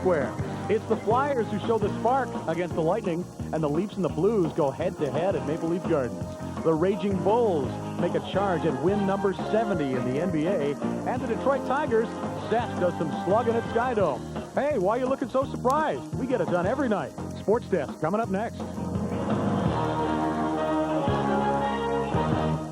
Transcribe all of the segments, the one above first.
Square. It's the Flyers who show the spark against the Lightning, and the Leafs and the Blues go head-to-head at Maple Leaf Gardens. The Raging Bulls make a charge at win number 70 in the NBA, and the Detroit Tigers, Seth does some slugging at Skydome. Hey, why are you looking so surprised? We get it done every night. Sports Desk coming up next.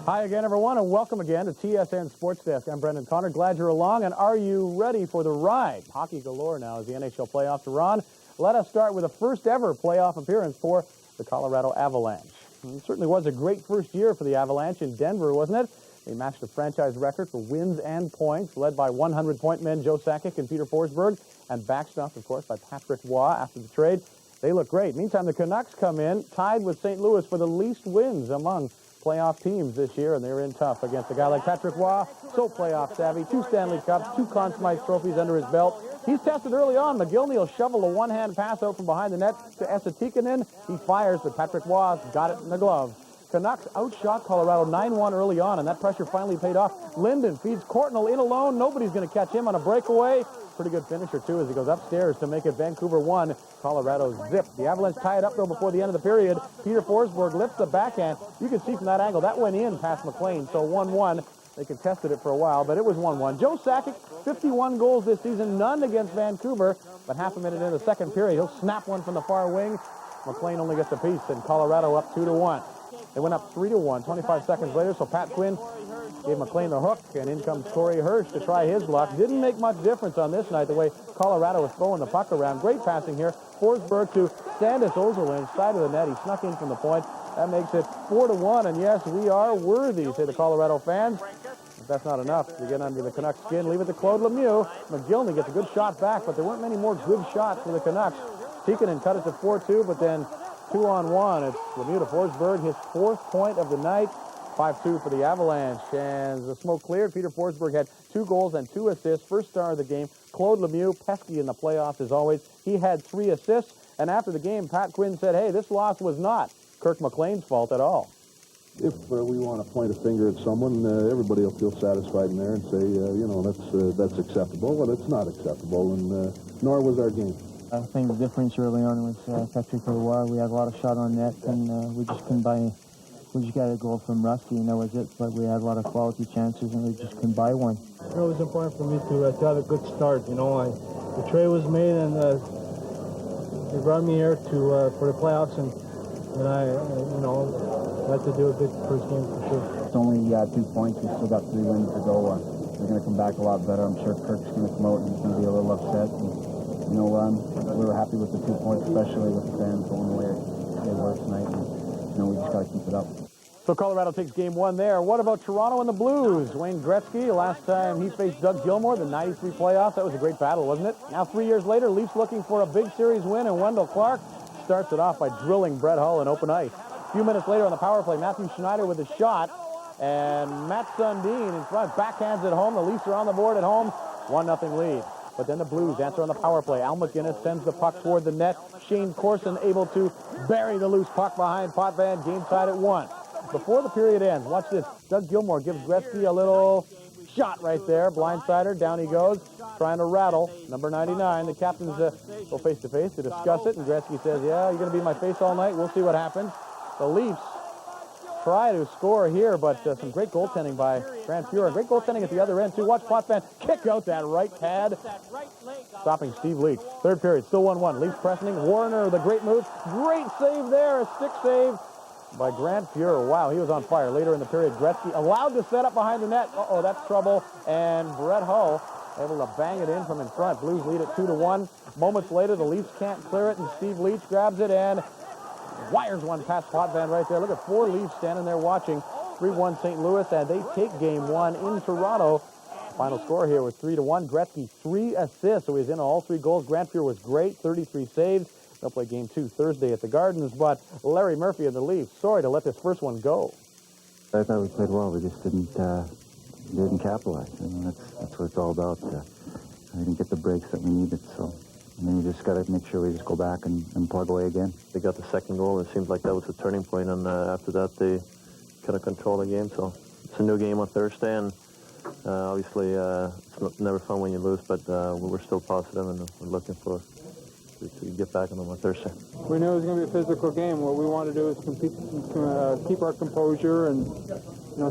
Hi again, everyone, and welcome again to TSN Sports Desk. I'm Brendan Connor. Glad you're along, and are you ready for the ride? Hockey galore now as the NHL playoffs are on. Let us start with the first ever playoff appearance for the Colorado Avalanche. It certainly was a great first year for the Avalanche in Denver, wasn't it? They matched the franchise record for wins and points, led by 100-point men Joe Sakic and Peter Forsberg, and backstopped, of course, by Patrick Roy after the trade. They look great. Meantime, the Canucks come in, tied with St. Louis for the least wins among playoff teams this year, and they're in tough against a guy like Patrick Roy, so playoff savvy, 2 Stanley Cups, 2 Conn Smythe trophies under his belt. He's tested early on. McGillney will shovel a one-hand pass out from behind the net to Esa-Tikkanen. He fires, but Patrick Roy got it in the glove. Canucks outshot Colorado 9-1 early on, and that pressure finally paid off. Linden feeds Courtnall in alone. Nobody's going to catch him on a breakaway. Pretty good finisher, too, as he goes upstairs to make it Vancouver 1, Colorado zip. The Avalanche tie it up, though, before the end of the period. Peter Forsberg lifts the backhand. You can see from that angle, that went in past McLean, so 1-1. They contested it for a while, but it was 1-1. Joe Sakic, 51 goals this season, none against Vancouver, but half a minute into the second period, he'll snap one from the far wing. McLean only gets a piece, and Colorado up 2-1. They went up 3-1 25 seconds later, so Pat Quinn gave McLean the hook, and in comes Corey Hirsch to try his luck. Didn't make much difference on this night, the way Colorado was throwing the puck around. Great passing here. Forsberg to Sandis Ozolin's side of the net. He snuck in from the point. That makes it 4-1, and yes, we are worthy, say the Colorado fans. If that's not enough to get under the Canucks' skin, leave it to Claude Lemieux. McGillney gets a good shot back, but there weren't many more good shots for the Canucks. Tikkanen cut it to 4-2, but then 2-on-1. It's Lemieux to Forsberg, his 4th point of the night. 5-2 for the Avalanche, and the smoke cleared. Peter Forsberg had 2 goals and 2 assists, first star of the game. Claude Lemieux, pesky in the playoffs as always. He had 3 assists, and after the game, Pat Quinn said, hey, this loss was not Kirk McLean's fault at all. If we want to point a finger at someone, everybody will feel satisfied in there and say, that's acceptable. Well, it's not acceptable, and nor was our game. I think the difference early on was Patrick Roy. We had a lot of shot on net, and we just couldn't buy. We just got a goal from Rusty, and that was it. But we had a lot of quality chances, and we just couldn't buy one. It was important for me to have a good start. You know, the trade was made, and they brought me here for the playoffs, and I had to do a good first game for sure. It's only 2 points. We still got 3 wins to go. We're going to come back a lot better. I'm sure Kirk's going to come out and he's going to be a little upset. And, we were happy with the 2 points, especially with the fans going away they were tonight. And, we just got to keep it up. So Colorado takes game 1 there. What about Toronto and the Blues? Wayne Gretzky, last time he faced Doug Gilmour, the 93 playoffs. That was a great battle, wasn't it? Now 3 years later, Leafs looking for a big series win, and Wendell Clark starts it off by drilling Brett Hull in open ice. A few minutes later on the power play, Matthew Schneider with a shot, and Matt Sundin in front, backhands it home. The Leafs are on the board at home, 1-0 lead. But then the Blues answer on the power play. Al McGinnis sends the puck toward the net. Shane Corson able to bury the loose puck behind Potvin. Game tied at 1. Before the period ends, watch this. Doug Gilmour gives Gretzky a little shot right there. Blindsider, down he goes, trying to rattle. Number 99, the captains go face-to-face to discuss it, and Gretzky says, yeah, you're going to be in my face all night. We'll see what happens. The Leafs try to score here, but some great goaltending by Grant Fuhrer. Great goaltending at the other end, too. Watch Potvin kick out that right pad, stopping Steve Leach. Third period, still 1-1. Leafs pressing. Warner, the great move. Great save there, a stick save by Grant Fuhrer. Wow, he was on fire. Later in the period, Gretzky allowed to set up behind the net. Uh-oh, that's trouble. And Brett Hull able to bang it in from in front. Blues lead it 2-1. Moments later, the Leafs can't clear it, and Steve Leach grabs it and wires one past Potvin right there. Look at 4 Leafs standing there watching. 3-1 St. Louis, and they take game 1 in Toronto. Final score here was 3-1. Gretzky, 3 assists, so he's in all 3 goals. Grant Fuhrer was great, 33 saves. They'll play game 2 Thursday at the Gardens, but Larry Murphy and the Leafs, sorry to let this first one go. I thought we played well. We just didn't capitalize. I mean, that's what it's all about. We didn't get the breaks that we needed, so. And then you just got to make sure we just go back and plug away again. They got the second goal. It seems like that was the turning point, and after that, they kind of controlled the game. So it's a new game on Thursday, and obviously it's never fun when you lose, but we're still positive and we're looking for to get back on them on Thursday. We knew it was going to be a physical game. What we want to do is compete, keep our composure and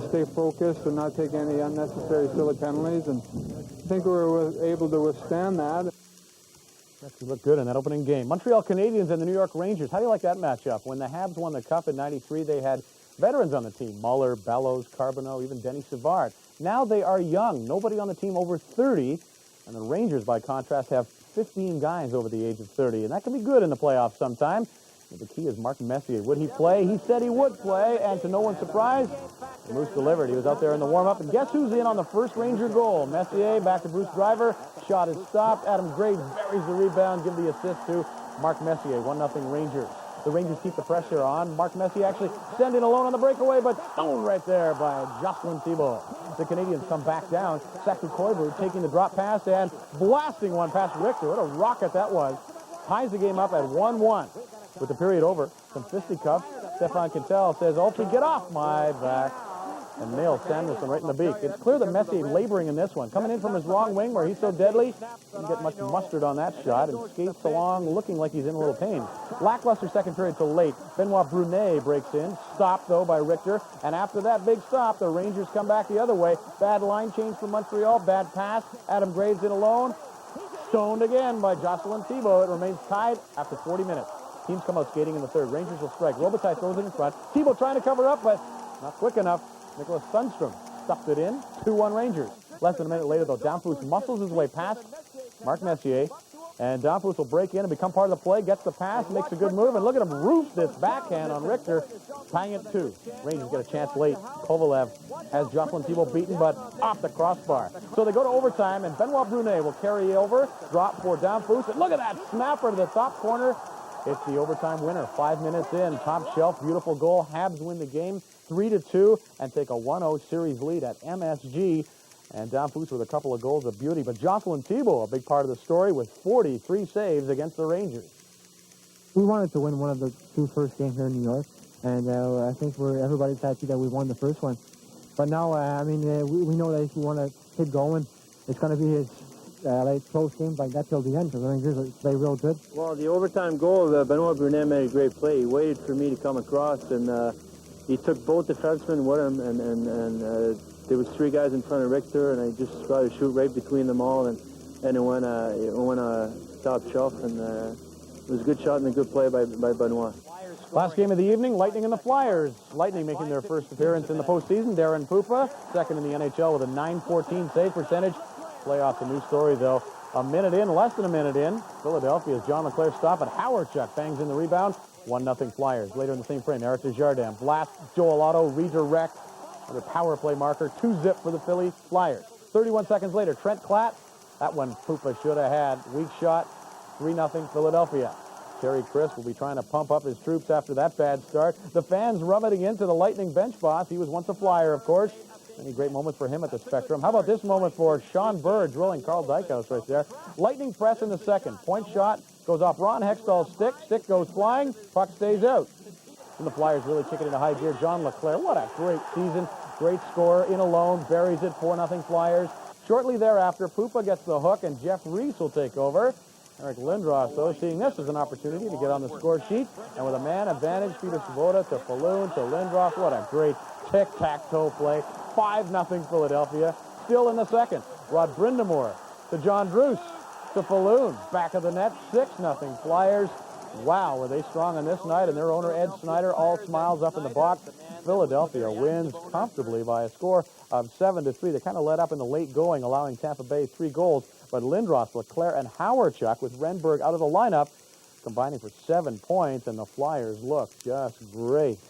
stay focused and not take any unnecessary silly penalties. And I think we were able to withstand that. He looked good in that opening game. Montreal Canadiens and the New York Rangers. How do you like that matchup? When the Habs won the Cup in '93, they had veterans on the team. Muller, Bellows, Carbonneau, even Denny Savard. Now they are young. Nobody on the team over 30. And the Rangers, by contrast, have 15 guys over the age of 30. And that can be good in the playoffs sometime. But the key is Mark Messier. Would he play? He said he would play. And to no one's surprise, the Moose delivered. He was out there in the warm-up. And guess who's in on the first Ranger goal? Messier back to Bruce Driver. Shot is stopped. Adam Graves buries the rebound. Give the assist to Mark Messier. 1-0 Rangers. The Rangers keep the pressure on. Mark Messier actually sent in alone on the breakaway, but stoned right there by Jocelyn Thibault. The Canadians come back down. Saku Koivu taking the drop pass and blasting one past Richter. What a rocket that was. Ties the game up at 1-1. With the period over, some fisticuffs. Stefan Quintel says, "Ulfi, get off my back," and nails Samuelson right in the beak. It's clear that Messier laboring in this one. Coming in from his wrong wing where he's so deadly, didn't get much mustard on that shot and skates along looking like he's in a little pain. Lackluster second period till late. Benoit Brunet breaks in, stopped though by Richter, and after that big stop, the Rangers come back the other way. Bad line change from Montreal, bad pass. Adam Graves in alone. Stoned again by Jocelyn Thibault. It remains tied after 40 minutes. Teams come out skating in the third. Rangers will strike. Robitaille throws it in front. Thibault trying to cover up, but not quick enough. Nicholas Sundstrom stuffed it in. 2-1 Rangers. Less than a minute later, though, Danfus muscles his way past Mark Messier. And Danfus will break in and become part of the play. Gets the pass, makes a good move, and look at him roof this backhand on Richter, tying it 2. Rangers get a chance late. Kovalev has Jocelyn Thibault beaten, but off the crossbar. So they go to overtime, and Benoit Brunet will carry over, drop for Danfus, and look at that snapper to the top corner. It's the overtime winner. 5 minutes in, top shelf, beautiful goal. Habs win the game 3-2 and take a 1-0 series lead at MSG. And Danfus with a couple of goals of beauty. But Jocelyn Thibault, a big part of the story, with 43 saves against the Rangers. We wanted to win one of the 2 first games here in New York, and I think everybody's happy that we won the first one. But now, we know that if we want to keep going, it's going to be his close game like that till the end, because the Rangers play real good. Well, the overtime goal, Benoit Brunet made a great play. He waited for me to come across, and he took both defensemen with him, and there was 3 guys in front of Richter, and I just tried to shoot right between them all, and it went top shelf, and it was a good shot and a good play by Benoit. Last game of the evening, Lightning and the Flyers. Lightning making their first appearance in the postseason. Darren Pupa, second in the NHL with a .914 save percentage. Playoffs a new story, though. Less than a minute in, Philadelphia's John LeClair stop, and Hawerchuk bangs in the rebound. 1-0 Flyers. Later in the same frame, Eric Desjardins blast, Joel Otto redirect. Another power play marker, 2-0 for the Philly Flyers. 31 seconds later, Trent Klatt. That one Pupa should have had. Weak shot, 3-0 Philadelphia. Terry Crisp will be trying to pump up his troops after that bad start. The fans rummeting into the Lightning bench boss. He was once a Flyer, of course. Any great moments for him at the Spectrum. How about this moment for Sean Bird drilling Carl Dykhouse right there. Lightning press in the second. Point shot goes off Ron Hextall's stick. Stick goes flying. Puck stays out. And the Flyers really kick it into high gear. John LeClair, what a great season. Great scorer in alone. Buries it, 4-0 Flyers. Shortly thereafter, Pupa gets the hook, and Jeff Reese will take over. Eric Lindros, though, seeing this as an opportunity to get on the score sheet. And with a man advantage, Peter Svoboda to Falloon to Lindros. What a great tic-tac-toe play. 5-0 Philadelphia. Still in the second. Rod Brindamore to John Druce to Falloon. Back of the net, 6-0 Flyers. Wow, were they strong on this night, and their owner, Ed Snyder, all smiles up in the box. Philadelphia wins comfortably by a score of 7-3. They kind of let up in the late going, allowing Tampa Bay 3 goals. But Lindros, LeClair, and Hawerchuk, with Renberg out of the lineup, combining for 7 points, and the Flyers look just great.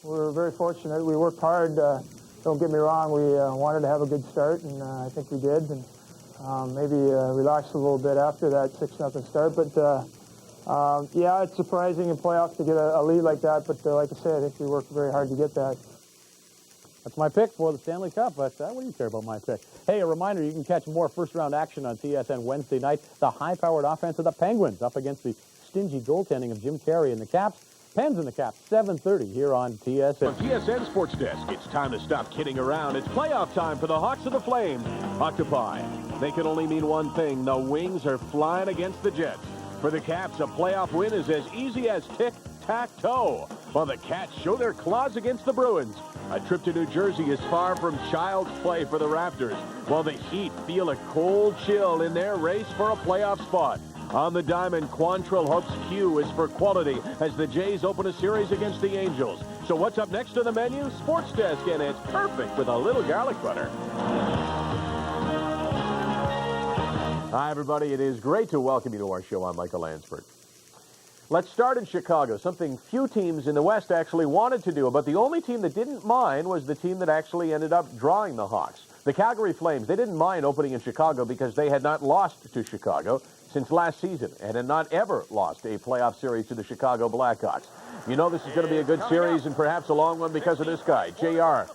We're very fortunate. We worked hard. Don't get me wrong, we wanted to have a good start, and I think we did. And maybe relaxed a little bit after that 6-0 start. But yeah, it's surprising in playoffs to get a lead like that. But like I said, I think we worked very hard to get that. That's my pick for the Stanley Cup, but what do you care about my pick? Hey, a reminder, you can catch more first-round action on TSN Wednesday night. The high-powered offense of the Penguins up against the stingy goaltending of Jim Carey and the Caps. Pens and the Caps, 7:30 here on TSN. On TSN Sports Desk, it's time to stop kidding around. It's playoff time for the Hawks of the Flames. Octopi. They can only mean one thing. The Wings are flying against the Jets. For the Caps, a playoff win is as easy as tic-tac-toe, while the Cats show their claws against the Bruins. A trip to New Jersey is far from child's play for the Raptors, while the Heat feel a cold chill in their race for a playoff spot. On the diamond, Quantrill hopes Q is for quality as the Jays open a series against the Angels. So what's up next on the menu? Sports Desk, and it's perfect with a little garlic butter. Hi, everybody. It is great to welcome you to our show. I'm Michael Lansford. Let's start in Chicago, something few teams in the West actually wanted to do, but the only team that didn't mind was the team that actually ended up drawing the Hawks. The Calgary Flames, they didn't mind opening in Chicago because they had not lost to Chicago since last season and had not ever lost a playoff series to the Chicago Blackhawks. You know this is going to be a good series and perhaps a long one because of this guy, JR.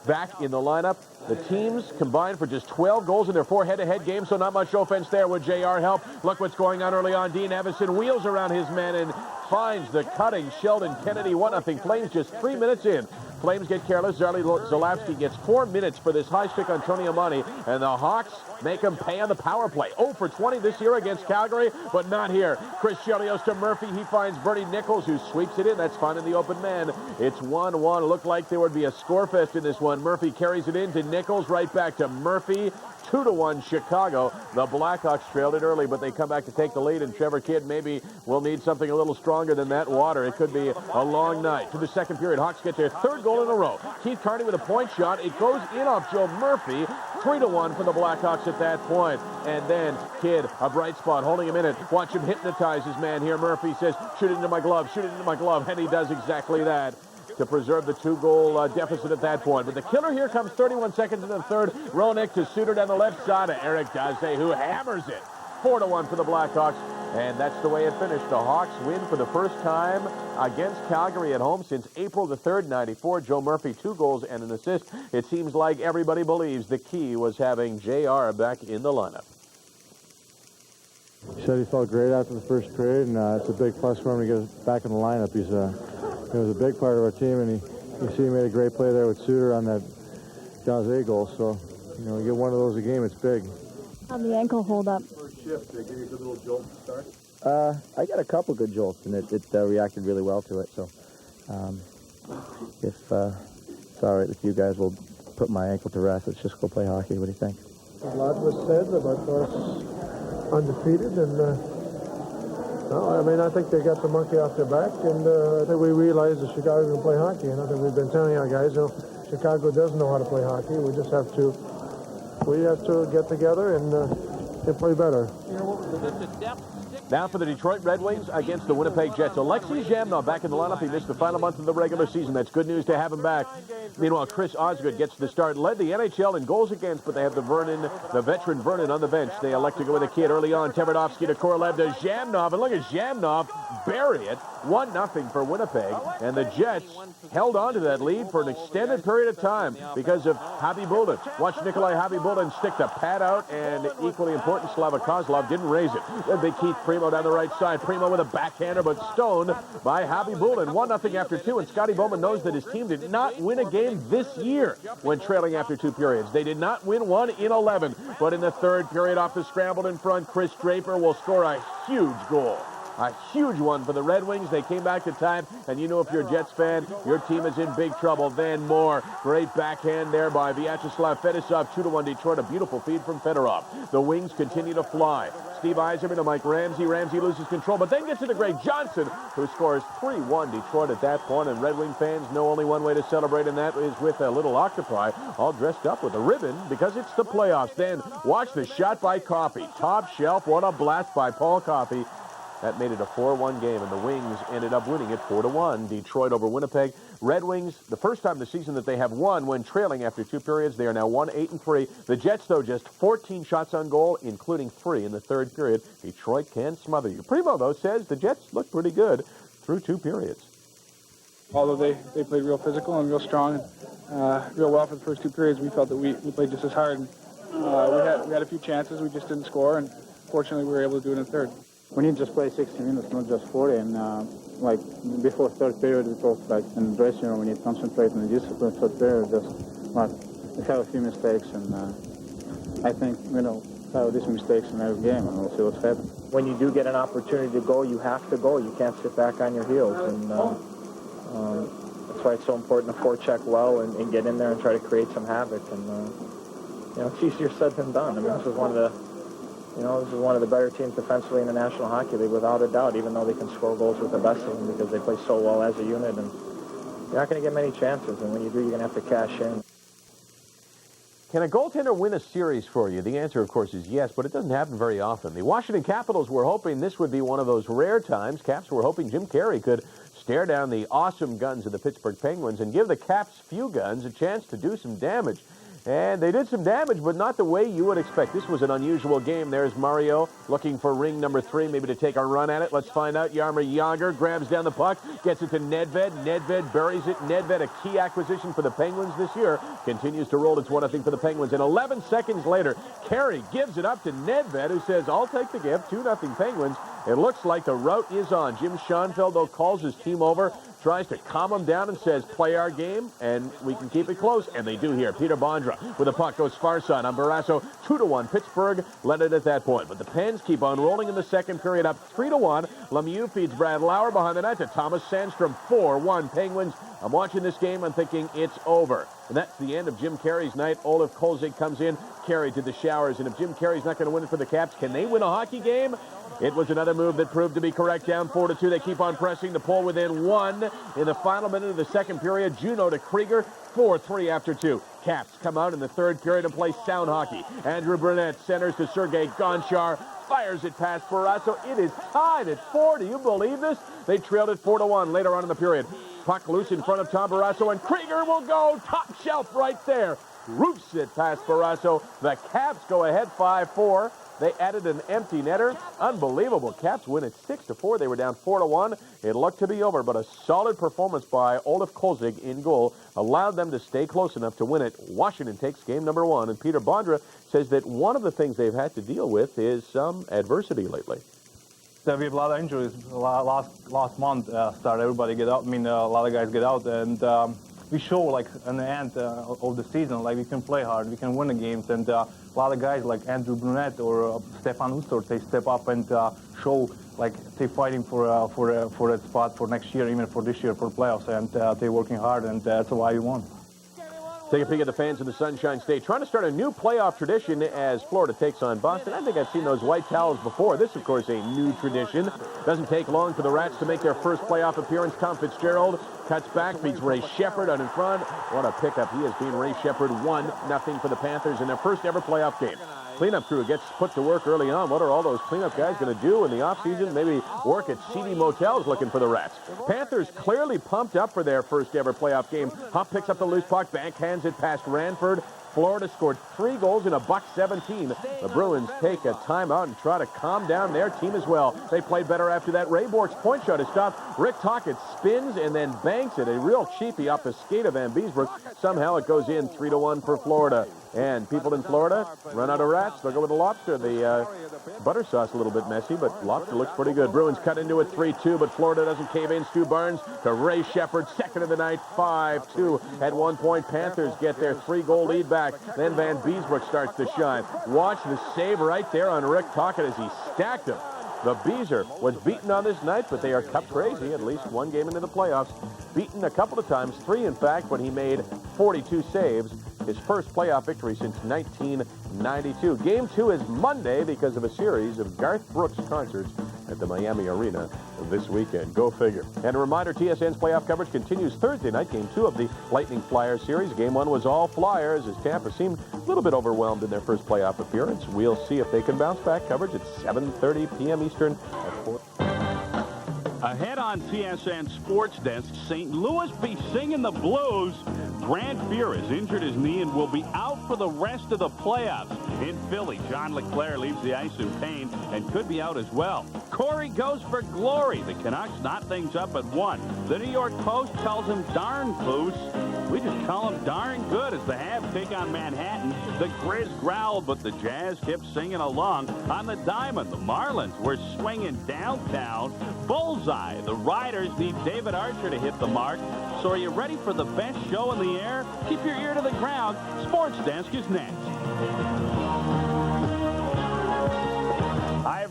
Back in the lineup, the teams combined for just 12 goals in their 4 head-to-head games, so not much offense there. Would JR help? Look what's going on early on. Dean Evison wheels around his man and finds the cutting Sheldon Kennedy. 1-0. Flames just 3 minutes in. Flames get careless. Zalewski gets 4 minutes for this high stick on Tony Amonte, and the Hawks make him pay on the power play. 0 for 20 this year against Calgary, but not here. Chris Chelios to Murphy. He finds Bernie Nichols, who sweeps it in. That's fine in the open man. It's 1-1. Looked like there would be a score fest in this one. Murphy carries it in to Nichols, right back to Murphy. 2-1 Chicago. The Blackhawks trailed it early, but they come back to take the lead, and Trevor Kidd maybe will need something a little stronger than that water. It could be a long night. To the second period, Hawks get their 3rd goal in a row. Keith Carney with a point shot. It goes in off Joe Murphy. 3-1 for the Blackhawks at that point. And then Kidd, a bright spot, holding him in it. Watch him hypnotize his man here. Murphy says, shoot it into my glove, shoot it into my glove. And he does exactly that to preserve the 2-goal deficit at that point. But the killer here comes 31 seconds in the third. Roenick to Suter down the left side of Eric Daze, who hammers it. 4-1 for the Blackhawks. And that's the way it finished. The Hawks win for the first time against Calgary at home since April the 3rd, 94. Joe Murphy, 2 goals and an assist. It seems like everybody believes the key was having JR back in the lineup. He said he felt great after the first period, and it's a big plus for him to get back in the lineup. He was a big part of our team, and you see he made a great play there with Suter on that Daze goal. So, you know, you get one of those a game, it's big. How'd the ankle hold up? First shift, they give you a good little jolt to start? I got a couple good jolts, and it reacted really well to it. So if it's all right with you guys, we'll put my ankle to rest. Let's just go play hockey. What do you think? A lot was said about us undefeated, and I think they got the monkey off their back, and I think we realized that Chicago can play hockey, and I think we've been telling our guys, you know, Chicago does know how to play hockey. We just have to get together and play better. Now for the Detroit Red Wings against the Winnipeg Jets. Alexei Zhamnov back in the lineup. He missed the final month of the regular season. That's good news to have him back. Meanwhile, Chris Osgood gets the start. Led the NHL in goals against, but they have the veteran Vernon on the bench. They elect to go with a kid early on. Tverdovsky to Korolev to Zhamnov. And look at Zhamnov bury it. 1-0 for Winnipeg. And the Jets held on to that lead for an extended period of time because of Habibulin. Watch Nikolai Habibulin stick the pad out, and equally important, Slava Kozlov didn't raise it. Then big Keith Primo down the right side. Primo with a backhander, but stoned by Habibulin. 1-0 after 2, and Scotty Bowman knows that his team did not win a game this year when trailing after 2 periods. They did not win one in 11, but in the 3rd period, off the scramble in front, Chris Draper will score a huge goal. A huge one for the Red Wings. They came back to time, and you know if you're a Jets fan, your team is in big trouble. Van Moore, great backhand there by Vyacheslav Fedosov. 2-1 Detroit, a beautiful feed from Fedorov. The Wings continue to fly. Steve Yzerman to Mike Ramsey. Ramsey loses control, but then gets to the Greg Johnson, who scores 3-1 Detroit at that point. And Red Wing fans know only one way to celebrate, and that is with a little octopi all dressed up with a ribbon because it's the playoffs. Then watch the shot by Coffey. Top shelf, what a blast by Paul Coffey. That made it a 4-1 game, and the Wings ended up winning it 4-1. Detroit over Winnipeg. Red Wings, the first time this season that they have won when trailing after 2 periods. They are now 1-8-3. The Jets, though, just 14 shots on goal, including 3 in the 3rd period. Detroit can smother you. Primo, though, says the Jets look pretty good through 2 periods. Although they played real physical and real strong and real well for the first 2 periods, we felt that we played just as hard. And, we had a few chances. We just didn't score, and fortunately we were able to do it in the 3rd. We need to just play 60 minutes, not just 40. And like before 3rd period, we talked like in the dressing room, we need to concentrate on the discipline. 3rd period, just we have a few mistakes, and I think these mistakes in every game, and we'll see what's happening. When you do get an opportunity to go, you have to go. You can't sit back on your heels, and that's why it's so important to forecheck well and get in there and try to create some havoc. And you know, it's easier said than done. I mean, this is one of the better teams defensively in the National Hockey League, without a doubt. Even though they can score goals with the best of them because they play so well as a unit, and you're not going to get many chances. And when you do, you're going to have to cash in. Can a goaltender win a series for you? The answer, of course, is yes, but it doesn't happen very often. The Washington Capitals were hoping this would be one of those rare times. Caps were hoping Jim Carey could stare down the awesome guns of the Pittsburgh Penguins and give the Caps' few guns a chance to do some damage. And they did some damage, but not the way you would expect. This was an unusual game. There's Mario looking for ring number 3, maybe to take a run at it. Let's find out. Jaromir Jagr grabs down the puck, gets it to Nedved. Nedved buries it. Nedved, a key acquisition for the Penguins this year, continues to roll. It's 1-0 for the Penguins. And 11 seconds later, Carey gives it up to Nedved, who says, I'll take the gift. 2-0 Penguins. It looks like the route is on. Jim Schoenfeld, though, calls his team over, tries to calm them down and says, play our game, and we can keep it close. And they do here. Peter Bondra with the puck goes far side on Barrasso. 2-1. Pittsburgh led it at that point. But the Pens keep on rolling in the second period, up 3-1. Lemieux feeds Brad Lauer behind the net to Thomas Sandstrom. 4-1 Penguins. I'm watching this game and thinking it's over. And that's the end of Jim Carey's night. Olaf Kolzig comes in, carried to the showers. And if Jim Carey's not going to win it for the Caps, can they win a hockey game? It was another move that proved to be correct. Down 4-2. They keep on pressing to pull within 1 in the final minute of the second period. Juneau to Krieger. 4-3 after 2. Caps come out in the third period and play sound hockey. Andrew Brunette centers to Sergei Gonchar. Fires it past Barrasso. It is tied at 4. Do you believe this? They trailed it 4-1 later on in the period. Puck loose in front of Tom Barrasso, and Krieger will go top shelf right there. Roofs it past Barrasso. The Caps go ahead 5-4. They added an empty netter. Unbelievable. Caps win it 6-4. They were down 4-1. It looked to be over, but a solid performance by Olaf Kolzig in goal allowed them to stay close enough to win it. Washington takes game number 1, and Peter Bondra says that one of the things they've had to deal with is some adversity lately. We have a lot of injuries. Last month started everybody get out. I mean, a lot of guys get out, and we show like in the end of the season, like we can play hard, we can win the games, and a lot of guys like Andrew Brunette or Stefan Ustor, they step up and show like they're fighting for that spot for next year, even for this year for playoffs, and they're working hard, and that's why we won. Take a peek at the fans of the Sunshine State trying to start a new playoff tradition as Florida takes on Boston. I think I've seen those white towels before. This, of course, a new tradition. Doesn't take long for the Rats to make their first playoff appearance. Tom Fitzgerald cuts back, beats Ray Shepard out in front. What a pickup he has been. Ray Shepard 1-0 for the Panthers in their first ever playoff game. Cleanup crew gets put to work early on. What are all those cleanup guys going to do in the offseason? Maybe work at seedy motels looking for the Rats. Panthers clearly pumped up for their first ever playoff game. Huff picks up the loose puck, backhands it past Ranford. Florida scored 3 goals in a $117. The Bruins take a timeout and try to calm down their team as well. They played better after that. Ray Bork's point shot is stopped. Rick Tocchet spins and then banks it. A real cheapie off the skate of Van Beesbrook. Somehow it goes in 3-1 for Florida. And people in Florida run out of Rats. They'll go with the lobster. The butter sauce a little bit messy, but lobster looks pretty good. Bruins cut into it 3-2, but Florida doesn't cave in. Stu Barnes to Ray Shepard, second of the night, 5-2. At one point, Panthers get their 3-goal lead back. Then Van Beesbrook starts to shine. Watch the save right there on Rick Tocchet as he stacked him. The Beezer was beaten on this night, but they are cup crazy, at least one game into the playoffs. Beaten a couple of times, 3 in fact, when he made 42 saves. His first playoff victory since 1992. Game 2 is Monday because of a series of Garth Brooks concerts at the Miami Arena this weekend. Go figure. And a reminder, TSN's playoff coverage continues Thursday night, Game 2 of the Lightning Flyers series. Game 1 was all Flyers as Tampa seemed a little bit overwhelmed in their first playoff appearance. We'll see if they can bounce back. Coverage at 7:30 p.m. Eastern at 4. Ahead on TSN Sports Desk, St. Louis be singing the blues. Grant Fuhr has injured his knee and will be out for the rest of the playoffs. In Philly, John LeClaire leaves the ice in pain and could be out as well. Corey goes for glory. The Canucks knot things up at 1. The New York Post calls him darn goose. We just call him darn good as the Habs take on Manhattan. The Grizz growled, but the Jazz kept singing along. On the diamond, the Marlins were swinging downtown. Bullseye. The Riders need David Archer to hit the mark. So are you ready for the best show in the air? Keep your ear to the ground. Sports Desk is next.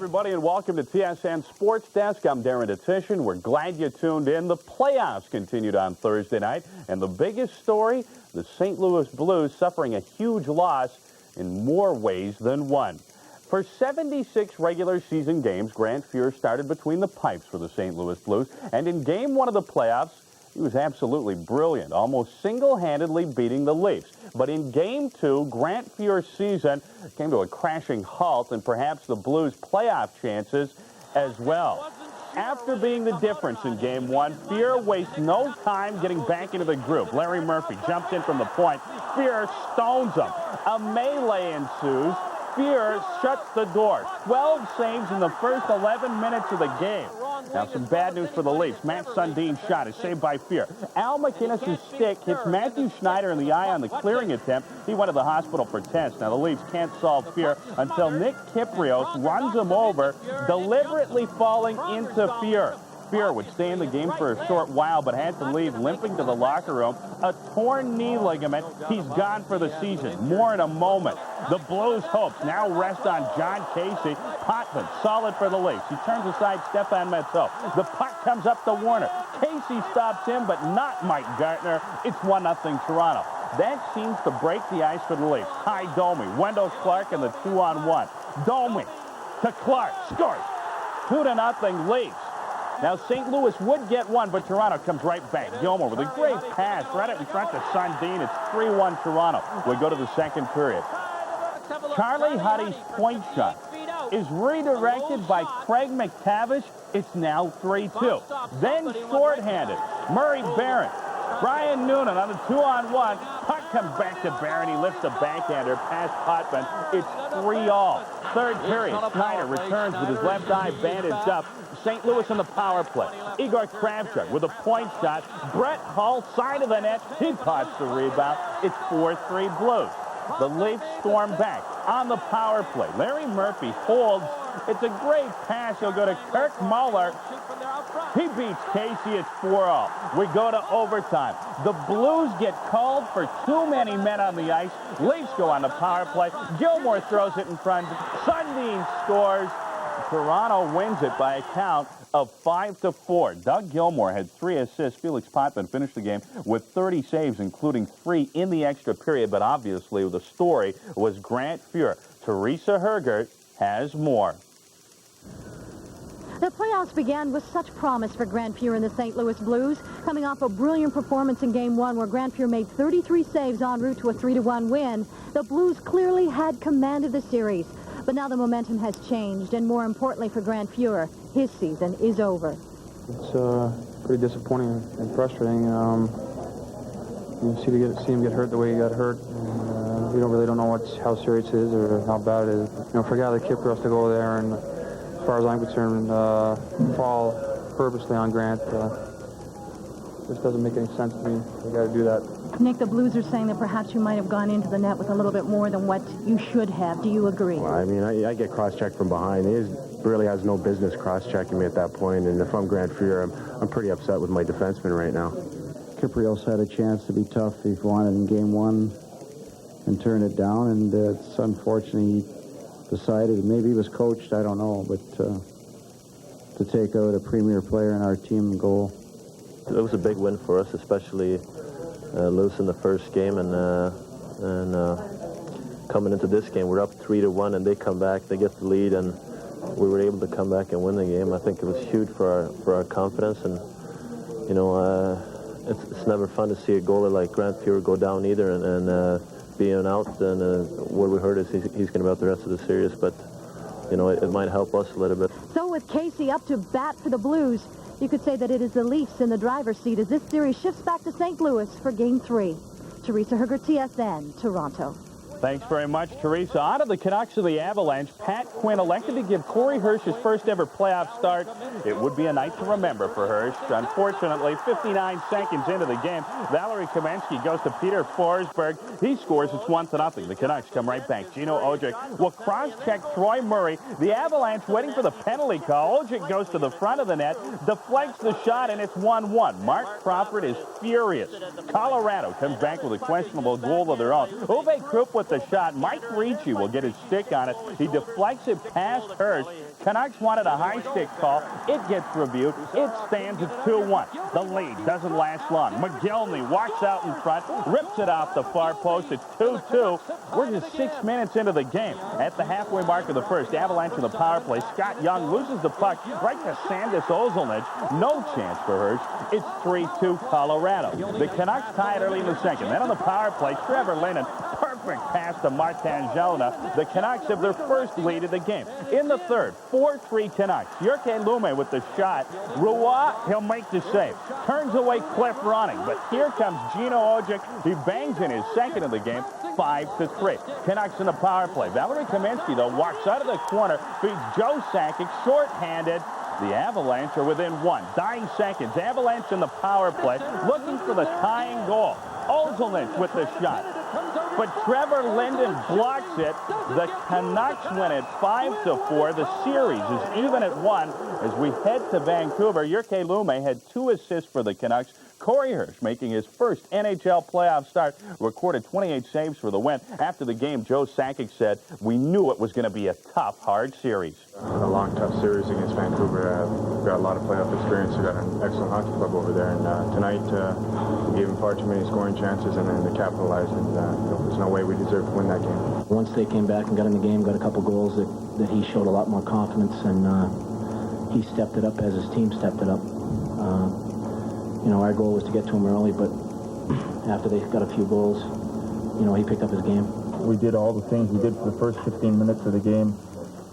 everybody, and welcome to TSN Sports Desk. I'm Darren Detishin. We're glad you tuned in. The playoffs continued on Thursday night, and the biggest story, the St. Louis Blues suffering a huge loss in more ways than one. For 76 regular season games, Grant Fuhr started between the pipes for the St. Louis Blues, and in Game 1 of the playoffs, he was absolutely brilliant, almost single-handedly beating the Leafs. But in Game 2, Grant Fuhr's season came to a crashing halt, and perhaps the Blues' playoff chances as well. After being the difference in Game 1, Fuhr wastes no time getting back into the group. Larry Murphy jumps in from the point. Fuhr stones him. A melee ensues. Fuhr shuts the door. 12 saves in the first 11 minutes of the game. Now, some bad news for the Leafs. Matt Sundin's shot is saved by Fuhr. Al McInnes' stick hits Matthew Schneider in the eye on the clearing attempt. He went to the hospital for tests. Now, the Leafs can't solve Fuhr until Nick Kypreos runs him over, deliberately falling into Fuhr. Fuhr would stay in the game for a short while, but had to leave limping to the locker room. A torn knee ligament. He's gone for the season. More in a moment. The Blues' hopes now rest on John Casey. Potvin, solid for the Leafs. He turns aside Stefan Matteau. The puck comes up to Warner. Casey stops him, but not Mike Gartner. It's 1-0 Toronto. That seems to break the ice for the Leafs. Ty Domi, Wendell Clark in the 2-on-1. Domi to Clark, scores. 2-0 Leafs. Now, St. Louis would get one, but Toronto comes right back. Gilmore with a great pass right up in front to Sundin. It's 3-1 Toronto. We go to the second period. Charlie Huddy's point shot is redirected by Craig McTavish. It's now 3-2. Then shorthanded, Murray Barron. Brian Noonan on the 2-on-1. Puck comes back to Barron. He lifts the backhander past Potvin. It's 3-all. Third period, Schneider returns with his left eye bandaged up. St. Louis in the power play. Igor Kravchuk with a point shot. Brett Hull, side of the net. He caught the rebound. It's 4-3 Blues. The Leafs storm back on the power play. Larry Murphy holds. It's a great pass. He'll go to Kirk Muller. He beats Casey. It's 4-all. We go to overtime. The Blues get called for too many men on the ice. Leafs go on the power play. Gilmore throws it in front. Sundin scores. Toronto wins it by a count of 5-4. Doug Gilmore had 3 assists. Felix Potvin finished the game with 30 saves, including 3 in the extra period. But obviously, the story was Grant Fuhr. Teresa Hergert has more. The playoffs began with such promise for Grant Fuhr and the St. Louis Blues, coming off a brilliant performance in Game 1 where Grant Fuhr made 33 saves en route to a 3-1 win. The Blues clearly had commanded the series. But now the momentum has changed, and more importantly for Grant Fuhr, his season is over. It's pretty disappointing and frustrating. You see him get hurt the way he got hurt. We really don't know how serious it is or how bad it is. For a guy like Kypreos to go there and, as far as I'm concerned, fall purposely on Grant, just doesn't make any sense to me. You got to do that. Nick, the Blues are saying that perhaps you might have gone into the net with a little bit more than what you should have. Do you agree? Well, I mean, I get cross-checked from behind. He really has no business cross-checking me at that point. And if I'm Grant Fuhr, I'm pretty upset with my defenseman right now. Kypreos had a chance to be tough if he wanted in Game 1 and turn it down. And it's unfortunate he decided, maybe he was coached, I don't know, but to take out a premier player in our team goal. It was a big win for us, especially losing the first game and coming into this game. We're up 3-1, and they come back, they get the lead, and we were able to come back and win the game. I think it was huge for our confidence, and it's never fun to see a goalie like Grant Fuhr go down either, and being out. And what we heard is he's going to be out the rest of the series, but it might help us a little bit. So with Casey up to bat for the Blues, you could say that it is the Leafs in the driver's seat as this series shifts back to St. Louis for Game 3. Teresa Hergert, TSN, Toronto. Thanks very much, Teresa. On to the Canucks of the Avalanche. Pat Quinn elected to give Corey Hirsch his first ever playoff start. It would be a night to remember for Hirsch. Unfortunately, 59 seconds into the game, Valerie Kamensky goes to Peter Forsberg. He scores. It's 1-0. The Canucks come right back. Gino Odjick will cross-check Troy Murray. The Avalanche waiting for the penalty call. Odjick goes to the front of the net, deflects the shot, and it's 1-1. Mark Crawford is furious. Colorado comes back with a questionable goal of their own. Uwe Krupp with the shot. Mike Ricci will get his stick on it. He deflects it past Hirsch. Canucks wanted a high stick call. It gets reviewed. It stands at 2-1. The lead doesn't last long. McGillney walks out in front, rips it off the far post. It's 2-2. We're just 6 minutes into the game. At the halfway mark of the first, Avalanche in the power play. Scott Young loses the puck right to Sandis Ozolnich. No chance for Hirsch. It's 3-2 Colorado. The Canucks tie it early in the second. Then on the power play, Trevor Linden, perfect pass to Martin Jelena. The Canucks have their first lead of the game. In the third, 4-3 Canucks. Jyrke Lumme with the shot. Roy, he'll make the save. Turns away Cliff running, but here comes Gino Ojic. He bangs in his second of the game, 5-3. Canucks in the power play. Valerie Kaminsky, though, walks out of the corner, feeds Joe Sakic, short-handed. The Avalanche are within 1. Dying seconds. Avalanche in the power play, looking for the tying goal. Ozolnich with the shot. But Trevor Linden blocks it. The Canucks win it 5-4. The series is even at 1 as we head to Vancouver. Jyrke Lumme had 2 assists for the Canucks. Corey Hirsch, making his first NHL playoff start, recorded 28 saves for the win. After the game, Joe Sakic said, "We knew it was going to be a tough, hard series." A long, tough series against Vancouver. We've got a lot of playoff experience. We've got an excellent hockey club over there. And tonight, we gave them far too many scoring chances, and then they capitalized. And there's no way we deserve to win that game. Once they came back and got in the game, got a couple goals, that he showed a lot more confidence, and he stepped it up as his team stepped it up. You know, our goal was to get to him early, but after they got a few goals, you know, he picked up his game. We did all the things we did for the first 15 minutes of the game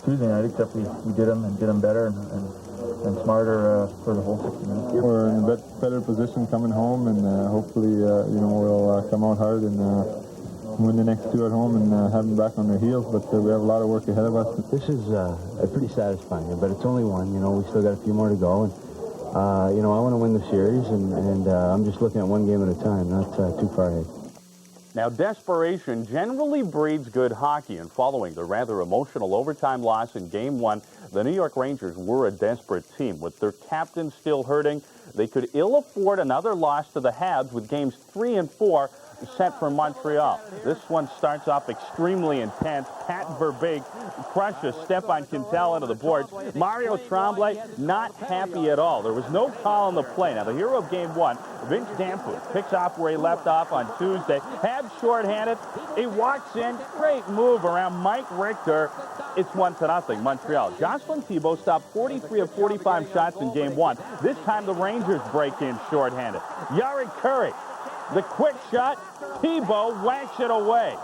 Tuesday night, except we did them better and smarter for the whole 60 minutes. We're in a better position coming home, and hopefully, you know, we'll come out hard and win the next 2 at home and have them back on their heels. But we have a lot of work ahead of us. This is pretty satisfying, but it's only 1. You know, we still got a few more to go. And you know, I want to win the series, and I'm just looking at 1 game at a time, not too far ahead. Now, desperation generally breeds good hockey, and following the rather emotional overtime loss in Game 1, the New York Rangers were a desperate team. With their captain still hurting, they could ill afford another loss to the Habs with Games 3 and 4 set for Montreal. This one starts off extremely intense. Pat Verbeek crushes Stepan Quintal into the boards. Mario Tremblay not happy at all. There was no call on the play. Now, the hero of Game 1, Vince Danforth, picks off where he left off on Tuesday. Habs shorthanded. He walks in. Great move around Mike Richter. It's 1-0 Montreal. Jocelyn Thibault stopped 43 of 45 shots in Game 1. This time the Rangers break in shorthanded. Yari Curry, the quick shot. Thibault whacks it away.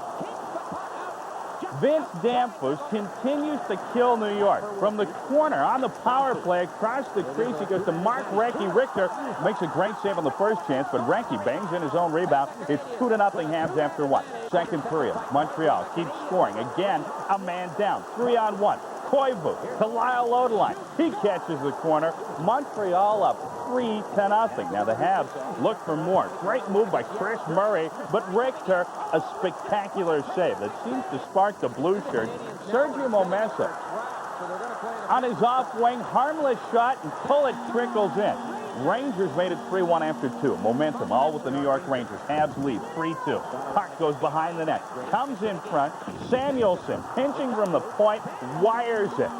Vince Danforth continues to kill New York. From the corner on the power play across the crease, he goes to Mark Recchi. Richter makes a great save on the first chance, but Recchi bangs in his own rebound. It's 2-0 Habs after 1. Second period, Montreal keeps scoring. Again, a man down. 3-on-1. Koivu to Lyle Odeline. He catches the corner. Montreal up 3-0. Now the Habs look for more. Great move by Chris Murray, but Richter, a spectacular save that seems to spark the blue shirts. Sergio Momesa on his off wing, harmless shot, and pull it trickles in. Rangers made it 3-1 after 2. Momentum all with the New York Rangers. Habs lead 3-2. Puck goes behind the net. Comes in front. Samuelson pinching from the point. Wires it.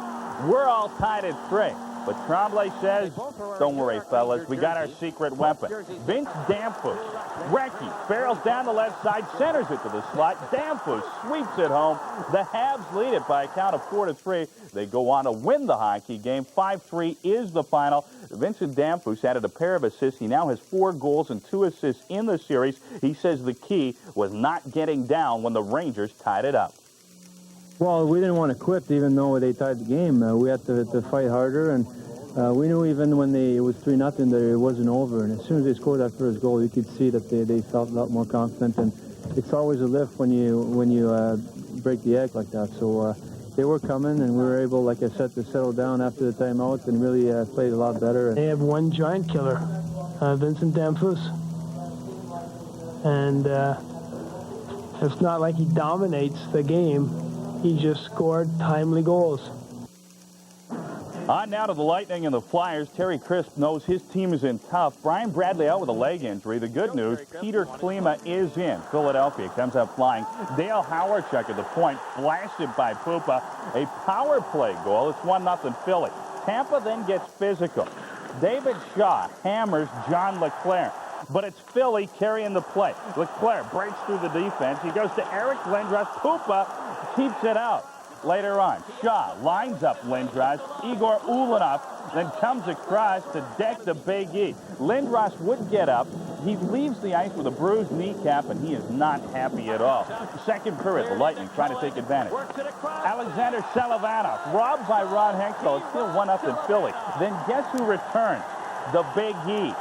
We're all tied at 3. But Tremblay says, don't worry, fellas. We got our secret weapon. Vince Danforth. Recchi barrels down the left side, centers it to the slot. Danforth sweeps it home. The Habs lead it by a count of 4-3. They go on to win the hockey game. 5-3 is the final. Vincent Danforth added a pair of assists. He now has 4 goals and 2 assists in the series. He says the key was not getting down when the Rangers tied it up. Well, we didn't want to quit, even though they tied the game. We had to fight harder, and we knew even when it was 3-0 that it wasn't over. And as soon as they scored that first goal, you could see that they felt a lot more confident. And it's always a lift when you break the egg like that. So they were coming, and we were able, like I said, to settle down after the timeout and really played a lot better. They have one giant killer, Vincent Danforth, and it's not like he dominates the game. He just scored timely goals. On now to the Lightning and the Flyers. Terry Crisp knows his team is in tough. Brian Bradley out with a leg injury. The good news, Peter Klima is in. Philadelphia comes out flying. Dale Hawerchuk at the point, blasted by Pupa. A power play goal. It's 1-0 Philly. Tampa then gets physical. David Shaw hammers John LeClair. But it's Philly carrying the play. LeClair breaks through the defense. He goes to Eric Lindros. Pupa keeps it out. Later on, Shaw lines up Lindros. Igor Ulanov then comes across to deck the Big E. Lindros would get up. He leaves the ice with a bruised kneecap, and he is not happy at all. Second period, the Lightning trying to take advantage. Alexander Selivanov, robbed by Ron Hextall. It's still 1-0 Philly. Then guess who returns? The Big E.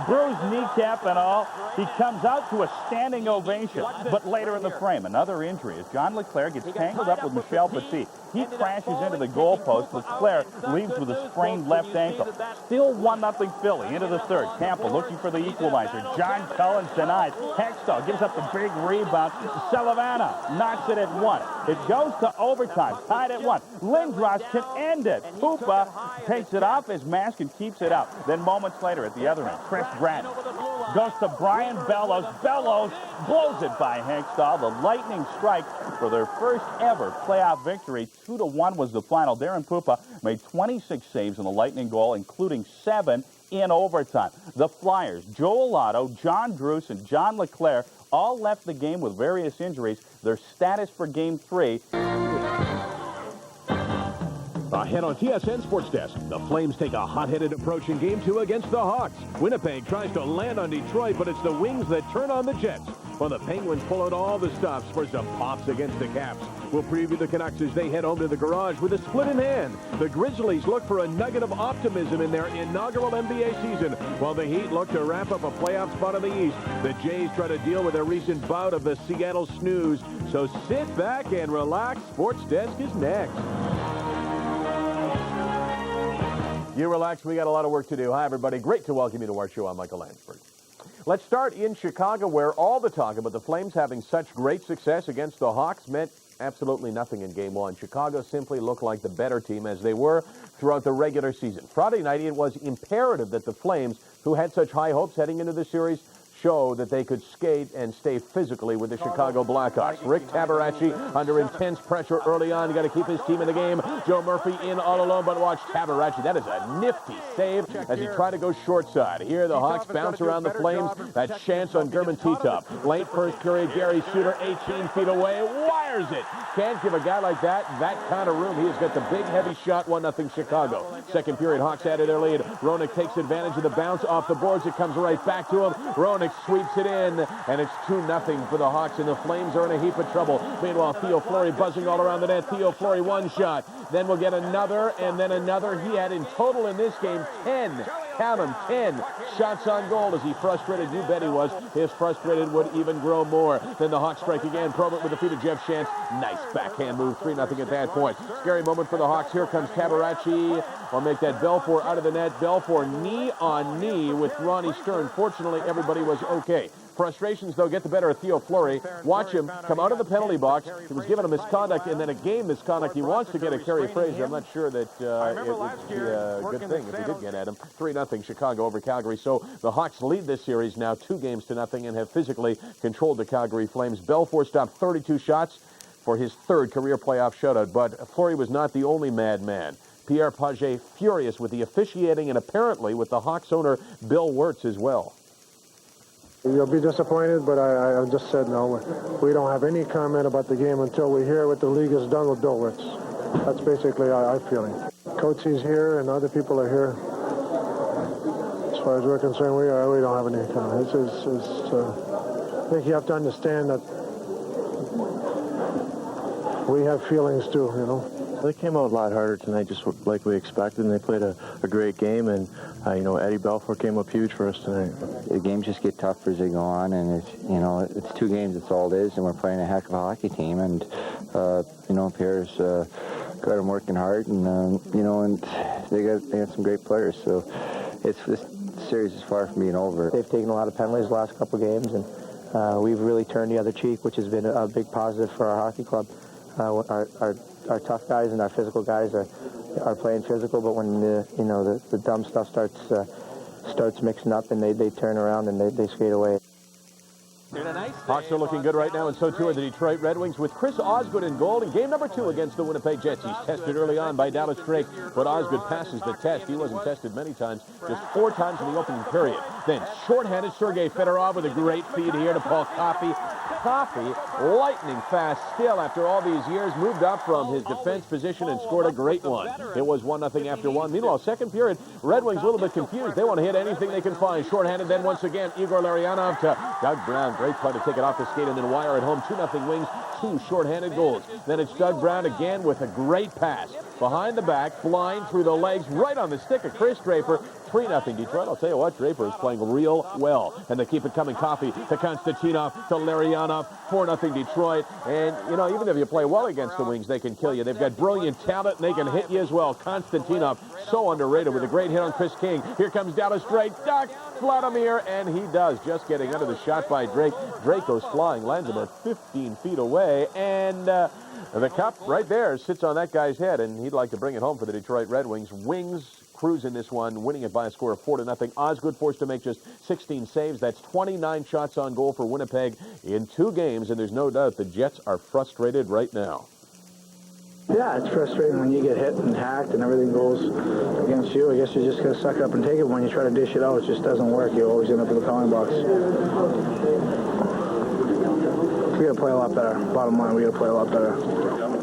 Bruised kneecap and all. He comes out to a standing ovation. But later in the frame, another injury as John LeClair gets tangled up with Michel Petit. He crashes into the goalpost. LeClair leaves with a sprained left ankle. Still 1-0 Philly into the third. Tampa looking for the equalizer. John Cullen denied. Hextall gives up the big rebound. Selivanov knocks it at one. It goes to overtime. Tied at one. Lindros can end it. Pupa takes it off his mask and keeps it out. Then moments later at the other end, Chris Grant goes to Brian Bellows. Bellows blows it by Hextall. The Lightning strike for their first ever playoff victory. 2-1 was the final. Darren Pupa made 26 saves in the Lightning goal, including 7 in overtime. The Flyers, Joel Otto, John Druce, and John LeClair all left the game with various injuries. Their status for Game 3. Ahead on TSN Sports Desk, the Flames take a hot-headed approach in Game 2 against the Hawks. Winnipeg tries to land on Detroit, but it's the Wings that turn on the Jets. While the Penguins pull out all the stops for some pops against the Caps. We'll preview the Canucks as they head home to the garage with a split in hand. The Grizzlies look for a nugget of optimism in their inaugural NBA season, while the Heat look to wrap up a playoff spot in the East. The Jays try to deal with their recent bout of the Seattle snooze. So sit back and relax. Sports Desk is next. You relax. We got a lot of work to do. Hi, everybody. Great to welcome you to our show. I'm Michael Lansford. Let's start in Chicago, where all the talk about the Flames having such great success against the Hawks meant absolutely nothing in Game 1. Chicago simply looked like the better team, as they were throughout the regular season. Friday night, it was imperative that the Flames, who had such high hopes heading into the series, show that they could skate and stay physically with the Chicago Blackhawks. Rick Tabaracci under intense pressure early on. You got to keep his team in the game. Joe Murphy in all alone, but watch Tabaracci. That is a nifty save as he tried to go short side. Here the Hawks bounce around the Flames. That chance on German T-Top. Late first period, Gary Suter 18 feet away. Wires it. Can't give a guy like that kind of room. He has got the big, heavy shot. 1-0 Chicago. Second period, Hawks added their lead. Roenick takes advantage of the bounce off the boards. It comes right back to him. Roenick sweeps it in, and it's 2-0 for the Hawks, and the Flames are in a heap of trouble. Meanwhile, Theo Fleury buzzing all around the net. Theo Fleury, one shot. Then we'll get another, and then another. He had in total in this game 10. Count them, 10 shots on goal as he frustrated. You bet he was. His frustrated would even grow more. Then the Hawks strike again. Probert with the feet of Jeff Shantz. Nice backhand move. 3-0 at that point. Scary moment for the Hawks. Here comes Tabaracci. I'll make that Belfour out of the net. Belfour knee on knee with Ronnie Stern. Fortunately, everybody was okay. Frustrations, though, get the better of Theo Fleury. Watch him come out of the penalty box. He was given a misconduct and then a game misconduct. He wants to get a Kerry Fraser. I'm not sure that it would be a good thing if he did get at him. 3-0 Chicago over Calgary. So the Hawks lead this series now 2-0 and have physically controlled the Calgary Flames. Belfour stopped 32 shots for his third career playoff shutout, but Fleury was not the only madman. Pierre Pagé furious with the officiating and apparently with the Hawks owner Bill Wirtz as well. You'll be disappointed, but I just said no. We don't have any comment about the game until we hear what the league has done with Bill Wirtz. That's basically how I'm feeling. Coach is here and other people are here. As far as we're concerned, we don't have any comment. I think you have to understand that we have feelings too, you know. They came out a lot harder tonight, just like we expected, and they played a great game. And Eddie Belfour came up huge for us tonight. The games just get tougher as they go on, and it's 2 games. That's all it is, and we're playing a heck of a hockey team. And Pierre's got them working hard, and and they got some great players. So this series is far from being over. They've taken a lot of penalties the last couple of games, and we've really turned the other cheek, which has been a big positive for our hockey club. Our tough guys and our physical guys are are playing physical, but when the dumb stuff starts mixing up, and they turn around and they skate away. Hawks are looking good right now, and so too are the Detroit Red Wings, with Chris Osgood in goal in game number 2 against the Winnipeg Jets. He's tested early on by Dallas Drake, but Osgood passes the test. He wasn't tested many times, just 4 times in the opening period. Then shorthanded Sergei Fedorov with a great feed here to Paul Coffey. Coffey, lightning fast still after all these years, moved up from his defense position and scored a great one. It was 1-0 after 1. Meanwhile, second period, Red Wings a little bit confused. They want to hit anything they can find. Shorthanded then once again, Igor Larionov to Doug Brown. Great play to take it off the skate and then wire at home. 2-0 Wings, 2 shorthanded goals. Then it's Doug Brown again with a great pass. Behind the back, flying through the legs, right on the stick of Chris Draper. 3-0 Detroit. I'll tell you what, Draper is playing real well. And they keep it coming. Coffey to Konstantinov to Larionov. 4-0 Detroit. And, you know, even if you play well against the Wings, they can kill you. They've got brilliant talent, and they can hit you as well. Konstantinov, so underrated with a great hit on Chris King. Here comes Dallas Drake. Duck Vladimir, and he does, just getting under the shot by Drake. Drake goes flying, lands about 15 feet away, and the cup right there sits on that guy's head, and he'd like to bring it home for the Detroit Red Wings. Wings cruising this one, winning it by a score of 4-0. Osgood forced to make just 16 saves. That's 29 shots on goal for Winnipeg in 2 games, and there's no doubt the Jets are frustrated right now. Yeah, it's frustrating when you get hit and hacked and everything goes against you. I guess you just got to suck up and take it. When you try to dish it out, it just doesn't work. You always end up in the penalty box. We got to play a lot better. Bottom line, we got to play a lot better.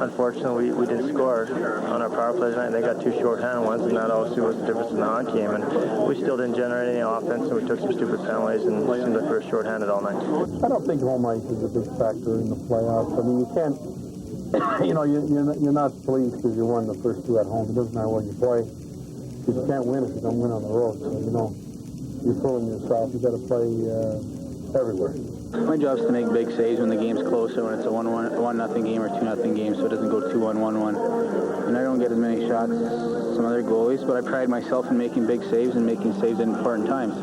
Unfortunately, we didn't score on our power play tonight. They got 2 shorthanded ones, and that obviously was the difference in the hockey game. And we still didn't generate any offense, and we took some stupid penalties, and it seemed like we were shorthanded all night. I don't think home ice is a big factor in the playoffs. I mean, you can't, you know, you're not pleased because you won the first 2 at home. It doesn't matter where you play. You can't win if you don't win on the road. So, you know, you're fooling yourself. You got to play everywhere. My job is to make big saves when the game's closer, when it's a 1-0 game or 2-0 game, so it doesn't go 2-1, 1-1. And I don't get as many shots as some other goalies, but I pride myself in making big saves and making saves at important times.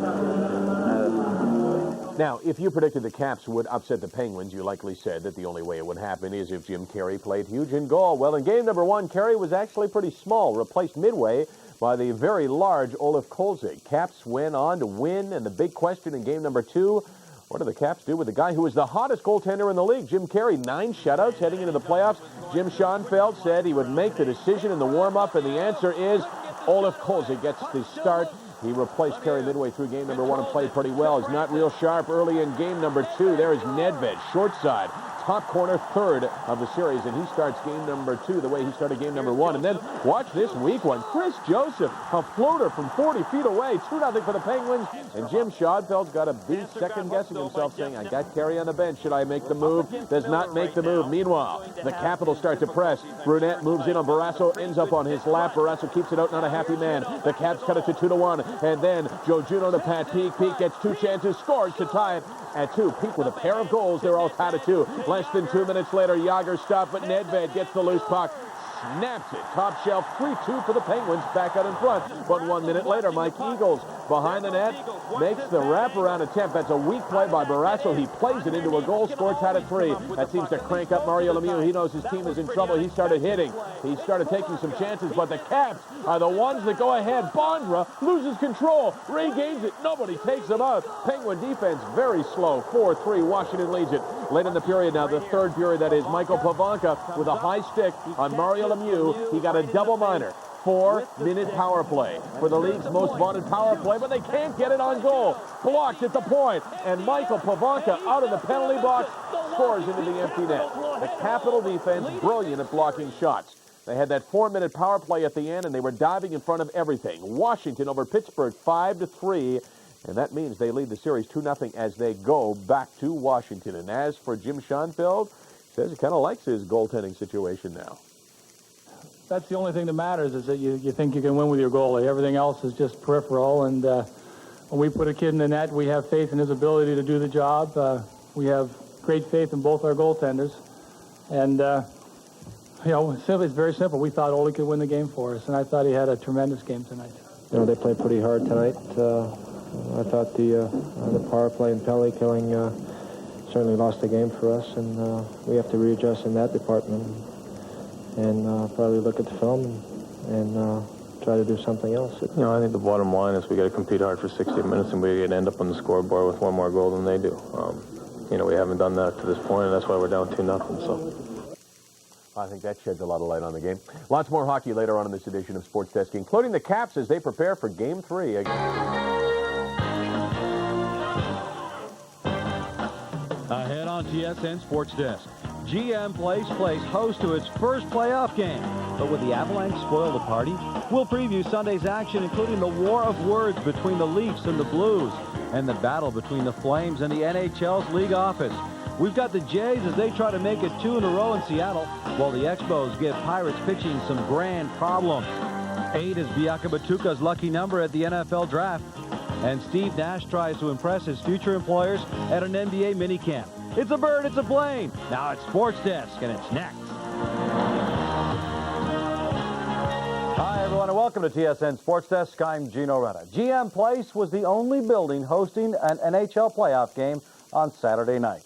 Now, if you predicted the Caps would upset the Penguins, you likely said that the only way it would happen is if Jim Carey played huge in goal. Well, in game number 1, Carey was actually pretty small, replaced midway by the very large Olaf Kolzig. Caps went on to win, and the big question in game number 2, what do the Caps do with the guy who is the hottest goaltender in the league? Jim Carey, 9 shutouts heading into the playoffs. Jim Schoenfeld said he would make the decision in the warm-up, and the answer is Olaf Kolzig gets the start. He replaced Carey midway through game number 1 and played pretty well. He's not real sharp early in game number 2. There is Nedved, short side, top corner, 3rd of the series, and he starts game number 2 the way he started game number 1. And then watch this weak one. Chris Joseph, a floater from 40 feet away, 2-0 for the Penguins, and Jim Schoenfeld's got to be second-guessing himself, saying, I got Carey on the bench. Should I make the move? Does not make the move. Meanwhile, the Capitals start to press. Brunette moves in on Barrasso, ends up on his lap. Barrasso keeps it out, not a happy man. The Caps cut it to 2-1, and then Joe Juno to Pat Peake. Peake gets 2 chances, scores to tie it at 2. Peake with a pair of goals. They're all tied at 2. Less than 2 minutes later, Jágr stopped, but Nedved gets the loose puck. Snaps it. Top shelf, 3-2 for the Penguins back out in front. But 1 minute later, Mike Eagles behind the net makes the wraparound attempt. That's a weak play by Barrasso. He plays it into a goal, scored tied at 3. That seems to crank up Mario Lemieux. He knows his team is in trouble. He started hitting. He started taking some chances, but the Caps are the ones that go ahead. Bondra loses control, regains it. Nobody takes him out. Penguin defense very slow. 4-3. Washington leads it. Late in the period now, the 3rd period, that is Michael Pavanka with a high stick on Mario Lemieux. He got a double minor. 4-minute power play for the league's most vaunted power play, but they can't get it on goal. Blocked at the point, and Michael Pavanka out of the penalty box scores into the empty net. The Capital defense brilliant at blocking shots. They had that 4-minute power play at the end, and they were diving in front of everything. Washington over Pittsburgh 5-3. And that means they lead the series 2-0 as they go back to Washington. And as for Jim Schoenfeld, says he kind of likes his goaltending situation now. That's the only thing that matters, is that you think you can win with your goalie. Everything else is just peripheral. And when we put a kid in the net, we have faith in his ability to do the job. We have great faith in both our goaltenders. And, you know, it's very simple. We thought Ole could win the game for us, and I thought he had a tremendous game tonight. You know, they played pretty hard tonight. I thought the power play and penalty killing certainly lost the game for us, and we have to readjust in that department and probably look at the film and try to do something else. You know, I think the bottom line is we got to compete hard for 60 minutes, and we got to end up on the scoreboard with one more goal than they do. You know, we haven't done that to this point, and that's why we're down 2-0. So I think that sheds a lot of light on the game. Lots more hockey later on in this edition of Sports Desk, including the Caps as they prepare for Game 3. Ahead on TSN Sports Desk, GM plays host to its first playoff game. But would the Avalanche spoil the party? We'll preview Sunday's action, including the war of words between the Leafs and the Blues, and the battle between the Flames and the NHL's league office. We've got the Jays as they try to make it 2 in a row in Seattle, while the Expos give Pirates pitching some grand problems. 8 is Biaka Batuka's lucky number at the NFL draft. And Steve Nash tries to impress his future employers at an NBA minicamp. It's a bird, it's a plane. Now it's Sports Desk, and it's next. Hi, everyone, and welcome to TSN Sports Desk. I'm Gino Retta. GM Place was the only building hosting an NHL playoff game on Saturday night.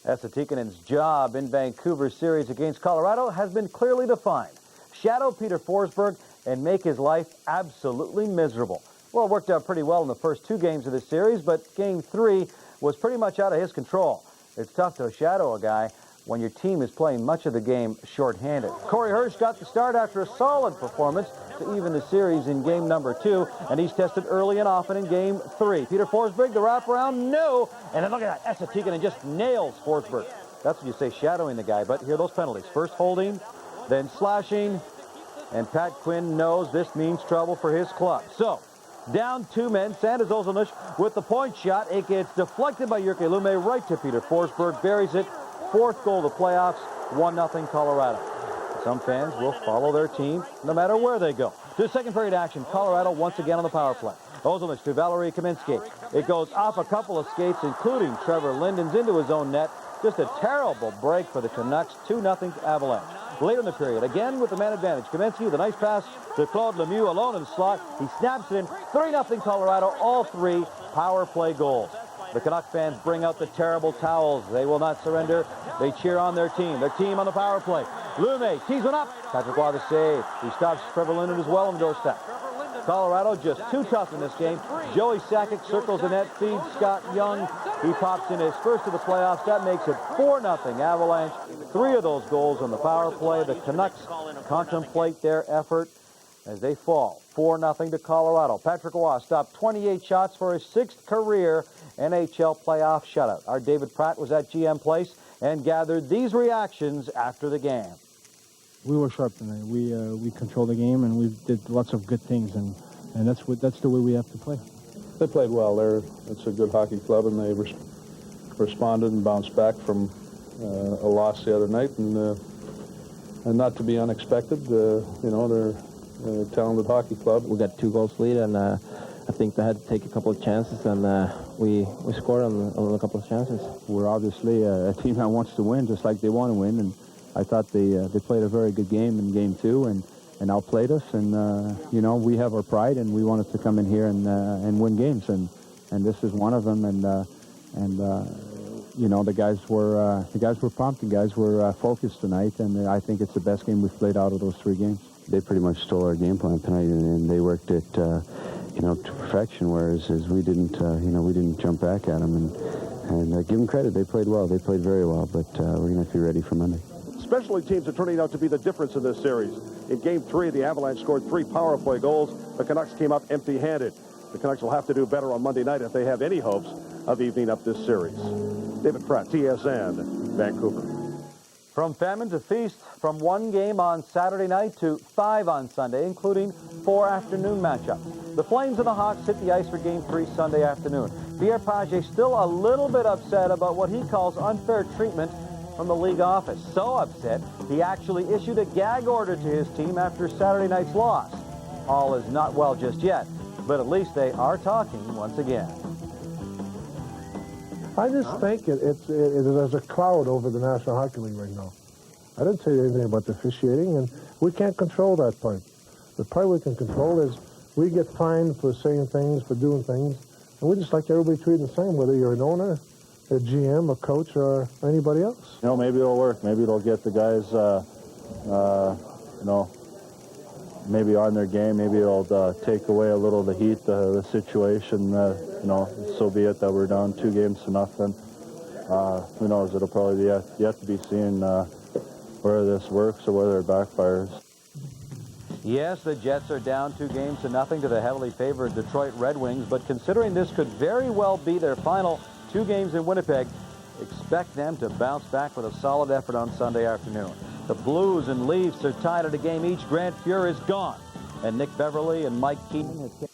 Esa Tikanen's job in Vancouver's series against Colorado has been clearly defined. Shadow Peter Forsberg and make his life absolutely miserable. Well, it worked out pretty well in the first 2 games of this series, but Game 3 was pretty much out of his control. It's tough to shadow a guy when your team is playing much of the game shorthanded. Corey Hirsch got the start after a solid performance to even the series in Game number 2, and he's tested early and often in Game 3. Peter Forsberg, the wraparound, no! And then look at that, Esa Tikkanen just nails Forsberg. That's what you say, shadowing the guy, but here are those penalties. First holding, then slashing, and Pat Quinn knows this means trouble for his club. So, down 2 men, Sanders Ozilnish with the point shot. It gets deflected by Jyrki Lumme right to Peter Forsberg, buries it. 4th goal of the playoffs, 1-0 Colorado. Some fans will follow their team no matter where they go. To second period action, Colorado once again on the power play. Ozilnish to Valerie Kaminsky. It goes off a couple of skates, including Trevor Linden's, into his own net. Just a terrible break for the Canucks, 2-0 Avalanche. Later in the period, again with the man advantage, Kaminsky with a nice pass to Claude Lemieux alone in the slot. He snaps it in, 3-0 Colorado, all 3 power play goals. The Canuck fans bring out the terrible towels. They will not surrender. They cheer on their team on the power play. Lume tees one up. Patrick Roy the save. He stops Trevor Linden as well on the doorstep. Colorado just too tough in this game. Joey Sakic circles the net, feeds Scott Young. He pops in his first of the playoffs. That makes it 4-0 Avalanche. 3 of those goals on the power play. The Canucks contemplate their effort as they fall 4-0 to Colorado. Patrick Roy stopped 28 shots for his 6th career NHL playoff shutout. Our David Pratt was at GM Place and gathered these reactions after the game. We were sharp tonight. We controlled the game, and we did lots of good things, and that's the way we have to play. They played well. It's a good hockey club, and they responded and bounced back from a loss the other night, and not to be unexpected. You know, they're a talented hockey club. We got 2 goals lead, and I think they had to take a couple of chances, and we scored on a couple of chances. We're obviously a team that wants to win, just like they want to win, and I thought they played a very good game in Game 2 and outplayed us. And you know, we have our pride, and we wanted to come in here and win games, and this is one of them. And you know, the guys were pumped, and guys were focused tonight, and I think it's the best game we've played out of those 3 games. They pretty much stole our game plan tonight, and they worked it, you know, to perfection. Whereas we didn't, you know, we didn't jump back at them, and give them credit. They played well. They played very well. But we're going to have to be ready for Monday. Specialty teams are turning out to be the difference in this series. In Game 3, the Avalanche scored 3 power play goals. The Canucks came up empty-handed. The Canucks will have to do better on Monday night if they have any hopes of evening up this series. David Pratt, TSN, Vancouver. From famine to feast, from 1 game on Saturday night to 5 on Sunday, including 4 afternoon matchups. The Flames and the Hawks hit the ice for Game 3 Sunday afternoon. Pierre Pagé still a little bit upset about what he calls unfair treatment from the league office. So upset, he actually issued a gag order to his team after Saturday night's loss. All is not well just yet, but at least they are talking once again. I just think there's a cloud over the National Hockey League right now. I didn't say anything about the officiating, and we can't control that part. The part we can control is we get fined for saying things, for doing things, and we just like everybody treated the same, whether you're an owner, a GM, a coach, or anybody else. You know, maybe it'll work. Maybe it'll get the guys, you know, maybe on their game. Maybe it'll take away a little of the heat, the situation. So be it that we're down 2-0. Who knows? It'll probably be yet to be seen whether this works or whether it backfires. Yes, the Jets are down 2-0 to the heavily favored Detroit Red Wings, but considering this could very well be their final 2 games in Winnipeg, expect them to bounce back with a solid effort on Sunday afternoon. The Blues and Leafs are tied at a game each. Grant Fuhr is gone, and Nick Beverly and Mike Keenan have...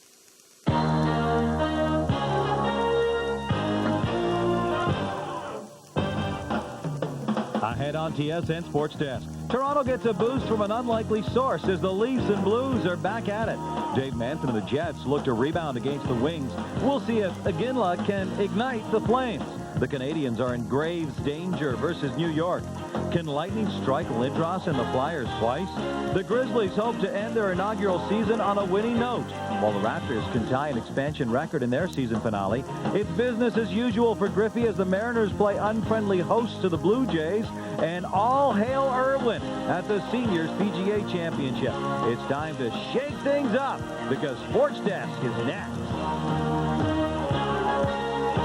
Ahead on TSN Sports Desk. Toronto gets a boost from an unlikely source as the Leafs and Blues are back at it. Dave Manson and the Jets look to rebound against the Wings. We'll see if Iginla can ignite the Flames. The Canadians are in Graves' danger versus New York. Can Lightning strike Lindros and the Flyers twice? The Grizzlies hope to end their inaugural season on a winning note, while the Raptors can tie an expansion record in their season finale. It's business as usual for Griffey as the Mariners play unfriendly hosts to the Blue Jays. And all hail Irwin at the Seniors PGA Championship. It's time to shake things up because Sports Desk is next.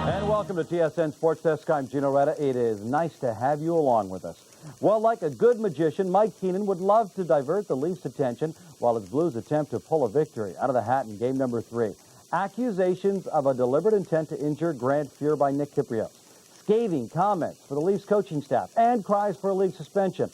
And welcome to TSN Sports Desk. I'm Gino Retta. It is nice to have you along with us. Well, like a good magician, Mike Keenan would love to divert the Leafs' attention while his Blues attempt to pull a victory out of the hat in game number 3. Accusations of a deliberate intent to injure Grant Fuhr by Nick Kypreos. Scathing comments for the Leafs coaching staff and cries for a league suspension.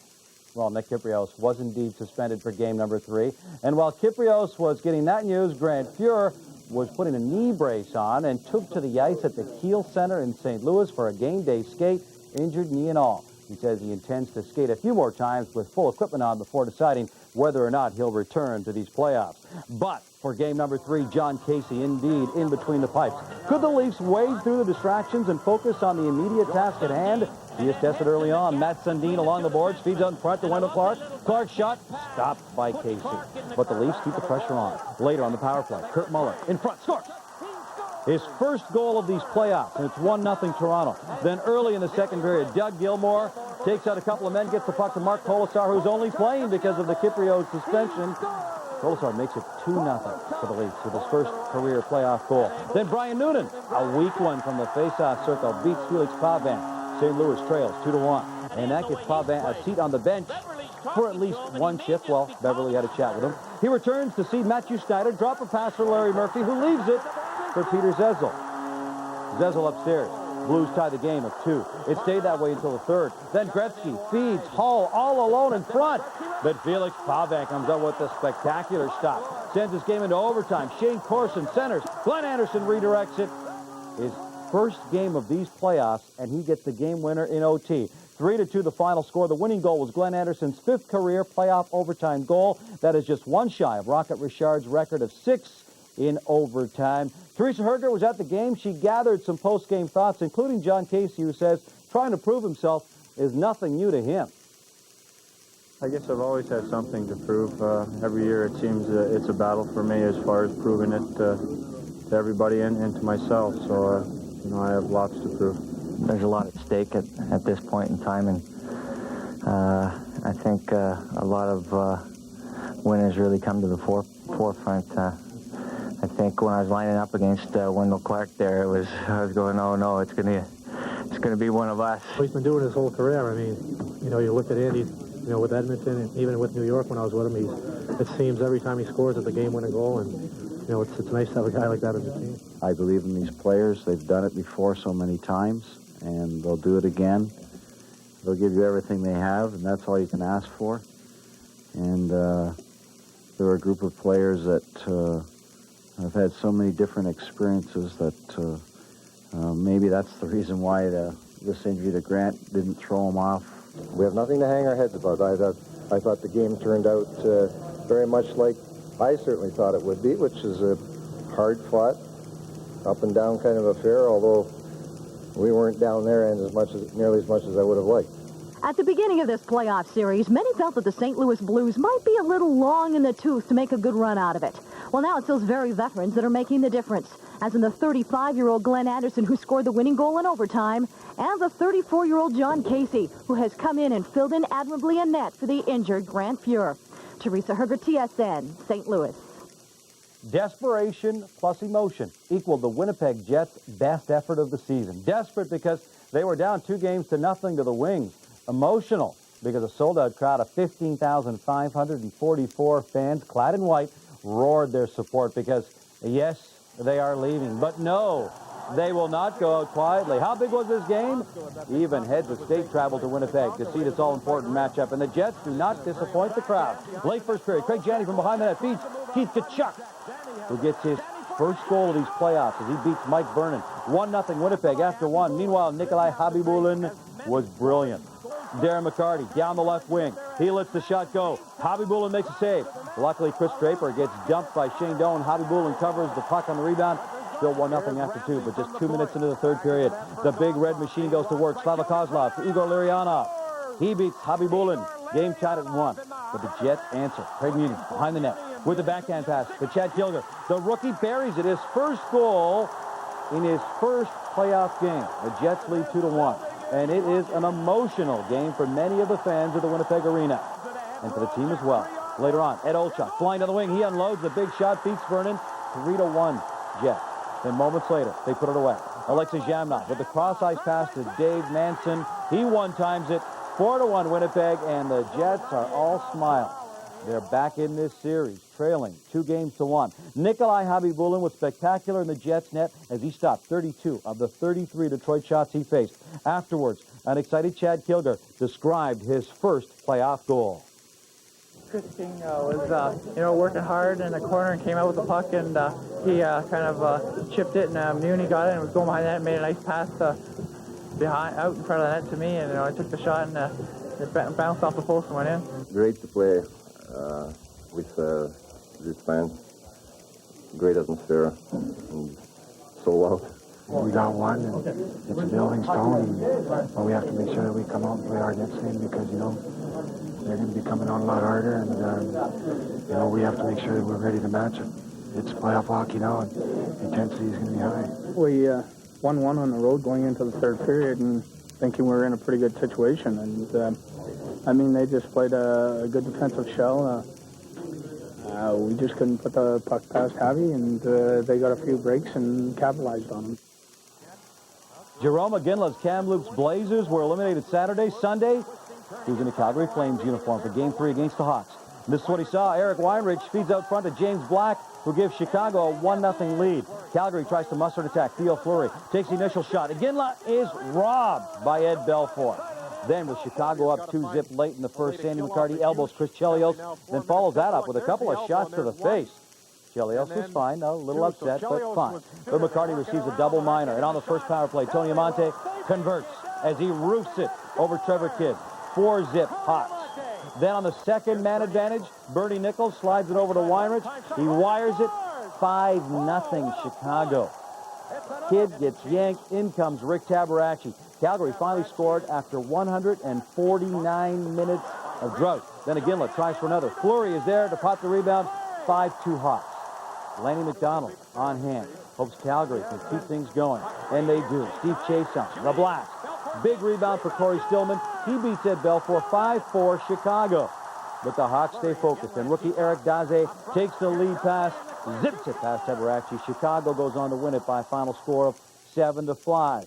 Well, Nick Kypreos was indeed suspended for game number 3. And while Kypreos was getting that news, Grant Fuhr was putting a knee brace on and took to the ice at the Kiel Center in St. Louis for a game day skate, injured knee and all. He says he intends to skate a few more times with full equipment on before deciding whether or not he'll return to these playoffs. But for game number 3, John Casey indeed in between the pipes. Could the Leafs wade through the distractions and focus on the immediate task at hand? He is tested early on. Matt Sundin along the boards, feeds out in front to Wendell Clark. Clark's shot stopped by Casey. But the Leafs keep the pressure on. Later on the power play, Kurt Muller in front, scores. His first goal of these playoffs, and it's 1-0 Toronto. Then early in the second period, Doug Gilmour takes out a couple of men, gets the puck to Mark Kolesar, who's only playing because of the Kypreos suspension. Kolesar makes it 2-0 for the Leafs with his first career playoff goal. Then Brian Noonan, a weak one from the faceoff circle, beats Felix Pavin. St. Louis trails 2-1. And that gives Pavin a seat on the bench for at least one shift. Well, Beverly had a chat with him. He returns to see Matthew Snyder drop a pass for Larry Murphy, who leaves it for Peter Zezel. Zezel upstairs. Blues tie the game of 2. It stayed that way until the third. Then Gretzky feeds Hull all alone in front. But Felix Pavin comes up with a spectacular stop. Sends this game into overtime. Shane Corson centers. Glenn Anderson redirects it. His first game of these playoffs, and he gets the game winner in OT. 3-2 the final score. The winning goal was Glenn Anderson's 5th career playoff overtime goal. That is just one shy of Rocket Richard's record of 6 in overtime. Teresa Herger was at the game. She gathered some post-game thoughts, including John Casey, who says trying to prove himself is nothing new to him. I guess I've always had something to prove. Every year it seems it's a battle for me as far as proving it to everybody and to myself. So, I have lots to prove. There's a lot at stake at this point in time, and I think a lot of winners really come to the forefront. I think when I was lining up against Wendell Clark there, I was going, oh no, it's gonna be one of us. He's been doing his whole career. I mean, you look at Andy, with Edmonton, and even with New York when I was with him, it seems every time he scores it's a game-winning goal, and it's nice to have a guy like that on the team. I believe in these players. They've done it before so many times, and they'll do it again. They'll give you everything they have, and that's all you can ask for. And they're a group of players that have had so many different experiences that maybe that's the reason why this injury to Grant didn't throw him off. We have nothing to hang our heads about. I thought the game turned out very much like I certainly thought it would be, which is a hard-fought, up-and-down kind of affair, although we weren't down their end nearly as much as I would have liked. At the beginning of this playoff series, many felt that the St. Louis Blues might be a little long in the tooth to make a good run out of it. Well, now it's those very veterans that are making the difference, as in the 35-year-old Glenn Anderson, who scored the winning goal in overtime, and the 34-year-old John Casey, who has come in and filled in admirably in net for the injured Grant Fuhr. Teresa Herger, TSN, St. Louis. Desperation plus emotion equaled the Winnipeg Jets' best effort of the season. Desperate because they were down 2-0 to the Wings. Emotional because a sold-out crowd of 15,544 fans clad in white roared their support because, yes, they are leaving. But no, they will not go out quietly. How big was this game? Even heads of state traveled to Winnipeg to see this all-important matchup, and the Jets do not disappoint the crowd. Late first period, Craig Janney from behind the net feeds Keith Tkachuk, who gets his first goal of these playoffs as he beats Mike Vernon. 1-0 Winnipeg after one. Meanwhile, Nikolai Habibulin was brilliant. Darren McCarty down the left wing. He lets the shot go. Habibulin makes a save. Luckily, Chris Draper gets dumped by Shane Doan. Habibulin covers the puck on the rebound. Still 1-0 after two, but just 2 minutes into the third period. The big red machine goes to work. Slava Kozlov to Igor Larionov. He beats Habibulin. Game tied at 1. But the Jets answer. Craig Muni behind the net with the backhand pass to Chad Kilger. The rookie buries it. His first goal in his first playoff game. The Jets lead 2-1. And it is an emotional game for many of the fans of the Winnipeg Arena. And for the team as well. Later on, Ed Olchuk flying to the wing. He unloads the big shot, beats Vernon. 3-1 Jets. Then moments later, they put it away. Alexei Zhamnov with the cross-ice pass to Dave Manson. He one-times it. 4-1 Winnipeg, and the Jets are all smiles. They're back in this series, trailing 2-1. Nikolai Habibulin was spectacular in the Jets' net as he stopped 32 of the 33 Detroit shots he faced. Afterwards, an excited Chad Kilger described his first playoff goal. Chris King was, working hard in the corner and came out with the puck, and he kind of chipped it, and Muni got it and was going behind that and made a nice pass out in front of the net to me, and I took the shot and it bounced off the post and went in. Great to play with this fans. Great atmosphere and sold out. We got one, and it's a building stone, but we have to make sure that we come out and play our next game because, they're going to be coming on a lot harder, and, we have to make sure that we're ready to match it. It's playoff hockey now, and the intensity is going to be high. We 1-1 on the road going into the third period and thinking we were in a pretty good situation. And, they just played a good defensive shell. We just couldn't put the puck past Javi, and they got a few breaks and capitalized on them. Jerome McGinley's Kamloops Blazers were eliminated Saturday. Sunday, he was in a Calgary Flames uniform for Game 3 against the Hawks. This is what he saw. Eric Weinrich feeds out front to James Black, who gives Chicago a 1-0 lead. Calgary tries to muster an attack. Theo Fleury takes the initial shot. McGinley is robbed by Ed Belfour. Then with Chicago up 2-0 late in the first, Sandy McCarty elbows Chris Chelios, then follows that up with a couple of shots to the face. Chelios was fine, a little upset, but fine. But McCarty receives a double minor, and on the first power play, Tony Amonte converts as he roofs it over Trevor Kidd. 4-0 Hawks. Then on the second man advantage, Bernie Nichols slides it over to Weinrich. He wires it. 5-0 Chicago. Kidd gets yanked. In comes Rick Tabarachi. Calgary finally scored after 149 minutes of drought. Then McGinley tries for another. Fleury is there to pot the rebound. 5-2 Hawks. Lanny McDonald on hand. Hopes Calgary can keep things going. And they do. Steve Chason, the blast. Big rebound for Corey Stillman. He beats Ed Belfour 5-4 Chicago. But the Hawks stay focused. And rookie Eric Daze takes the lead pass, zips it past Tabarachi. Chicago goes on to win it by a final score of 7-5.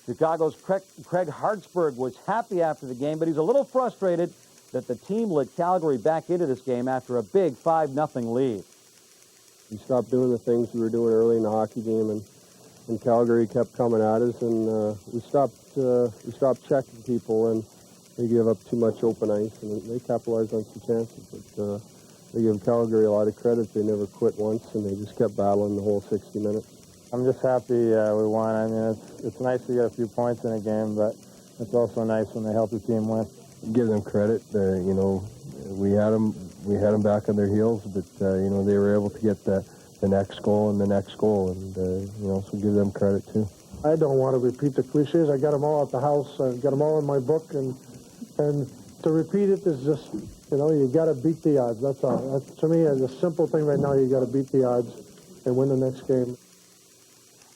Chicago's Craig Hartsburg was happy after the game, but he's a little frustrated that the team let Calgary back into this game after a big 5-0 lead. We stopped doing the things we were doing early in the hockey game, and Calgary kept coming at us, and we stopped checking people, and they gave up too much open ice, and they capitalized on some chances. But they give Calgary a lot of credit. They never quit once, and they just kept battling the whole 60 minutes. I'm just happy we won. I mean, it's nice to get a few points in a game, but it's also nice when they help the team win. Give them credit. We had them back on their heels, but they were able to get the next goal and the next goal, and so give them credit too. I don't want to repeat the cliches. I got them all at the house. I got them all in my book, and to repeat it is just you got to beat the odds. That's all. That's, to me, is a simple thing right now. You got to beat the odds and win the next game.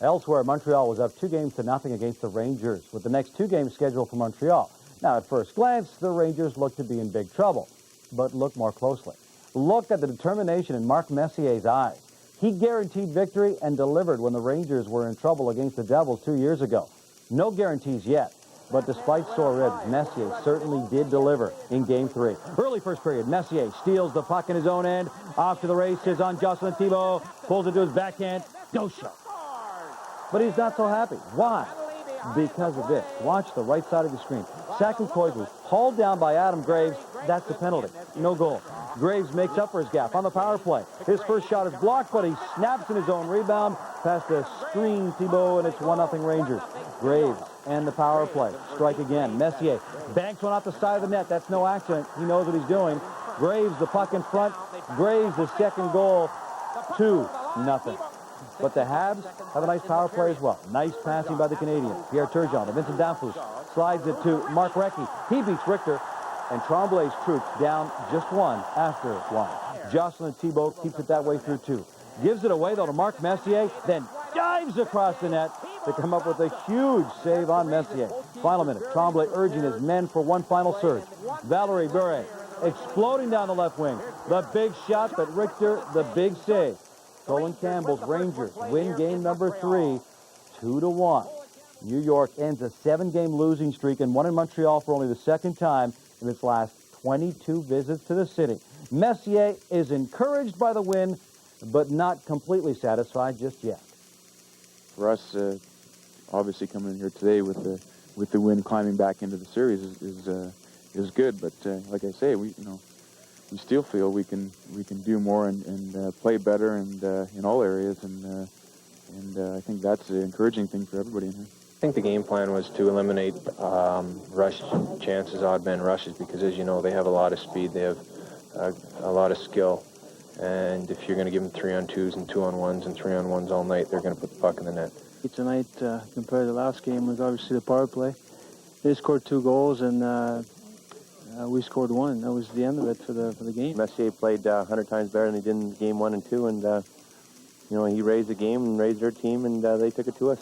Elsewhere, Montreal was up 2-0 against the Rangers, with the next 2 games scheduled for Montreal. Now, at first glance, the Rangers look to be in big trouble. but look more closely. Look at the determination in Mark Messier's eyes. He guaranteed victory and delivered when the Rangers were in trouble against the Devils 2 years ago. No guarantees yet, but despite sore ribs, Messier certainly did deliver in Game 3. Early first period, Messier steals the puck in his own end. Off to the races on Jocelyn Thibault. Pulls it to his backhand. Go show. But he's not so happy. Why? Because of this. Watch the right side of the screen. Saku Koivu hauled down by Adam Graves. That's a penalty. No goal. Graves makes up for his gap on the power play. His first shot is blocked, but he snaps in his own rebound past the screen Thibault, and it's 1-0 Rangers. Graves and the power play strike again. Messier banks one off the side of the net. That's no accident. He knows what he's doing. Graves the puck in front. Graves the second goal. 2-0. But the Habs have a nice power play as well. Nice passing by the Canadians. Pierre Turgeon to Vincent Danfus. Slides it to Mark Recchi. He beats Richter. And Tremblay's troops down just one after one. Jocelyn Thibault keeps it that way through 2. Gives it away, though, to Mark Messier. Then dives across the net to come up with a huge save on Messier. Final minute. Tremblay urging his men for one final surge. Valerie Bure exploding down the left wing. The big shot, but Richter, the big save. Colin Campbell's Rangers win game number 3, 2-1. New York ends a 7-game losing streak and won in Montreal for only the second time in its last 22 visits to the city. Messier is encouraged by the win, but not completely satisfied just yet. For us, obviously coming in here today with the win, climbing back into the series is good. But like I say, we still feel we can do more and play better and in all areas, and I think that's the encouraging thing for everybody in here. I think the game plan was to eliminate rush chances, odd man rushes, because as you know, they have a lot of speed, they have a lot of skill, and if you're going to give them 3-on-2s and 2-on-1s and 3-on-1s all night, they're going to put the puck in the net. Tonight, compared to the last game, was obviously the power play. They scored 2 goals, and we scored 1. That was the end of it for the game. Messier played 100 times better than he did in game 1 and 2, and he raised the game and raised their team, and they took it to us.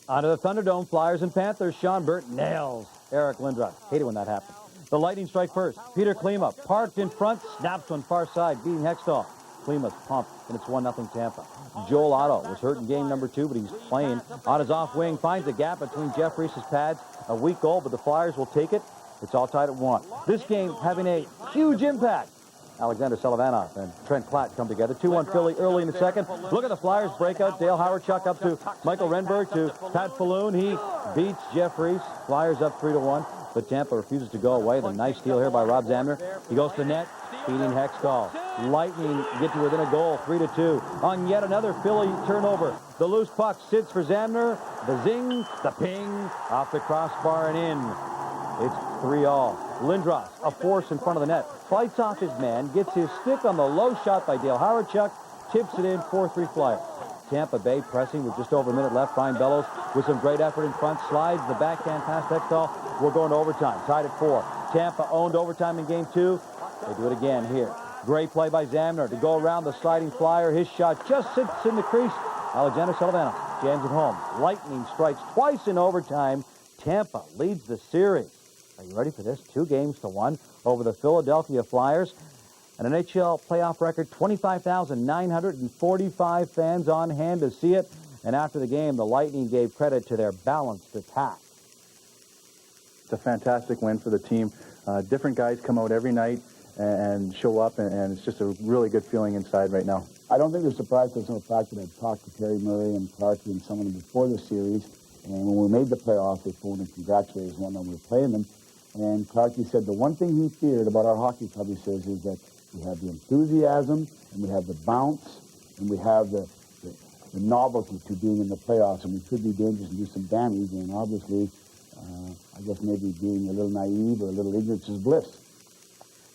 Onto the Thunderdome, Flyers and Panthers. Sean Burt nails Eric Lindros. Hate it when that happens. The Lightning strike first. Peter Klima parked in front, snaps one far side, beating Hextall. Klima's pumped, and it's 1-0 Tampa. Joel Otto was hurt in game number 2, but he's playing on his off wing. Finds a gap between Jeff Reese's pads. A weak goal, but the Flyers will take it. It's all tied at 1. This game having a huge impact. Alexander Sullivanov and Trent Platt come together. 2-1 Philly early in the second. Look at the Flyers breakout. Dale Howard-Chuck up to Michael Renberg to Pat Falloon. He beats Jeff Reese. Flyers up 3-1, but Tampa refuses to go away. The nice steal here by Rob Zamner. He goes to the net, feeding Hextall. Lightning get to within a goal, 3-2. On yet another Philly turnover. The loose puck sits for Zamner. The zing, the ping, off the crossbar and in. It's 3-all. Lindros, a force in front of the net. Fights off his man, gets his stick on the low shot by Dale Howard-Chuck, tips it in, 4-3 Flyers. Tampa Bay pressing with just over a minute left. Brian Bellows with some great effort in front, slides the backhand past Hextall. We're going to overtime, tied at 4. Tampa owned overtime in game 2. They do it again here. Great play by Zamner to go around the sliding Flyer. His shot just sits in the crease. Alexander Sullivanov jams it home. Lightning strikes twice in overtime. Tampa leads the series. Are you ready for this? 2-1 over the Philadelphia Flyers. An NHL playoff record, 25,945 fans on hand to see it. And after the game, the Lightning gave credit to their balanced attack. It's a fantastic win for the team. Different guys come out every night and show up, and it's just a really good feeling inside right now. I don't think they're surprised by the fact that I've talked to Terry Murray and Clarkie and some of them before the series. And when we made the playoffs, they phoned and congratulated us when we were playing them. And Clarkie said the one thing he feared about our hockey club, he says, is that we have the enthusiasm, and we have the bounce, and we have the novelty to being in the playoffs, and we could be dangerous and do some damage. And obviously, I guess maybe being a little naive or a little ignorance is bliss.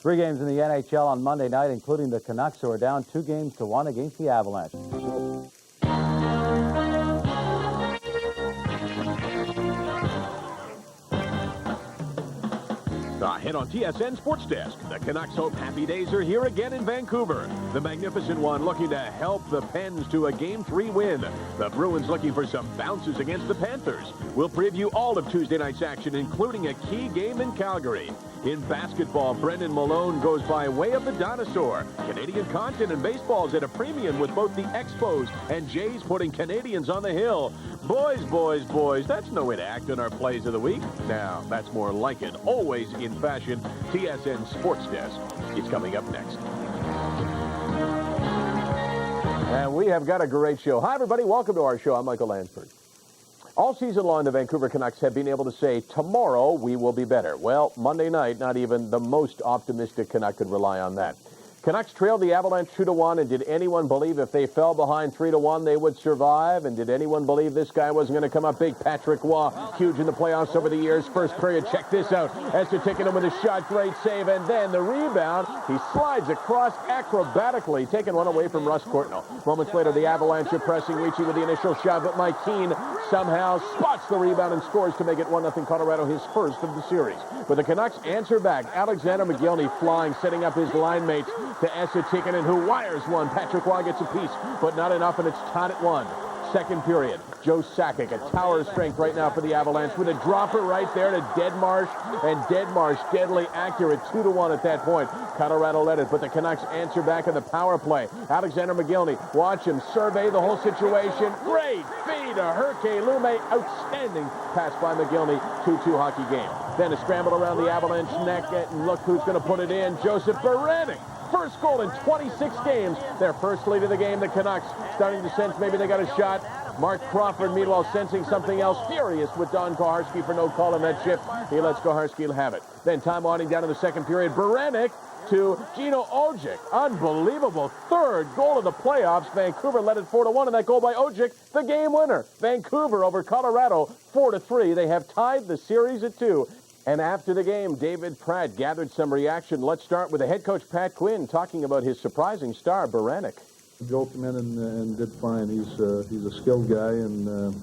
3 games in the NHL on Monday night, including the Canucks, who are down 2-1 against the Avalanche. Ahead on TSN Sports Desk, the Canucks hope happy days are here again in Vancouver. The Magnificent One looking to help the Pens to a Game 3 win. The Bruins looking for some bounces against the Panthers. We'll preview all of Tuesday night's action, including a key game in Calgary. In basketball, Brendan Malone goes by way of the dinosaur. Canadian content in baseball is at a premium with both the Expos and Jays putting Canadians on the hill. Boys, boys, boys, that's no way to act on our plays of the week. Now, that's more like it. Always in fashion. TSN Sports Desk is coming up next. And we have got a great show. Hi, everybody. Welcome to our show. I'm Michael Lansford. All season long, the Vancouver Canucks have been able to say, tomorrow we will be better. Well, Monday night, not even the most optimistic Canuck could rely on that. Canucks trailed the Avalanche 2-1, and did anyone believe if they fell behind 3-1 they would survive? And did anyone believe this guy wasn't going to come up big? Patrick Waugh, huge in the playoffs over the years. First period, check this out. Esther Tikkanen with a shot, great save, and then the rebound. He slides across acrobatically, taking one away from Russ Courtnall. Moments later, the Avalanche are pressing, reaching with the initial shot, but Mike Keane somehow spots the rebound and scores to make it 1-0 Colorado, his first of the series. But the Canucks answer back. Alexander McGillney flying, setting up his line mates to Esa Tikkanen, who wires one. Patrick Waugh gets a piece, but not enough, and it's tied at 1. Second period, Joe Sakic, a tower of strength right now for the Avalanche, with a dropper right there to Deadmarsh, and Deadmarsh deadly accurate, 2-1 at that point. Colorado led it, but the Canucks answer back in the power play. Alexander McGillney, watch him survey the whole situation. Great feed to Herke Lume, outstanding pass by McGillney, 2-2 hockey game. Then a scramble around the Avalanche neck, and look who's going to put it in, Joseph Berenik. First goal in 26 games. Their first lead of the game. The Canucks starting to sense maybe they got a shot. Mark Crawford, meanwhile, sensing something else. Furious with Don Koharski for no call on that shift. He lets Koharski have it. Then time winding down in the second period. Berenik to Gino Ojic. Unbelievable third goal of the playoffs. Vancouver led it 4-1, and that goal by Ojic, the game winner. Vancouver over Colorado, 4-3. They have tied the series at 2. And after the game, David Pratt gathered some reaction. Let's start with the head coach, Pat Quinn, talking about his surprising star, Berenik. Joe came in and did fine. He's a skilled guy, and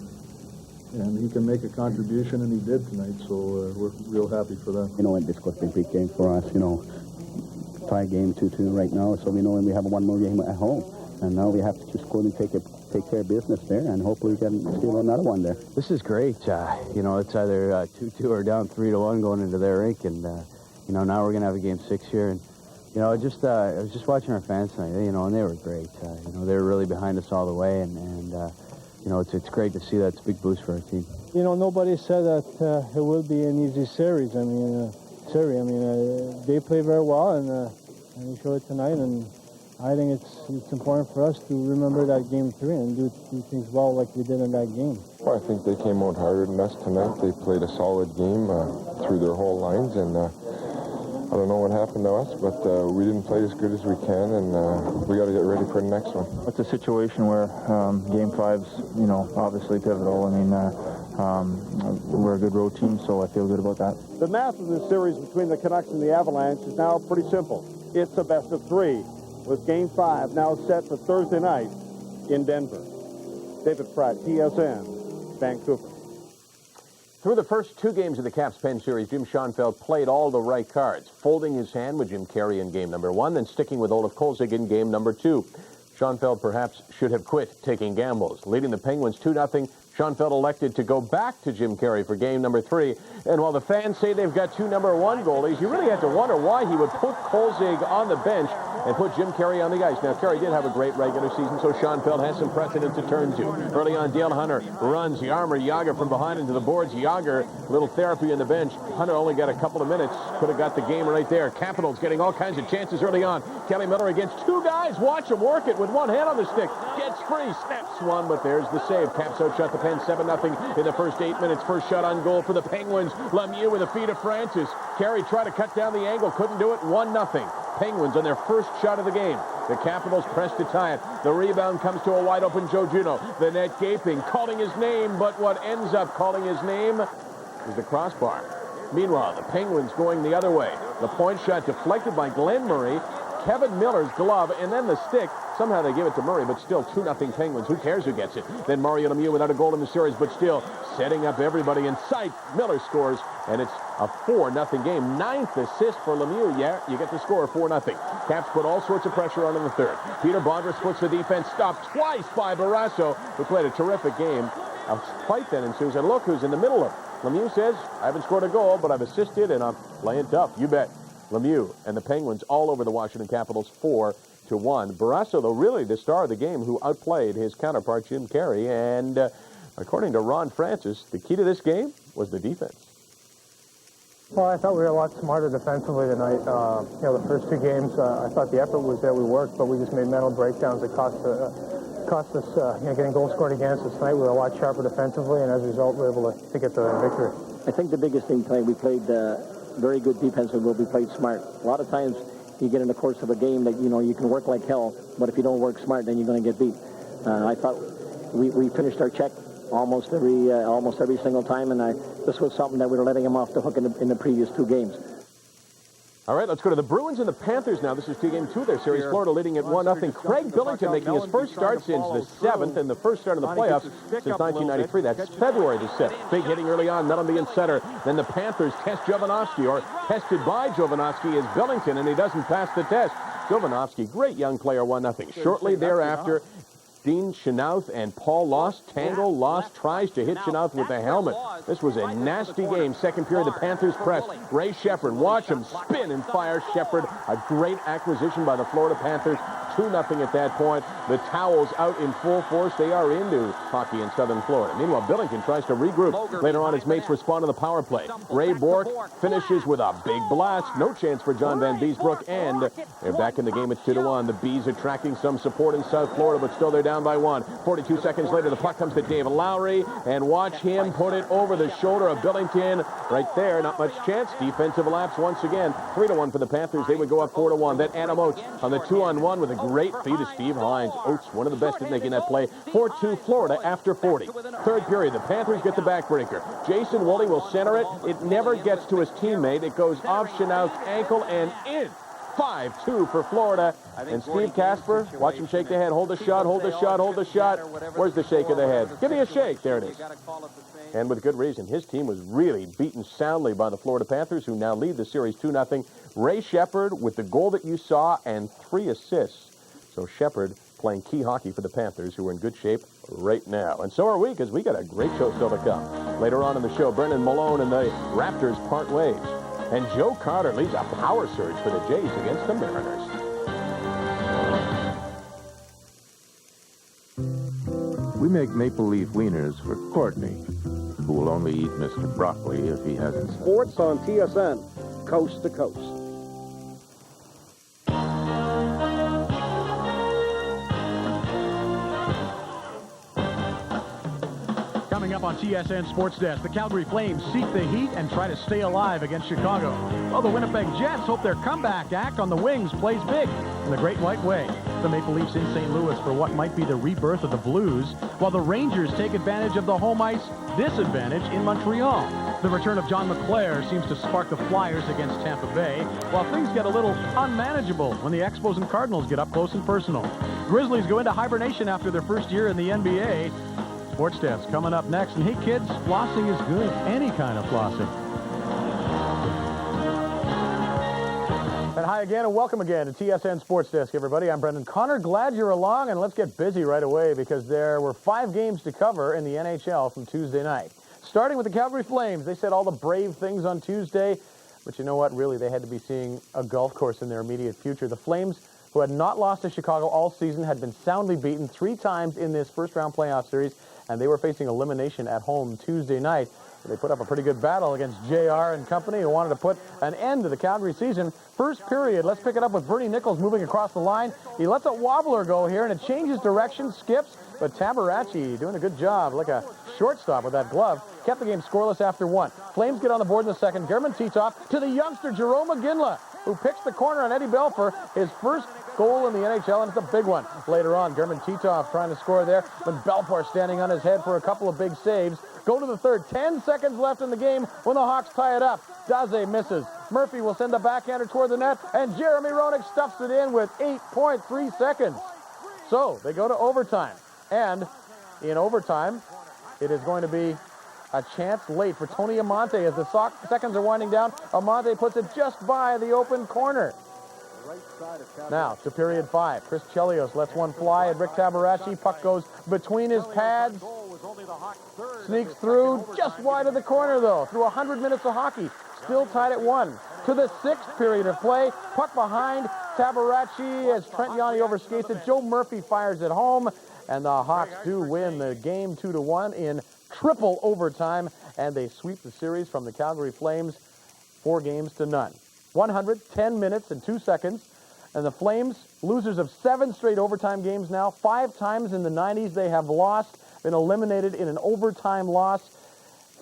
he can make a contribution, and he did tonight, so we're real happy for that. You know, this was a big game for us, you know. Tie game 2-2 right now, so we know we have one more game at home. And now we have to just go and take care of business there, and hopefully we can steal another one there. This is great. You know, it's either 2-2 or down 3-1 going into their rink, and you know, now we're gonna have a game 6 here. And you know, I was just watching our fans tonight, you know, and they were great. You know, they were really behind us all the way, and you know, it's great to see that. It's a big boost for our team. You know, nobody said that it will be an easy series. I mean, they play very well, and we showed it tonight, and I think it's important for us to remember that game 3 and do things well like we did in that game. Well, I think they came out harder than us tonight. They played a solid game through their whole lines, and I don't know what happened to us, but we didn't play as good as we can, and we got to get ready for the next one. It's a situation where Game 5's, you know, obviously pivotal. I mean, we're a good road team, so I feel good about that. The math of the series between the Canucks and the Avalanche is now pretty simple. It's a best of 3, with Game 5 now set for Thursday night in Denver. David Pratt, TSN, Vancouver. Through the first 2 games of the Caps-Penn series, Jim Schoenfeld played all the right cards, folding his hand with Jim Carey in game number 1, then sticking with Olaf Kolzig in game number 2. Schoenfeld perhaps should have quit taking gambles. Leading the Penguins 2-0, Schoenfeld elected to go back to Jim Carey for game number 3. And while the fans say they've got 2 number 1 goalies, you really have to wonder why he would put Kolzig on the bench and put Jim Carey on the ice. Now, Carey did have a great regular season, so Schoenfeld has some precedent to turn to. Early on, Dale Hunter runs Jaromir Jagr from behind into the boards. Jagr, little therapy on the bench. Hunter only got a couple of minutes. Could have got the game right there. Capitals getting all kinds of chances early on. Kelly Miller against 2 guys. Watch him work it with one hand on the stick. Gets free, snaps one, but there's the save. Caps outshot the Penn 7-0 in the first 8 minutes. First shot on goal for the Penguins. Lemieux with a feed of Francis. Carey tried to cut down the angle. Couldn't do it. 1-0. Penguins on their first shot of the game. The Capitals press to tie it. The rebound comes to a wide-open Joe Juneau. The net gaping, calling his name, but what ends up calling his name is the crossbar. Meanwhile, the Penguins going the other way. The point shot deflected by Glenn Murray. Kevin Miller's glove, and then the stick. Somehow they give it to Murray, but still 2-0 Penguins. Who cares who gets it? Then Mario Lemieux without a goal in the series, but still setting up everybody in sight. Miller scores, and it's a 4-0 game. 9th assist for Lemieux. Yeah, you get the score, 4-0. Caps put all sorts of pressure on in the third. Peter Bondra splits the defense, stopped twice by Barrasso, who played a terrific game. A fight then ensues, and look who's in the middle of it. Lemieux says, I haven't scored a goal, but I've assisted, and I'm playing tough. You bet. Lemieux and the Penguins all over the Washington Capitals 4-1. Barrasso, though, really the star of the game, who outplayed his counterpart, Jim Carey. And according to Ron Francis, the key to this game was the defense. Well, I thought we were a lot smarter defensively tonight. The first two games, I thought the effort was there, we worked, but we just made mental breakdowns that cost us getting goals scored against us tonight. We were a lot sharper defensively, and as a result, we were able to get the victory. I think the biggest thing tonight, we played very good defensively, but we played smart. A lot of times, you get in the course of a game that, you can work like hell, but if you don't work smart, then you're going to get beat. I thought we finished our check almost every single time, and this was something that we were letting him off the hook in the previous two games. All right, let's go to the Bruins and the Panthers now. This is game 2 of their series. Florida leading at 1-0. Craig Billington making his first start since the 7th and the first start in the playoffs since 1993. That's February the 7th. Big hitting early on, Mellon in center. Then the Panthers test Jovanovski, or tested by Jovanovski is Billington, and he doesn't pass the test. Jovanovski, great young player, 1-0. Shortly thereafter, Dean Chenoweth and Paul Loss tangle. Loss tries to hit Chenoweth with the helmet. This was a nasty game. Second period, the Panthers press. Ray Shepard, watch him spin and fire Shepard. A great acquisition by the Florida Panthers. 2-0 at that point. The Towels out in full force. They are into hockey in Southern Florida. Meanwhile, Billington tries to regroup. Later on, his mates respond to the power play. Ray Bourque finishes with a big blast. No chance for John Van Beesbrook, and they're back in the game at 2-1. The Bees are tracking some support in South Florida, but still they're down by 1. 42 seconds later, the puck comes to David Lowry, and watch him put it over the shoulder of Billington. Right there, not much chance. Defensive lapse once again. 3-1 for the Panthers. They would go up 4-1. Then Adam Oates on the 2-on-1 with a great feed to Steve Hines. Oates, one of the best at making that play. 4-2 Florida after 40. Third period, the Panthers get the backbreaker. Jason Woolley will center it. It never gets to his teammate. It goes off Chenoweth's ankle and in. 5-2 for Florida. And Steve Casper, watch him shake the head. Hold the shot, hold the shot, hold the shot. Where's the shake of the head? Give me a shake. There it is. And with good reason. His team was really beaten soundly by the Florida Panthers, who now lead the series 2-0. Ray Shepard with the goal that you saw and 3 assists. So Shepard playing key hockey for the Panthers, who are in good shape right now. And so are we, because we got a great show still to come. Later on in the show, Brendan Malone and the Raptors part ways. And Joe Carter leads a power surge for the Jays against the Mariners. We make maple leaf wieners for Courtney, who will only eat Mr. Broccoli if he hasn't. Sports on TSN, coast to coast. Coming up on TSN Sports Desk, the Calgary Flames seek the heat and try to stay alive against Chicago. Well, the Winnipeg Jets hope their comeback act on the wings plays big in the Great White Way. The Maple Leafs in St. Louis for what might be the rebirth of the Blues, while the Rangers take advantage of the home ice disadvantage in Montreal. The return of John LeClair seems to spark the Flyers against Tampa Bay, while things get a little unmanageable when the Expos and Cardinals get up close and personal. Grizzlies go into hibernation after their first year in the NBA. Sports Desk coming up next. And hey, kids, flossing is good. Any kind of flossing. And hi again, and welcome again to TSN Sports Desk, everybody. I'm Brendan Connor. Glad you're along, and let's get busy right away because there were 5 games to cover in the NHL from Tuesday night. Starting with the Calgary Flames, they said all the brave things on Tuesday, but you know what? Really, they had to be seeing a golf course in their immediate future. The Flames, who had not lost to Chicago all season, had been soundly beaten 3 times in this first-round playoff series, and they were facing elimination at home Tuesday night. They put up a pretty good battle against JR and company, who wanted to put an end to the Calgary season. First period, let's pick it up with Bernie Nichols moving across the line. He lets a wobbler go here, and it changes direction, skips, but Tabarachi doing a good job, like a shortstop with that glove, kept the game scoreless after 1. Flames get on the board in the second. German Titov to the youngster Jerome McGinley, who picks the corner on Eddie Belfour, his first goal in the NHL, and it's a big one. Later on, German Titov trying to score there, but Belfour standing on his head for a couple of big saves. Go to the third. 10 seconds left in the game when the Hawks tie it up. Daze misses. Murphy will send a backhander toward the net, and Jeremy Roenick stuffs it in with 8.3 seconds. So they go to overtime, and in overtime, it is going to be a chance late for Tony Amante as the seconds are winding down. Amante puts it just by the open corner. Now to period 5. Chris Chelios lets one fly, and Rick Tabarachi, puck goes between his pads. Sneaks through just wide of the corner, though, through 100 minutes of hockey. Still tied at 1. To the 6th period of play. Puck behind Tabarachi as Trent Yanni overskates it. Joe Murphy fires it home, and the Hawks do win the game 2-1 in triple overtime, and they sweep the series from the Calgary Flames 4-0. 110 minutes and 2 seconds, and the Flames, losers of 7 straight overtime games now. 5 times in the 90s they have lost, been eliminated in an overtime loss.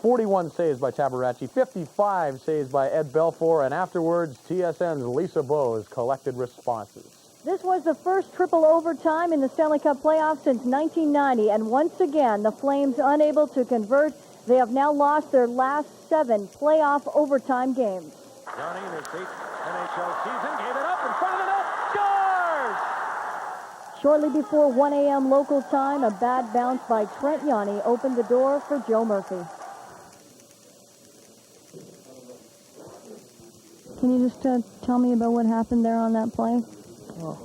41 saves by Tabarachi, 55 saves by Ed Belfour, and afterwards, TSN's Lisa Bowes collected responses. This was the first triple overtime in the Stanley Cup playoffs since 1990, and once again, the Flames unable to convert. They have now lost their last 7 playoff overtime games. Johnny in his 8th NHL season gave it up in front of the net, scores! Shortly before 1 a.m. local time, a bad bounce by Trent Yanni opened the door for Joe Murphy. Can you just tell me about what happened there on that play? Oh.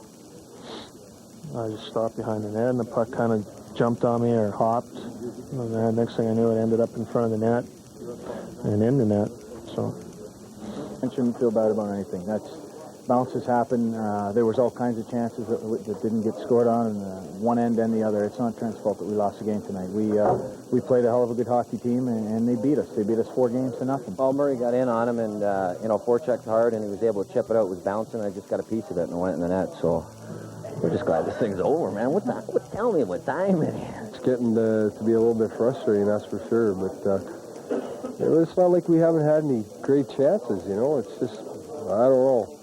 I just stopped behind the net, and the puck kind of jumped on me or hopped. And the next thing I knew, it ended up in front of the net and in the net. So I shouldn't feel bad about anything. Bounces happen. There was all kinds of chances that didn't get scored on, and one end and the other. It's not Trent's fault that we lost the game tonight. We played a hell of a good hockey team, and they beat us. They beat us 4-0. Paul Murray got in on him, and forechecked hard, and he was able to chip it out. It was bouncing. I just got a piece of it, and it went in the net. So we're just glad this thing's over, man. Tell me what time it is. It's getting to be a little bit frustrating, that's for sure. But it's not like we haven't had any great chances, you know. It's just, I don't know.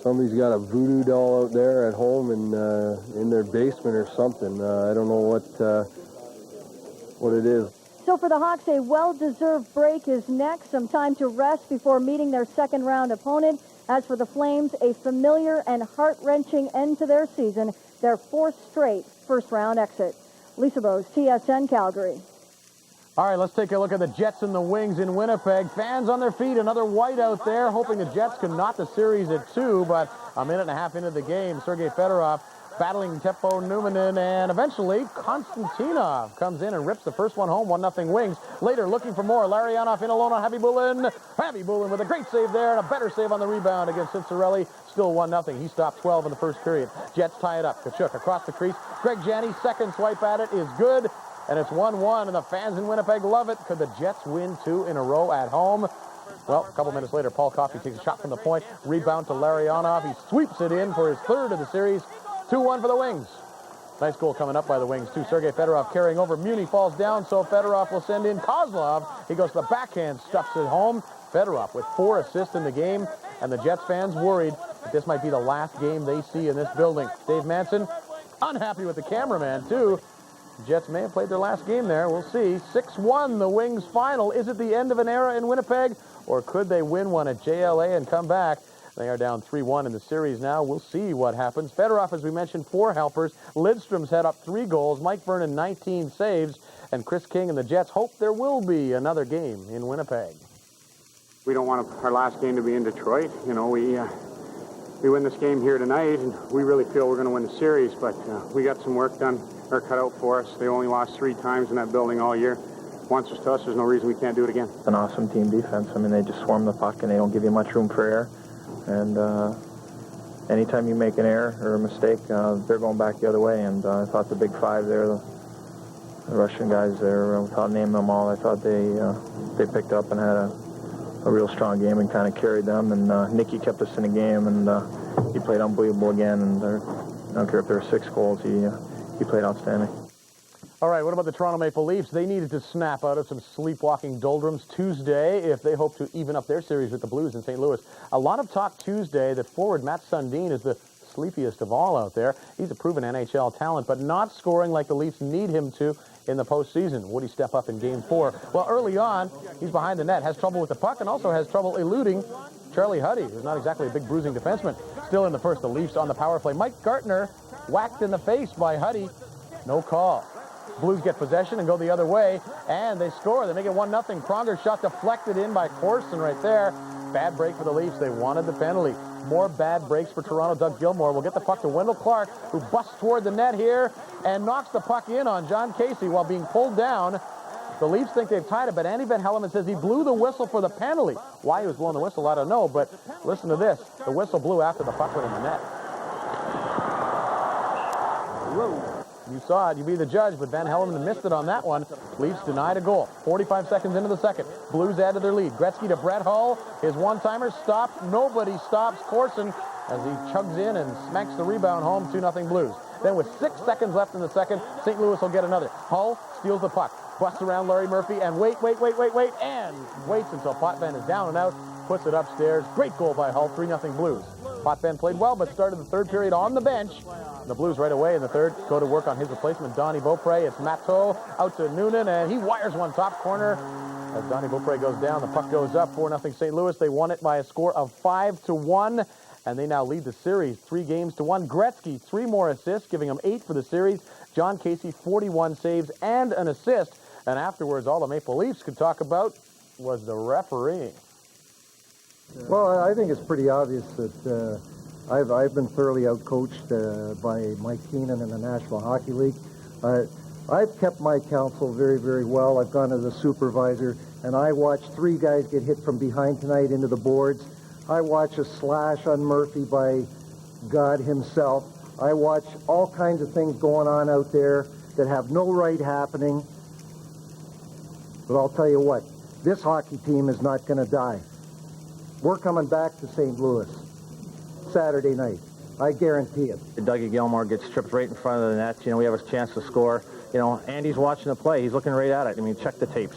Somebody's got a voodoo doll out there at home and in their basement or something. I don't know what it is. So for the Hawks, a well-deserved break is next. Some time to rest before meeting their second-round opponent. As for the Flames, a familiar and heart-wrenching end to their season, their 4th straight first-round exit. Lisa Bowes, TSN Calgary. All right, let's take a look at the Jets and the Wings in Winnipeg. Fans on their feet, another white out there, hoping the Jets can knot the series at 2, but a minute and a half into the game, Sergei Fedorov battling Teppo Numminen, and eventually Konstantinov comes in and rips the first one home, 1-0 Wings. Later, looking for more, Larionov in alone on Habibulin. Habibulin with a great save there and a better save on the rebound against Cincinnati. Still 1-0. He stopped 12 in the first period. Jets tie it up. Kachuk across the crease. Greg Janney, second swipe at it is good. And it's 1-1, and the fans in Winnipeg love it. Could the Jets win 2 in a row at home? Well, a couple minutes later, Paul Coffey takes a shot from the point. Rebound to Larionov. He sweeps it in for his 3rd of the series. 2-1 for the Wings. Nice goal coming up by the Wings, too. Sergei Fedorov carrying over. Muni falls down, so Fedorov will send in Kozlov. He goes to the backhand, stuffs it home. Fedorov with 4 assists in the game, and the Jets fans worried that this might be the last game they see in this building. Dave Manson, unhappy with the cameraman, too. Jets may have played their last game there. We'll see. 6-1, the Wings final. Is it the end of an era in Winnipeg, or could they win one at JLA and come back? They are down 3-1 in the series now. We'll see what happens. Fedorov, as we mentioned, 4 helpers. Lidstrom's had up 3 goals. Mike Vernon, 19 saves. And Chris King and the Jets hope there will be another game in Winnipeg. We don't want our last game to be in Detroit. You know, we win this game here tonight, and we really feel we're going to win the series, but we got some work done or cut out for us. They only lost 3 times in that building all year. Once was to us, there's no reason we can't do it again. It's an awesome team defense. I mean, they just swarm the puck, and they don't give you much room for error. And anytime you make an error or a mistake, they're going back the other way. And I thought the big 5 there, the Russian guys there, without naming them all, I thought they picked up and had a real strong game and kind of carried them. And Nicky kept us in the game, and he played unbelievable again. And I don't care if there were 6 goals, he played outstanding. All right, what about the Toronto Maple Leafs? They needed to snap out of some sleepwalking doldrums Tuesday if they hope to even up their series with the Blues in St. Louis. A lot of talk Tuesday that forward Matt Sundin is the sleepiest of all out there. He's a proven NHL talent, but not scoring like the Leafs need him to in the postseason. Would he step up in Game 4? Well, early on, he's behind the net, has trouble with the puck, and also has trouble eluding Charlie Huddy, who's not exactly a big bruising defenseman. Still in the first, the Leafs on the power play. Mike Gartner whacked in the face by Huddy. No call. Blues get possession and go the other way, and they score. They make it 1-0. Pronger's shot deflected in by Corson right there. Bad break for the Leafs. They wanted the penalty. More bad breaks for Toronto. Doug Gilmour will get the puck to Wendell Clark, who busts toward the net here and knocks the puck in on John Casey while being pulled down The Leafs think they've tied it, but Andy Van Hellemond says he blew the whistle for the penalty. Why he was blowing the whistle, I don't know, but listen to this. The whistle blew after the puck went in the net. Whoa. You saw it. You be the judge, but Van Hellemond missed it on that one. Leafs denied a goal. 45 seconds into the second. Blues add to their lead. Gretzky to Brett Hull. His one-timer stopped. Nobody stops Corson as he chugs in and smacks the rebound home. 2-0 Blues. Then with 6 seconds left in the second, St. Louis will get another. Hull steals the puck. Busts around Larry Murphy and wait, and waits until Potvin is down and out. Puts it upstairs. Great goal by Hull. 3-0 Blues. Potvin played well, but started the third period on the bench. The Blues right away in the third go to work on his replacement, Donnie Beaupre. It's Matteau out to Noonan, and he wires one top corner. As Donnie Beaupre goes down, the puck goes up. 4-0 St. Louis. They won it by a score of 5-1, and they now lead the series 3-1. Gretzky, 3 more assists, giving him 8 for the series. John Casey, 41 saves and an assist. And afterwards, all the Maple Leafs could talk about was the refereeing. Well, I think it's pretty obvious that I've been thoroughly outcoached by Mike Keenan in the National Hockey League. I've kept my counsel very, very well. I've gone as a supervisor, and I watched 3 guys get hit from behind tonight into the boards. I watched a slash on Murphy by God himself. I watch all kinds of things going on out there that have no right happening. But I'll tell you what, this hockey team is not going to die. We're coming back to St. Louis Saturday night. I guarantee it. Dougie Gilmore gets tripped right in front of the net. You know, we have a chance to score. You know, Andy's watching the play. He's looking right at it. I mean, check the tapes.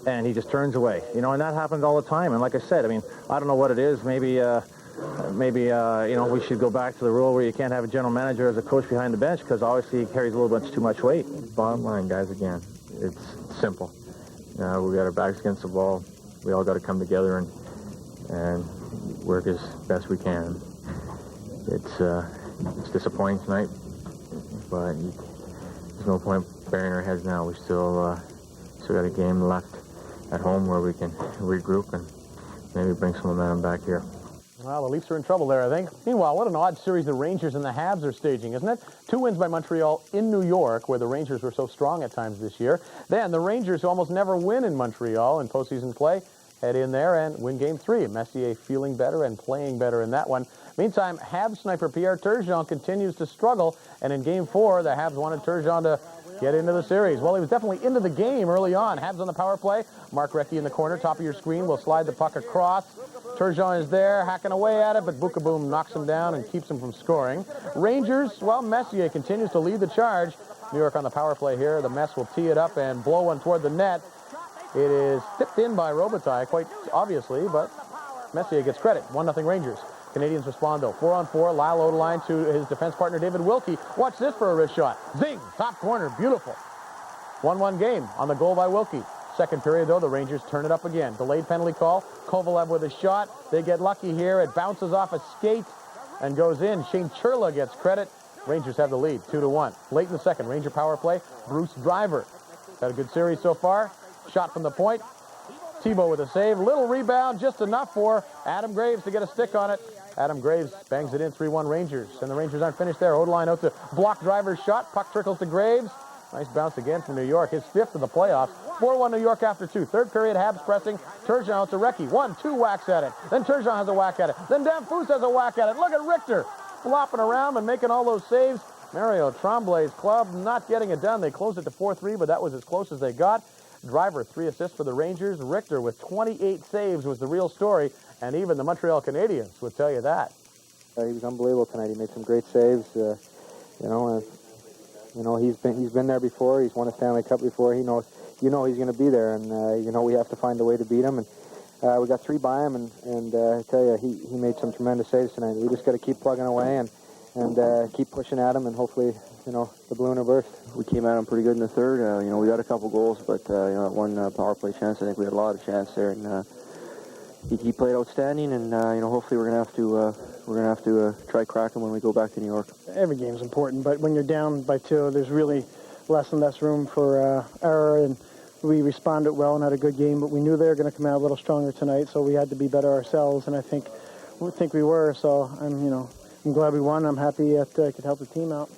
And he just turns away. You know, and that happens all the time. And like I said, I mean, I don't know what it is. Maybe, you know, we should go back to the rule where you can't have a general manager as a coach behind the bench because obviously he carries a little bit too much weight. Bottom line, guys, again, it's simple. We got our backs against the wall. We all got to come together and work as best we can. It's disappointing tonight, but there's no point burying our heads now. We still got a game left at home where we can regroup and maybe bring some momentum back here. Well, the Leafs are in trouble there, I think. Meanwhile, what an odd series the Rangers and the Habs are staging, isn't it? 2 wins by Montreal in New York, where the Rangers were so strong at times this year. Then the Rangers, who almost never win in Montreal in postseason play, head in there and win Game 3. Messier feeling better and playing better in that one. Meantime, Habs sniper Pierre Turgeon continues to struggle, and in Game 4, the Habs wanted Turgeon to get into the series. Well, he was definitely into the game early on. Habs on the power play. Mark Recchi in the corner, top of your screen, will slide the puck across. Turgeon is there, hacking away at it, but Bukaboom knocks him down and keeps him from scoring. Rangers, well, Messier continues to lead the charge. New York on the power play here. The Mets will tee it up and blow one toward the net. It is tipped in by Robitaille, quite obviously, but Messier gets credit. 1-0 Rangers. Canadians respond, though. 4-on-4, Lyle Odeline to his defense partner, David Wilkie. Watch this for a wrist shot. Zing! Top corner. Beautiful. 1-1 game on the goal by Wilkie. Second period, though, the Rangers turn it up again. Delayed penalty call. Kovalev with a shot. They get lucky here. It bounces off a skate and goes in. Shane Churla gets credit. Rangers have the lead, 2-1. Late in the second, Ranger power play. Bruce Driver. Had a good series so far. Shot from the point. Tebow with a save. Little rebound, just enough for Adam Graves to get a stick on it. Adam Graves bangs it in, 3-1 Rangers. And the Rangers aren't finished there. Odeline out to block Driver's shot. Puck trickles to Graves. Nice bounce again from New York. His 5th of the playoffs. 4-1 New York after 2. Third period, Habs pressing. Turgeon out to Recchi. 1-2 whacks at it. Then Turgeon has a whack at it. Then Danfus has a whack at it. Look at Richter flopping around and making all those saves. Mario Tremblay's club not getting it done. They closed it to 4-3, but that was as close as they got. Driver, 3 assists for the Rangers. Richter with 28 saves was the real story, and even the Montreal Canadiens would tell you that. He was unbelievable tonight. He made some great saves. He's been there before. He's won a Stanley Cup before. He knows, he's going to be there, and we have to find a way to beat him. And we got 3 by him, and I tell you, he made some tremendous saves tonight. We just got to keep plugging away and keep pushing at him, and hopefully, the balloon will burst. We came at him pretty good in the third. We got a couple goals, but that one power play chance, I think we had a lot of chance there, and he played outstanding. And hopefully we're gonna have to try crack him when we go back to New York. Every game's important, but when you're down by 2, there's really less and less room for error. And we responded well and had a good game, but we knew they were going to come out a little stronger tonight, so we had to be better ourselves. And I think we were. So I'm glad we won. I'm happy that I could help the team out.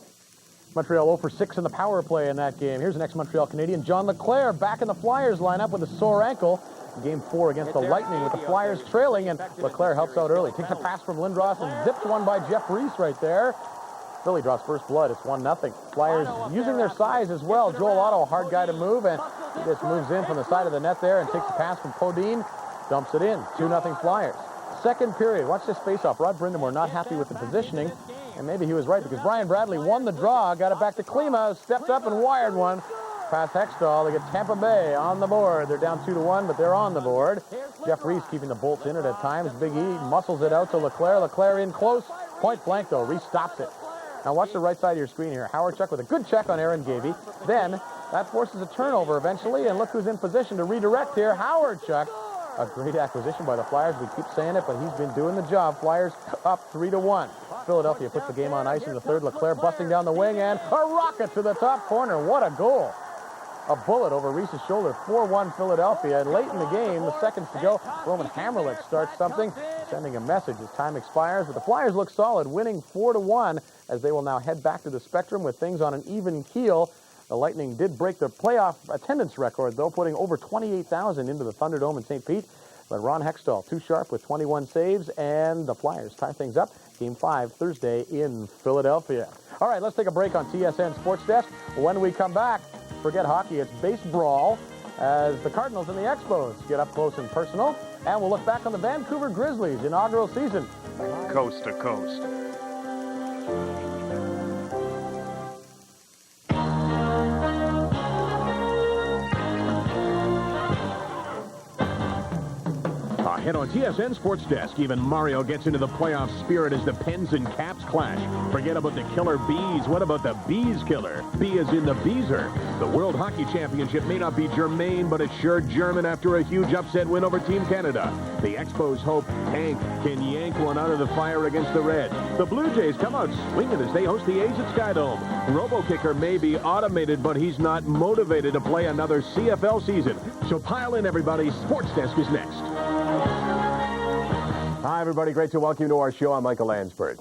Montreal 0 for 6 in the power play in that game. Here's the next Montreal Canadian, John LeClair, back in the Flyers lineup with a sore ankle. Game 4 against the Lightning with the Flyers trailing, and LeClair helps out early. Takes a pass from Lindros and zips one by Jeff Reese right there. Philly draws first blood. It's 1-0. Flyers using their size as well. Joel Otto, a hard guy to move, and he just moves in from the side of the net there and takes a pass from Podine, dumps it in. 2-0 Flyers. Second period. Watch this face-off. Rod Brindamore not happy with the positioning, and maybe he was right because Brian Bradley won the draw, got it back to Klima, stepped up and wired one. Past Hextall. They get Tampa Bay on the board. They're down 2-1, but they're on the board. Jeff Reese keeping the bolts in it at times. Big E muscles it out to LeClair. LeClair in close. Point blank, though. Reese stops it. Now watch the right side of your screen here. Howard Chuck with a good check on Aaron Gavey. Then that forces a turnover eventually, and look who's in position to redirect here. Howard Chuck. A great acquisition by the Flyers. We keep saying it, but he's been doing the job. Flyers up 3-1. Philadelphia puts the game on ice in the third. LeClair busting down the wing, and a rocket to the top corner. What a goal. A bullet over Reese's shoulder. 4-1 Philadelphia. And late in the game, the seconds to go, Roman Hammerlich starts something, sending a message as time expires. But the Flyers look solid, winning 4-1 as they will now head back to the Spectrum with things on an even keel. The Lightning did break the playoff attendance record, though, putting over 28,000 into the Thunderdome in St. Pete. But Ron Hextall, too sharp with 21 saves, and the Flyers tie things up. Game 5 Thursday in Philadelphia. All right, let's take a break on TSN Sports Desk. When we come back, forget hockey, it's base brawl as the Cardinals and the Expos get up close and personal. And we'll look back on the Vancouver Grizzlies' inaugural season. Coast to coast. Ahead on TSN Sports Desk, even Mario gets into the playoff spirit as the Pens and Caps clash. Forget about the killer bees. What about the bees killer? B is in the Beezer. The World Hockey Championship may not be germane, but it's sure German after a huge upset win over Team Canada. The Expos hope Hank can yank one out of the fire against the Reds. The Blue Jays come out swinging as they host the A's at Skydome. Robo-kicker may be automated, but he's not motivated to play another CFL season. So pile in, everybody. Sports Desk is next. Hi, everybody. Great to welcome you to our show. I'm Michael Landsberg.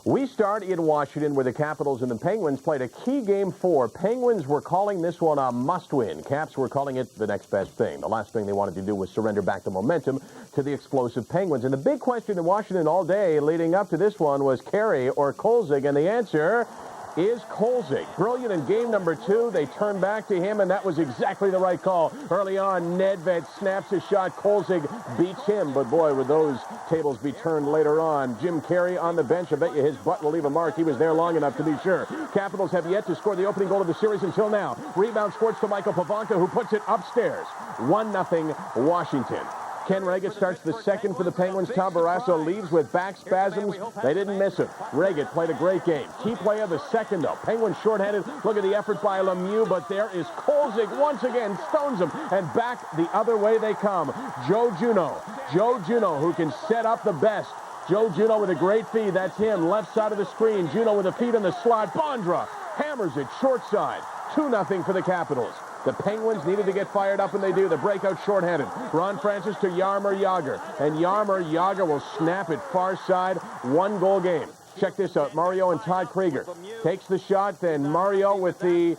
We start in Washington where the Capitals and the Penguins played a key Game 4. Penguins were calling this one a must-win. Caps were calling it the next best thing. The last thing they wanted to do was surrender back the momentum to the explosive Penguins. And the big question in Washington all day leading up to this one was Carey or Kolzig, and the answer is Kolzig. Brilliant in game number 2. They turned back to him, and that was exactly the right call. Early on, Nedved snaps his shot. Kolzig beats him, but boy, would those tables be turned later on. Jim Carey on the bench. I bet you his butt will leave a mark. He was there long enough to be sure. Capitals have yet to score the opening goal of the series until now. Rebound squirts to Michael Pavanka, who puts it upstairs. 1-0 Washington. Ken Reggett starts the second for the Penguins. Tom Barrasso leaves with back spasms. They didn't miss him. Reggett played a great game. Key play of the second, though. Penguins shorthanded. Look at the effort by Lemieux, but there is Kolzig once again, stones him, and back the other way they come. Joe Juneau. Joe Juneau, who can set up the best. Joe Juneau with a great feed. That's him, left side of the screen. Juneau with a feed in the slot. Bondra hammers it short side. 2-0 for the Capitals. The Penguins needed to get fired up, and they do. The breakout shorthanded. Ron Francis to Jaromir Jagr. And Jaromir Jagr will snap it far side. 1-goal game. Check this out. Mario and Todd Krieger takes the shot. Then Mario with the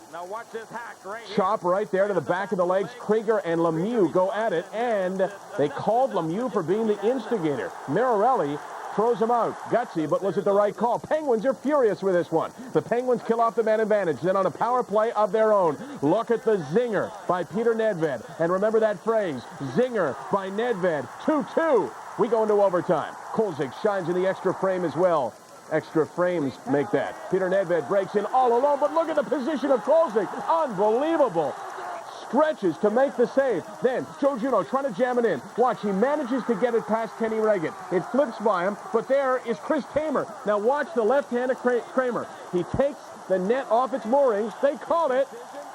chop right there to the back of the legs. Krieger and Lemieux go at it, and they called Lemieux for being the instigator. Mirarelli throws him out. Gutsy, but was it the right call? Penguins are furious with this one. The Penguins kill off the man advantage. Then on a power play of their own, look at the zinger by Peter Nedved. And remember that phrase, zinger by Nedved. 2-2. We go into overtime. Kolzig shines in the extra frame as well. Extra frames make that. Peter Nedved breaks in all alone, but look at the position of Kolzig. Unbelievable. Stretches to make the save. Then Joe Juneau trying to jam it in. Watch, he manages to get it past Kenny Reggett. It flips by him, but there is Chris Tamer. Now watch the left-handed Kramer. He takes the net off its moorings. They call it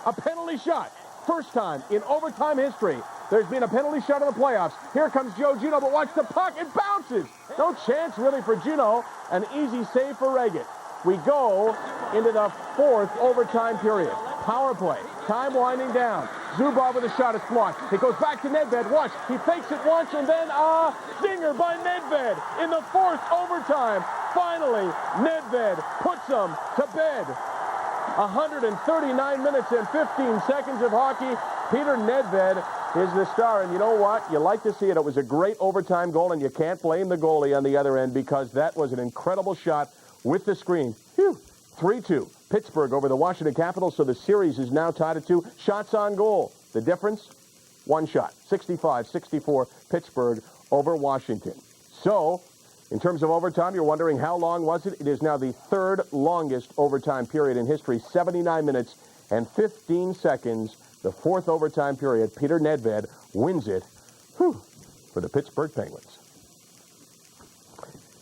a penalty shot. First time in overtime history there's been a penalty shot in the playoffs. Here comes Joe Juneau, but watch the puck. It bounces. No chance really for Juneau. An easy save for Reggett. We go into the 4th overtime period. Power play. Time winding down. Zubov with a shot is blocked. It goes back to Nedved. Watch. He fakes it once, and then a zinger by Nedved in the 4th overtime. Finally, Nedved puts them to bed. 139 minutes and 15 seconds of hockey. Peter Nedved is the star, and you know what? You like to see it. It was a great overtime goal, and you can't blame the goalie on the other end because that was an incredible shot with the screen. Phew. 3-2. Pittsburgh over the Washington Capitals, so the series is now tied at 2 shots on goal. The difference? 1 shot. 65-64, Pittsburgh over Washington. So, in terms of overtime, you're wondering how long was it? It is now the 3rd longest overtime period in history, 79 minutes and 15 seconds. The 4th overtime period, Peter Nedved wins it for the Pittsburgh Penguins.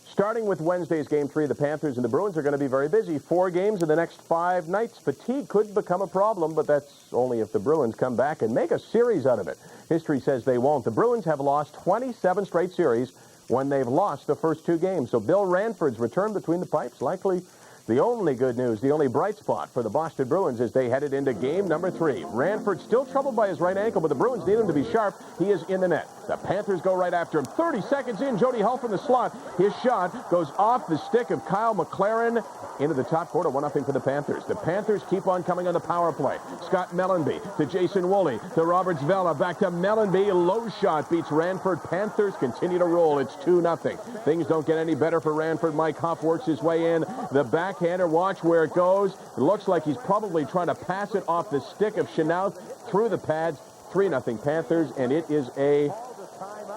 Starting with Wednesday's Game 3, the Panthers and the Bruins are going to be very busy. 4 games in the next 5 nights. Fatigue could become a problem, but that's only if the Bruins come back and make a series out of it. History says they won't. The Bruins have lost 27 straight series when they've lost the first 2 games. So Bill Ranford's return between the pipes, likely the only good news, the only bright spot for the Boston Bruins as they headed into game number 3. Ranford still troubled by his right ankle, but the Bruins need him to be sharp. He is in the net. The Panthers go right after him. 30 seconds in, Jody Hull from the slot. His shot goes off the stick of Kyle McLaren into the top corner. 1-0 for the Panthers. The Panthers keep on coming on the power play. Scott Mellenby to Jason Woolley to Roberts Vela. Back to Mellenby. Low shot beats Ranford. Panthers continue to roll. It's 2-0. Things don't get any better for Ranford. Mike Huff works his way in. The backhander, watch where it goes. It looks like he's probably trying to pass it off the stick of Chenault through the pads. 3-0 Panthers, and it is a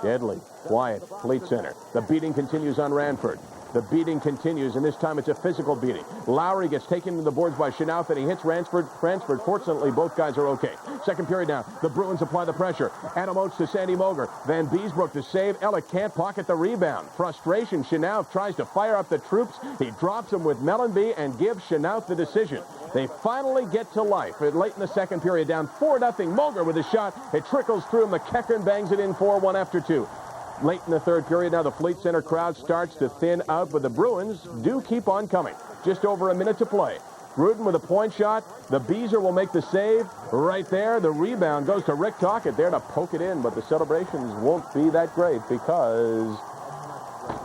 deadly, quiet Fleet Center. The beating continues on Ranford. The beating continues, and this time it's a physical beating. Lowry gets taken to the boards by Chenault, and he hits Ransford. Fortunately, both guys are okay. Second period now. The Bruins apply the pressure. Adam Oates to Sandy Moger. Van Beesbrook to save. Ellick can't pocket the rebound. Frustration. Chenault tries to fire up the troops. He drops him with Mellenby and gives Chenault the decision. They finally get to life. Late in the second period, down 4-0. Moger with a shot. It trickles through. McEachern bangs it in 4-1 after 2. Late in the third period, now the Fleet Center crowd starts to thin out, but the Bruins do keep on coming. Just over a minute to play. Gruden with a point shot. The Beezer will make the save right there. The rebound goes to Rick Tocchet there to poke it in, but the celebrations won't be that great because,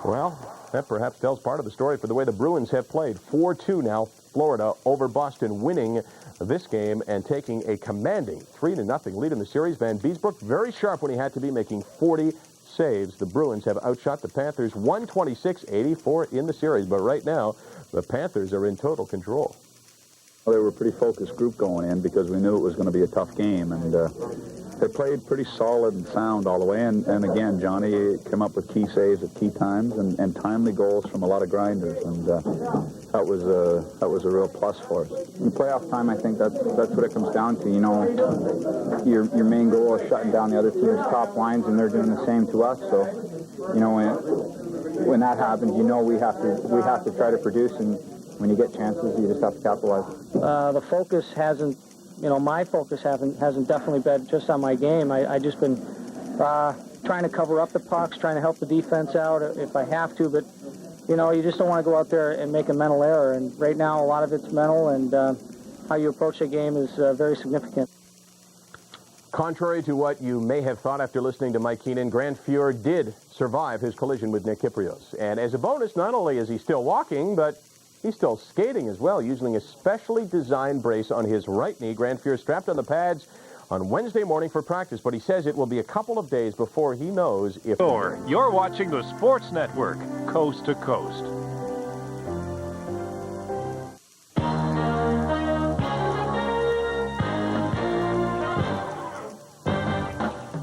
well, that perhaps tells part of the story for the way the Bruins have played. 4-2 now, Florida over Boston, winning this game and taking a commanding 3-0 lead in the series. Van Beesbrook very sharp when he had to be, making 40 saves. The Bruins have outshot the Panthers 126-84 in the series, but right now the Panthers are in total control. Well, they were a pretty focused group going in because we knew it was going to be a tough game, and they played pretty solid and sound all the way. And again, Johnny came up with key saves at key times and timely goals from a lot of grinders, and that was a real plus for us. In playoff time, I think that's what it comes down to. You know, your main goal is shutting down the other team's top lines, and they're doing the same to us. So, you know, when that happens, you know we have to try to produce, and when you get chances, you just have to capitalize. The focus hasn't, you know, my focus hasn't definitely been just on my game. I just been trying to cover up the pucks, trying to help the defense out if I have to, but you know, you just don't want to go out there and make a mental error. And right now, a lot of it's mental, and how you approach a game is very significant. Contrary to what you may have thought after listening to Mike Keenan, Grant Fuhr did survive his collision with Nick Kyprios. And as a bonus, not only is he still walking, but he's still skating as well, using a specially designed brace on his right knee. Grant Fuhr strapped on the pads on Wednesday morning for practice, but he says it will be a couple of days before he knows if... You're watching the Sports Network, Coast to Coast.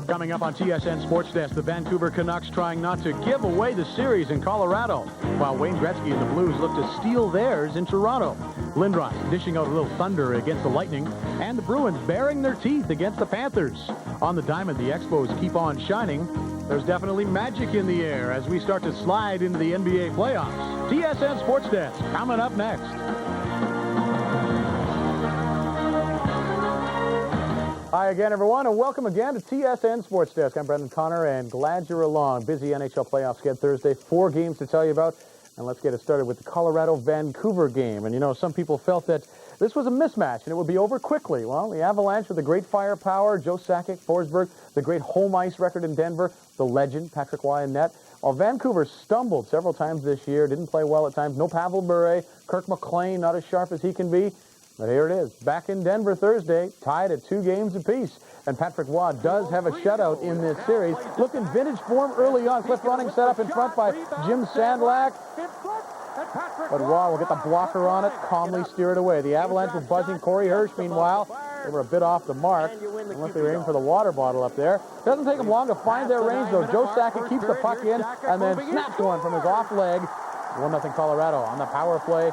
Coming up on TSN Sports Desk, the Vancouver Canucks trying not to give away the series in Colorado, while Wayne Gretzky and the Blues look to steal theirs in Toronto. Lindros dishing out a little thunder against the Lightning, and the Bruins baring their teeth against the Panthers. On the diamond, the Expos keep on shining. There's definitely magic in the air as we start to slide into the NBA playoffs. TSN Sports Desk coming up next. Hi again, everyone, and welcome again to TSN Sports Desk. I'm Brendan Connor, and glad you're along. Busy NHL playoffs again Thursday. 4 games to tell you about, and let's get it started with the Colorado-Vancouver game. And, you know, some people felt that this was a mismatch, and it would be over quickly. Well, the Avalanche with the great firepower, Joe Sakic, Forsberg, the great home ice record in Denver, the legend, Patrick Roy in net. While Vancouver stumbled several times this year, didn't play well at times. No Pavel Bure, Kirk McLean not as sharp as he can be. But here it is, back in Denver Thursday, tied at 2 games apiece. And Patrick Waugh does have a shutout in this series. Looked in vintage form early on. Cliff Running set up in front by Jim Sandlack. But Waugh will get the blocker on it, calmly steer it away. The Avalanche were buzzing. Corey Hirsch, meanwhile, they were a bit off the mark. Unless they were aiming for the water bottle up there. Doesn't take them long to find their range, though. Joe Sakic keeps the puck in and then snaps one from his off leg. 1-0 Colorado on the power play.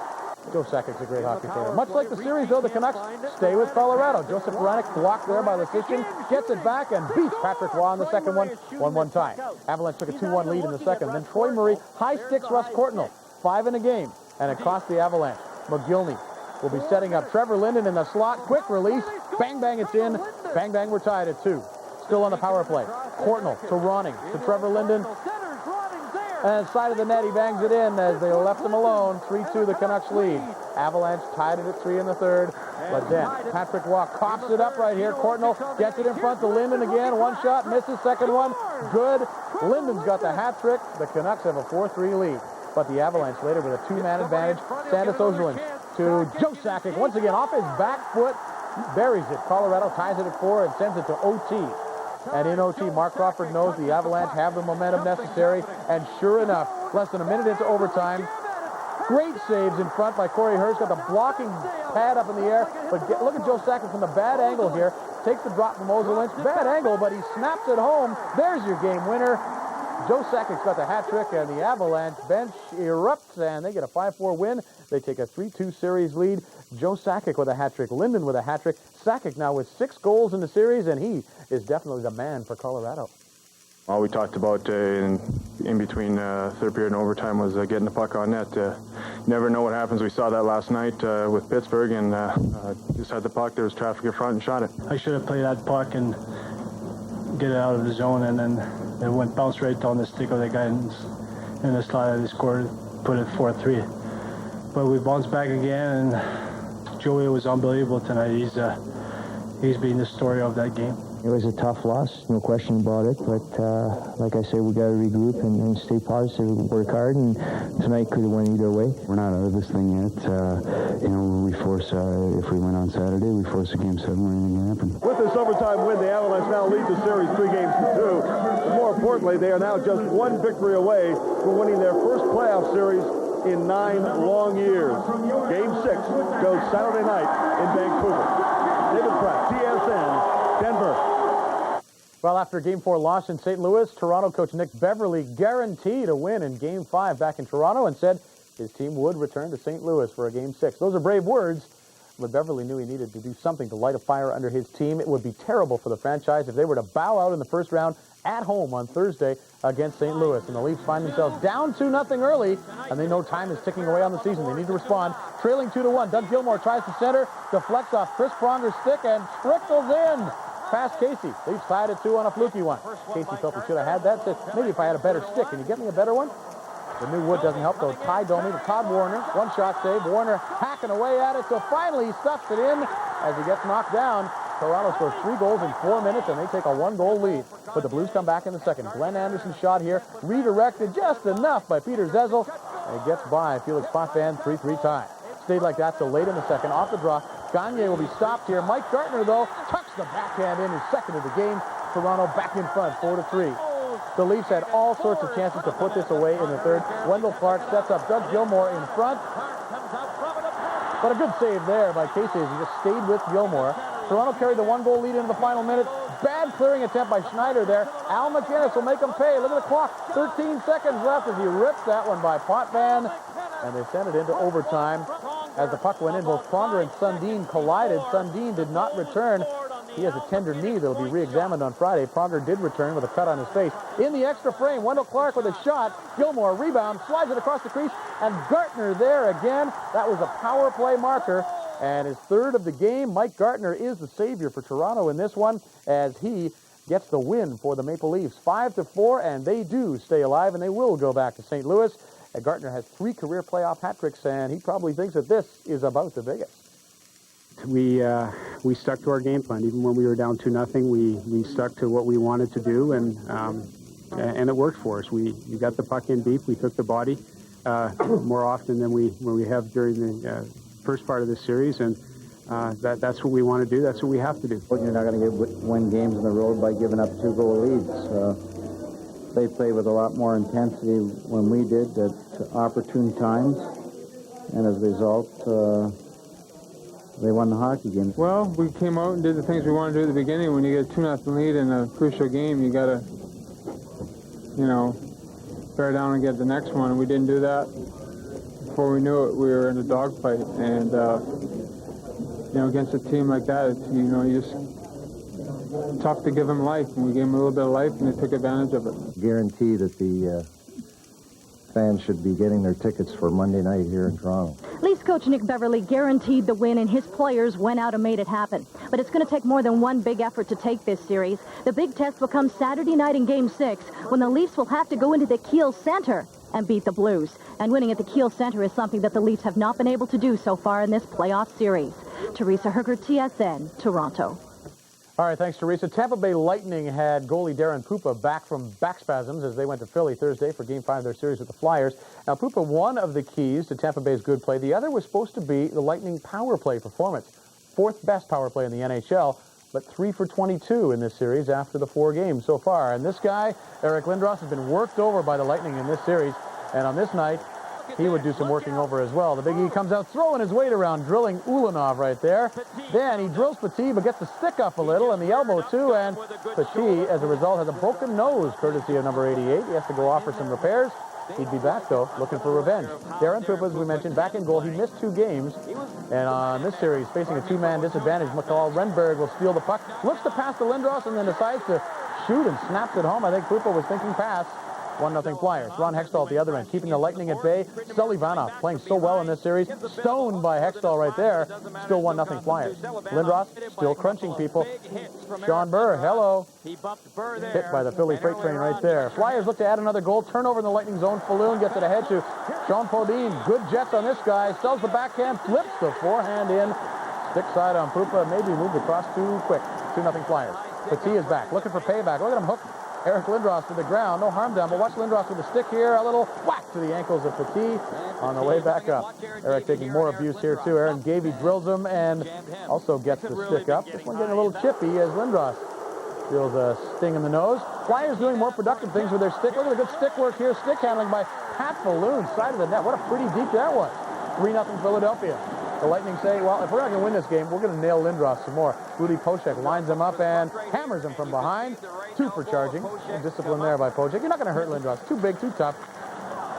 Joe Sakic's a great hockey player. Much like the series, though, the Canucks stay with Colorado. Joseph Baranek blocked there by Lecition, gets it back and beats Patrick Waugh on the second one, 1-1 tie. Avalanche took a 2-1 lead in the second. Then Troy Murray high sticks Russ Courtnall, 5 in a game, and it cost the Avalanche. McGillney will be setting up Trevor Linden in the slot. Quick release. Bang, bang, it's in. Bang, bang, we're tied at 2. Still on the power play. Courtnall to Ronning to Trevor Linden. And side of the net, he bangs it in as they left him alone. 3-2 the Canucks lead. Avalanche tied it at 3 in the third. But then Patrick Waugh coughs it up right here. Courtnall gets it in front to Linden again. One shot, misses. Second one, good. Linden's got the hat trick. The Canucks have a 4-3 lead. But the Avalanche later with a 2-man advantage. Sandis Ojelin to Joe Sakic. Once again, off his back foot. Buries it. Colorado ties it at 4 and sends it to OT. And in OT, Mark Crawford knows the Avalanche have the momentum necessary. And sure enough, less than a minute into overtime, great saves in front by Corey Hirsch. Got the blocking pad up in the air. But look at Joe Sakic from the bad angle here. Takes the drop from Ozelin. Bad angle, but he snaps it home. There's your game winner. Joe Sakic's got the hat trick, and the Avalanche bench erupts, and they get a 5-4 win. They take a 3-2 series lead. Joe Sakic with a hat trick, Linden with a hat trick. Sakic now with 6 goals in the series, and he is definitely the man for Colorado. All we talked about in between third period and overtime was getting the puck on net. Never know what happens. We saw that last night with Pittsburgh, and just had the puck. There was traffic in front and shot it. I should have played that puck and get it out of the zone, and then it went bounce right down the stick of the guy in the slot, and he scored, put it 4-3. But we bounced back again, and Joey was unbelievable tonight. He's been the story of that game. It was a tough loss, no question about it, but like I said, we got to regroup and stay positive, work hard, and tonight could have went either way. We're not out of this thing yet. We force, if we win on Saturday, we force a Game 7 where anything can happen. With this overtime win, the Avalanche now lead the series 3-2. But more importantly, they are now just 1 victory away from winning their first playoff series in 9 long years. Game 6 goes Saturday night in Vancouver. David Pratt, TSN, Denver. Well, after a Game 4 loss in St. Louis, Toronto coach Nick Beverley guaranteed a win in Game 5 back in Toronto and said his team would return to St. Louis for a Game 6. Those are brave words, but Beverley knew he needed to do something to light a fire under his team. It would be terrible for the franchise if they were to bow out in the first round at home on Thursday against St. Louis. And the Leafs find themselves down 2-0 early, and they know time is ticking away on the season. They need to respond. Trailing 2-1. Doug Gilmour tries to center, deflects off Chris Pronger's stick, and trickles in past Casey. Leafs tied at 2 on a fluky one. Casey felt he should have had that. Said, maybe if I had a better stick. Can you get me a better one? The new wood doesn't help, though. Ty Domi to Todd Warner. One shot save. Warner hacking away at it, so finally he stuffs it in as he gets knocked down. Toronto scores 3 goals in 4 minutes, and they take a 1-goal lead. But the Blues come back in the second. Glenn Anderson's shot here, redirected just enough by Peter Zezel, and he gets by Felix Potvin, 3-3 tie. Stayed like that till late in the second. Off the draw, Gagne will be stopped here. Mike Gartner, though, tucks the backhand in, his second of the game. Toronto back in front, 4-3. The Leafs had all sorts of chances to put this away in the third. Wendell Clark sets up Doug Gilmour in front. But a good save there by Casey as he just stayed with Gilmour. Toronto carried the 1-goal lead into the final minute. Bad clearing attempt by Schneider there. Al McInnes will make him pay. Look at the clock. 13 seconds left as he rips that one by Potvin. And they sent it into overtime. As the puck went in, both Pronger and Sundin collided. Sundin did not return. He has a tender knee that will be re-examined on Friday. Pronger did return with a cut on his face. In the extra frame, Wendell Clark with a shot. Gilmour rebound, slides it across the crease, and Gartner there again. That was a power play marker. And his third of the game. Mike Gartner is the savior for Toronto in this one as he gets the win for the Maple Leafs. 5-4, and they do stay alive, and they will go back to St. Louis. Gartner has 3 career playoff hat tricks, and he probably thinks that this is about the biggest. We stuck to our game plan. Even when we were down 2-0, we stuck to what we wanted to do, and it worked for us. We got the puck in deep. We took the body more often than we have during the first part of the series, and that's what we want to do. That's what we have to do. You're not going to win games on the road by giving up 2-goal leads. They played with a lot more intensity when we did at opportune times, and as a result, they won the hockey game. Well, we came out and did the things we wanted to do at the beginning. When you get a 2-0 lead in a crucial game, you got to, bear down and get the next one. And we didn't do that. Before we knew it, we were in a dogfight. And, against a team like that, it's tough to give them life. And we gave them a little bit of life, and they took advantage of it. Guarantee that the fans should be getting their tickets for Monday night here in Toronto. Leafs coach Nick Beverly guaranteed the win, and his players went out and made it happen. But it's going to take more than one big effort to take this series. The big test will come Saturday night in Game 6, when the Leafs will have to go into the Kiel Center and beat the Blues. And winning at the Kiel Center is something that the Leafs have not been able to do so far in this playoff series. Teresa Herger, TSN, Toronto. All right, thanks, Teresa. Tampa Bay Lightning had goalie Darren Pupa back from back spasms as they went to Philly Thursday for Game 5 of their series with the Flyers. Now, Pupa, one of the keys to Tampa Bay's good play. The other was supposed to be the Lightning power play performance. 4th best power play in the NHL, but 3 for 22 in this series after the 4 games so far. And this guy, Eric Lindros, has been worked over by the Lightning in this series. And on this night, he would do some working over as well. The Big E comes out throwing his weight around, drilling Ulanov right there. Then he drills Petit, but gets the stick up a little, and the elbow too, and Petit, as a result, has a broken nose, courtesy of number 88. He has to go off for some repairs. He'd be back, though, looking for revenge. Darren Pupa, as we mentioned, back in goal. He missed 2 games, and on this series, facing a 2-man disadvantage, McCall Renberg will steal the puck, looks to pass to Lindros, and then decides to shoot and snaps it home. I think Pupa was thinking pass. 1-0 Flyers. Ron Hextall at the other end, keeping the Lightning at bay. Sullivanov playing so well in this series. Stoned by Hextall right there. Still 1-0 Flyers. Lindros still crunching people. Sean Burr, hello. Hit by the Philly freight train right there. Flyers look to add another goal. Turnover in the Lightning zone. Falloon gets it ahead to Sean Podine. Good jets on this guy. Sells the backhand, flips the forehand in. Stick side on Pupa. Maybe moved across too quick. 2-0 Flyers. Petit is back. Looking for payback. Look at him hook Eric Lindros to the ground. No harm done, but watch Lindros with the stick here. A little whack to the ankles of Petit on the way back up. Eric taking more abuse here, too. Aaron Gavey drills him and also gets the stick up. This one getting a little chippy as Lindros feels a sting in the nose. Flyers doing more productive things with their stick. Look at the good stick work here. Stick handling by Pat Falloon, side of the net. What a pretty deep that was. 3-0 Philadelphia. The Lightning say, well, if we're not going to win this game, we're going to nail Lindros some more. Rudy Pochek lines him up and hammers him from behind. 2 for charging. Discipline there by Pochek. You're not going to hurt Lindros. Too big, too tough.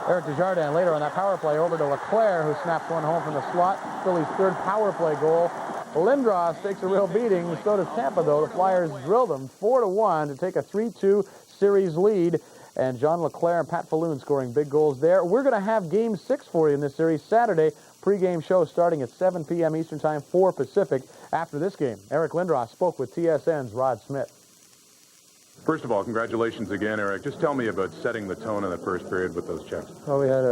Eric Desjardins later on that power play over to Leclerc, who snaps one home from the slot. Philly's 3rd power play goal. Lindros takes a real beating. So does Tampa, though. The Flyers drill them 4-1 to take a 3-2 series lead. And John Leclerc and Pat Falloon scoring big goals there. We're going to have Game 6 for you in this series Saturday. Pre-game show starting at 7 p.m. Eastern Time, 4 Pacific. After this game, Eric Lindros spoke with TSN's Rod Smith. First of all, congratulations again, Eric. Just tell me about setting the tone in the first period with those checks. Well, we had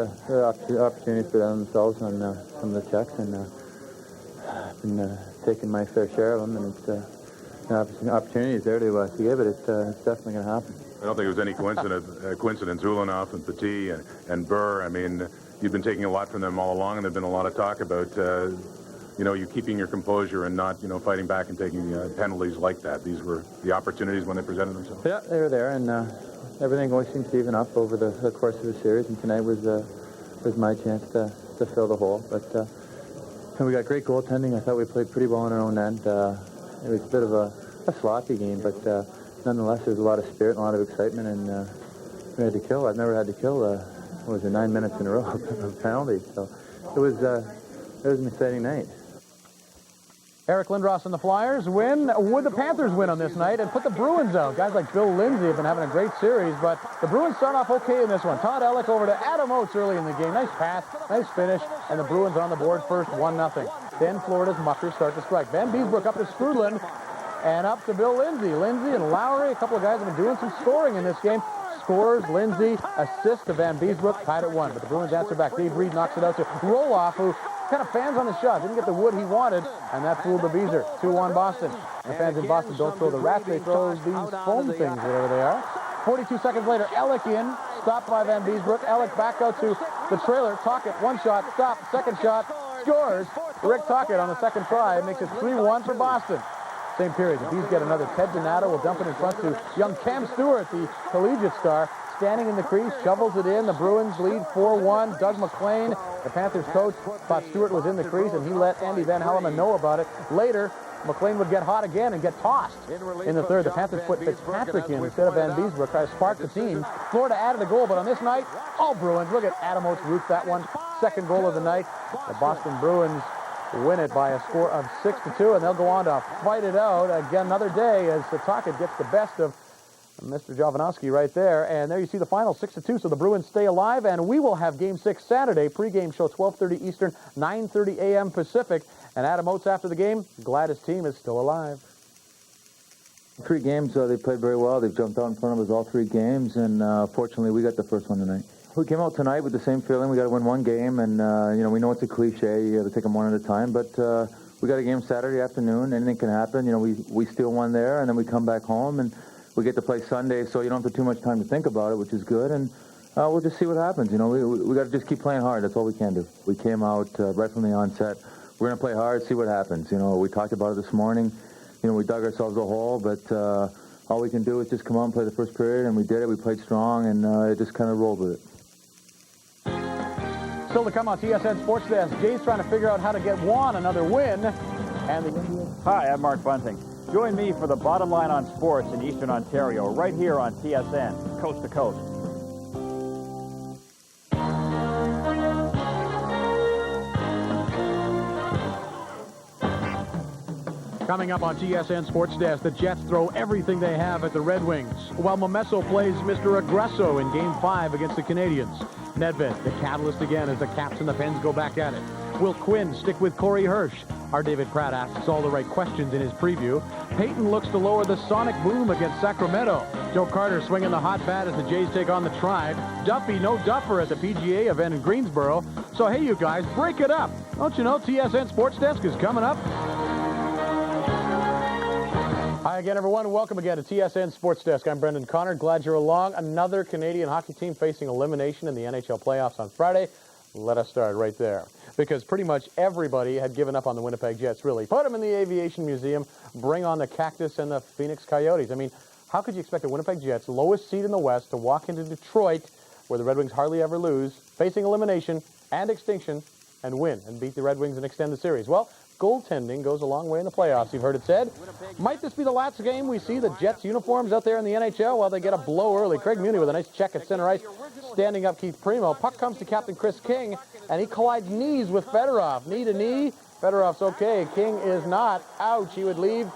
opportunities for themselves on some of the checks, and I've been taking my fair share of them, and it's opportunities there to give it. It's definitely going to happen. I don't think it was any coincidence. Ulanov and Petit and Burr. I mean, you've been taking a lot from them all along, and there's been a lot of talk about, you keeping your composure and not, fighting back and taking penalties like that. These were the opportunities when they presented themselves. Yeah, they were there, and everything always seems to even up over the course of the series, and tonight was my chance to fill the hole. But and we got great goaltending. I thought we played pretty well on our own end. It was a bit of a sloppy game, but nonetheless, there was a lot of spirit and a lot of excitement, and we had to kill. I've never had to kill 9 minutes in a row of penalties, so it was an exciting night. Eric Lindros and the Flyers win. Would the Panthers win on this night and put the Bruins out? Guys like Bill Lindsay have been having a great series, but the Bruins start off okay in this one. Todd Ellick over to Adam Oates early in the game. Nice pass, nice finish, and the Bruins on the board first, 1-0. Then Florida's Muckers start to strike. Van Beesbrook up to Strudlin and up to Bill Lindsay. Lindsay and Lowry, a couple of guys have been doing some scoring in this game. Scores, Lindsay, assist to Van Beesbrook, tied at 1. But the Bruins answer back. Dave Reed knocks it out to Roloff, who kind of fans on the shot. Didn't get the wood he wanted, and that fooled the Beezer. 2-1 Boston. And the fans in Boston don't throw the rats, they throw these foam things, whatever they are. 42 seconds later, Ellick in, stopped by Van Beesbrook. Ellick back out to the trailer. Tocchet, one shot, stop, second shot, scores. Rick Tocchet on the second try makes it 3-1 for Boston. Same period. The Bees get another. Ted Donato will dump it in front to young Cam Stewart, the collegiate star, standing in the crease, shovels it in. The Bruins lead 4-1. Doug McLean, the Panthers coach, thought Stewart was in the crease, and he let Andy Van Hellemond know about it. Later, McLean would get hot again and get tossed. In the third, the Panthers put Fitzpatrick in instead of Van Beesbrook, try to spark the team. Florida added a goal, but on this night, all Bruins. Look at Adam Oates root that one. Second goal of the night. The Boston Bruins win it by a score of 6-2, and they'll go on to fight it out again another day as Tocchet gets the best of Mr. Jovanovski right there. And there you see the final, 6-2, so the Bruins stay alive, and we will have Game 6 Saturday. Pre-game show, 12:30 Eastern, 9:30 a.m. Pacific. And Adam Oates after the game, glad his team is still alive. 3 games, they played very well. They've jumped out in front of us all 3 games, and fortunately we got the first one tonight. We came out tonight with the same feeling. We got to win one game, and we know it's a cliche. You got to take them one at a time, but we got a game Saturday afternoon. Anything can happen. We steal one there, and then we come back home, and we get to play Sunday, so you don't have too much time to think about it, which is good, and we'll just see what happens. We got to just keep playing hard. That's all we can do. We came out right from the onset. We're going to play hard, see what happens. We talked about it this morning. We dug ourselves a hole, but all we can do is just come out and play the first period, and we did it. We played strong, and it just kind of rolled with it. Still to come on TSN Sports Desk, Jay's trying to figure out how to get Juan another win. And the Indians. Hi, I'm Mark Bunting. Join me for the Bottom Line on Sports in Eastern Ontario, right here on TSN, coast to coast. Coming up on TSN Sports Desk, the Jets throw everything they have at the Red Wings, while Momesso plays Mr. Aggresso in Game 5 against the Canadians. Nedved, the catalyst again as the Caps and the Pens go back at it. Will Quinn stick with Corey Hirsch? Our David Pratt asks all the right questions in his preview. Peyton looks to lower the sonic boom against Sacramento. Joe Carter swinging the hot bat as the Jays take on the Tribe. Duffy, no duffer at the PGA event in Greensboro. So hey, you guys, break it up. Don't you know TSN Sports Desk is coming up? Hi again, everyone. Welcome again to TSN Sports Desk. I'm Brendan Connor. Glad you're along. Another Canadian hockey team facing elimination in the NHL playoffs on Friday. Let us start right there, because pretty much everybody had given up on the Winnipeg Jets, really. Put them in the Aviation Museum, bring on the Cactus and the Phoenix Coyotes. I mean, how could you expect the Winnipeg Jets, lowest seed in the West, to walk into Detroit, where the Red Wings hardly ever lose, facing elimination and extinction, and win and beat the Red Wings and extend the series? Well, goaltending goes a long way in the playoffs, you've heard it said. Might this be the last game we see the Jets uniforms out there in the NHL while they get a blow early? Craig Muni with a nice check at center ice, standing up Keith Primo. Puck comes to Captain Chris King, and he collides knees with Fedorov. Knee to knee. Fedorov's okay. King is not. Ouch. He would leave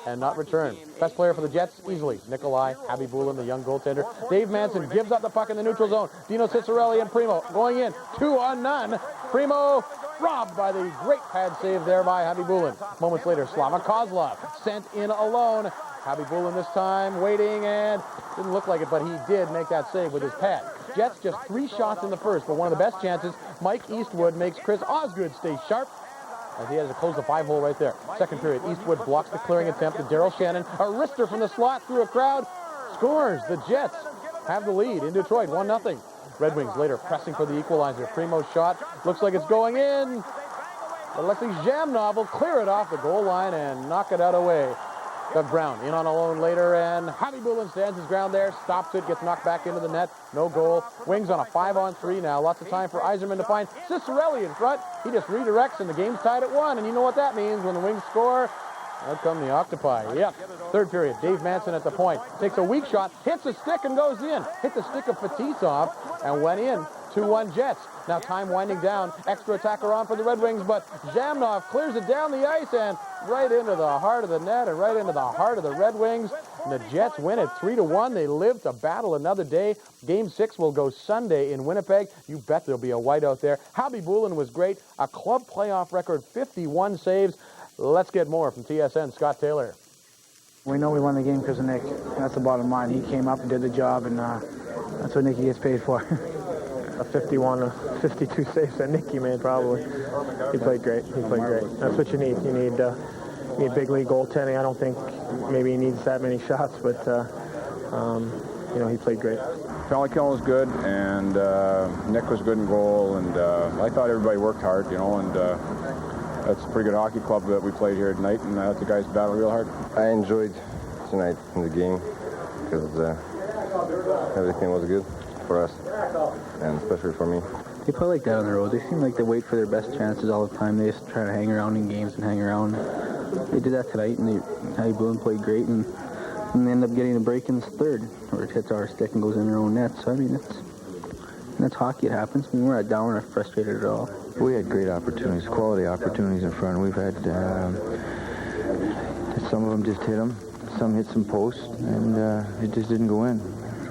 and not return. Best player for the Jets, easily. Nikolai Habibulin, the young goaltender. Dave Manson gives up the puck in the neutral zone. Dino Ciccarelli and Primo going in. 2-on-0. Primo robbed by the great pad save there by Habibulin. Moments later, Slava Kozlov sent in alone. Habibulin this time waiting, and didn't look like it, but he did make that save with his pad. Jets just 3 shots in the first, but one of the best chances. Mike Eastwood makes Chris Osgood stay sharp as he has to close the 5-hole right there. Second period, Eastwood blocks the clearing attempt to Darryl Shannon. A wrister from the slot through a crowd. Scores. The Jets have the lead in Detroit, 1-0. Red Wings later pressing for the equalizer. Primo's shot looks like it's going in. But Alexei Zhamnov will clear it off the goal line and knock it out away. Doug Brown in on a loan later, and Habibulin stands his ground there, stops it, gets knocked back into the net. No goal. Wings on a 5-on-3 now. Lots of time for Yzerman to find Ciccarelli in front. He just redirects, and the game's tied at 1. And you know what that means when the Wings score. Out come the Octopi. Yep. Third period. Dave Manson at the point. Takes a weak shot, hits a stick, and goes in. Hit the stick of Fetisov and went in. 2-1 Jets. Now time winding down. Extra attacker on for the Red Wings, but Zhamnov clears it down the ice and right into the heart of the net and right into the heart of the Red Wings. And the Jets win it 3-1. They live to battle another day. Game 6 will go Sunday in Winnipeg. You bet there'll be a whiteout there. Habibulin was great. A club playoff record, 51 saves. Let's get more from TSN Scott Taylor. We know we won the game because of Nick. That's the bottom line. He came up and did the job, and that's what Nicky gets paid for. A 51 or 52 saves that Nicky made, probably. He played great. He played great. That's what you need. You need big league goaltending. I don't think maybe he needs that many shots, but he played great. Pelican was good, and Nick was good in goal, and I thought everybody worked hard, and that's a pretty good hockey club that we played here tonight, and the guys battled real hard. I enjoyed tonight in the game because everything was good for us, and especially for me. They play like that on the road. They seem like they wait for their best chances all the time. They just try to hang around in games and hang around. They did that tonight, and Ty Bloom played great, and they end up getting a break in the third, where it hits our stick and goes in their own net. So, I mean, that's hockey. It happens. I mean, we're not down. We're not frustrated at all. We had great opportunities, quality opportunities in front. We've had some of them just hit them, some hit some posts, and it just didn't go in.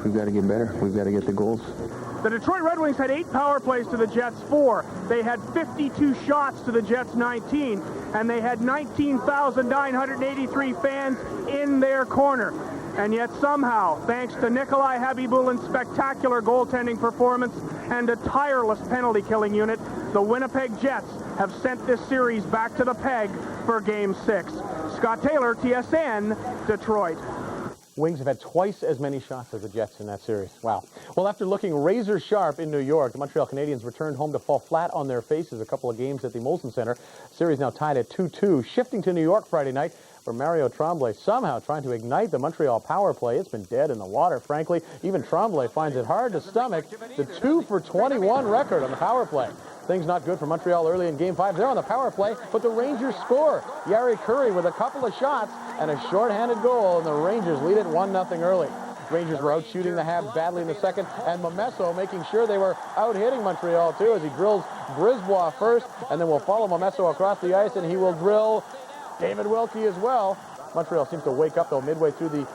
We've got to get better. We've got to get the goals. The Detroit Red Wings had 8 power plays to the Jets 4. They had 52 shots to the Jets 19, and they had 19,983 fans in their corner. And yet somehow, thanks to Nikolai Habibulin's spectacular goaltending performance and a tireless penalty-killing unit, the Winnipeg Jets have sent this series back to the peg for Game 6. Scott Taylor, TSN, Detroit. Wings have had twice as many shots as the Jets in that series. Wow. Well, after looking razor sharp in New York, the Montreal Canadiens returned home to fall flat on their faces a couple of games at the Molson Center. Series now tied at 2-2. Shifting to New York Friday night, where Mario Tremblay somehow trying to ignite the Montreal power play. It's been dead in the water, frankly. Even Tremblay finds it hard to stomach the 2-for-21 record on the power play. Things not good for Montreal early in Game 5. They're on the power play, but the Rangers score. Yari Curry with a couple of shots and a shorthanded goal, and the Rangers lead it 1-0 early. Rangers were out shooting the Habs badly in the second, and Momesso making sure they were out hitting Montreal too as he drills Brisbois first, and then we'll follow Momesso across the ice, and he will drill David Wilkie as well. Montreal seems to wake up though midway through the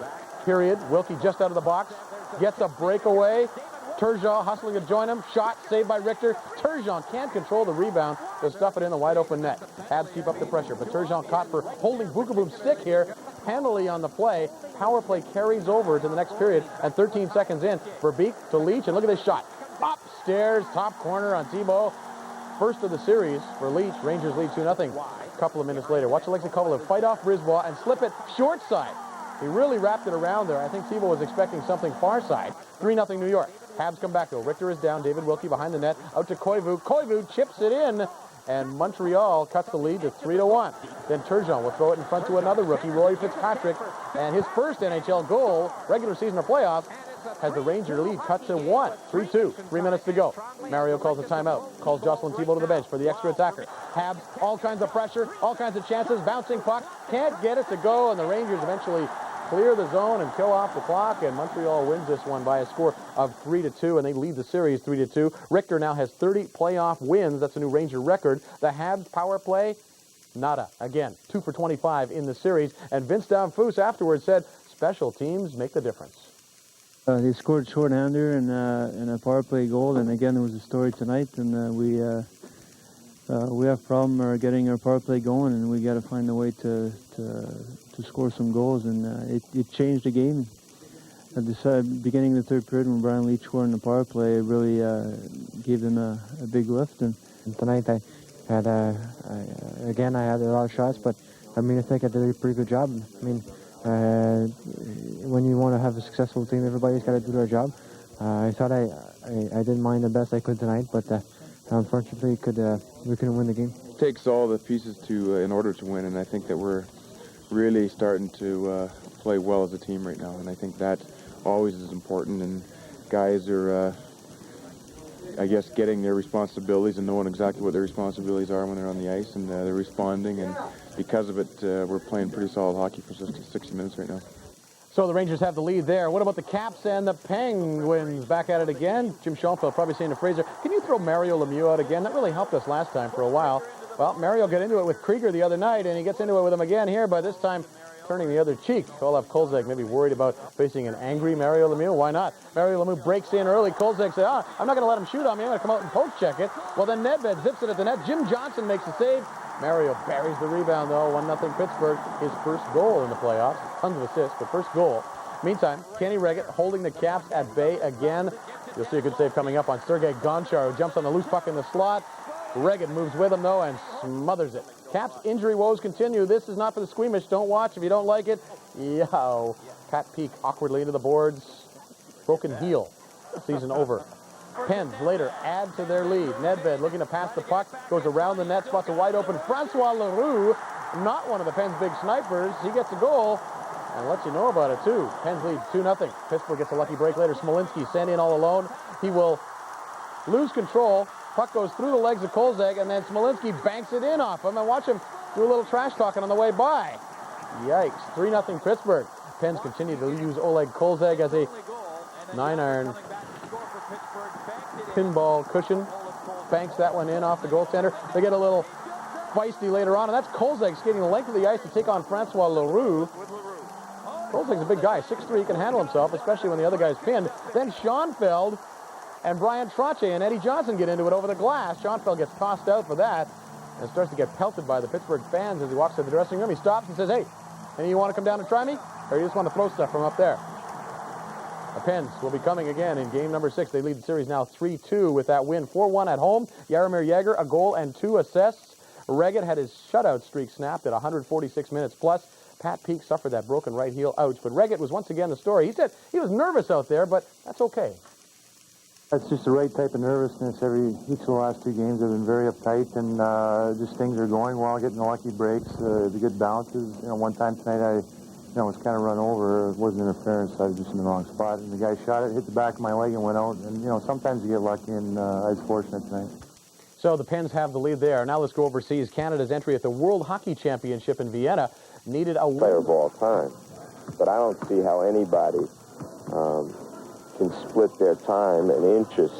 period. Wilkie just out of the box, gets a breakaway. Turgeon hustling to join him. Shot saved by Richter. Turgeon can't control the rebound to stuff it in the wide open net. Habs keep up the pressure, but Turgeon caught for holding Bukaboom's stick here. Penalty on the play. Power play carries over to the next period, and 13 seconds in, Verbeek to Leach, and look at this shot. Upstairs, top corner on Thibault. First of the series for Leach. Rangers lead 2-0. A couple of minutes later, watch Alexei Kovalev fight off Brisbois and slip it short side. He really wrapped it around there. I think Thibault was expecting something far side. 3-0 New York. Habs come back though. Richter is down. David Wilkie behind the net. Out to Koivu. Koivu chips it in, and Montreal cuts the lead to 3-1. Then Turgeon will throw it in front to another rookie, Roy Fitzpatrick, and his first NHL goal, regular season or playoffs, has the Ranger lead cut to 1. 3-2. 3 minutes to go. Mario calls a timeout. Calls Jocelyn Thibault to the bench for the extra attacker. Habs, all kinds of pressure, all kinds of chances. Bouncing puck. Can't get it to go, and the Rangers eventually clear the zone and kill off the clock, and Montreal wins this one by a score of 3-2, and they lead the series 3-2. Richter now has 30 playoff wins. That's a new Ranger record. The Habs power play, nada. Again, 2-for-25 in the series, and Vince Damphousse afterwards said, special teams make the difference. They scored shorthander and a power play goal, and again, there was a story tonight, and we have a problem getting our power play going, and we got to find a way to score some goals, and it changed the game. At the beginning of the third period, when Brian Leach scored in the power play, it really gave them a big lift. And tonight, I had I had a lot of shots, but I mean, I think I did a pretty good job. I mean, when you want to have a successful team, everybody's got to do their job. I thought I did mine the best I could tonight, but unfortunately, we couldn't win the game. It takes all the pieces in order to win, and I think that we're really starting to play well as a team right now, and I think that always is important, and guys are, I guess, getting their responsibilities and knowing exactly what their responsibilities are when they're on the ice, and they're responding, and because of it, we're playing pretty solid hockey for 60 minutes right now. So the Rangers have the lead there. What about the Caps and the Penguins? Back at it again. Jim Schoenfeld probably saying to Fraser, can you throw Mario Lemieux out again? That really helped us last time for a while. Well, Mario got into it with Krieger the other night, and he gets into it with him again here, but this time turning the other cheek. Olaf Kolzak may be worried about facing an angry Mario Lemieux. Why not? Mario Lemieux breaks in early. Kolzak said, I'm not going to let him shoot on me. I'm going to come out and poke check it. Well, then Nedved zips it at the net. Jim Johnson makes a save. Mario buries the rebound, though. 1-0 Pittsburgh. His first goal in the playoffs. Tons of assists, but first goal. Meantime, Kenny Reggett holding the Caps at bay again. You'll see a good save coming up on Sergei Gonchar, who jumps on the loose puck in the slot. Reggett moves with him, though, and smothers it. Caps injury woes continue. This is not for the squeamish. Don't watch if you don't like it. Yow. Pat Peake awkwardly into the boards. Broken heel. Season over Pens later add to their lead. Nedved looking to pass the puck, goes around the net, spots a wide open Francois Leroux, not one of the Pens' big snipers. He gets a goal and lets you know about it too. Pens lead 2-0. Pittsburgh gets a lucky break later. Smolinski sent in all alone. He will lose control. Puck goes through the legs of Kolzig, and then Smolinski banks it in off him. And watch him do a little trash talking on the way by. Yikes. 3-0 Pittsburgh. Pens continue to use Oleg Kolzig as a 9-iron pinball cushion. Banks that one in off the goaltender. They get a little feisty later on, and that's Kolzig skating the length of the ice to take on Francois Leroux. Kolzig's a big guy, 6'3", he can handle himself, especially when the other guy's pinned. Then Schoenfeld and Brian Trottier and Eddie Johnson get into it over the glass. Schoenfeld gets tossed out for that and starts to get pelted by the Pittsburgh fans as he walks to the dressing room. He stops and says, "Hey, any of you want to come down and try me? Or you just want to throw stuff from up there?" The Pens will be coming again in game number 6. They lead the series now 3-2 with that win. 4-1 at home. Jaromir Jagr, a goal and 2 assists. Reggett had his shutout streak snapped at 146 minutes plus. Pat Peake suffered that broken right heel ouch, but Reggett was once again the story. He said he was nervous out there, but that's okay. That's just the right type of nervousness. Each of the last 2 games have been very uptight, and just things are going well, getting the lucky breaks, the good bounces. One time tonight I was kind of run over. It wasn't interference. I was just in the wrong spot, and the guy shot it, hit the back of my leg, and went out. And sometimes you get lucky, and I was fortunate tonight. So the Pens have the lead there. Now let's go overseas. Canada's entry at the World Hockey Championship in Vienna needed a player of all time, but I don't see how anybody can split their time and interest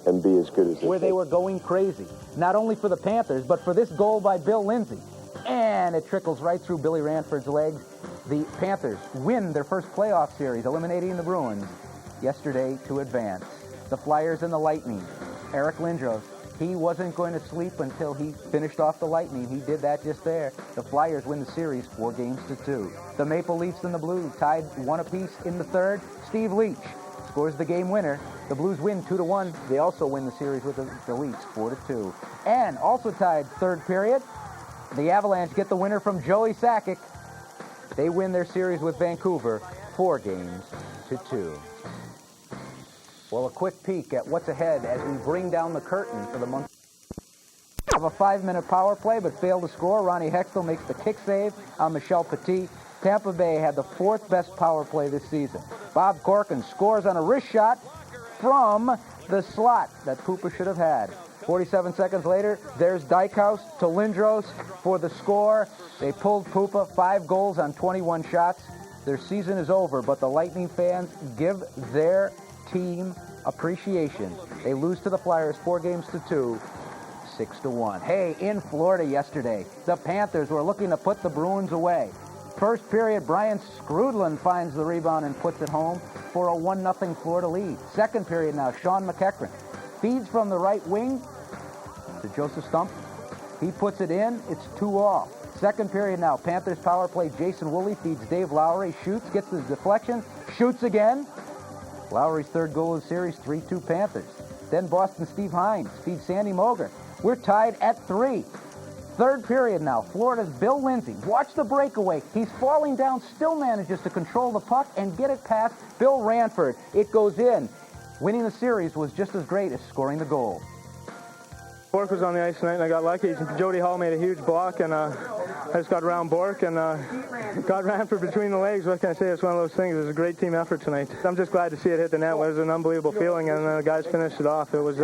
and be as good as where they were going crazy, not only for the Panthers, but for this goal by Bill Lindsay. And it trickles right through Billy Ranford's legs. The Panthers win their first playoff series, eliminating the Bruins yesterday to advance. The Flyers and the Lightning. Eric Lindros, he wasn't going to sleep until he finished off the Lightning. He did that just there. The Flyers win the series 4-2. The Maple Leafs and the Blues tied 1 apiece in the third. Steve Leach scores the game winner. The Blues win 2-1. They also win the series with the Leafs 4-2. And also tied third period, the Avalanche get the winner from Joey Sakic. They win their series with Vancouver 4-2. Well, a quick peek at what's ahead as we bring down the curtain for the month. Of a 5-minute power play, but failed to score. Ronnie Hextall makes the kick save on Michel Petit. Tampa Bay had the 4th best power play this season. Bob Corkin scores on a wrist shot from the slot that Pupa should have had. 47 seconds later, there's Dykhouse to Lindros for the score. They pulled Pupa 5 goals on 21 shots. Their season is over, but the Lightning fans give their team appreciation. They lose to the Flyers 4-2, 6-1. Hey, in Florida yesterday, the Panthers were looking to put the Bruins away. First period, Brian Skrudland finds the rebound and puts it home for a 1-0 Florida lead. Second period now, Sean McEachran feeds from the right wing to Joseph Stump. He puts it in. It's 2-all. Second period now, Panthers power play. Jason Woolley feeds Dave Lowry, shoots, gets his deflection, shoots again. Lowry's 3rd goal of the series, 3-2 Panthers. Then Boston Steve Hines feeds Sandy Moger. We're tied at 3. Third period now, Florida's Bill Lindsay. Watch the breakaway. He's falling down, still manages to control the puck and get it past Bill Ranford. It goes in. Winning the series was just as great as scoring the goal. Bork was on the ice tonight, and I got lucky. Jody Hall made a huge block, and I just got around Bork and got Ranford between the legs. What can I say? It's one of those things. It was a great team effort tonight. I'm just glad to see it hit the net. It was an unbelievable feeling, and the guys finished it off. It was...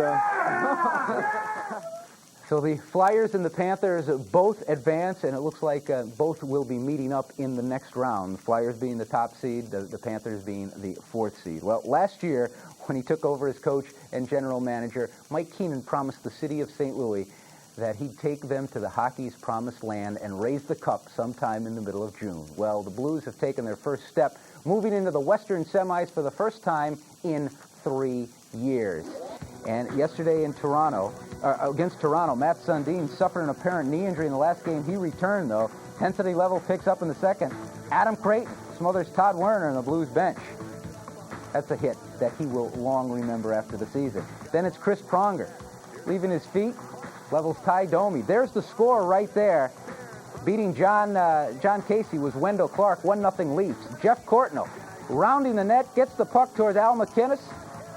So the Flyers and the Panthers both advance, and it looks like both will be meeting up in the next round. The Flyers being the top seed, the Panthers being the 4th seed. Well, last year, when he took over as coach and general manager, Mike Keenan promised the city of St. Louis that he'd take them to the hockey's promised land and raise the cup sometime in the middle of June. Well, the Blues have taken their first step, moving into the Western semis for the first time in 3 years. And yesterday in Toronto, against Toronto, Matt Sundin suffered an apparent knee injury in the last game. He returned, though. Intensity level picks up in the second. Adam Creighton smothers Todd Werner on the Blues bench. That's a hit that he will long remember after the season. Then it's Chris Pronger. Leaving his feet, levels Ty Domi. There's the score right there. Beating John Casey was Wendell Clark, 1-0 Leafs. Jeff Courtnall rounding the net, gets the puck towards Al McInnes.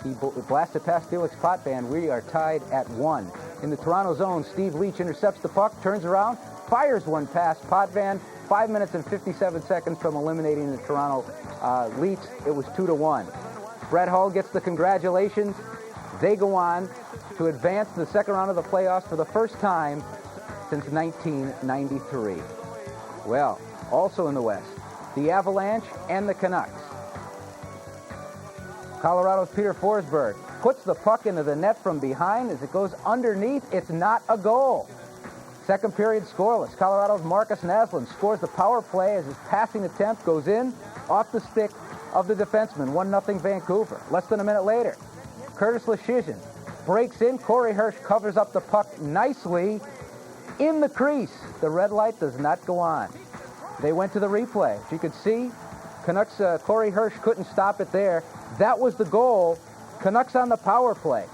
He blasted past Felix Potvin. We are tied at 1. In the Toronto zone, Steve Leach intercepts the puck, turns around, fires one past Potvin. 5 minutes and 57 seconds from eliminating the Toronto Leafs. It was 2-1. Brett Hull gets the congratulations. They go on to advance to the second round of the playoffs for the first time since 1993. Well, also in the West, the Avalanche and the Canucks. Colorado's Peter Forsberg puts the puck into the net from behind. As it goes underneath, it's not a goal. Second period scoreless. Colorado's Marcus Naslund scores the power play as his passing attempt goes in off the stick of the defenseman. 1-0 Vancouver. Less than a minute later, Curtis Leschyshyn breaks in. Corey Hirsch covers up the puck nicely in the crease. The red light does not go on. They went to the replay. As you could see, Canucks Corey Hirsch couldn't stop it there. That was the goal. Canucks on the power play.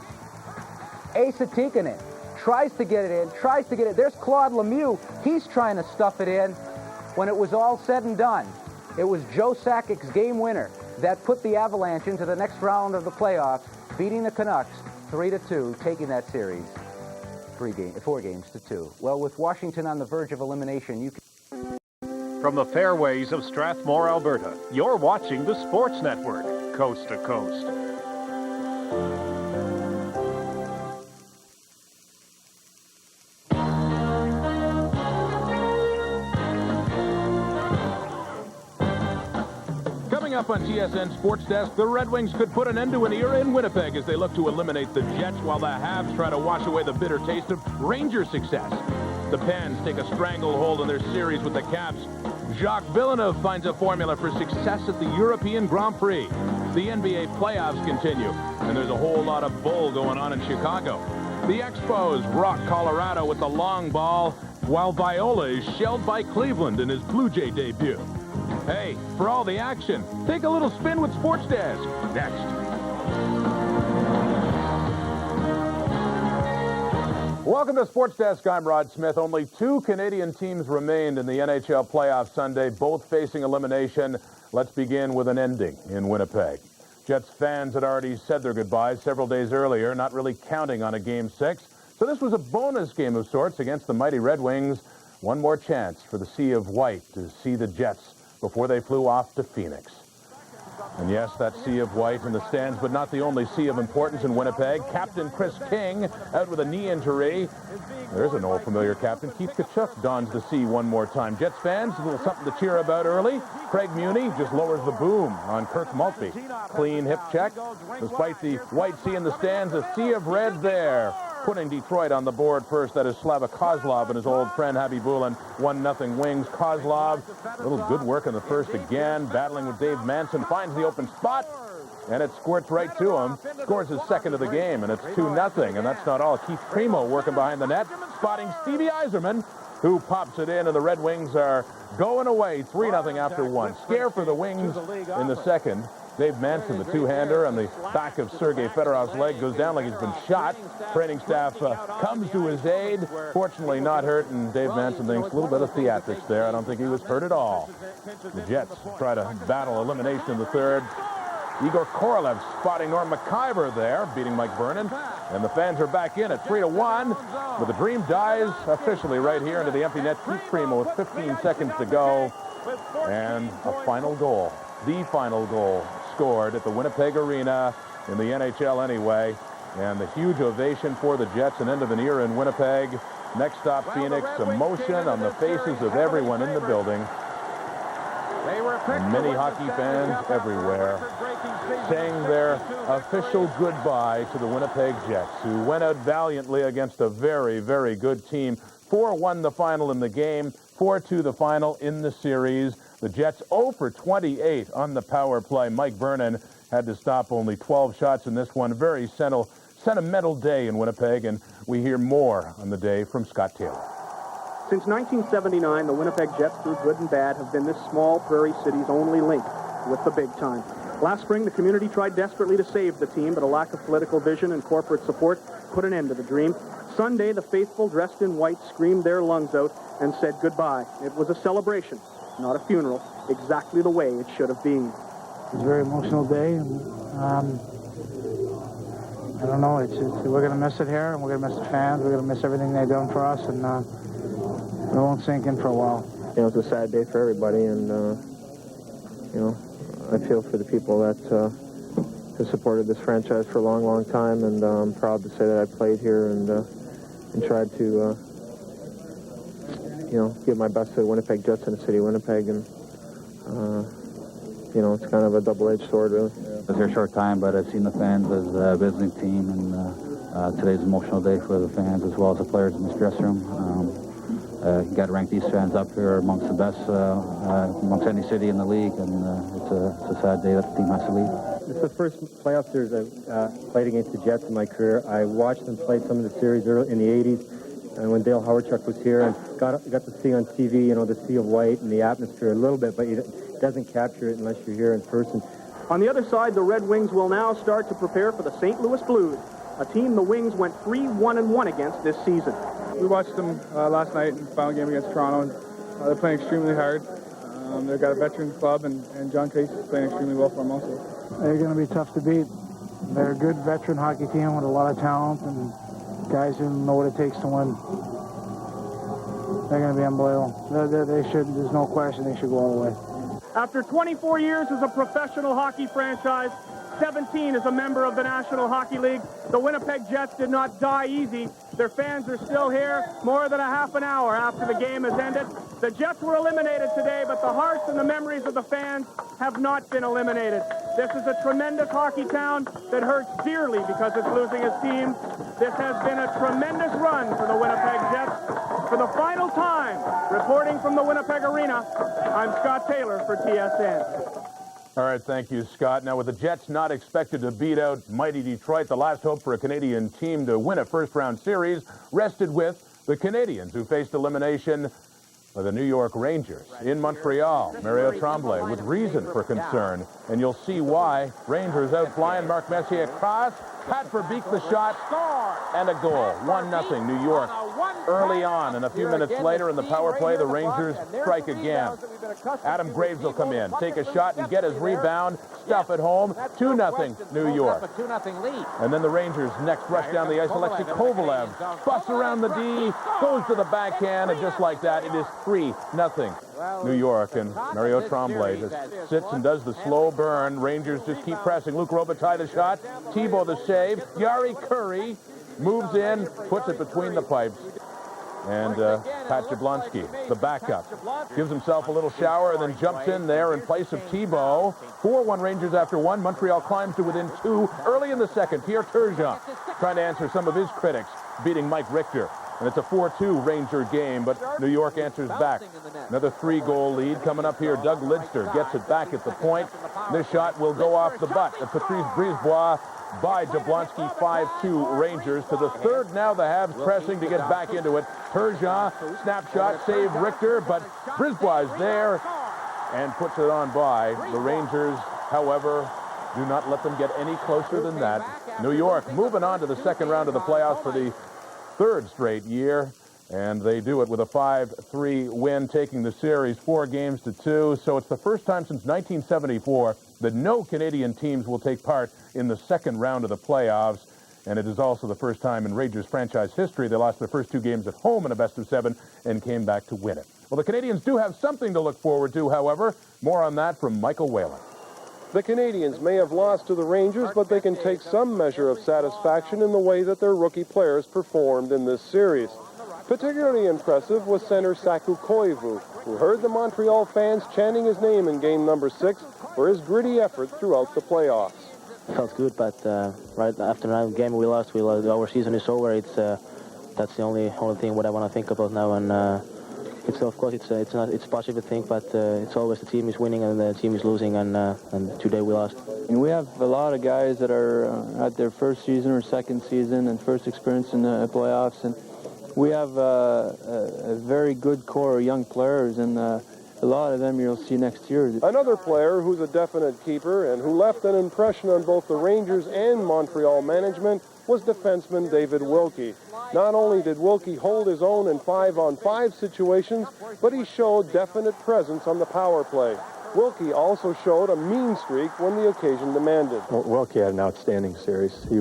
Asa Tikkanen tries to get it in, There's Claude Lemieux. He's trying to stuff it in. When it was all said and done, it was Joe Sakic's game winner that put the Avalanche into the next round of the playoffs, beating the Canucks 3-2, taking that series 4 games to 2. Well, with Washington on the verge of elimination, you can... From the fairways of Strathmore, Alberta, you're watching the Sports Network, coast to coast. Coming up on TSN Sports Desk, the Red Wings could put an end to an era in Winnipeg as they look to eliminate the Jets, while the Habs try to wash away the bitter taste of Ranger success. The Pens take a stranglehold on their series with the Caps. Jacques Villeneuve finds a formula for success at the European Grand Prix. The NBA playoffs continue, and there's a whole lot of bull going on in Chicago. The Expos rock Colorado with the long ball, while Viola is shelled by Cleveland in his Blue Jay debut. Hey, for all the action, take a little spin with Sports Desk. Next. Welcome to Sports Desk. I'm Rod Smith. Only 2 Canadian teams remained in the NHL playoff Sunday, both facing elimination. Let's begin with an ending in Winnipeg. Jets fans had already said their goodbyes several days earlier, not really counting on a Game 6. So this was a bonus game of sorts against the mighty Red Wings. One more chance for the Sea of White to see the Jets before they flew off to Phoenix. And yes, that sea of white in the stands, but not the only sea of importance in Winnipeg. Captain Chris King out with a knee injury. There's an old familiar captain. Keith Tkachuk dons the C one more time. Jets fans, a little something to cheer about early. Craig Muni just lowers the boom on Kirk Maltby. Clean hip check. Despite the white sea in the stands, a sea of red there. Putting Detroit on the board first. That is Slava Kozlov and his old friend Habibulin. 1-0 Wings. Kozlov, a little good work in the first again. Battling with Dave Manson. Finds the open spot. And it squirts right to him. Scores his second of the game, and it's 2-0. And that's not all. Keith Primo working behind the net. Spotting Stevie Yzerman, who pops it in, and the Red Wings are going away 3-0 after 1. Scare for the Wings in the second. Dave Manson, the two-hander on the back of Sergei Fedorov's leg, goes down like he's been shot. Training staff comes to his aid. Fortunately not hurt, and Dave Manson thinks a little bit of theatrics there. I don't think he was hurt at all. The Jets try to battle elimination in the third. Igor Korolev spotting Norm McIver there, beating Mike Vernon. And the fans are back in at 3-1. But the dream dies officially right here into the empty net. Keith Primo with 15 seconds to go. And a final goal. The final goal scored at the Winnipeg Arena in the NHL anyway. And the huge ovation for the Jets, an end of an era in Winnipeg. Next stop, Phoenix. Emotion on the faces of everyone in the building. And many hockey fans everywhere saying their official goodbye to the Winnipeg Jets, who went out valiantly against a very, very good team. 4-1 the final in the game, 4-2 the final in the series. The Jets 0 for 28 on the power play. Mike Vernon had to stop only 12 shots in this one. Very sentimental day in Winnipeg, and we hear more on the day from Scott Taylor. Since 1979, the Winnipeg Jets, through good and bad, have been this small prairie city's only link with the big time. Last spring, the community tried desperately to save the team, but a lack of political vision and corporate support put an end to the dream. Sunday, the faithful, dressed in white, screamed their lungs out and said goodbye. It was a celebration, not a funeral, exactly the way it should have been. It was a very emotional day. I don't know. We're going to miss it here, and we're going to miss the fans. We're going to miss everything they've done for us, and it won't sink in for a while. You know, it's a sad day for everybody, and you know, I feel for the people that have supported this franchise for a long, long time, and I'm proud to say that I played here and tried to, you know, give my best to the Winnipeg Jets and the city of Winnipeg, and you know, it's kind of a double-edged sword, really. I was here a short time, but I've seen the fans as a visiting team, and today's an emotional day for the fans as well as the players in this dressing room. You got to rank these fans up here amongst the best amongst any city in the league, and it's a sad day that the team has to leave. This is the first playoff series I've played against the Jets in my career. I watched them play some of the series early in the 80s, and when Dale Howardchuk was here, and got to see on TV, you know, the sea of white and the atmosphere a little bit, but it doesn't capture it unless you're here in person. On the other side, the Red Wings will now start to prepare for the St. Louis Blues, a team the Wings went 3-1-1 against this season. We watched them last night in the final game against Toronto, and they're playing extremely hard. They've got a veteran club, and John Chase is playing extremely well for them also. They're going to be tough to beat. They're a good veteran hockey team with a lot of talent and guys who know what it takes to win. They're going to be unbelievable. They should. There's no question they should go all the way. After 24 years as a professional hockey franchise, 17 as a member of the National Hockey League, the Winnipeg Jets did not die easy. Their fans are still here more than a half an hour after the game has ended. The Jets were eliminated today, but the hearts and the memories of the fans have not been eliminated. This is a tremendous hockey town that hurts dearly because it's losing its team. This has been a tremendous run for the Winnipeg Jets. For the final time, reporting from the Winnipeg Arena, I'm Scott Taylor for TSN. All right, thank you, Scott. Now, with the Jets not expected to beat out mighty Detroit, the last hope for a Canadian team to win a first-round series rested with the Canadians, who faced elimination by the New York Rangers in Montreal. Mario Tremblay with reason for concern, and you'll see why. Rangers out flying. Mark Messier cross. Pat Verbeek the shot, and a goal. 1-0 New York early on, and a few minutes later in the power play, the Rangers strike again. Adam Graves will come in, take a shot and get his rebound, stuff it home. 2-0 New York. And then the Rangers next rush down the ice. Alexei Kovalev busts around the D, goes to the backhand, and just like that, it is 3-0 New York. And Mario Tremblay just sits and does the slow burn. Rangers just keep pressing. Luc Robitaille the shot, Thibault the save. Yari Curry moves in, puts it between the pipes. And Pat Jablonski, the backup, gives himself a little shower and then jumps in there in place of Thibault. 4-1 Rangers after one. Montreal climbs to within 2 early in the second. Pierre Turgeon trying to answer some of his critics, beating Mike Richter. And it's a 4-2 Ranger game, but New York answers back. Another 3-goal lead coming up here. Doug Lidster gets it back at the point. This shot will go off the butt of Patrice Brisebois by Jablonski. 5-2 Rangers. To the third now, the Habs pressing to get back into it. Turgeon, snapshot, save Richter, but Brisebois is there and puts it on by. The Rangers, however, do not let them get any closer than that. New York moving on to the second round of the playoffs for the third straight year, and they do it with a 5-3 win, taking the series 4-2. So it's the first time since 1974 that no Canadian teams will take part in the second round of the playoffs, and it is also the first time in Rangers franchise history they lost their first 2 games at home in a best-of-7 and came back to win it. Well, the Canadians do have something to look forward to, however. More on that from Michael Whalen. The Canadians may have lost to the Rangers, but they can take some measure of satisfaction in the way that their rookie players performed in this series. Particularly impressive was center Saku Koivu, who heard the Montreal fans chanting his name in game number 6 for his gritty effort throughout the playoffs. Felt good, but right after the game we lost. Our season is over. That's the only thing what I want to think about now, and it's of course it's positive to think, but it's always the team is winning and the team is losing, and today we lost. And we have a lot of guys that are at their first season or second season and first experience in the playoffs, and we have a very good core of young players, and a lot of them you'll see next year. Another player who's a definite keeper and who left an impression on both the Rangers and Montreal management was defenseman David Wilkie. Not only did Wilkie hold his own in 5-on-5 situations, but he showed definite presence on the power play. Wilkie also showed a mean streak when the occasion demanded. Well, Wilkie had an outstanding series. He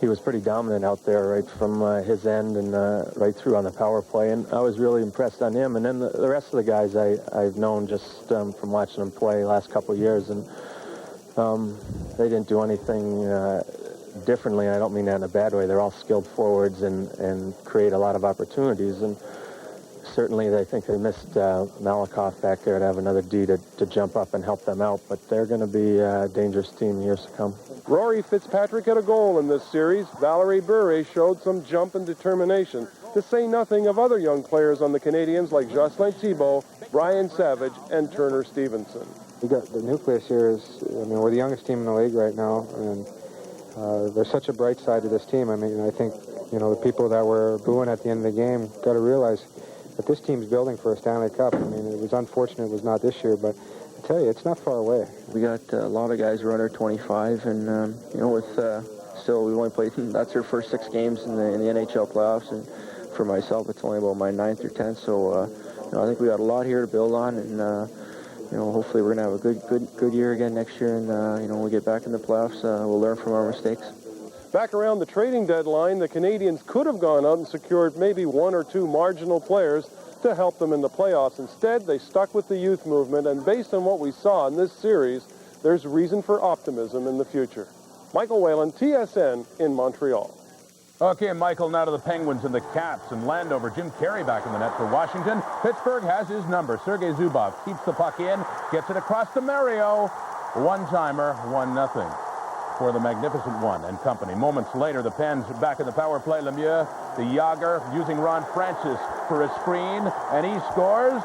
was pretty dominant out there right from his end and right through on the power play, and I was really impressed on him. And then the rest of the guys I've known just from watching them play the last couple of years, and they didn't do anything differently, and I don't mean that in a bad way. They're all skilled forwards and create a lot of opportunities, and certainly they think they missed Malakoff back there to have another D to jump up and help them out, but they're going to be a dangerous team in years to come. Rory Fitzpatrick had a goal in this series. Valerie Bure showed some jump and determination, to say nothing of other young players on the Canadians like Jocelyn Thibault, Brian Savage, and Turner Stevenson. We got the nucleus here is, I mean, we're the youngest team in the league right now, and there's such a bright side to this team. I mean, I think, you know, the people that were booing at the end of the game got to realize that this team's building for a Stanley Cup. I mean, it was unfortunate it was not this year, but I tell you, it's not far away. We got a lot of guys who are under 25, and you know, with still we've only played, that's our first 6 games in the NHL playoffs, and for myself, it's only about my 9th or 10th. So you know, I think we got a lot here to build on, and you know, hopefully we're gonna have a good year again next year, and you know, when we get back in the playoffs, we'll learn from our mistakes. Back around the trading deadline, the Canadians could have gone out and secured maybe 1 or 2 marginal players to help them in the playoffs. Instead, they stuck with the youth movement, and based on what we saw in this series, there's reason for optimism in the future. Michael Whalen, TSN in Montreal. Okay, Michael, now to the Penguins and the Caps. And Landover, Jim Carey back in the net for Washington. Pittsburgh has his number. Sergei Zubov keeps the puck in, gets it across to Mario. One-timer, 1-0 for the Magnificent One and company. Moments later, the Pens back in the power play. Lemieux, the Yager, using Ron Francis for a screen, and he scores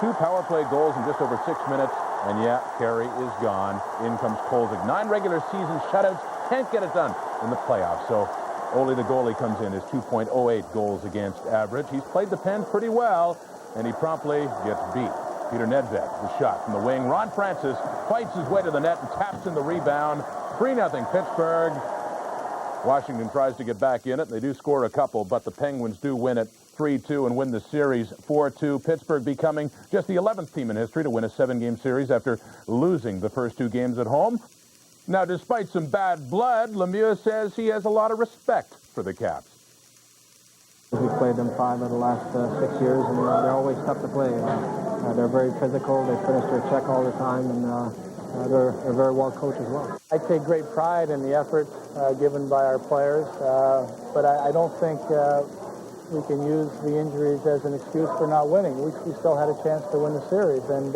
2 power play goals in just over 6 minutes. And yeah, Carey is gone. In comes Kolzig. 9 regular season shutouts. Can't get it done in the playoffs. So only the goalie comes in, his 2.08 goals against average. He's played the Pens pretty well, and he promptly gets beat. Peter Nedved, the shot from the wing. Ron Francis fights his way to the net and taps in the rebound. 3-0 Pittsburgh. Washington tries to get back in it. They do score a couple, but the Penguins do win it 3-2 and win the series 4-2. Pittsburgh becoming just the 11th team in history to win a 7-game series after losing the first 2 games at home. Now, despite some bad blood, Lemieux says he has a lot of respect for the Caps. We played them 5 of the last 6 years, and they're always tough to play. They're very physical. They finish their check all the time, and they're very well coached as well. I take great pride in the effort given by our players, but I don't think we can use the injuries as an excuse for not winning. We still had a chance to win the series, and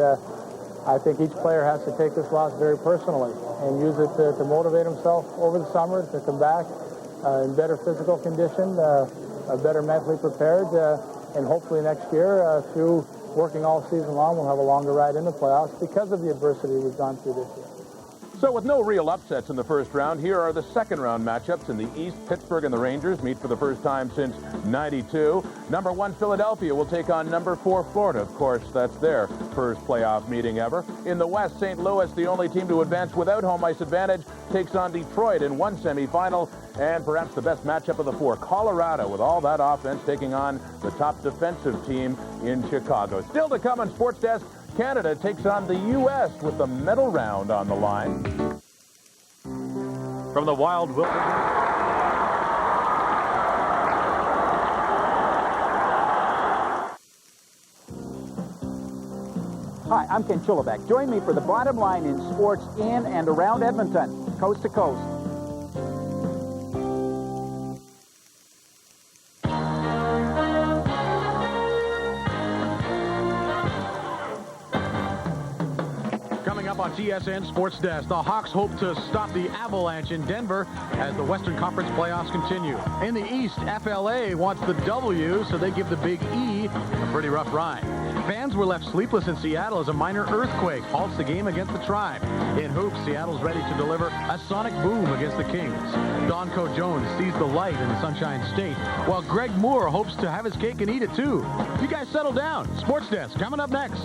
I think each player has to take this loss very personally and use it to motivate himself over the summer to come back in better physical condition, better mentally prepared, and hopefully next year, through working all season long, we'll have a longer ride in the playoffs because of the adversity we've gone through this year. So with no real upsets in the first round, here are the second-round matchups in the East. Pittsburgh and the Rangers meet for the first time since '92. Number 1 Philadelphia will take on number 4 Florida. Of course, that's their first playoff meeting ever. In the West, St. Louis, the only team to advance without home ice advantage, takes on Detroit in one semifinal. And perhaps the best matchup of the 4, Colorado, with all that offense, taking on the top defensive team in Chicago. Still to come on Sports Desk, Canada takes on the U.S. with the medal round on the line. From the Wild Wilderness. Hi, I'm Ken Chulabeck. Join me for the bottom line in sports in and around Edmonton, coast to coast. On TSN Sports Desk, the Hawks hope to stop the Avalanche in Denver as the Western Conference playoffs continue. In the East, FLA wants the W, so they give the Big E a pretty rough ride. Fans were left sleepless in Seattle as a minor earthquake halts the game against the Tribe. In hoops, Seattle's ready to deliver a sonic boom against the Kings. Donko Jones sees the light in the Sunshine State, while Greg Moore hopes to have his cake and eat it too. You guys settle down. Sports Desk coming up next.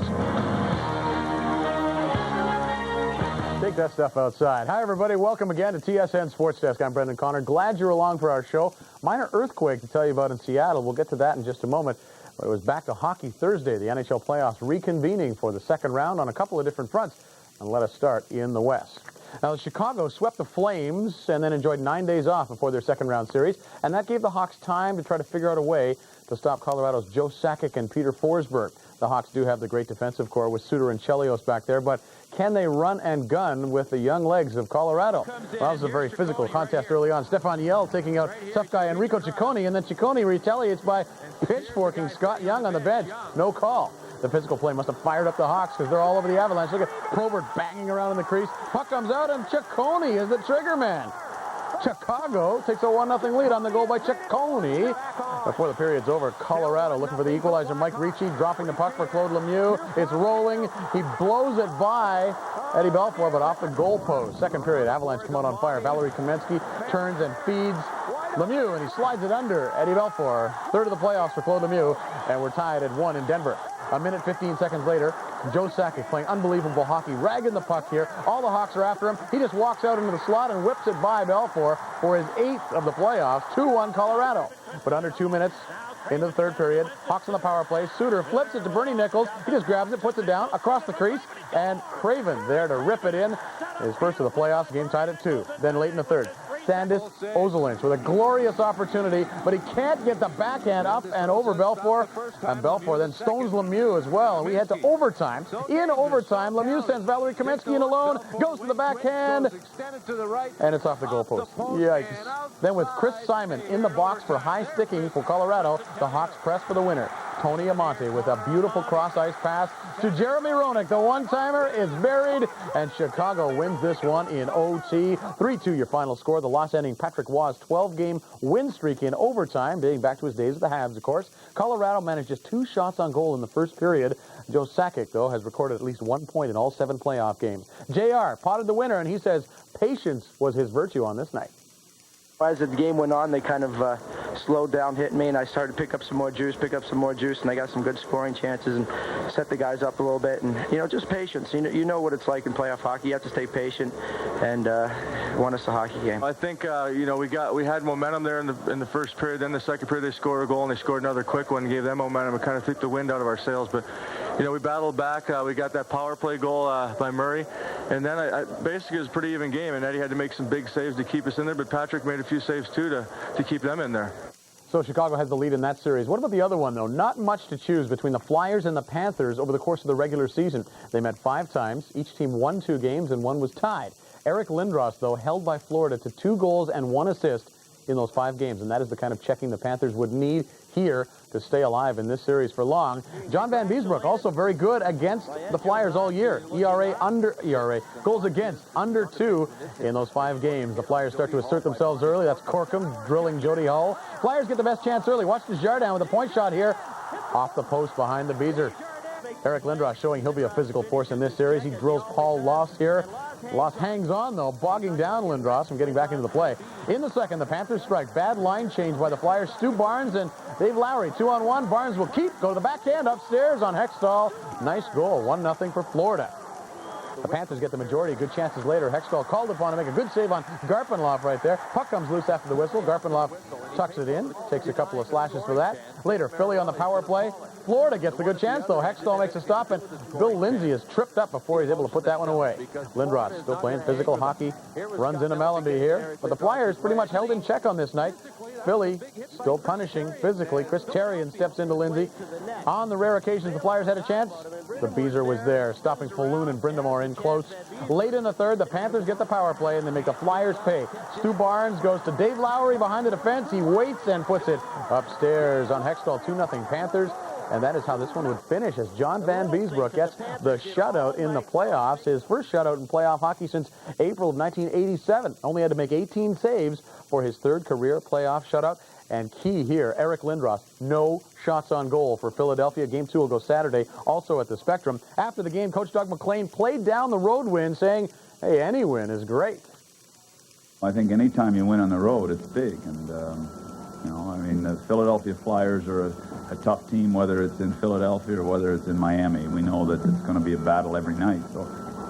Take that stuff outside. Hi, everybody. Welcome again to TSN Sports Desk. I'm Brendan Connor. Glad you're along for our show. Minor earthquake to tell you about in Seattle. We'll get to that in just a moment. But it was back to hockey Thursday, the NHL playoffs reconvening for the second round on a couple of different fronts. And let us start in the West. Now, Chicago swept the Flames and then enjoyed 9 days off before their second round series, and that gave the Hawks time to try to figure out a way to stop Colorado's Joe Sakic and Peter Forsberg. The Hawks do have the great defensive core with Suter and Chelios back there, but can they run and gun with the young legs of Colorado? Well, it was a very physical contest early on. Stefan Yell taking out tough guy Enrico Ciccone, and then Ciccone retaliates by pitchforking Scott Young on the bench. No call. The physical play must have fired up the Hawks because they're all over the Avalanche. Look at Probert banging around in the crease. Puck comes out, and Ciccone is the trigger man. Chicago takes a 1-0 lead on the goal by Ciccone. Before the period's over, Colorado looking for the equalizer. Mike Ricci dropping the puck for Claude Lemieux. It's rolling. He blows it by Eddie Belfour, but off the goalpost. Second period, Avalanche come out on fire. Valerie Kamensky turns and feeds Lemieux, and he slides it under Eddie Belfour. Third of the playoffs for Claude Lemieux, and we're tied at 1 in Denver. A minute, 15 seconds later, Joe Sakic playing unbelievable hockey, ragging the puck here. All the Hawks are after him. He just walks out into the slot and whips it by Belfour for his 8th of the playoffs. 2-1 Colorado. But under 2 minutes into the third period, Hawks on the power play. Suter flips it to Bernie Nichols. He just grabs it, puts it down across the crease, and Craven there to rip it in. His first of the playoffs, game tied at 2. Then late in the third, Sandis Ozolinsh with a glorious opportunity, but he can't get the backhand up and over Belfour, and Belfour then stones Lemieux as well, and we head to overtime. In overtime, Lemieux sends Valerie Kamensky in alone, goes to the backhand, and it's off the goalpost. Yikes. Then with Chris Simon in the box for high sticking for Colorado, the Hawks press for the winner. Tony Amonte with a beautiful cross-ice pass to Jeremy Roenick. The one-timer is buried, and Chicago wins this one in OT. 3-2 your final score. The loss ending Patrick Waugh's 12-game win streak in overtime, dating back to his days at the Habs, of course. Colorado managed just 2 shots on goal in the first period. Joe Sakic, though, has recorded at least 1 point in all 7 playoff games. JR potted the winner, and he says patience was his virtue on this night. As the game went on, they kind of slowed down, hitting me, and I started to pick up some more juice, and I got some good scoring chances and set the guys up a little bit. And, you know, just patience. You know what it's like in playoff hockey. You have to stay patient and won us a hockey game. I think, you know, we had momentum there in the first period. Then the second period, they scored a goal, and they scored another quick one and gave them momentum. It kind of took the wind out of our sails. But, you know, we battled back. We got that power play goal by Murray. And then basically it was a pretty even game, and Eddie had to make some big saves to keep us in there. But Patrick made a few saves, too, to keep them in there. So Chicago has the lead in that series. What about the other one, though? Not much to choose between the Flyers and the Panthers over the course of the regular season. They met 5 times. Each team won 2 games, and 1 was tied. Eric Lindros, though, held by Florida to 2 goals and 1 assist in those 5 games, and that is the kind of checking the Panthers would need here to stay alive in this series for long. John Van Beesbroek also very good against the Flyers all year. Goals against under 2 in those 5 games. The Flyers start to assert themselves early. That's Corkum drilling Jody Hull. Flyers get the best chance early. Watch Desjardins with a point shot here off the post behind the Beezer. Eric Lindros showing he'll be a physical force in this series. He drills Paul Loss here. Loss hangs on, though, bogging down Lindros from getting back into the play. In the second, the Panthers strike. Bad line change by the Flyers. Stu Barnes and Dave Lowry. 2-on-1. Barnes will keep. Go to the backhand upstairs on Hextall. Nice goal. 1-0 for Florida. The Panthers get the majority. Good chances later. Hextall called upon to make a good save on Garpenloff right there. Puck comes loose after the whistle. Garpenloff tucks it in. Takes a couple of slashes for that. Later, Philly on the power play. Florida gets the good chance, though. Hextall makes a stop, and Bill Lindsay is tripped up before he's able to put that one away. Lindros still playing physical hockey. Runs into Mellenby here. But the Flyers pretty much held in check on this night. Philly still punishing physically. Chris Therrien steps into Lindsay. On the rare occasions the Flyers had a chance, the Beezer was there, stopping Falloon and Brindamore in close. Late in the third, the Panthers get the power play, and they make the Flyers pay. Stu Barnes goes to Dave Lowry behind the defense. He waits and puts it upstairs on Hextall. 2-0 Panthers. And that is how this one would finish, as John Van Beesbroek gets the shutout in the playoffs. His first shutout in playoff hockey since April of 1987. Only had to make 18 saves for his 3rd career playoff shutout. And key here, Eric Lindros, no shots on goal for Philadelphia. Game 2 will go Saturday, also at the Spectrum. After the game, Coach Doug McLean played down the road win, saying, hey, any win is great. I think anytime you win on the road, it's big. And, you know, I mean, the Philadelphia Flyers are a tough team, whether it's in Philadelphia or whether it's in Miami. We know that it's going to be a battle every night. So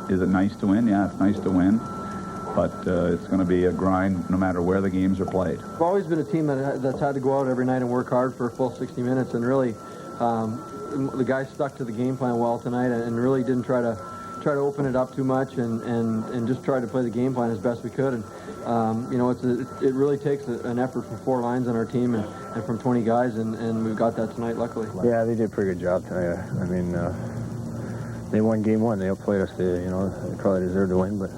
is it nice to win? Yeah, it's nice to win. But it's going to be a grind no matter where the games are played. We've always been a team that's had to go out every night and work hard for a full 60 minutes. And really, The guys stuck to the game plan well tonight and really didn't try to open it up too much and just try to play the game plan as best we could. And it really takes an effort from 4 lines on our team and from 20 guys, and we've got that tonight, luckily. Yeah, they did a pretty good job tonight. I mean, they won game 1. They outplayed us. They probably deserved to win, but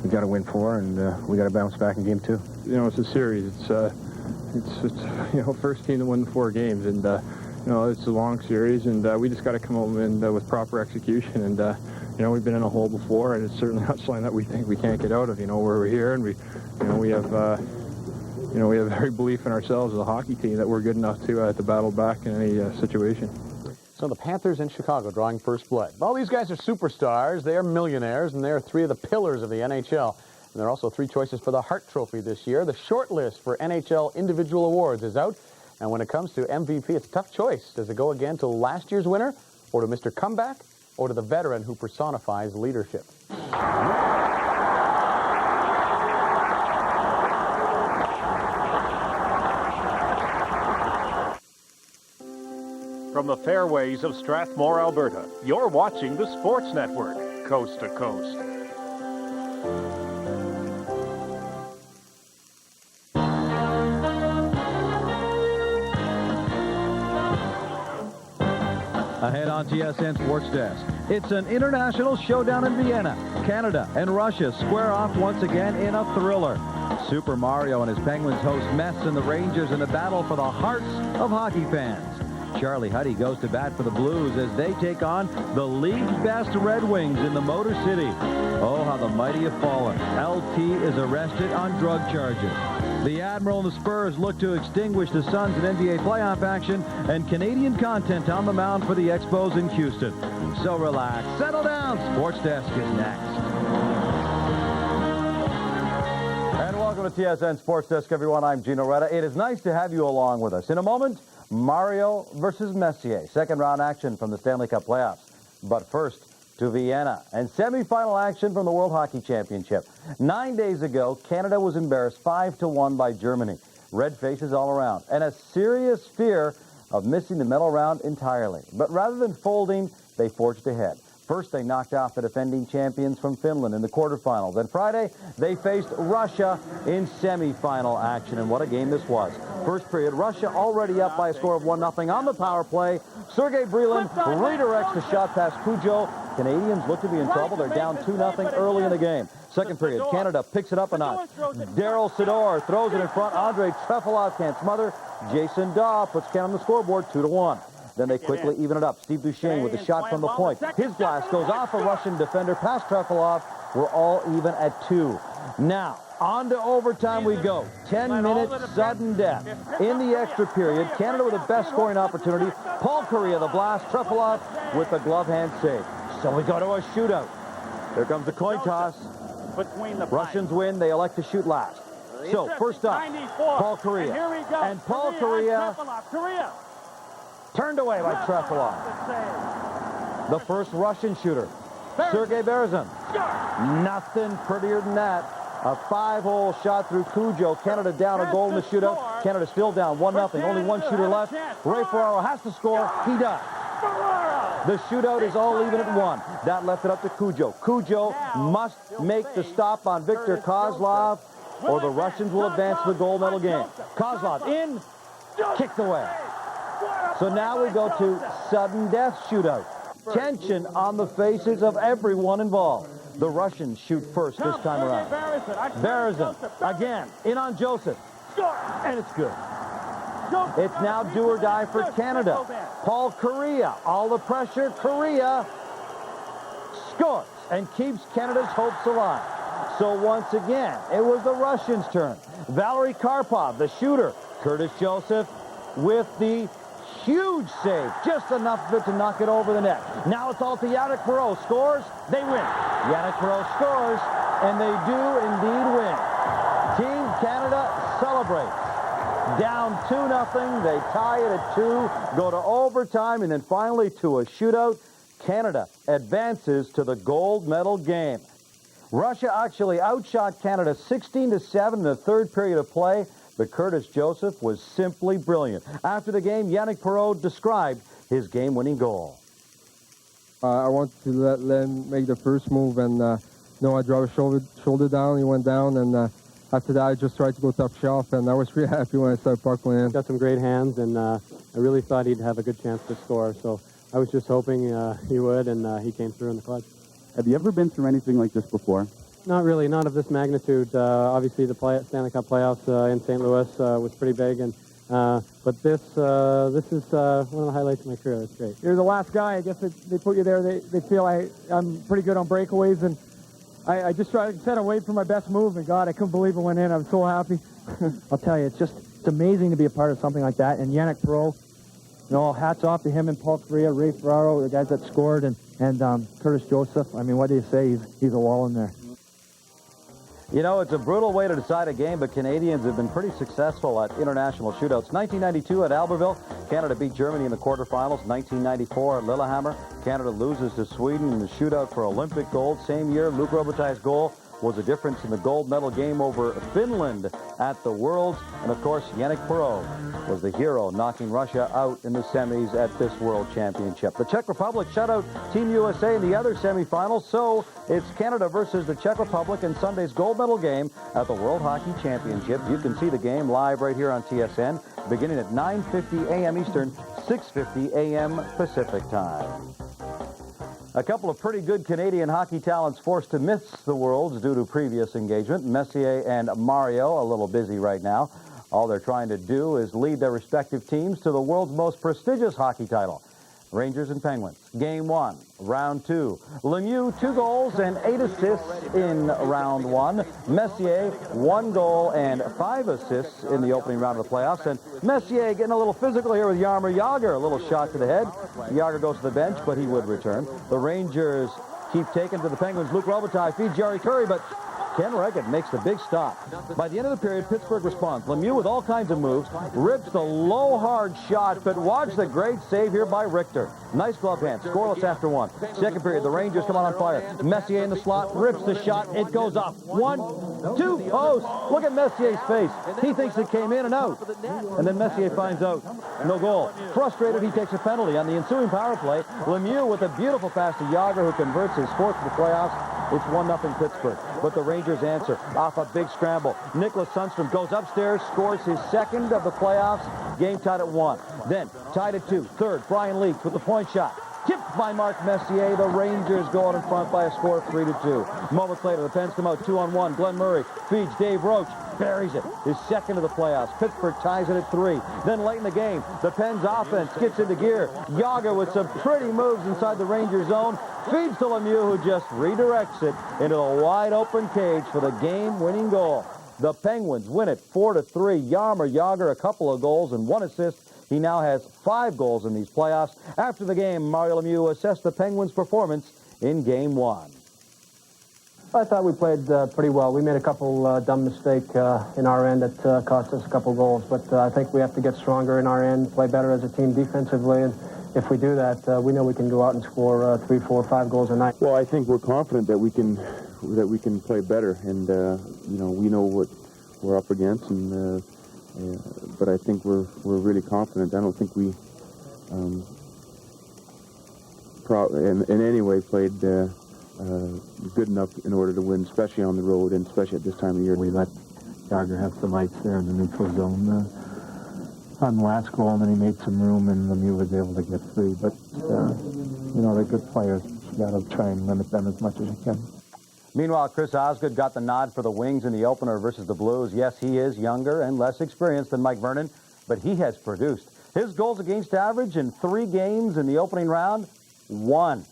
we got to win 4, and we got to bounce back in game 2. It's a series. It's first team to win 4 games, and it's a long series, and we just got to come home and with proper execution. And we've been in a hole before, and it's certainly not something that we think we can't get out of. We're here, and we have every belief in ourselves as a hockey team that we're good enough to battle back in any situation. So the Panthers in Chicago drawing first blood. All these guys are superstars. They are millionaires, and they are 3 of the pillars of the NHL. And there are also 3 choices for the Hart Trophy this year. The short list for NHL individual awards is out. And when it comes to MVP, it's a tough choice. Does it go again to last year's winner, or to Mr. Comeback, or to the veteran who personifies leadership? From the fairways of Strathmore, Alberta, you're watching the Sports Network, coast to coast. Ahead on TSN Sports Desk, it's an international showdown in Vienna. Canada and Russia square off once again in a thriller. Super Mario and his Penguins host Mets and the Rangers in a battle for the hearts of hockey fans. Charlie Huddy goes to bat for the Blues as they take on the league's best Red Wings in the Motor City. Oh, how the mighty have fallen. LT is arrested on drug charges. The Admiral and the Spurs look to extinguish the Suns in NBA playoff action, and Canadian content on the mound for the Expos in Houston. So relax, settle down. Sports Desk is next. And welcome to TSN Sports Desk, everyone. I'm Gino Retta. It is nice to have you along with us. In a moment, Mario versus Messier, second-round action from the Stanley Cup playoffs. But first, to Vienna and semifinal action from the World Hockey Championship. 9 days ago, Canada was embarrassed 5-1 by Germany. Red faces all around, and a serious fear of missing the medal round entirely. But rather than folding, they forged ahead. First, they knocked off the defending champions from Finland in the quarterfinals. Then Friday, they faced Russia in semifinal action. And what a game this was. First period, Russia already up by a score of 1-0 on the power play. Sergei Brylin redirects the shot past Cujo. Canadians look to be in trouble. They're down 2-0 early in the game. Second period, Canada picks it up a notch. Daryl Sidor throws it in front. Andrei Trefilov can't smother. Jason Daw puts Canada on the scoreboard 2-1. Then they quickly even it up. Steve Duchesne with a shot from the point. His blast goes off a Russian defender past Trefilov. We're all even at 2. Now, on to overtime we go. 10 minutes, sudden death. In the extra period, Canada with the best scoring opportunity. Paul Kariya, the blast. Trefilov with the glove hand save. So we go to a shootout. Here comes the coin toss. Russians win. They elect to shoot last. So, first up, Paul Kariya. And Paul Kariya turned away by Trefilov. The first Russian shooter, Sergei Berezin. Nothing prettier than that. A 5-hole shot through Cujo. Canada down a goal in the shootout. Canada still down 1-0. Only one shooter left. Ray Ferraro has to score. He does. The shootout is all even at 1. That left it up to Cujo. Cujo must make the stop on Viktor Kozlov, or the Russians will advance to the gold medal game. Kozlov in, kicked away. So now we go to sudden death shootout. Tension on the faces of everyone involved. The Russians shoot first this time around. Berezin again, in on Joseph. And it's good. It's now do or die for Canada. Paul Kariya, all the pressure. Kariya scores and keeps Canada's hopes alive. So once again, it was the Russians' turn. Valery Karpov, the shooter. Curtis Joseph with the huge save. Just enough of it to knock it over the net. Now it's all to Yannick Perreault. Scores, they win. Yannick Perreault scores, and they do indeed win. Team Canada celebrates. Down 2-0. They tie it at 2, go to overtime, and then finally to a shootout. Canada advances to the gold medal game. Russia actually outshot Canada 16-7 in the third period of play, but Curtis Joseph was simply brilliant. After the game, Yannick Perreault described his game-winning goal. I wanted to let him make the first move, and I dropped his shoulder down. He went down, and after that, I just tried to go top shelf, and I was pretty happy when I saw the puck went in. Got some great hands, and I really thought he'd have a good chance to score. So I was just hoping he would, and he came through in the clutch. Have you ever been through anything like this before? Not really, not of this magnitude. Obviously, the Stanley Cup playoffs in St. Louis was pretty big, and but this is one of the highlights of my career. That's great. You're the last guy. I guess they put you there. They feel I'm pretty good on breakaways, and I just tried to set and wait for my best move, and God, I couldn't believe it went in. I'm so happy. I'll tell you, it's amazing to be a part of something like that. And Yannick Perreault, hats off to him and Paul Correa, Ray Ferraro, the guys that scored, and Curtis Joseph. I mean, what do you say? He's a wall in there. It's a brutal way to decide a game, but Canadians have been pretty successful at international shootouts. 1992 at Albertville, Canada beat Germany in the quarterfinals. 1994 at Lillehammer, Canada loses to Sweden in the shootout for Olympic gold. Same year, Luc Robitaille's goal was a difference in the gold medal game over Finland at the Worlds. And, of course, Yannick Perreault was the hero, knocking Russia out in the semis at this World Championship. The Czech Republic shut out Team USA in the other semifinals, so it's Canada versus the Czech Republic in Sunday's gold medal game at the World Hockey Championship. You can see the game live right here on TSN, beginning at 9:50 a.m. Eastern, 6:50 a.m. Pacific time. A couple of pretty good Canadian hockey talents forced to miss the Worlds due to previous engagement. Messier and Mario a little busy right now. All they're trying to do is lead their respective teams to the world's most prestigious hockey title. Rangers and Penguins. Game 1, round 2. Lemieux, 2 goals and 8 assists in round 1. Messier, 1 goal and 5 assists in the opening round of the playoffs. And Messier getting a little physical here with Jaromir Jagr. A little shot to the head. Jagr goes to the bench, but he would return. The Rangers keep taking to the Penguins. Luc Robitaille feeds Jari Kurri, but Ken Regan makes the big stop. By the end of the period, Pittsburgh responds. Lemieux with all kinds of moves, rips the low, hard shot, but watch the great save here by Richter. Nice glove hand, scoreless after 1. Second period, the Rangers come on fire. Messier in the slot, rips the shot, it goes off. 1, 2, post. Look at Messier's face. He thinks it came in and out. And then Messier finds out, no goal. Frustrated, he takes a penalty. On the ensuing power play, Lemieux with a beautiful pass to Jagr, who converts his 4th to the playoffs. It's 1-0 Pittsburgh. But the Rangers answer off a big scramble. Nicholas Sundstrom goes upstairs, scores his 2nd of the playoffs. Game tied at 1. Then tied at 2. Third, Brian Leetch with the point shot. Tipped by Mark Messier. The Rangers go out in front by a score of 3-2. Moments later, the Pens come out 2-on-1. Glenn Murray feeds Dave Roach. Buries it. His 2nd of the playoffs. Pittsburgh ties it at 3. Then late in the game, the Pens offense gets into gear. Jagr with some pretty moves inside the Ranger zone. Feeds to Lemieux, who just redirects it into the wide-open cage for the game-winning goal. The Penguins win it 4-3. Jaromir Jagr, a couple of goals and 1 assist. He now has 5 goals in these playoffs. After the game, Mario Lemieux assessed the Penguins' performance in Game 1. I thought we played pretty well. We made a couple dumb mistakes in our end that cost us a couple goals, but I think we have to get stronger in our end, play better as a team defensively, and if we do that, we know we can go out and score 3, 4, 5 goals a night. Well, I think we're confident that we can play better, and we know what we're up against, and but I think we're really confident. I don't think we in any way played good enough in order to win, especially on the road and especially at this time of year. We let Jagr have some ice there in the neutral zone on the last goal, and then he made some room, and Lemieux was able to get free. But, they're good players. You got to try and limit them as much as you can. Meanwhile, Chris Osgood got the nod for the Wings in the opener versus the Blues. Yes, he is younger and less experienced than Mike Vernon, but he has produced. His goals against average in 3 games in the opening round, 1.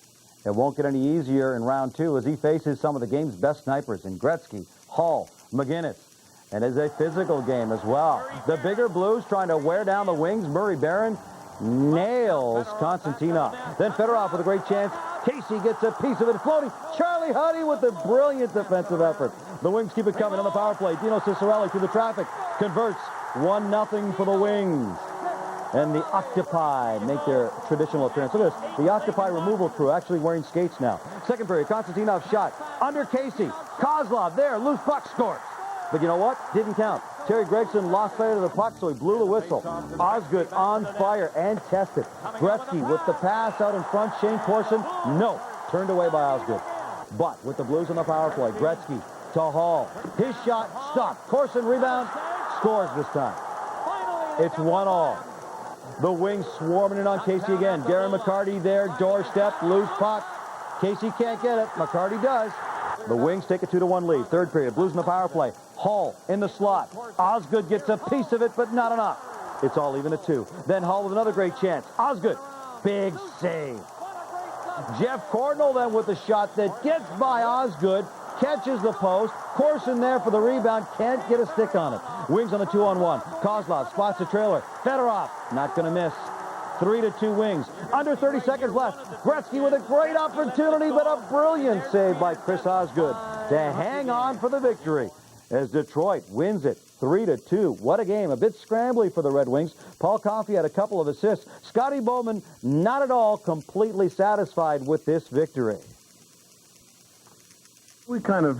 It won't get any easier in round 2 as he faces some of the game's best snipers in Gretzky, Hull, McGinnis. And it's a physical game as well. The bigger Blues trying to wear down the Wings. Murray Barron nails Konstantinov. Then Fedorov with a great chance. Casey gets a piece of it floating. Charlie Huddy with a brilliant defensive effort. The Wings keep it coming on the power play. Dino Ciccarelli through the traffic. Converts 1-0 for the Wings. And the Octopi make their traditional appearance. Look at this. The Octopi removal crew actually wearing skates now. Second period, Konstantinov shot. Under Casey. Kozlov there. Loose puck scores. But you know what? Didn't count. Terry Gregson lost sight of the puck, so he blew the whistle. Osgood on fire and tested. Gretzky with the pass out in front. Shane Corson, no. Turned away by Osgood. But with the Blues on the power play, Gretzky to Hall. His shot stopped. Corson rebound, scores this time. It's 1-1. The Wings swarming in on Casey again. Darren McCarty there, doorstep, loose puck. Casey can't get it. McCarty does. The Wings take a 2-1 lead. Third period, Blues in the power play. Hall in the slot. Osgood gets a piece of it, but not enough. It's all even at 2. Then Hall with another great chance. Osgood, big save. Jeff Cordnell then with the shot that gets by Osgood, catches the post. Corson there for the rebound, can't get a stick on it. Wings on the 2-on-1. Kozlov spots the trailer. Fedorov, not going to miss. 3-2 Wings. Under 30 seconds left. Gretzky with a great opportunity, but a brilliant save by Chris Osgood to hang on for the victory as Detroit wins it 3-2. What a game. A bit scrambly for the Red Wings. Paul Coffey had a couple of assists. Scotty Bowman not at all completely satisfied with this victory. We kind of,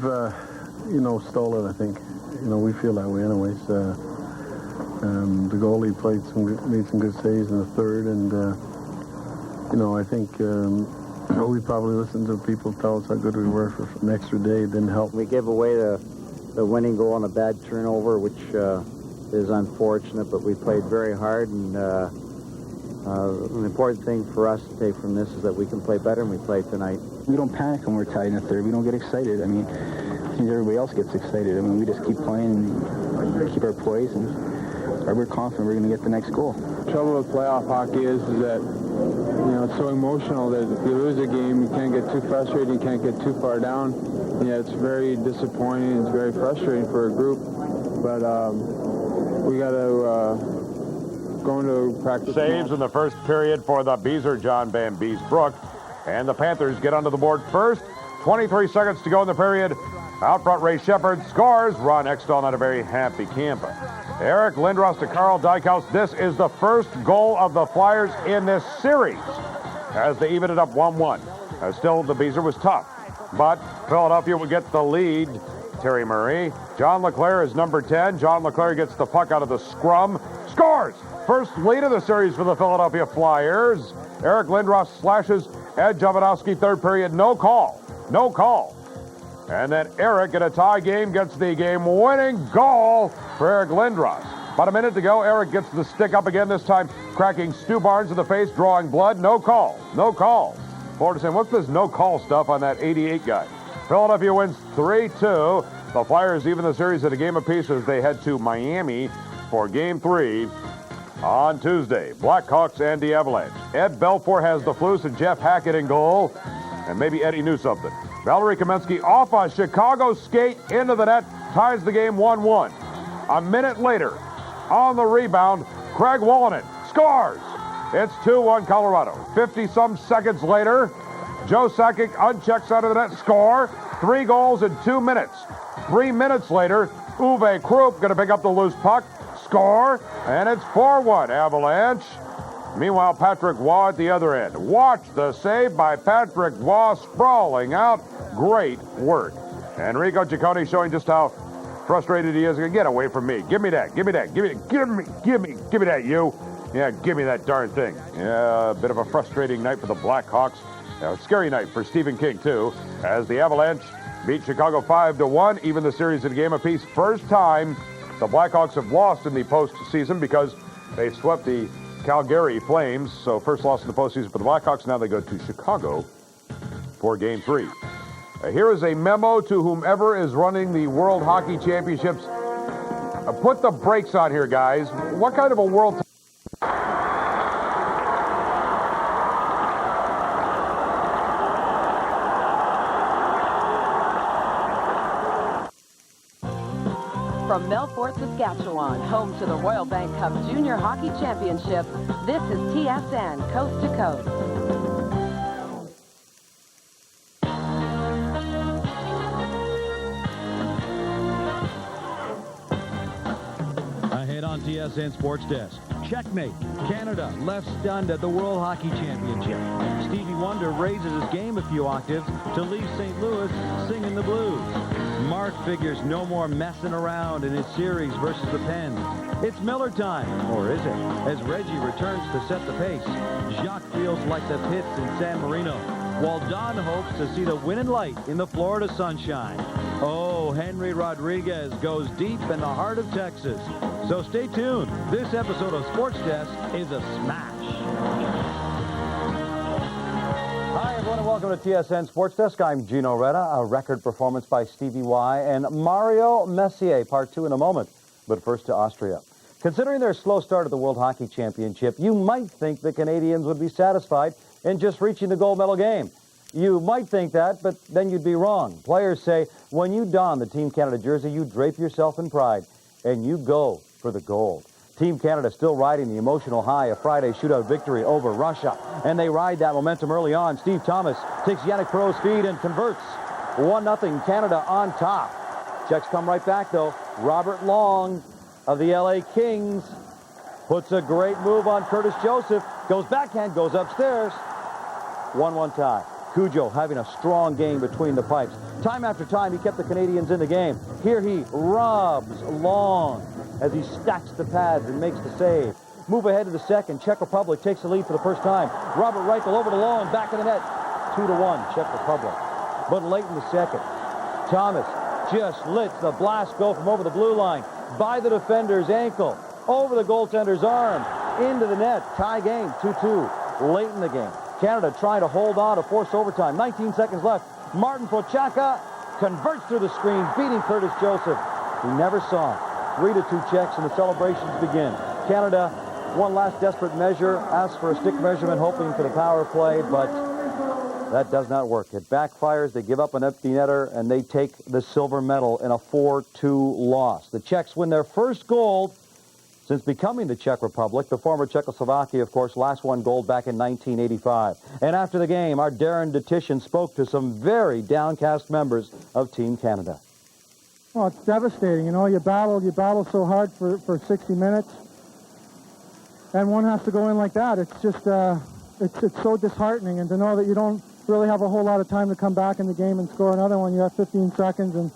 stole it, I think. We feel that way anyways. The goalie made some good saves in the third, and, I think we probably listened to people tell us how good we were for an extra day. It didn't help. We gave away the winning goal on a bad turnover, which is unfortunate, but we played very hard, and an important thing for us to take from this is that we can play better, and we played tonight. We don't panic when we're tied in the third. We don't get excited. I mean, I think everybody else gets excited. I mean, we just keep playing and keep our poise, and we're confident we're going to get the next goal. The trouble with playoff hockey is that, it's so emotional that if you lose a game, you can't get too frustrated, you can't get too far down. Yeah, it's very disappointing, it's very frustrating for a group, but we got to go into practice. Saves in the first period for the Beezer, John Van Beesbrook. And the Panthers get onto the board first. 23 seconds to go in the period. Out front, Ray Shepard scores. Ron Extall not a very happy camper. Eric Lindros to Carl Dykhouse. This is the first goal of the Flyers in this series as they even it up 1-1. Still, the Beezer was tough, but Philadelphia would get the lead. Terry Murray. John LeClair is number 10. John LeClair gets the puck out of the scrum. Scores! First lead of the series for the Philadelphia Flyers. Eric Lindros slashes Ed Jovanovski, third period. No call. No call. And then Eric, in a tie game, gets the game-winning goal for Eric Lindros. About a minute to go, Eric gets the stick up again, this time cracking Stu Barnes in the face, drawing blood. No call. No call. Florida saying, what's this no-call stuff on that 88 guy? Philadelphia wins 3-2. The Flyers even the series at a game apiece as they head to Miami for Game 3 on Tuesday. Blackhawks and the Avalanche. Ed Belfour has the Flus and Jeff Hackett in goal. And maybe Eddie knew something. Valerie Kamensky off a Chicago skate into the net, ties the game 1-1. A minute later, on the rebound, Craig Wolonin scores. It's 2-1 Colorado. 50-some seconds later, Joe Sakic unchecked out of the net, score. 3 goals in 2 minutes. 3 minutes later, Uwe Krupp going to pick up the loose puck, score, and it's 4-1 Avalanche. Meanwhile, Patrick Waugh at the other end. Watch the save by Patrick Waugh, sprawling out. Great work. Enrico Ciccone showing just how frustrated he is. Get away from me. Give me that. Give me that. Give me that, you. Yeah, give me that darn thing. Yeah, a bit of a frustrating night for the Blackhawks. A scary night for Stephen King, too, as the Avalanche beat Chicago 5-1, even the series in a game apiece. First time the Blackhawks have lost in the postseason because they swept the Calgary Flames. So first loss in the postseason for the Blackhawks. Now they go to Chicago for Game 3. Here is a memo to whomever is running the World Hockey Championships. Put the brakes on here, guys. What kind of a world... From Melfort, Saskatchewan, home to the Royal Bank Cup Junior Hockey Championship, this is TSN Coast to Coast. Ahead on TSN Sports Desk. Checkmate. Canada left stunned at the World Hockey Championship. Stevie Wonder raises his game a few octaves to leave St. Louis singing the blues. Mark figures no more messing around in his series versus the Pens. It's Miller time, or is it? As Reggie returns to set the pace, Jacques feels like the pits in San Marino, while Don hopes to see the winning light in the Florida sunshine. Oh, Henry Rodriguez goes deep in the heart of Texas. So stay tuned. This episode of Sports Desk is a smash. Hi, everyone, and welcome to TSN Sports Desk. I'm Gino Retta. A record performance by Stevie Y and Mario Messier. Part 2 in a moment. But first to Austria. Considering their slow start at the World Hockey Championship, you might think the Canadians would be satisfied in just reaching the gold medal game. You might think that, but then you'd be wrong. Players say when you don the Team Canada jersey, you drape yourself in pride, and you go for the gold. Team Canada still riding the emotional high of Friday's shootout victory over Russia, and they ride that momentum early on. Steve Thomas takes Yannick Perreault's feed and converts. 1-0 Canada on top. Czechs come right back, though. Robert Long of the LA Kings puts a great move on Curtis Joseph. Goes backhand, goes upstairs. 1-1 tie. Cujo having a strong game between the pipes. Time after time, he kept the Canadians in the game. Here he robs Long as he stacks the pads and makes the save. Move ahead to the second. Czech Republic takes the lead for the first time. Robert Reichel over to Long, back of the net. 2-1, Czech Republic. But late in the second, Thomas just lets the blast go from over the blue line, by the defender's ankle, over the goaltender's arm, into the net. Tie game, 2-2. Late in the game, Canada trying to hold on to force overtime. 19 seconds left. Martin Prochaka converts through the screen, beating Curtis Joseph. He never saw it. 3-2 Czechs, and the celebrations begin. Canada, one last desperate measure, asks for a stick measurement, hoping for the power play, but that does not work. It backfires. They give up an empty netter, and they take the silver medal in a 4-2 loss. The Czechs win their first gold since becoming the Czech Republic. The former Czechoslovakia, of course, last won gold back in 1985. And after the game, our Darren Detition spoke to some very downcast members of Team Canada. Well, it's devastating. You know, you battle so hard for 60 minutes, and one has to go in like that. It's just, it's so disheartening, and to know that you don't really have a whole lot of time to come back in the game and score another one. You have 15 seconds, and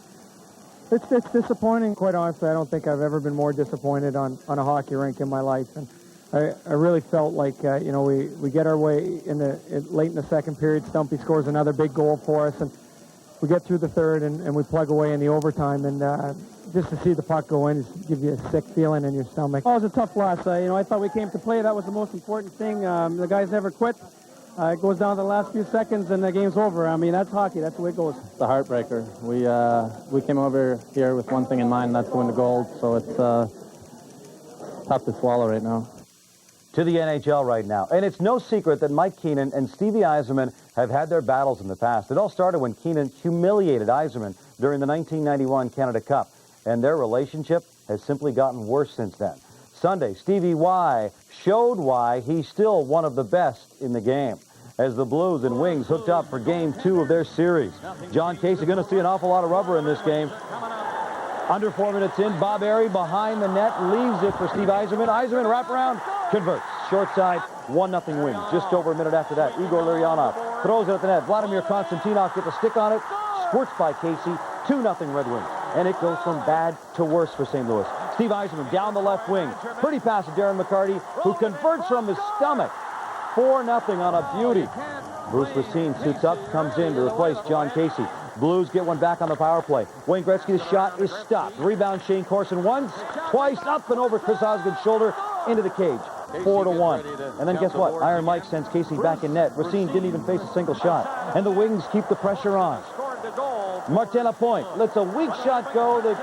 it's disappointing. Quite honestly, I don't think I've ever been more disappointed on a hockey rink in my life. And I really felt like, you know, we get our way late in the second period. Stumpy scores another big goal for us, and we get through the third, and we plug away in the overtime. And just to see the puck go in just gives you a sick feeling in your stomach. Oh, it was a tough loss. You know, I thought we came to play. That was the most important thing. The guys never quit. It goes down to the last few seconds, and the game's over. I mean, that's hockey. That's the way it goes. It's a heartbreaker. We came over here with one thing in mind, that's to win the gold. So it's tough to swallow right now. To the NHL right now. And it's no secret that Mike Keenan and Stevie Yzerman have had their battles in the past. It all started when Keenan humiliated Yzerman during the 1991 Canada Cup. And their relationship has simply gotten worse since then. Sunday, Stevie Y showed why he's still one of the best in the game, as the Blues and Wings hooked up for Game 2 of their series. John Casey going to see an awful lot of rubber in this game. Under 4 minutes in, Bob Airey behind the net leaves it for Steve Yzerman. Yzerman wraparound, converts. Short side, 1-0 Wings. Just over a minute after that, Igor Larionov throws it at the net. Vladimir Konstantinov gets a stick on it, squirts by Casey, 2-0 Red Wings. And it goes from bad to worse for St. Louis. Steve Yzerman down the left wing. Pretty pass to Darren McCarty, who converts from his stomach. 4-0 on a beauty. Bruce Racine suits up, comes in to replace John Casey. Blues get one back on the power play. Wayne Gretzky's shot is stopped. Rebound Shane Corson once, twice, up and over Chris Osgood's shoulder into the cage. 4-1. And then guess what? Iron Mike sends Casey back in net. Racine didn't even face a single shot. And the Wings keep the pressure on. Martin Lapointe lets a weak shot go that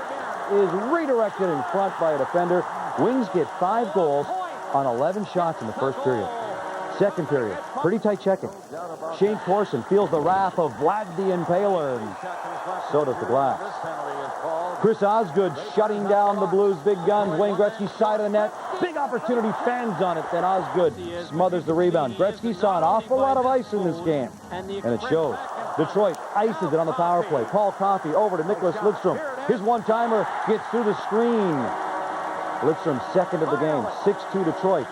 is redirected in front by a defender. Wings get 5 goals on 11 shots in the first period. Second period, pretty tight checking. Shane Corson feels the wrath of Vlad the Impaler, and so does the glass. Chris Osgood shutting down the Blues' big guns. Wayne Gretzky side of the net. Big opportunity, fans on it, then Osgood smothers the rebound. Gretzky saw an awful lot of ice in this game, and it shows. Detroit ices it on the power play. Paul Coffey over to Nicholas Lidstrom. His one-timer gets through the screen. Lidstrom second of the game, 6-2 Detroit.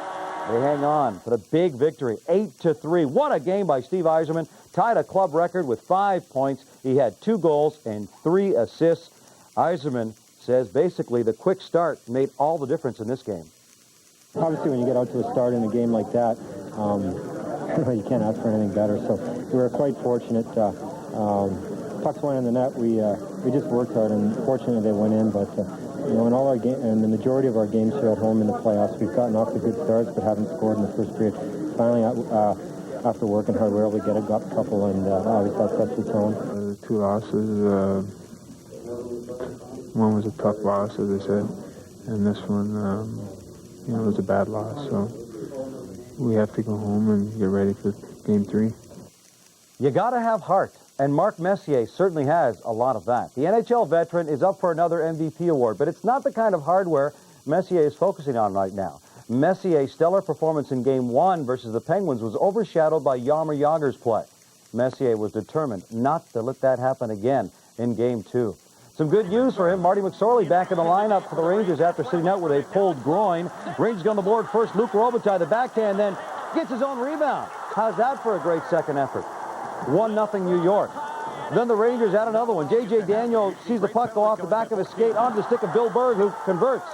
They hang on for the big victory, 8-3. What a game by Steve Yzerman. Tied a club record with 5 points. He had 2 goals and 3 assists. Yzerman says basically the quick start made all the difference in this game. Obviously, when you get out to a start in a game like that, you can't ask for anything better. So we were quite fortunate. Pucks went in the net. We just worked hard, and fortunately they went in. But in all our in the majority of our games here at home in the playoffs, we've gotten off to good starts, but haven't scored in the first period. Finally, after working hard, we were able to get a couple, and obviously that sets the tone. The 2 losses. One was a tough loss, as I said, and this one, was a bad loss. So we have to go home and get ready for Game 3. You got to have heart, and Mark Messier certainly has a lot of that. The NHL veteran is up for another MVP award, but it's not the kind of hardware Messier is focusing on right now. Messier's stellar performance in Game 1 versus the Penguins was overshadowed by Jaromir Jagr's play. Messier was determined not to let that happen again in Game 2. Some good news for him. Marty McSorley back in the lineup for the Rangers after sitting out with a pulled groin. Rangers get on the board first. Luc Robitaille, the backhand, then gets his own rebound. How's that for a great second effort? 1-0 New York. Then the Rangers add another one. J.J. Daniel sees the puck go off the back of his skate onto the stick of Bill Berg, who converts.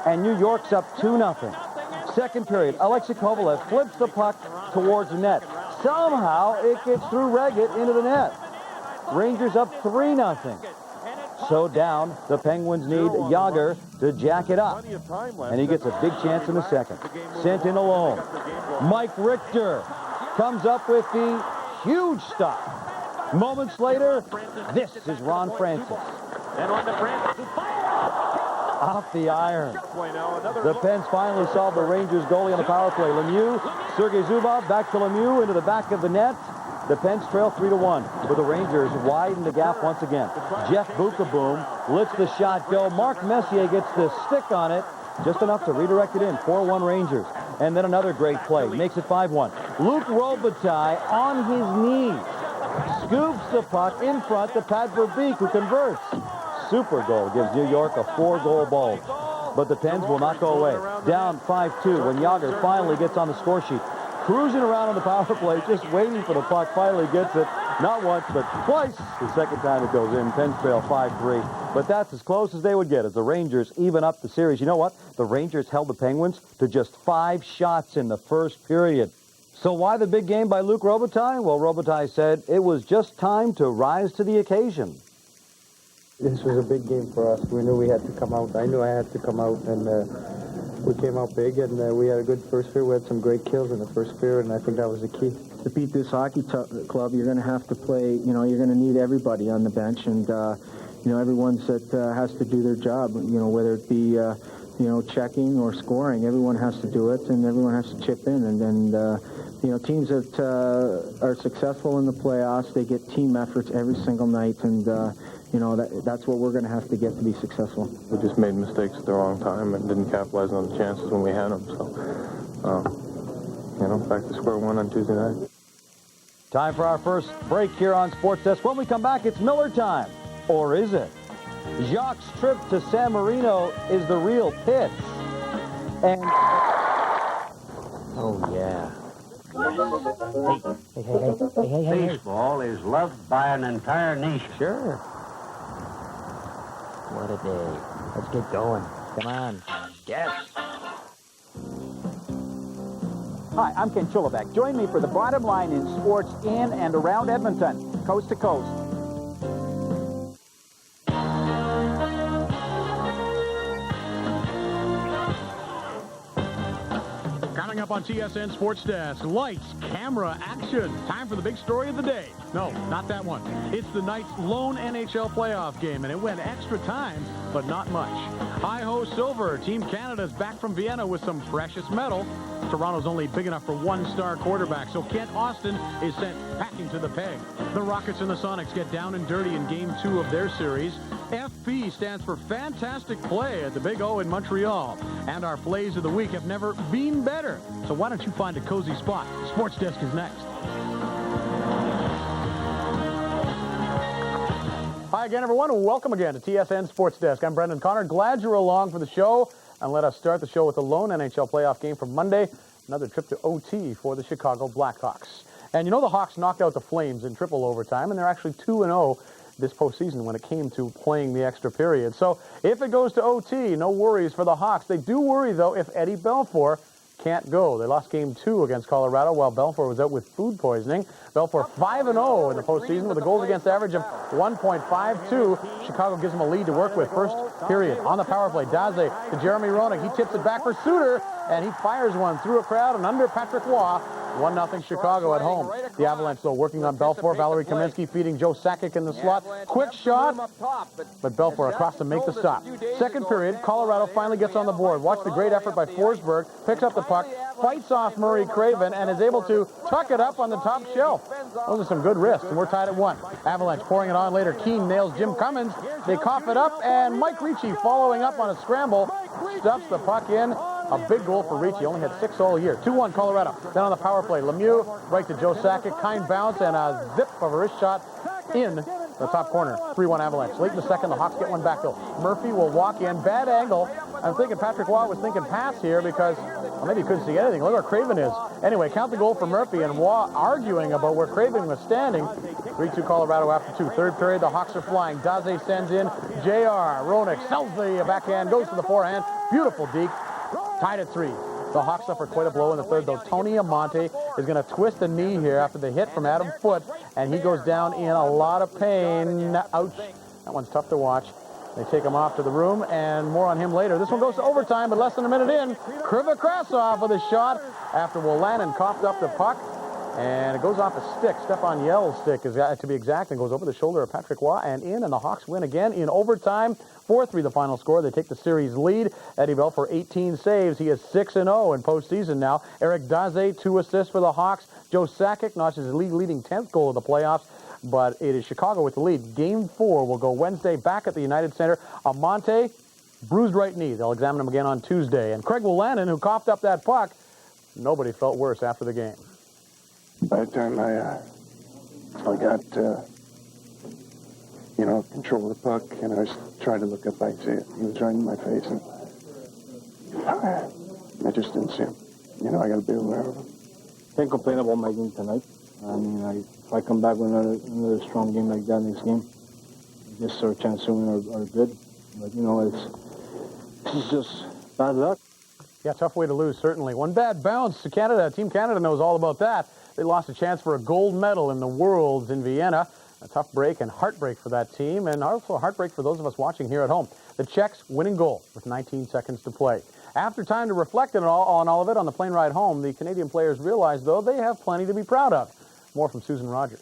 And New York's up 2-0. Second period, Alexei Kovalev flips the puck towards the net. Somehow it gets through Reggett into the net. Rangers up 3-0. So down, the Penguins need Jagr to jack it up. And he gets a big chance in the second. Sent in alone. Mike Richter comes up with the huge stop. Moments later, this is Ron Francis. Off the iron. The Pens finally solved the Rangers goalie on the power play. Lemieux, Sergei Zubov, back to Lemieux into the back of the net. The Pens trail 3-1, but the Rangers widen the gap once again. Jeff Bukaboom lets the shot go. Mark Messier gets the stick on it, just enough to redirect it in. 4-1 Rangers. And then another great play. Makes it 5-1. Luc Robitaille on his knees scoops the puck in front to Pat Verbeek, who converts. Super goal gives New York a 4-goal bulge. But the Pens will not go away. Down 5-2 when Jagr finally gets on the score sheet. Cruising around on the power play, just waiting for the puck, finally gets it. Not once, but twice. The second time it goes in. Pens trail 5-3. But that's as close as they would get as the Rangers even up the series. You know what? The Rangers held the Penguins to just 5 shots in the first period. So why the big game by Luc Robitaille? Well, Robitaille said it was just time to rise to the occasion. This was a big game for us. We knew we had to come out. I knew I had to come out, and we came out big, and we had a good first period. We had some great kills in the first period, and I think that was the key. To beat this hockey club, you're going to have to play, you're going to need everybody on the bench, and, everyone that has to do their job, whether it be, checking or scoring. Everyone has to do it, and everyone has to chip in. And teams that are successful in the playoffs, they get team efforts every single night, and, that's what we're going to have to get to be successful. We just made mistakes at the wrong time and didn't capitalize on the chances when we had them. So, back to square one on Tuesday night. Time for our first break here on Sports Desk. When we come back, it's Miller time. Or is it? Jacques' trip to San Marino is the real pits. And... Oh, yeah. Hey. Baseball is loved by an entire nation. Sure. What a day. Let's get going. Come on. Yes. Hi, I'm Ken Chulabek. Join me for the bottom line in sports in and around Edmonton, coast to coast. Coming up on TSN Sports Desk, lights, camera, action. Time for the big story of the day. No, not that one. It's the night's lone NHL playoff game, and it went extra time, but not much. Hi-ho silver. Team Canada's back from Vienna with some precious metal. Toronto's only big enough for one-star quarterback, so Kent Austin is sent packing to the peg. The Rockets and the Sonics get down and dirty in Game 2 of their series. FP stands for fantastic play at the Big O in Montreal. And our plays of the week have never been better. So why don't you find a cozy spot? Sports Desk is next. Hi again, everyone. Welcome again to TSN Sports Desk. I'm Brendan Connor. Glad you're along for the show. and let us start the show with the lone NHL playoff game from Monday. Another trip to OT for the Chicago Blackhawks. And you know the Hawks knocked out the Flames in triple overtime, and they're actually 2-0 this postseason when it came to playing the extra period. So if it goes to OT, no worries for the Hawks. They do worry, though, if Eddie Belfour can't go. They lost Game 2 against Colorado while Belfour was out with food poisoning. Belfour 5-0 in the postseason with a goals against average of 1.52. Chicago gives him a lead to work with. First period on the power play. Daze to Jeremy Roenick. He tips it back for Suter, and he fires one through a crowd and under Patrick Waugh. 1-0 Chicago at home. The Avalanche, though, working on Belfour. Valerie Kaminsky feeding Joe Sakic in the slot. Quick shot, but Belfour across to make the stop. Second period, Colorado finally gets on the board. Watch the great effort by Forsberg. Picks up the puck, fights off Murray Craven, and is able to tuck it up on the top shelf. Those are some good wrists, and we're tied at 1. Avalanche pouring it on later. Keane nails Jim Cummins. They cough it up, and Mike Ricci following up on a scramble. Stuffs the puck in. A big goal for Ricci. Only had 6 all year. 2-1 Colorado. Then on the power play, Lemieux right to Joe Sakic. Kind bounce and a zip of a wrist shot in the top corner. 3-1 Avalanche. Late in the second, the Hawks get one back though. Murphy will walk in. Bad angle. I'm thinking Patrick Waugh was thinking pass here because maybe he couldn't see anything. Look where Craven is. Anyway, count the goal for Murphy, and Waugh arguing about where Craven was standing. 3-2 Colorado after 2. Third period, the Hawks are flying. Daze sends in JR. Roenick sells the backhand, goes to the forehand. Beautiful deke. Tied at 3. The Hawks suffer quite a blow in the third, though. Tony Amonte is going to twist a knee here after the hit from Adam Foote, and he goes down in a lot of pain. Ouch. That one's tough to watch. They take him off to the room, and more on him later. This one goes to overtime, but less than a minute in. Krivokrasov with a shot after Wolanin coughed up the puck, and it goes off a stick. Stefan Yell's stick, is to be exact, and goes over the shoulder of Patrick Waugh and in, and the Hawks win again in overtime. 4-3 the final score. They take the series lead. Eddie Belfour 18 saves. He is 6-0 in postseason now. Eric Daze, 2 assists for the Hawks. Joe Sakic notches his league-leading 10th goal of the playoffs, but it is Chicago with the lead. Game 4 will go Wednesday back at the United Center. Amonte, bruised right knee. They'll examine him again on Tuesday. And Craig Wolanin, who coughed up that puck, nobody felt worse after the game. By the time I got control of the puck, and I was trying to look up, I see it. He was right in my face, and I just didn't see him. I got to be aware of him. Can't complain about my game tonight. I mean, if I come back with another strong game like that next game, I guess our chances to win are good. But, it's just bad luck. Yeah, tough way to lose, certainly. One bad bounce to Canada. Team Canada knows all about that. They lost a chance for a gold medal in the Worlds in Vienna. A tough break and heartbreak for that team, and also a heartbreak for those of us watching here at home. The Czechs winning goal with 19 seconds to play. After time to reflect on all of it on the plane ride home, the Canadian players realized, though, they have plenty to be proud of. More from Susan Rogers.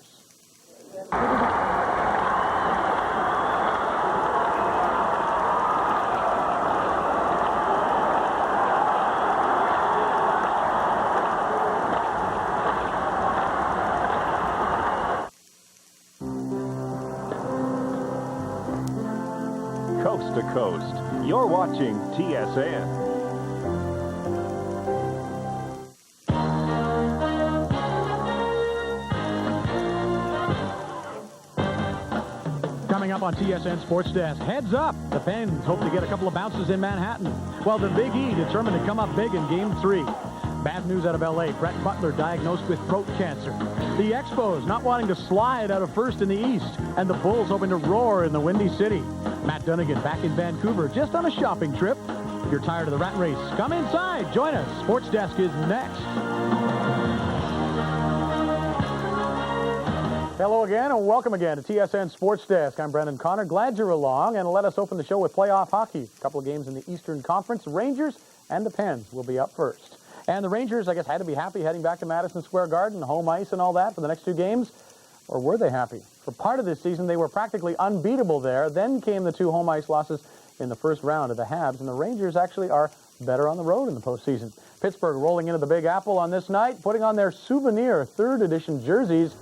Coast to coast, you're watching TSN. Coming up on TSN Sports Desk, heads up. The Pens hope to get a couple of bounces in Manhattan, while the Big E determined to come up big in Game 3. Bad news out of L.A. Brett Butler diagnosed with throat cancer. The Expos not wanting to slide out of first in the East, and the Bulls hoping to roar in the Windy City. Matt Dunnigan back in Vancouver just on a shopping trip. If you're tired of the rat race, come inside. Join us. Sports Desk is next. Hello again and welcome again to TSN Sports Desk. I'm Brendan Connor. Glad you're along, and let us open the show with playoff hockey. A couple of games in the Eastern Conference. Rangers and the Pens will be up first. And the Rangers, I guess, had to be happy heading back to Madison Square Garden, home ice and all that for the next 2 games. Or were they happy? For part of this season, they were practically unbeatable there. Then came the 2 home ice losses in the first round of the Habs, and the Rangers actually are better on the road in the postseason. Pittsburgh rolling into the Big Apple on this night, putting on their souvenir 3rd edition jerseys.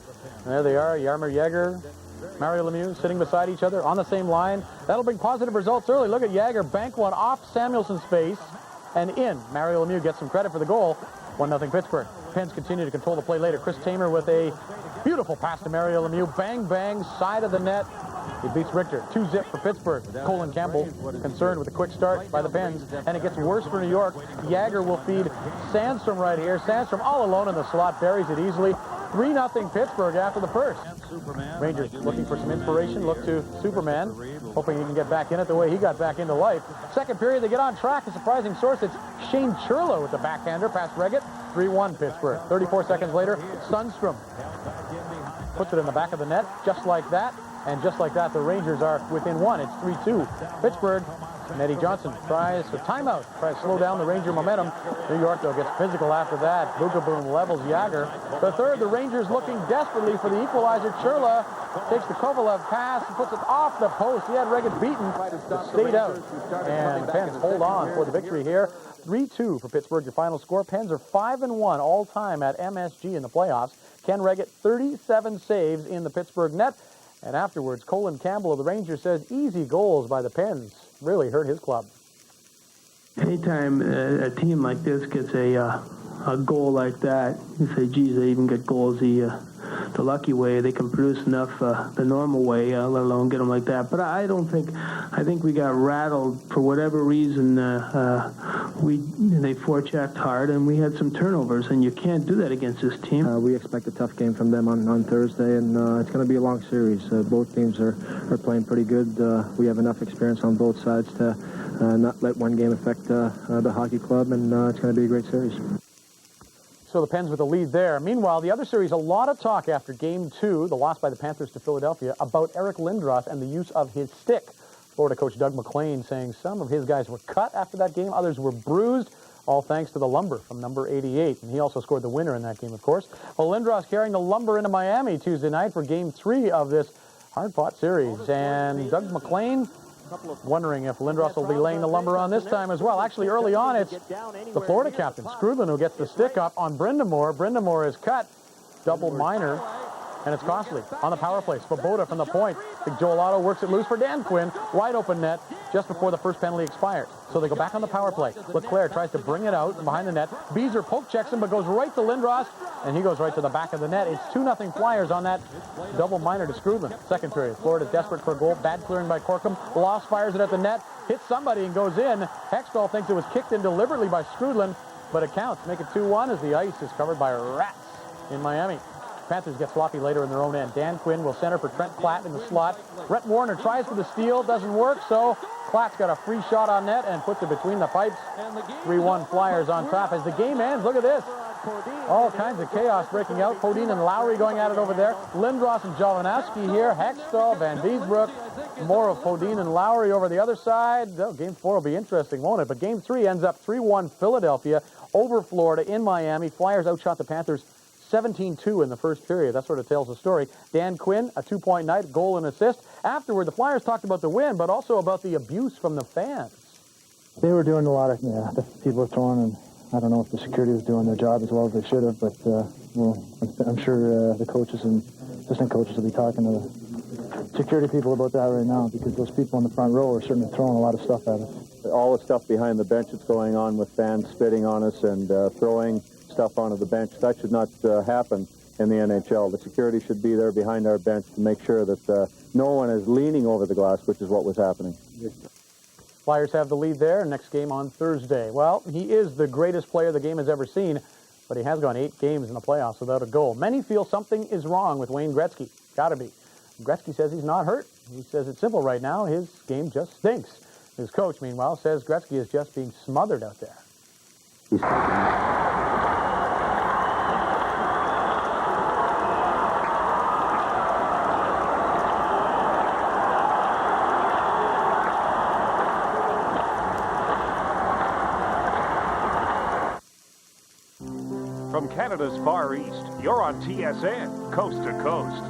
And there they are, Jaromir Jagr, Mario Lemieux sitting beside each other on the same line. That'll bring positive results early. Look at Jagr bank one off Samuelson's face and in. Mario Lemieux gets some credit for the goal. 1-0 Pittsburgh. Pens continue to control the play later. Chris Tamer with a beautiful pass to Mario Lemieux. Bang, bang, side of the net. He beats Richter. 2-zip for Pittsburgh. Colin Campbell concerned with a quick start by the Pens, and it gets worse for New York. Jagger will feed Sandstrom right here. Sandstrom all alone in the slot, buries it easily. 3-0 Pittsburgh after the first. Rangers looking for some inspiration, look to Superman, hoping he can get back in it the way he got back into life. Second period, they get on track. A surprising source, it's Shane Churlo with the backhander past Reggett. 3-1 Pittsburgh. 34 seconds later, Sundstrom puts it in the back of the net, just like that. And just like that, the Rangers are within one. It's 3-2. Pittsburgh, Eddie Johnson tries for timeout, tries to slow down the Ranger momentum. New York, though, gets physical after that. Bukaboom levels Jagger. The third, the Rangers looking desperately for the equalizer. Churla takes the Kovalev pass and puts it off the post. He had Reggett beaten, but stayed out. And the Pens hold on for the victory here. 3-2 for Pittsburgh, your final score. Pens are 5-1 all-time at MSG in the playoffs. Ken Reggett, 37 saves in the Pittsburgh net. And afterwards, Colin Campbell of the Rangers says easy goals by the Pens really hurt his club. Anytime a team like this gets a goal like that, you say, geez, they even get goals the lucky way. They can produce enough the normal way, let alone get them like that. But I think we got rattled for whatever reason. They forechecked hard, and we had some turnovers, and you can't do that against this team. We expect a tough game from them on Thursday, and it's going to be a long series. Both teams are playing pretty good. We have enough experience on both sides to not let one game affect the hockey club, and it's going to be a great series. So the Pens with the lead there. Meanwhile, the other series, a lot of talk after Game 2, the loss by the Panthers to Philadelphia, about Eric Lindros and the use of his stick. Florida coach Doug McLean saying some of his guys were cut after that game, others were bruised, all thanks to the lumber from number 88. And he also scored the winner in that game, of course. Well, Lindros carrying the lumber into Miami Tuesday night for Game 3 of this hard-fought series. And Doug McLean wondering if Lindros will be laying the lumber on this time as well. Actually, early on, it's the Florida captain, Skrudlin, who gets the stick up on Brindamore. Brindamore is cut, double minor, and it's costly on the power play. Svoboda from the point. Big Joel Otto works it loose for Dan Quinn. Wide open net just before the first penalty expires. So they go back on the power play. Leclerc tries to bring it out behind the net. Beezer poke checks him, but goes right to Lindros, and he goes right to the back of the net. It's 2-0 Flyers on that double minor to Skrudlin. Second period, Florida desperate for a goal. Bad clearing by Corkum. Loss fires it at the net. Hits somebody and goes in. Hextall thinks it was kicked in deliberately by Skrudlin, but it counts. Make it 2-1 as the ice is covered by rats in Miami. Panthers get sloppy later in their own end. Dan Quinn will center for Trent Platt in the slot. Rhett Warner tries for the steal, doesn't work, so Platt's got a free shot on net and puts it between the pipes. 3-1 Flyers on top. As the game ends, look at this. All kinds of chaos breaking out. Podine and Lowry going at it over there. Lindros and Jovanovski here. Hextall, Van Beesbrook. More of Podine and Lowry over the other side. Oh, Game 4 will be interesting, won't it? But Game 3 ends up 3-1 Philadelphia over Florida in Miami. Flyers outshot the Panthers 17-2 in the first period. That sort of tells the story. Dan Quinn, a 2-point night, goal and assist. Afterward, the Flyers talked about the win, but also about the abuse from the fans. They were doing a lot of, the people were throwing, and I don't know if the security was doing their job as well as they should have, but I'm sure the coaches and assistant coaches will be talking to the security people about that right now, because those people in the front row are certainly throwing a lot of stuff at us. All the stuff behind the bench that's going on with fans spitting on us and throwing stuff onto the bench, that should not happen in the NHL. The security should be there behind our bench to make sure that no one is leaning over the glass, which is what was happening. Flyers have the lead there. Next game on Thursday. Well, he is the greatest player the game has ever seen, but he has gone 8 games in the playoffs without a goal. Many feel something is wrong with Wayne Gretzky. Gotta be. Gretzky says he's not hurt. He says it's simple right now. His game just stinks. His coach, meanwhile, says Gretzky is just being smothered out there. From Canada's Far East, you're on TSN, coast to coast.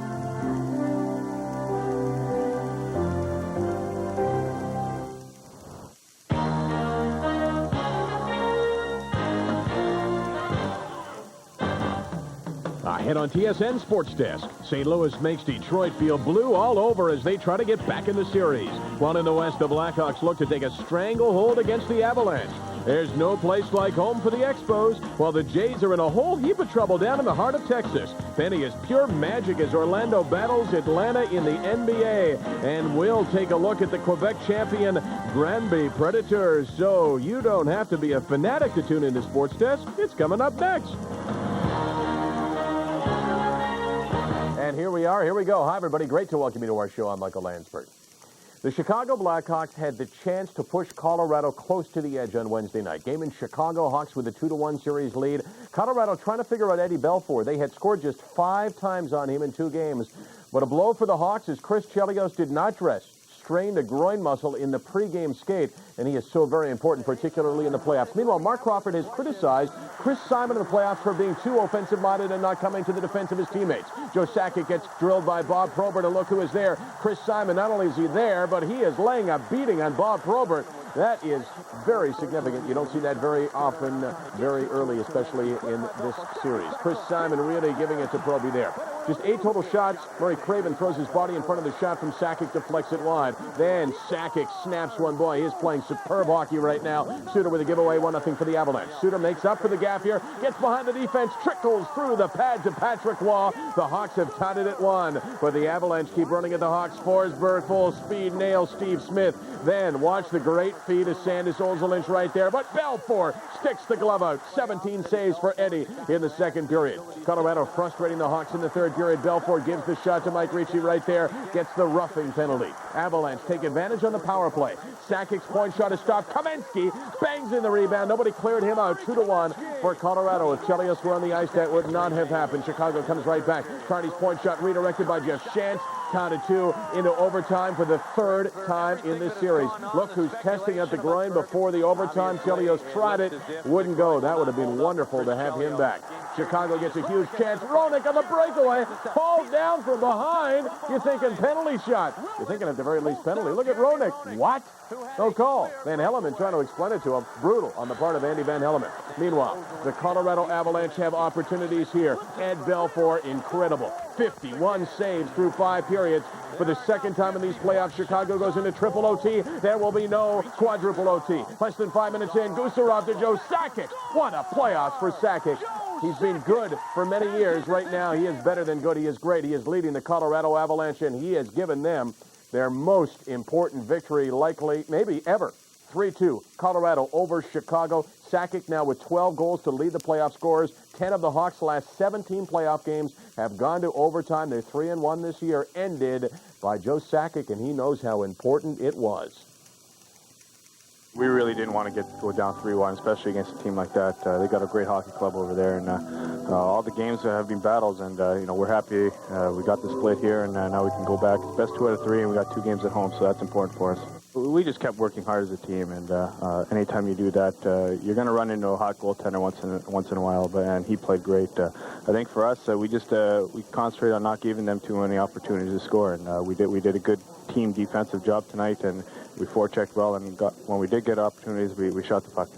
Ahead on TSN Sports Desk, St. Louis makes Detroit feel blue all over as they try to get back in the series. While in the West, the Blackhawks look to take a stranglehold against the Avalanche. There's no place like home for the Expos, while the Jays are in a whole heap of trouble down in the heart of Texas. Penny is pure magic as Orlando battles Atlanta in the NBA. And we'll take a look at the Quebec champion Granby Predators. So you don't have to be a fanatic to tune into Sports Desk. It's coming up next. And here we are. Here we go. Hi, everybody. Great to welcome you to our show. I'm Michael Landsberg. The Chicago Blackhawks had the chance to push Colorado close to the edge on Wednesday night. Game in Chicago, Hawks with a 2-1 series lead. Colorado trying to figure out Eddie Belfour. They had scored just 5 times on him in 2 games. But a blow for the Hawks as Chris Chelios did not dress. Strained a groin muscle in the pregame skate, and he is so very important, particularly in the playoffs. Meanwhile, Mark Crawford has criticized Chris Simon in the playoffs for being too offensive-minded and not coming to the defense of his teammates. Joe Sakic gets drilled by Bob Probert, and look who is there. Chris Simon, not only is he there, but he is laying a beating on Bob Probert. That is very significant. You don't see that very often, very early, especially in this series. Chris Simon really giving it to Proby there. Just 8 total shots. Murray Craven throws his body in front of the shot from Sakic, deflects it wide. Then Sakic snaps one. Boy, he is playing superb hockey right now. Suter with a giveaway, 1-0 for the Avalanche. Suter makes up for the gap here, gets behind the defense, trickles through the pad to Patrick Waugh. The Hawks have tied it at 1, but the Avalanche keep running at the Hawks. Forsberg, full speed, nails Steve Smith. Then watch the great feed of Sandis Olsson right there, but Belfour sticks the glove out. 17 saves for Eddie in the second period. Colorado frustrating the Hawks in the third period. Belfour gives the shot to Mike Ricci right there, gets the roughing penalty. Avalanche take advantage on the power play. Sakic's point shot is stopped. Kamensky bangs in the rebound. Nobody cleared him out. 2-1 for Colorado. If Chelios were on the ice, that would not have happened. Chicago comes right back. Carney's point shot redirected by Jeff Shantz. Counted 2 into overtime for the 3rd time in this series. Look who's testing out the groin before the overtime. Chelios tried it, wouldn't go. That would have been wonderful to have him back. Chicago gets a huge chance. Roenick on the breakaway, falls down from behind. You're thinking penalty shot. You're thinking at the very least penalty. Look at Roenick. What? No call. Van Hellemond trying to explain it to him. Brutal on the part of Andy Van Hellemond. Meanwhile, the Colorado Avalanche have opportunities here. Ed Belfour, incredible. 51 saves through 5 periods. For the second time in these playoffs, Chicago goes into triple OT. There will be no quadruple OT. Less than 5 minutes in, Gusarov to Joe Sakic. What a playoffs for Sakic. He's been good for many years. Right now, he is better than good. He is great. He is leading the Colorado Avalanche, and he has given them their most important victory, likely, maybe ever. 3-2, Colorado over Chicago. Sakic now with 12 goals to lead the playoff scorers. 10 of the Hawks' last 17 playoff games have gone to overtime. They're 3-1 this year, ended by Joe Sakic, and he knows how important it was. We really didn't want to go down 3-1, especially against a team like that. They got a great hockey club over there, and all the games have been battles, and we're happy we got the split here, and now we can go back. It's best 2 out of 3, and we got 2 games at home, so that's important for us. We just kept working hard as a team, and anytime you do that, you're going to run into a hot goaltender once in a while, and he played great. I think for us, we concentrated on not giving them too many opportunities to score, and we did a good team defensive job tonight, and we forechecked well, and when we did get opportunities, we shot the puck.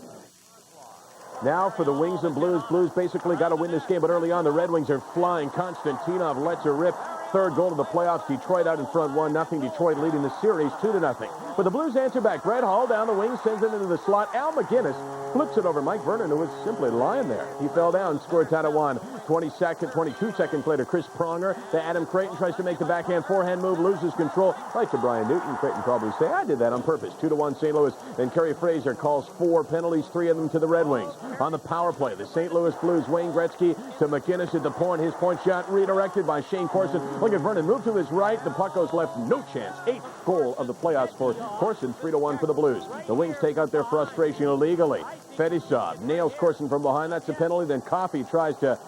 Now for the Wings and Blues. Blues basically got to win this game, but early on the Red Wings are flying. Konstantinov lets her rip. 3rd goal of the playoffs. Detroit out in front 1-0. Detroit leading the series 2-0. But the Blues answer back. Brett Hull down the wing, sends it into the slot. Al McGinnis flips it over Mike Vernon, who was simply lying there. He fell down, scored tied at 1. 22 seconds later, Chris Pronger to Adam Creighton, tries to make the backhand forehand move, loses control. Like to Brian Newton, Creighton probably say, I did that on purpose. 2-1 St. Louis. Then Kerry Fraser calls 4 penalties, 3 of them to the Red Wings. On the power play, the St. Louis Blues, Wayne Gretzky to McInnes at the point. His point shot redirected by Shane Corson. Look at Vernon, move to his right. The puck goes left, no chance. 8th goal of the playoffs for Corson, 3-1 for the Blues. The Wings take out their frustration illegally. Fedisov nails Corson from behind. That's a penalty. Then Coffey tries to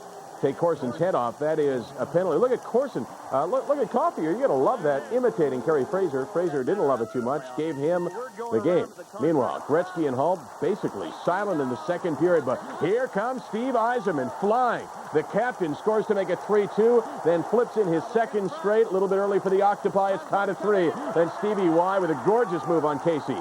take Corson's head off. That is a penalty. Look at Corson. Look at Coffey. You're going to love that, imitating Kerry Fraser. Fraser didn't love it too much. Gave him the game. Meanwhile, Gretzky and Hull basically silent in the second period. But here comes Steve Yzerman flying. The captain scores to make it 3-2. Then flips in his second straight. A little bit early for the Octopi. It's tied at 3. Then Stevie Y with a gorgeous move on Casey.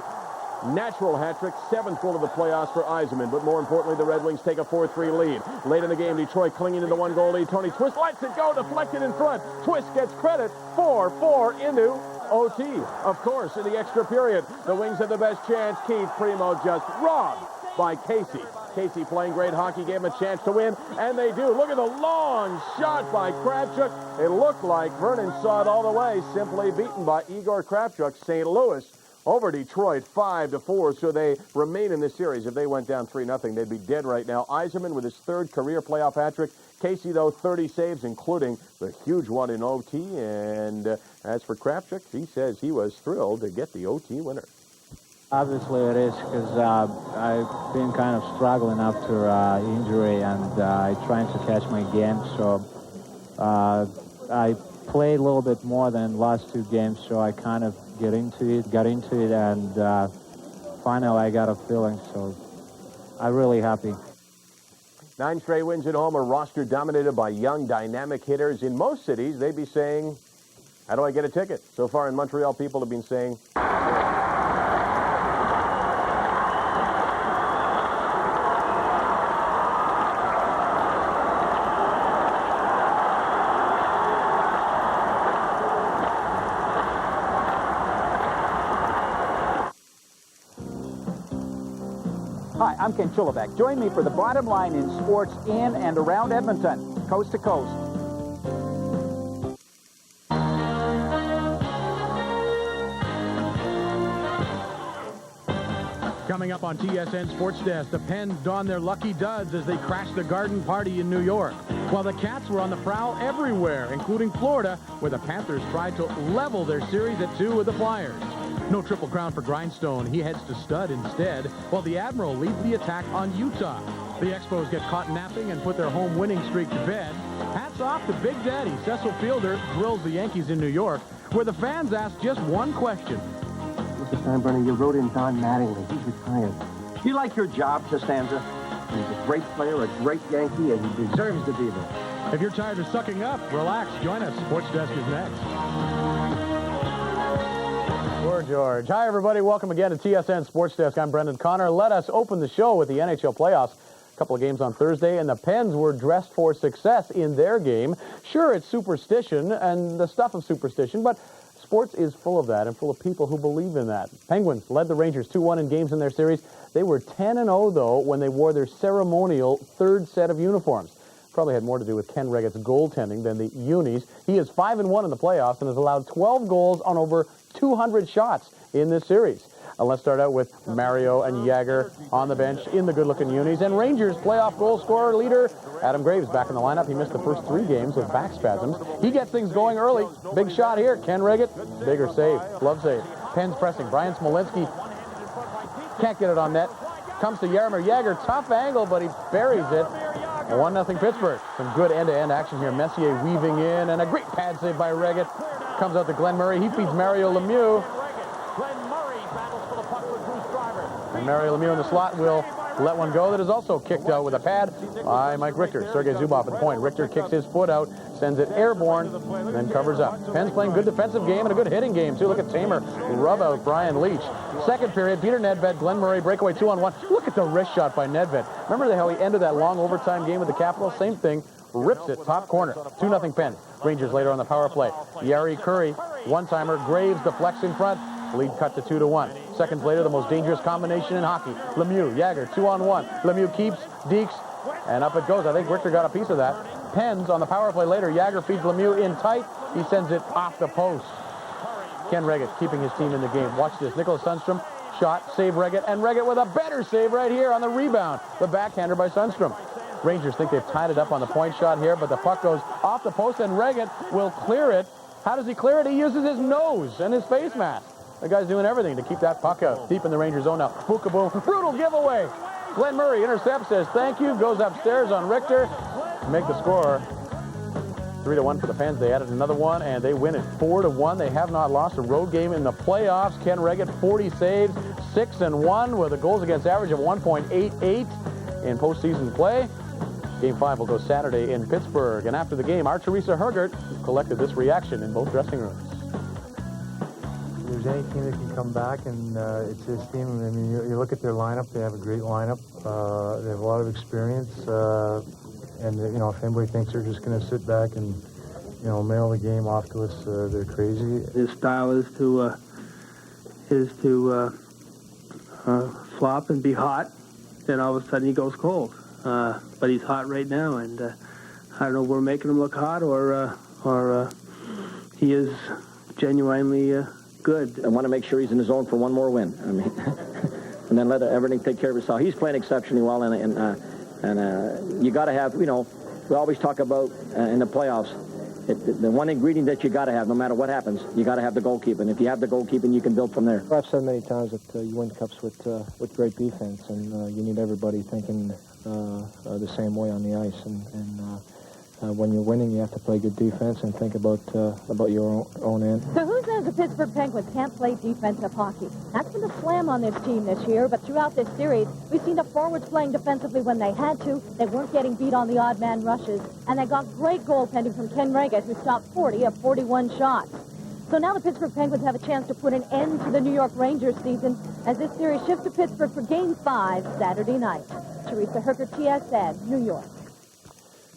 Natural hat trick, 7th goal of the playoffs for Yzerman. But more importantly, the Red Wings take a 4-3 lead. Late in the game, Detroit clinging to the 1-goal lead. Tony Twist lets it go, deflected in front. Twist gets credit, 4-4 into OT. Of course, in the extra period, the Wings had the best chance. Keith Primo just robbed by Casey. Casey playing great hockey, gave him a chance to win, and they do. Look at the long shot by Kravchuk. It looked like Vernon saw it all the way, simply beaten by Igor Kravchuk. St. Louis over Detroit 5-4, so they remain in this series. If they went down 3-0, they'd be dead right now. Yzerman with his 3rd career playoff hat trick. Casey, though, 30 saves, including the huge one in OT. And as for Kravchuk, he says he was thrilled to get the OT winner. Obviously it is, because I've been kind of struggling after injury, and I trying to catch my game. So I played a little bit more than last 2 games, so I kind of got into it, and finally I got a feeling, so I'm really happy. 9 straight wins at home, a roster dominated by young, dynamic hitters. In most cities, they'd be saying, how do I get a ticket? So far in Montreal, people have been saying... Hi, I'm Ken Chillivack. Join me for the bottom line in sports in and around Edmonton, coast to coast. Coming up on TSN Sports Desk, the Pens donned their lucky duds as they crashed the Garden Party in New York, while the Cats were on the prowl everywhere, including Florida, where the Panthers tried to level their series at 2 with the Flyers. No Triple Crown for Grindstone. He heads to stud instead, while the Admiral leads the attack on Utah. The Expos get caught napping and put their home winning streak to bed. Hats off to Big Daddy. Cecil Fielder drills the Yankees in New York, where the fans ask just one question. Mr. Steinbrenner, you wrote in Don Mattingly. He's retired. Do you like your job, Costanza? He's a great player, a great Yankee, and he deserves to be there. If you're tired of sucking up, relax. Join us. Sports Desk is next. Poor George. Hi, everybody. Welcome again to TSN Sports Desk. I'm Brendan Connor. Let us open the show with the NHL playoffs. A couple of games on Thursday, and the Pens were dressed for success in their game. Sure, it's superstition and the stuff of superstition, but sports is full of that and full of people who believe in that. Penguins led the Rangers 2-1 in games in their series. They were 10-0, though, when they wore their ceremonial 3rd set of uniforms. Probably had more to do with Ken Regett's goaltending than the unis. He is 5-1 in the playoffs and has allowed 12 goals on over 200 shots in this series. Let's start out with Mario and Jagger on the bench in the good-looking unis. And Rangers playoff goal scorer leader Adam Graves back in the lineup. He missed the first 3 games with back spasms. He gets things going early. Big shot here. Ken Regett, bigger save. Glove save. Pens pressing. Brian Smolinski can't get it on net. Comes to Jaromir Jagr. Tough angle, but he buries it. 1-0 Pittsburgh. Some good end-to-end action here. Messier weaving in, and a great pad save by Regett. Comes out to Glenn Murray. He feeds Mario Lemieux. And Mario Lemieux in the slot will let one go that is also kicked out with a pad by Mike Richter. Sergei Zubov at the point. Richter kicks his foot out, sends it airborne, and then covers up. Pens playing good defensive game and a good hitting game, too. Look at Tamer rub out Brian Leach. Second period, Peter Nedved, Glenn Murray, breakaway 2-on-1. Look at the wrist shot by Nedved. Remember how he ended that long overtime game with the Capitals? Same thing. Rips it, top corner. 2-0 Pens. Rangers later on the power play. Yari Curry, one-timer. Graves deflects in front. Lead cut to 2-1. Seconds later, the most dangerous combination in hockey. Lemieux, Jagr, 2-on-1. Lemieux keeps, Deeks, and up it goes. I think Richter got a piece of that. Pens on the power play later. Jagr feeds Lemieux in tight. He sends it off the post. Ken Regett keeping his team in the game. Watch this. Nicholas Sundstrom, shot, save Regett, and Regett with a better save right here on the rebound. The backhander by Sundstrom. Rangers think they've tied it up on the point shot here, but the puck goes off the post, and Regett will clear it. How does he clear it? He uses his nose and his face mask. The guy's doing everything to keep that puck out. Deep in the Rangers zone now. Boom. Brutal giveaway. Glenn Murray intercepts, says thank you, goes upstairs on Richter to make the score. 3-1 for the Pens. They added another one, and they win it 4-1. They have not lost a road game in the playoffs. Ken Regett, 40 saves, 6-1 with a goals against average of 1.88 in postseason play. Game 5 will go Saturday in Pittsburgh. And after the game, our Teresa Hergert collected this reaction in both dressing rooms. there's any team that can come back, and it's this team. I mean, you look at their lineup; they have a great lineup. They have a lot of experience, and if anybody thinks they're just going to sit back and mail the game off to us, they're crazy. His style is to flop and be hot, then all of a sudden he goes cold. But he's hot right now, and I don't know if we're making him look hot or he is genuinely good. I want to make sure he's in the zone for one more win. I mean, and then let everything take care of itself. He's playing exceptionally well, and you got to have, we always talk about in the playoffs, the one ingredient that you got to have, no matter what happens, you got to have the goalkeeping. And if you have the goalkeeping, you can build from there. I've said many times that you win cups with great defense, and you need everybody thinking the same way on the ice. And when you're winning, you have to play good defense and think about your own end. So who says the Pittsburgh Penguins can't play defensive hockey? That's been a slam on this team this year, but throughout this series, we've seen the forwards playing defensively when they had to. They weren't getting beat on the odd man rushes, and they got great goaltending from Ken Reggett, who stopped 40 of 41 shots. So now the Pittsburgh Penguins have a chance to put an end to the New York Rangers season as this series shifts to Pittsburgh for Game 5 Saturday night. Teresa Herker, TSN, New York.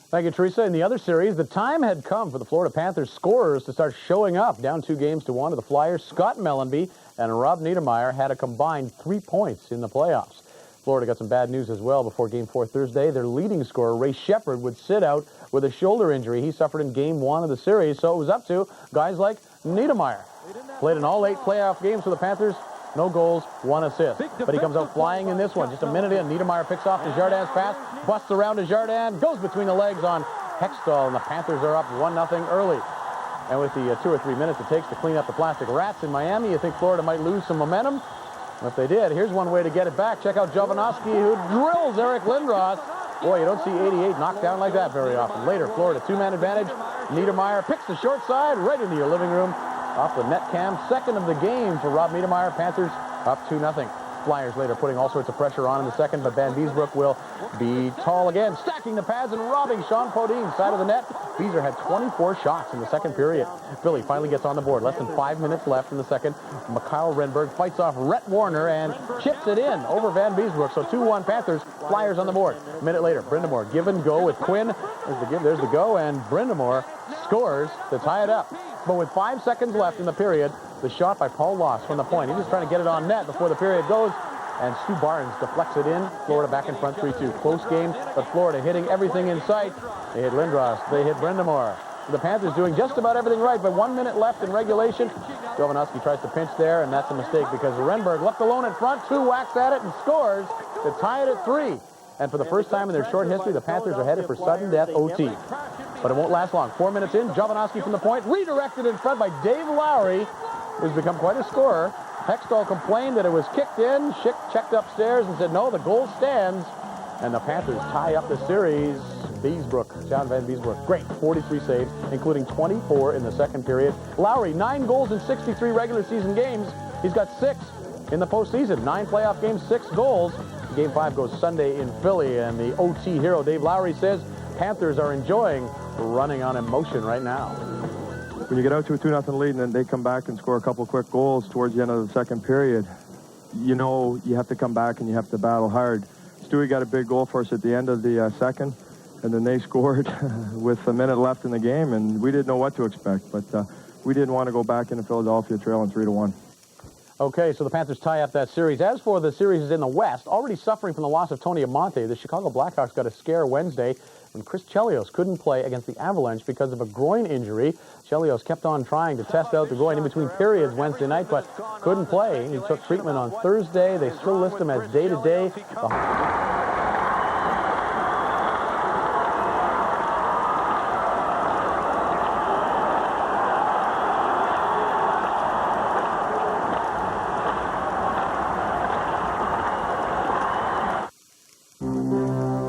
Thank you, Teresa. In the other series, the time had come for the Florida Panthers scorers to start showing up. Down 2-1 to the Flyers, Scott Mellenby and Rob Niedermeyer had a combined 3 points in the playoffs. Florida got some bad news as well before Game 4 Thursday. Their leading scorer, Ray Shepherd, would sit out with a shoulder injury he suffered in Game 1 of the series, so it was up to guys like Niedermeyer. Played in all 8 playoff games for the Panthers. No goals, 1 assist. But he comes out flying in this one. Just a minute in, Niedermeyer picks off Desjardins' pass, busts around Desjardins, goes between the legs on Hextall, and the Panthers are up 1-0 early. And with the 2 or 3 minutes it takes to clean up the plastic rats in Miami, you think Florida might lose some momentum? If they did, here's one way to get it back. Check out Jovanovski, who drills Eric Lindros. Boy, you don't see 88 knocked down like that very often. Later, Florida 2-man advantage. Niedermeyer picks the short side right into your living room. Off the net cam, second of the game for Rob Niedermeyer. Panthers up 2-0. Flyers later putting all sorts of pressure on in the second, but Van Beesbroek will be tall again, stacking the pads and robbing Sean Podine side of the net. Beezer had 24 shots in the second period. Philly finally gets on the board. Less than 5 minutes left in the second. Mikhail Renberg fights off Rhett Warner and chips it in over Van Beesbroek. So 2-1 Panthers. Flyers on the board. A minute later, Brindamore give and go with Quinn. There's the give, there's the go, and Brindamore scores to tie it up. But with 5 seconds left in the period, the shot by Paul Loss from the point. He's just trying to get it on net before the period goes. And Stu Barnes deflects it in. Florida back in front 3-2. Close game, but Florida hitting everything in sight. They hit Lindros. They hit Brindamore. The Panthers doing just about everything right, but 1 minute left in regulation. Jovanovski tries to pinch there, and that's a mistake because Renberg left alone in front. 2 whacks at it and scores to tie it at 3. And for the first time in their short history, the Panthers are headed for sudden death OT. But it won't last long. 4 minutes in, Jovanovski from the point, redirected in front by Dave Lowry, who's become quite a scorer. Hextall complained that it was kicked in. Schick checked upstairs and said, no, the goal stands. And the Panthers tie up the series. Beesbroek, John Van Beesbroek, great, 43 saves, including 24 in the second period. Lowry, 9 goals in 63 regular season games. He's got 6 in the postseason. 9 playoff games, 6 goals. Game 5 goes Sunday in Philly, and the OT hero, Dave Lowry, says Panthers are enjoying running on emotion right now. When you get out to a 2-0 lead and then they come back and score a couple quick goals towards the end of the second period, you know you have to come back and you have to battle hard. Stewie got a big goal for us at the end of the second, and then they scored with a minute left in the game, and we didn't know what to expect, but we didn't want to go back into Philadelphia trailing 3-1. Okay, so the Panthers tie up that series. As for the series in the West, already suffering from the loss of Tony Amonte, the Chicago Blackhawks got a scare Wednesday when Chris Chelios couldn't play against the Avalanche because of a groin injury. Chelios kept on trying to test out the groin in between periods Wednesday night, but couldn't play. He took treatment on Thursday. They still list him as day-to-day.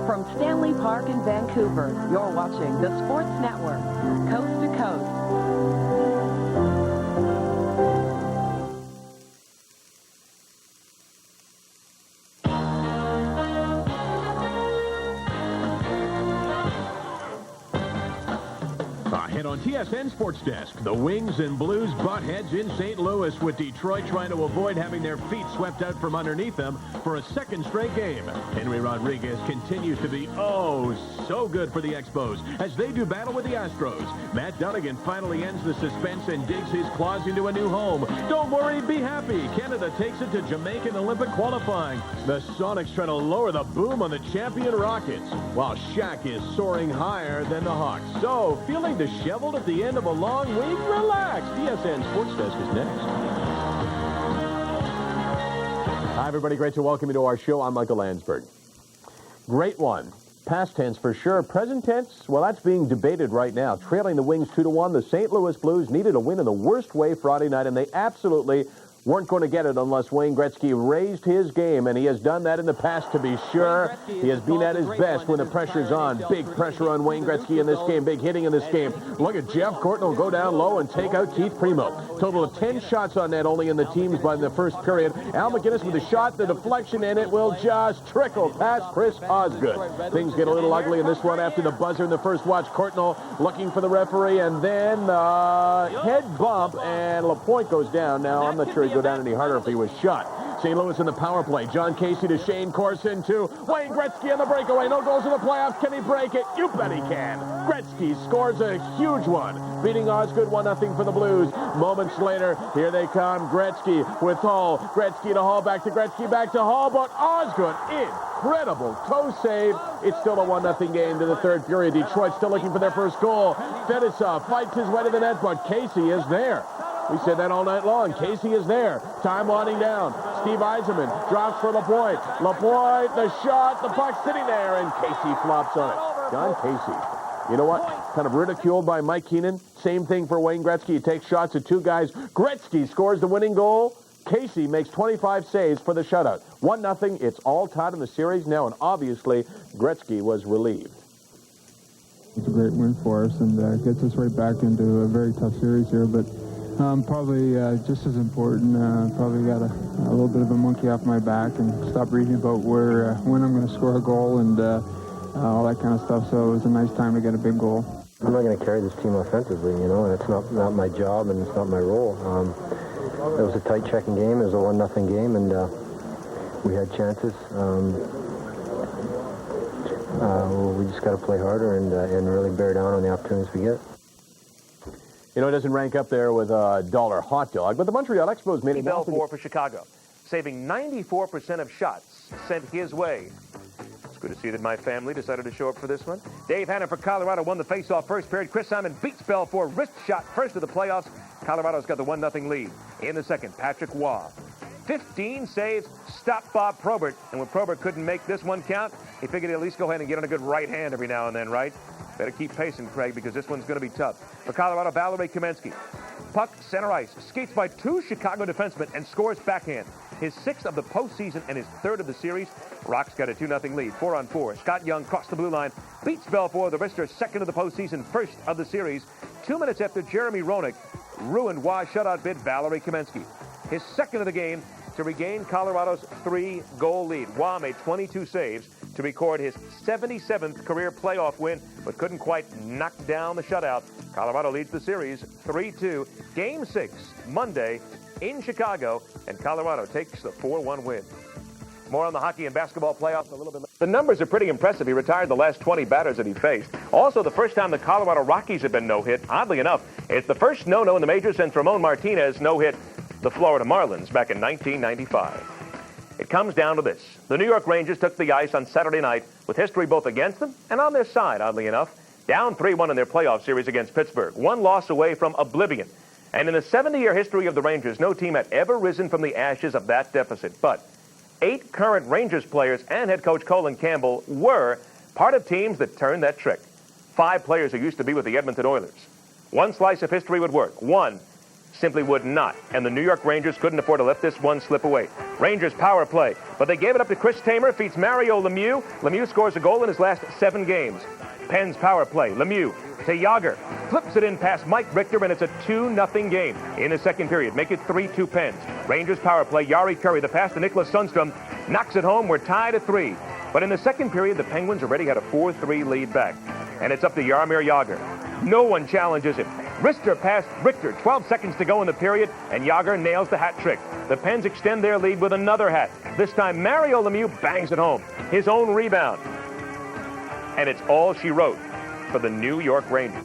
From Stanley Park in Vancouver, you're watching the Sports Network, coast to coast. A hit on on TSN Sports Desk. The Wings and Blues butt heads in St. Louis, with Detroit trying to avoid having their feet swept out from underneath them for a second straight game. Henry Rodriguez continues to be so good for the Expos as they do battle with the Astros. Matt Dunnigan finally ends the suspense and digs his claws into a new home. Don't worry, be happy. Canada takes it to Jamaican Olympic qualifying. The Sonics trying to lower the boom on the champion Rockets, while Shaq is soaring higher than the Hawks. So, feeling disheveled at the end of a long week? Relax. TSN Sports Desk is next. Hi, everybody. Great to welcome you to our show. I'm Michael Landsberg. Great one. Past tense for sure. Present tense, well, that's being debated right now. Trailing the Wings 2-1, the St. Louis Blues needed a win in the worst way Friday night, and they absolutely weren't going to get it unless Wayne Gretzky raised his game, and he has done that in the past, to be sure. He has been at his best when the pressure's on. Big pressure on Wayne Gretzky in this game, big hitting in this game. Look at Jeff Courtnall go down low and take out Keith Primo. Total of 10 shots on net only in the teams by the first period. Al McGinnis with the shot, the deflection, and it will just trickle past Chris Osgood. Things get a little ugly in this one after the buzzer in the first watch. Courtnall looking for the referee, and then head bump, and LaPointe goes down. Now, I'm not sure he'd go down any harder if he was shot. St. Louis in the power play. John Casey to Shane Corson to Wayne Gretzky on the breakaway. No goals in the playoffs. Can he break it? You bet he can. Gretzky scores a huge one, beating Osgood 1-0 for the Blues. Moments later, here they come. Gretzky with Hall. Gretzky to Hall, back to Gretzky, back to Hall, but Osgood, incredible toe save. It's still a 1-0 game to the third period. Detroit still looking for their first goal. Fedosov fights his way to the net, but Casey is there. We said that all night long. Casey is there. Time winding down. Steve Yzerman drops for LaPointe. LaPointe, the shot, the puck sitting there, and Casey flops on it. John Casey, you know what? Kind of ridiculed by Mike Keenan. Same thing for Wayne Gretzky. He takes shots at two guys. Gretzky scores the winning goal. Casey makes 25 saves for the shutout. 1-0. It's all tied in the series now, and obviously Gretzky was relieved. It's a great win for us, and gets us right back into a very tough series here, but probably just as important, probably got a little bit of a monkey off my back and stop reading about when I'm going to score a goal and all that kind of stuff. So it was a nice time to get a big goal. I'm not going to carry this team offensively, you know, and it's not my job and it's not my role. It was a tight checking game. It was a 1-0 game, and we had chances. We just got to play harder and really bear down on the opportunities we get. You know, it doesn't rank up there with a dollar hot dog, but the Montreal Expos made it. Belfour for Chicago, saving 94% of shots sent his way. It's good to see that my family decided to show up for this one. Dave Hanna for Colorado won the faceoff first period. Chris Simon beats Belfour, wrist shot first of the playoffs. Colorado's got the 1-0 lead. In the second, Patrick Waugh. 15 saves, stopped Bob Probert. And when Probert couldn't make this one count, he figured he'd at least go ahead and get on a good right hand every now and then, right? Better keep pacing, Craig, because this one's going to be tough. For Colorado, Valeri Kamensky. Puck, center ice, skates by two Chicago defensemen and scores backhand. His 6th of the postseason and his 3rd of the series. Rock's got a 2-0 lead, 4-on-4. Scott Young crossed the blue line, beats Belfour, the wrister, 2nd of the postseason, 1st of the series. 2 minutes after Jeremy Roenick ruined Waugh's shutout bid, Valeri Kamensky. His 2nd of the game to regain Colorado's 3-goal lead. Waugh made 22 saves to record his 77th career playoff win, but couldn't quite knock down the shutout. Colorado leads the series 3-2. Game 6, Monday in Chicago, and Colorado takes the 4-1 win. More on the hockey and basketball playoffs a little bit later. The numbers are pretty impressive. He retired the last 20 batters that he faced. Also, the first time the Colorado Rockies have been no-hit. Oddly enough, it's the first no-no in the majors since Ramon Martinez no-hit the Florida Marlins back in 1995. It comes down to this. The New York Rangers took the ice on Saturday night with history both against them and on their side, oddly enough. Down 3-1 in their playoff series against Pittsburgh. 1 loss away from oblivion. And in the 70-year history of the Rangers, no team had ever risen from the ashes of that deficit. But 8 current Rangers players and head coach Colin Campbell were part of teams that turned that trick. 5 players who used to be with the Edmonton Oilers. One slice of history would work. One simply would not. And the New York Rangers couldn't afford to let this one slip away. Rangers power play. But they gave it up to Chris Tamer, feats Mario Lemieux. Lemieux scores a goal in his last 7 games. Penn's power play. Lemieux to Yager. Flips it in past Mike Richter, and it's a 2-0 game in the second period. Make it 3-2 Pens. Rangers power play. Yari Curry, the pass to Nicholas Sundstrom. Knocks it home. We're tied at 3. But in the second period, the Penguins already had a 4-3 lead back. And it's up to Jaromir Jagr. No one challenges him. Rister past Richter, 12 seconds to go in the period, and Yager nails the hat trick. The Pens extend their lead with another hat. This time, Mario Lemieux bangs it home. His own rebound. And it's all she wrote for the New York Rangers.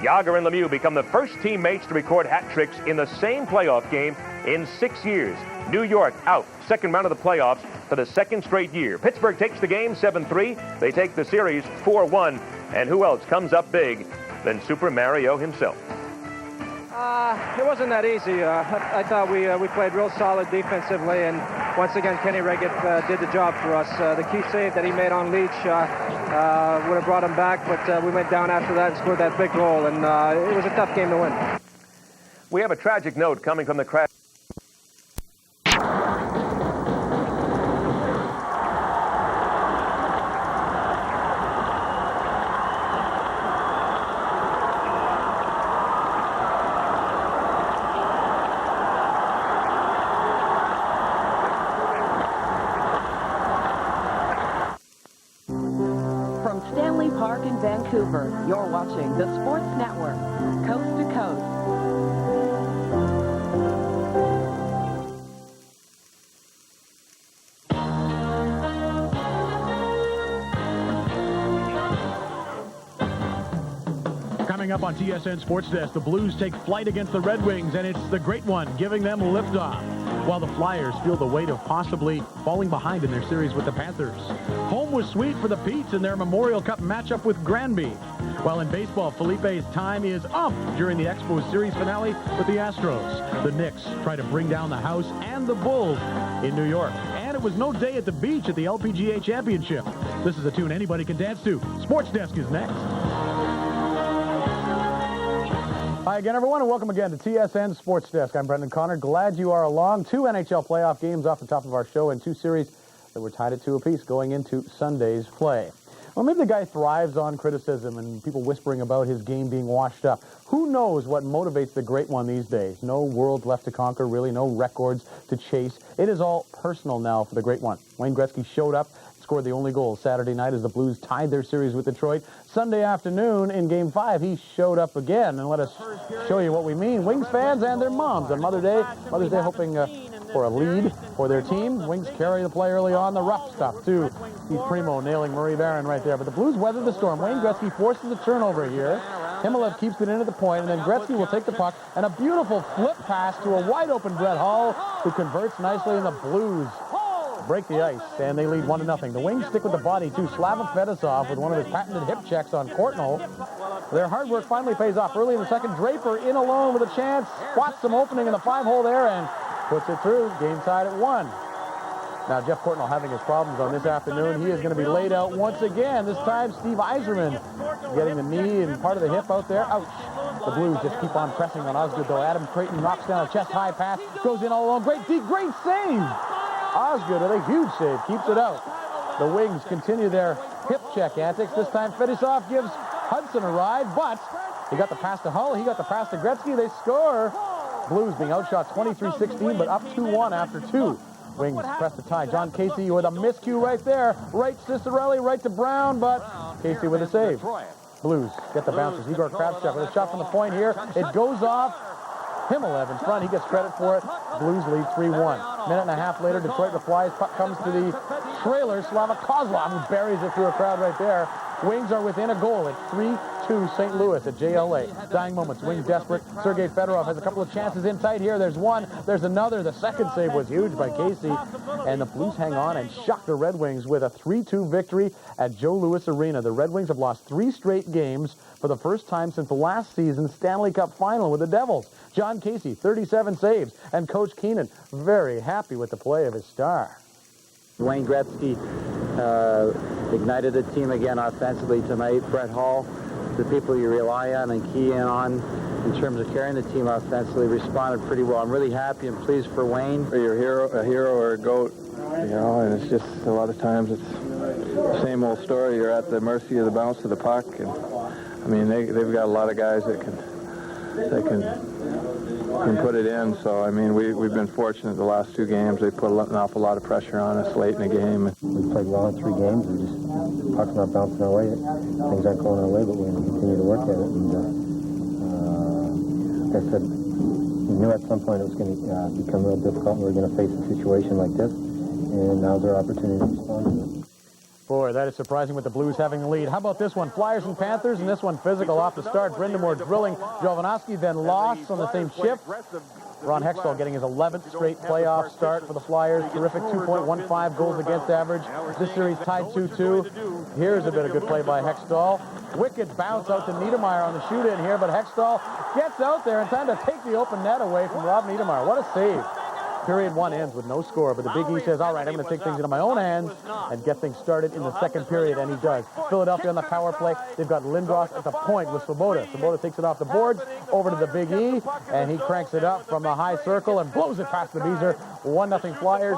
Yager and Lemieux become the first teammates to record hat tricks in the same playoff game in 6 years. New York out, second round of the playoffs for the second straight year. Pittsburgh takes the game 7-3. They take the series 4-1. And who else comes up big than Super Mario himself? It wasn't that easy. I thought we played real solid defensively, and once again, Kenny Reggett did the job for us. The key save that he made on Leach would have brought him back, but we went down after that and scored that big goal, and it was a tough game to win. We have a tragic note coming from the crash. From Stanley Park in Vancouver, you're watching the Sports Network, coast to coast. Coming up on TSN Sports Desk, the Blues take flight against the Red Wings, and it's the Great One giving them liftoff, while the Flyers feel the weight of possibly falling behind in their series with the Panthers. Home was sweet for the Petes in their Memorial Cup matchup with Granby. While in baseball, Felipe's time is up during the Expos series finale with the Astros. The Knicks try to bring down the house and the Bulls in New York. And it was no day at the beach at the LPGA Championship. This is a tune anybody can dance to. Sports Desk is next. Hi again, everyone, and welcome again to TSN Sports Desk. I'm Brendan Connor. Glad you are along. 2 NHL playoff games off the top of our show and 2 series that were tied at 2 apiece going into Sunday's play. Well, maybe the guy thrives on criticism and people whispering about his game being washed up. Who knows what motivates the Great One these days? No world left to conquer, really, no records to chase. It is all personal now for the Great One. Wayne Gretzky showed up, scored the only goal Saturday night as the Blues tied their series with Detroit. Sunday afternoon in Game 5, he showed up again. And let us show you what we mean. Wings fans and their moms on Mother's Day hoping for a lead for their team. Wings carry the play early on. The rough stuff, too. Steve Primo nailing Murray Barron right there. But the Blues weather the storm. Wayne Gretzky forces a turnover here. Himmelov keeps it in at the point, and then Gretzky will take the puck. And a beautiful flip pass to a wide-open Brett Hull, who converts nicely, and the Blues break the ice, and they lead 1-0. The Wings stick with the body, too. Slava Fedosov with one of his patented hip checks on Courtnall. Their hard work finally pays off. Early in the second, Draper in alone with a chance. Spots some opening in the 5-hole there and puts it through. Game tied at 1. Now, Jeff Courtnall having his problems on this afternoon. He is going to be laid out once again. This time, Steve Yzerman getting the knee and part of the hip out there. Ouch. The Blues just keep on pressing on Osgood, though. Adam Creighton knocks down a chest-high pass. Goes in all alone. Great save. Osgood with a huge save. Keeps it out. The Wings continue their hip check antics. This time, Fedosov gives Hudson a ride, but he got the pass to Hull. He got the pass to Gretzky. They score. Blues being outshot 23-16, but up 2-1 after 2. Wings press the tie. John Casey with a miscue right there. Right Cicerelli, right to Brown, but Casey with a save. Blues get the bouncers. Igor Kravchuk with a shot from the point here. It goes off. Himmelov in front. He gets credit for it. Blues lead 3-1. Minute and a half later, Detroit replies. Puck comes to the trailer. Slava Kozlov, who buries it through a crowd right there. Wings are within a goal at 3-2 St. Louis at JLA. Dying moments. Wings desperate. Sergei Fedorov has a couple of chances in tight here. There's one. There's another. The second save was huge by Casey. And the Blues hang on and shock the Red Wings with a 3-2 victory at Joe Louis Arena. The Red Wings have lost 3 straight games for the first time since the last season's Stanley Cup final with the Devils. John Casey, 37 saves. And Coach Keenan, very happy with the play of his star. Wayne Gretzky ignited the team again offensively tonight. Brett Hull, the people you rely on and key in on in terms of carrying the team offensively, responded pretty well. I'm really happy and pleased for Wayne. You're a hero or a goat, you know, and it's just a lot of times it's the same old story. You're at the mercy of the bounce of the puck, and I mean they've got a lot of guys that can can put it in. So, I mean, we've been fortunate the last 2 games. They put an awful lot of pressure on us late in the game. We played well in 3 games. We just, puck's not bouncing our way. Things aren't going our way, but we're going to continue to work at it. And like I said, we knew at some point it was going to become real difficult, and we were going to face a situation like this. And now's our opportunity to respond to it. Boy, that is surprising with the Blues having the lead. How about this one? Flyers and Panthers, and this one physical off the start. Brindamore drilling Jovanovski, then lost on the same shift. Ron Hextall getting his 11th straight playoff start for the Flyers. Terrific 2.15 goals against average. This series tied 2-2. Here's a bit of good play by Hextall. Wicked bounce out to Niedermeyer on the shoot-in here, but Hextall gets out there in time to take the open net away from Rob Niedermeyer. What a save. Period 1 ends with no score, but the Big E says, all right, I'm going to take things into my own hands and get things started in the second period, and he does. Philadelphia on the power play. They've got Lindros at the point with Svoboda. Svoboda takes it off the boards, over to the Big E, and he cranks it up from the high circle and blows it past the Beezer. 1-0 Flyers.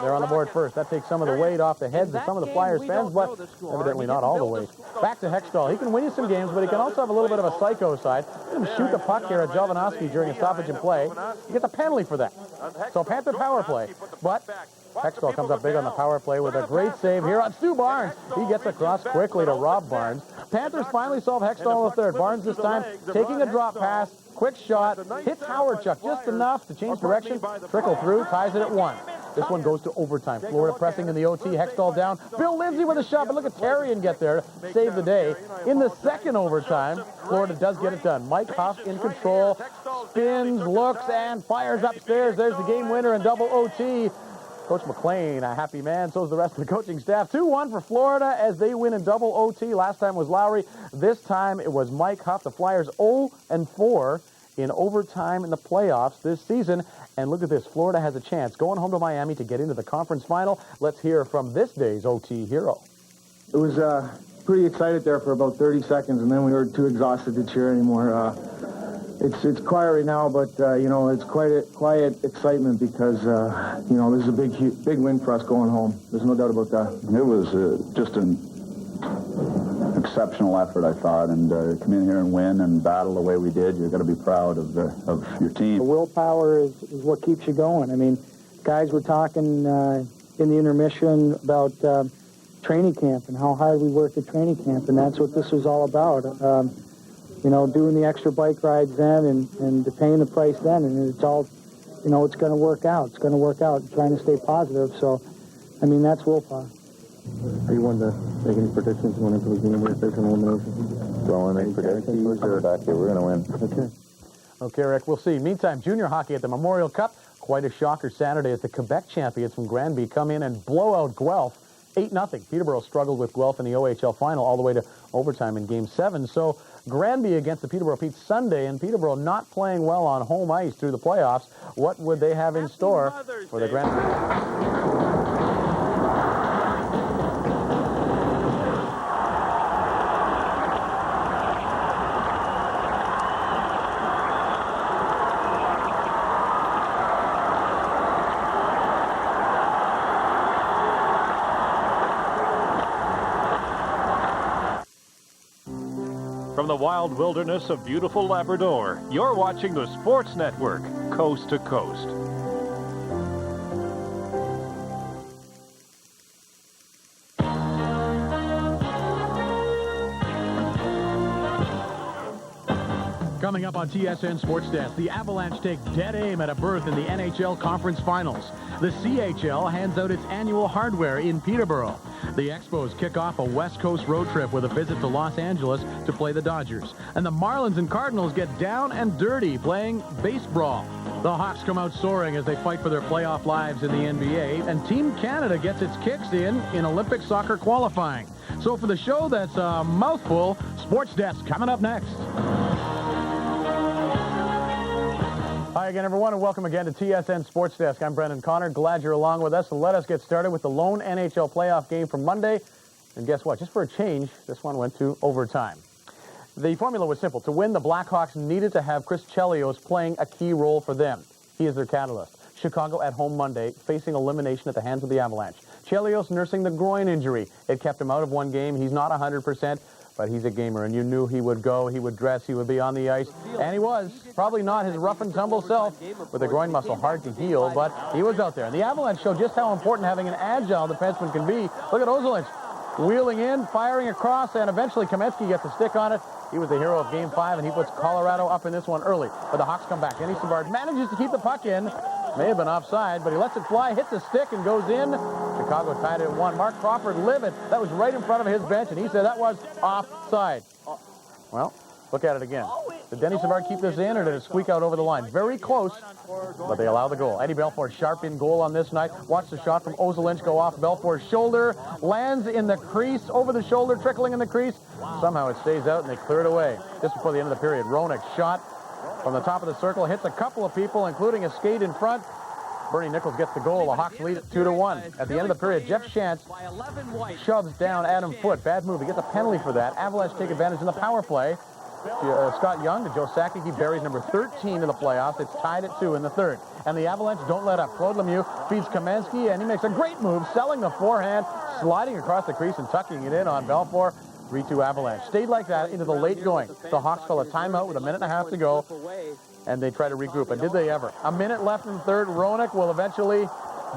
They're on the board first. That takes some of the weight off the heads of some of the Flyers fans, but evidently not all the weight. Back to Hextall. He can win you some games, but he can also have a little bit of a psycho side. He can shoot the puck here at Jovanovski during a stoppage in play. He gets a penalty for that. So Panther power play, but Hextall comes up big on the power play with a great save here on Stu Barnes. He gets across quickly to Rob Barnes. Panthers finally solve Hextall in the third. Barnes this time taking a drop pass, quick shot, hits Howardchuk just enough to change direction, trickle through, ties it at 1. This one goes to overtime. Florida pressing in the OT. Hextall down. Bill Lindsay with a shot, but look at Therrien get there to save the day. In the second overtime, Florida does get it done. Mike Huff in control, spins, looks, and fires upstairs. There's the game winner in double OT. Coach McLean, a happy man. So is the rest of the coaching staff. 2-1 for Florida as they win in double OT. Last time was Lowry. This time it was Mike Huff. The Flyers 0-4 in overtime in the playoffs this season. And look at this. Florida has a chance going home to Miami to get into the conference final. Let's hear from this day's OT hero. It was pretty excited there for about 30 seconds, and then we were too exhausted to cheer anymore. It's quiet right now, but you know, it's quiet excitement because you know, this is a big win for us going home. There's no doubt about that. It was just an exceptional effort, I thought, and come in here and win and battle the way we did. You're going to be proud of your team. The willpower is what keeps you going. I mean, guys were talking in the intermission about training camp and how hard we worked at training camp, and that's what this was all about. You know, doing the extra bike rides then and paying the price then, and it's all, you know, it's going to work out. It's going to work out. Trying to stay positive. So, I mean, that's willpower. Are you one to make any predictions going into the game with this and elimination? Don't want to make predictions. We're back here. We're going to win. Okay. Okay, Rick, we'll see. Meantime, junior hockey at the Memorial Cup. Quite a shocker Saturday as the Quebec champions from Granby come in and blow out Guelph 8-0. Peterborough struggled with Guelph in the OHL final all the way to overtime in Game 7. So Granby against the Peterborough Petes Sunday, and Peterborough not playing well on home ice through the playoffs. What would they have in store for the Granby? From the wild wilderness of beautiful Labrador, you're watching the Sports Network, coast to coast. Coming up on TSN Sports Desk, the Avalanche take dead aim at a berth in the NHL Conference Finals. The CHL hands out its annual hardware in Peterborough. The Expos kick off a West Coast road trip with a visit to Los Angeles to play the Dodgers. And the Marlins and Cardinals get down and dirty playing base brawl. The Hawks come out soaring as they fight for their playoff lives in the NBA. And Team Canada gets its kicks in Olympic soccer qualifying. So for the show that's a mouthful, Sports Desk coming up next. Hi again, everyone, and welcome again to TSN Sports Desk. I'm Brendan Connor. Glad you're along with us. So let us get started with the lone NHL playoff game from Monday. And guess what? Just for a change, this one went to overtime. The formula was simple. To win, the Blackhawks needed to have Chris Chelios playing a key role for them. He is their catalyst. Chicago at home Monday, facing elimination at the hands of the Avalanche. Chelios nursing the groin injury. It kept him out of one game. He's not 100%. but he's a gamer, and you knew he would go, he would dress, he would be on the ice, and he was. Probably not his rough and tumble self with a groin muscle hard to heal, but he was out there. And the Avalanche showed just how important having an agile defenseman can be. Look at Ozolinsh wheeling in, firing across, and eventually Kamensky gets a stick on it. He was the hero of Game 5, and he puts Colorado up in this one early. But the Hawks come back. Denny Savard manages to keep the puck in. May have been offside, but he lets it fly, hits a stick, and goes in. Chicago tied it at 1. Mark Crawford livid. That was right in front of his bench, and he said that was offside. Well, look at it again. Did Denny Savard keep this in, or did it squeak out over the line? Very close, but they allow the goal. Eddie Belfour sharp in goal on this night. Watch the shot from Ozolinsh go off Belfour's shoulder. Lands in the crease, over the shoulder, trickling in the crease. Somehow it stays out, and they clear it away. Just before the end of the period, Roenick shot from the top of the circle, hits a couple of people, including a skate in front. Bernie Nichols gets the goal. The Hawks lead it 2-1. At the end of the period, Jeff Shantz shoves down Adam Foote. Bad move. He gets a penalty for that. Avalanche take advantage in the power play. Scott Young to Joe Sakic. He buries number 13 in the playoffs. It's tied at 2 in the third. And the Avalanche don't let up. Claude Lemieux feeds Kamensky, and he makes a great move, selling the forehand, sliding across the crease and tucking it in on Belfour. 3-2 Avalanche. Stayed like that into the late going. The Hawks call a timeout with a minute and a half to go, and they try to regroup. And did they ever? A minute left in the third. Roenick will eventually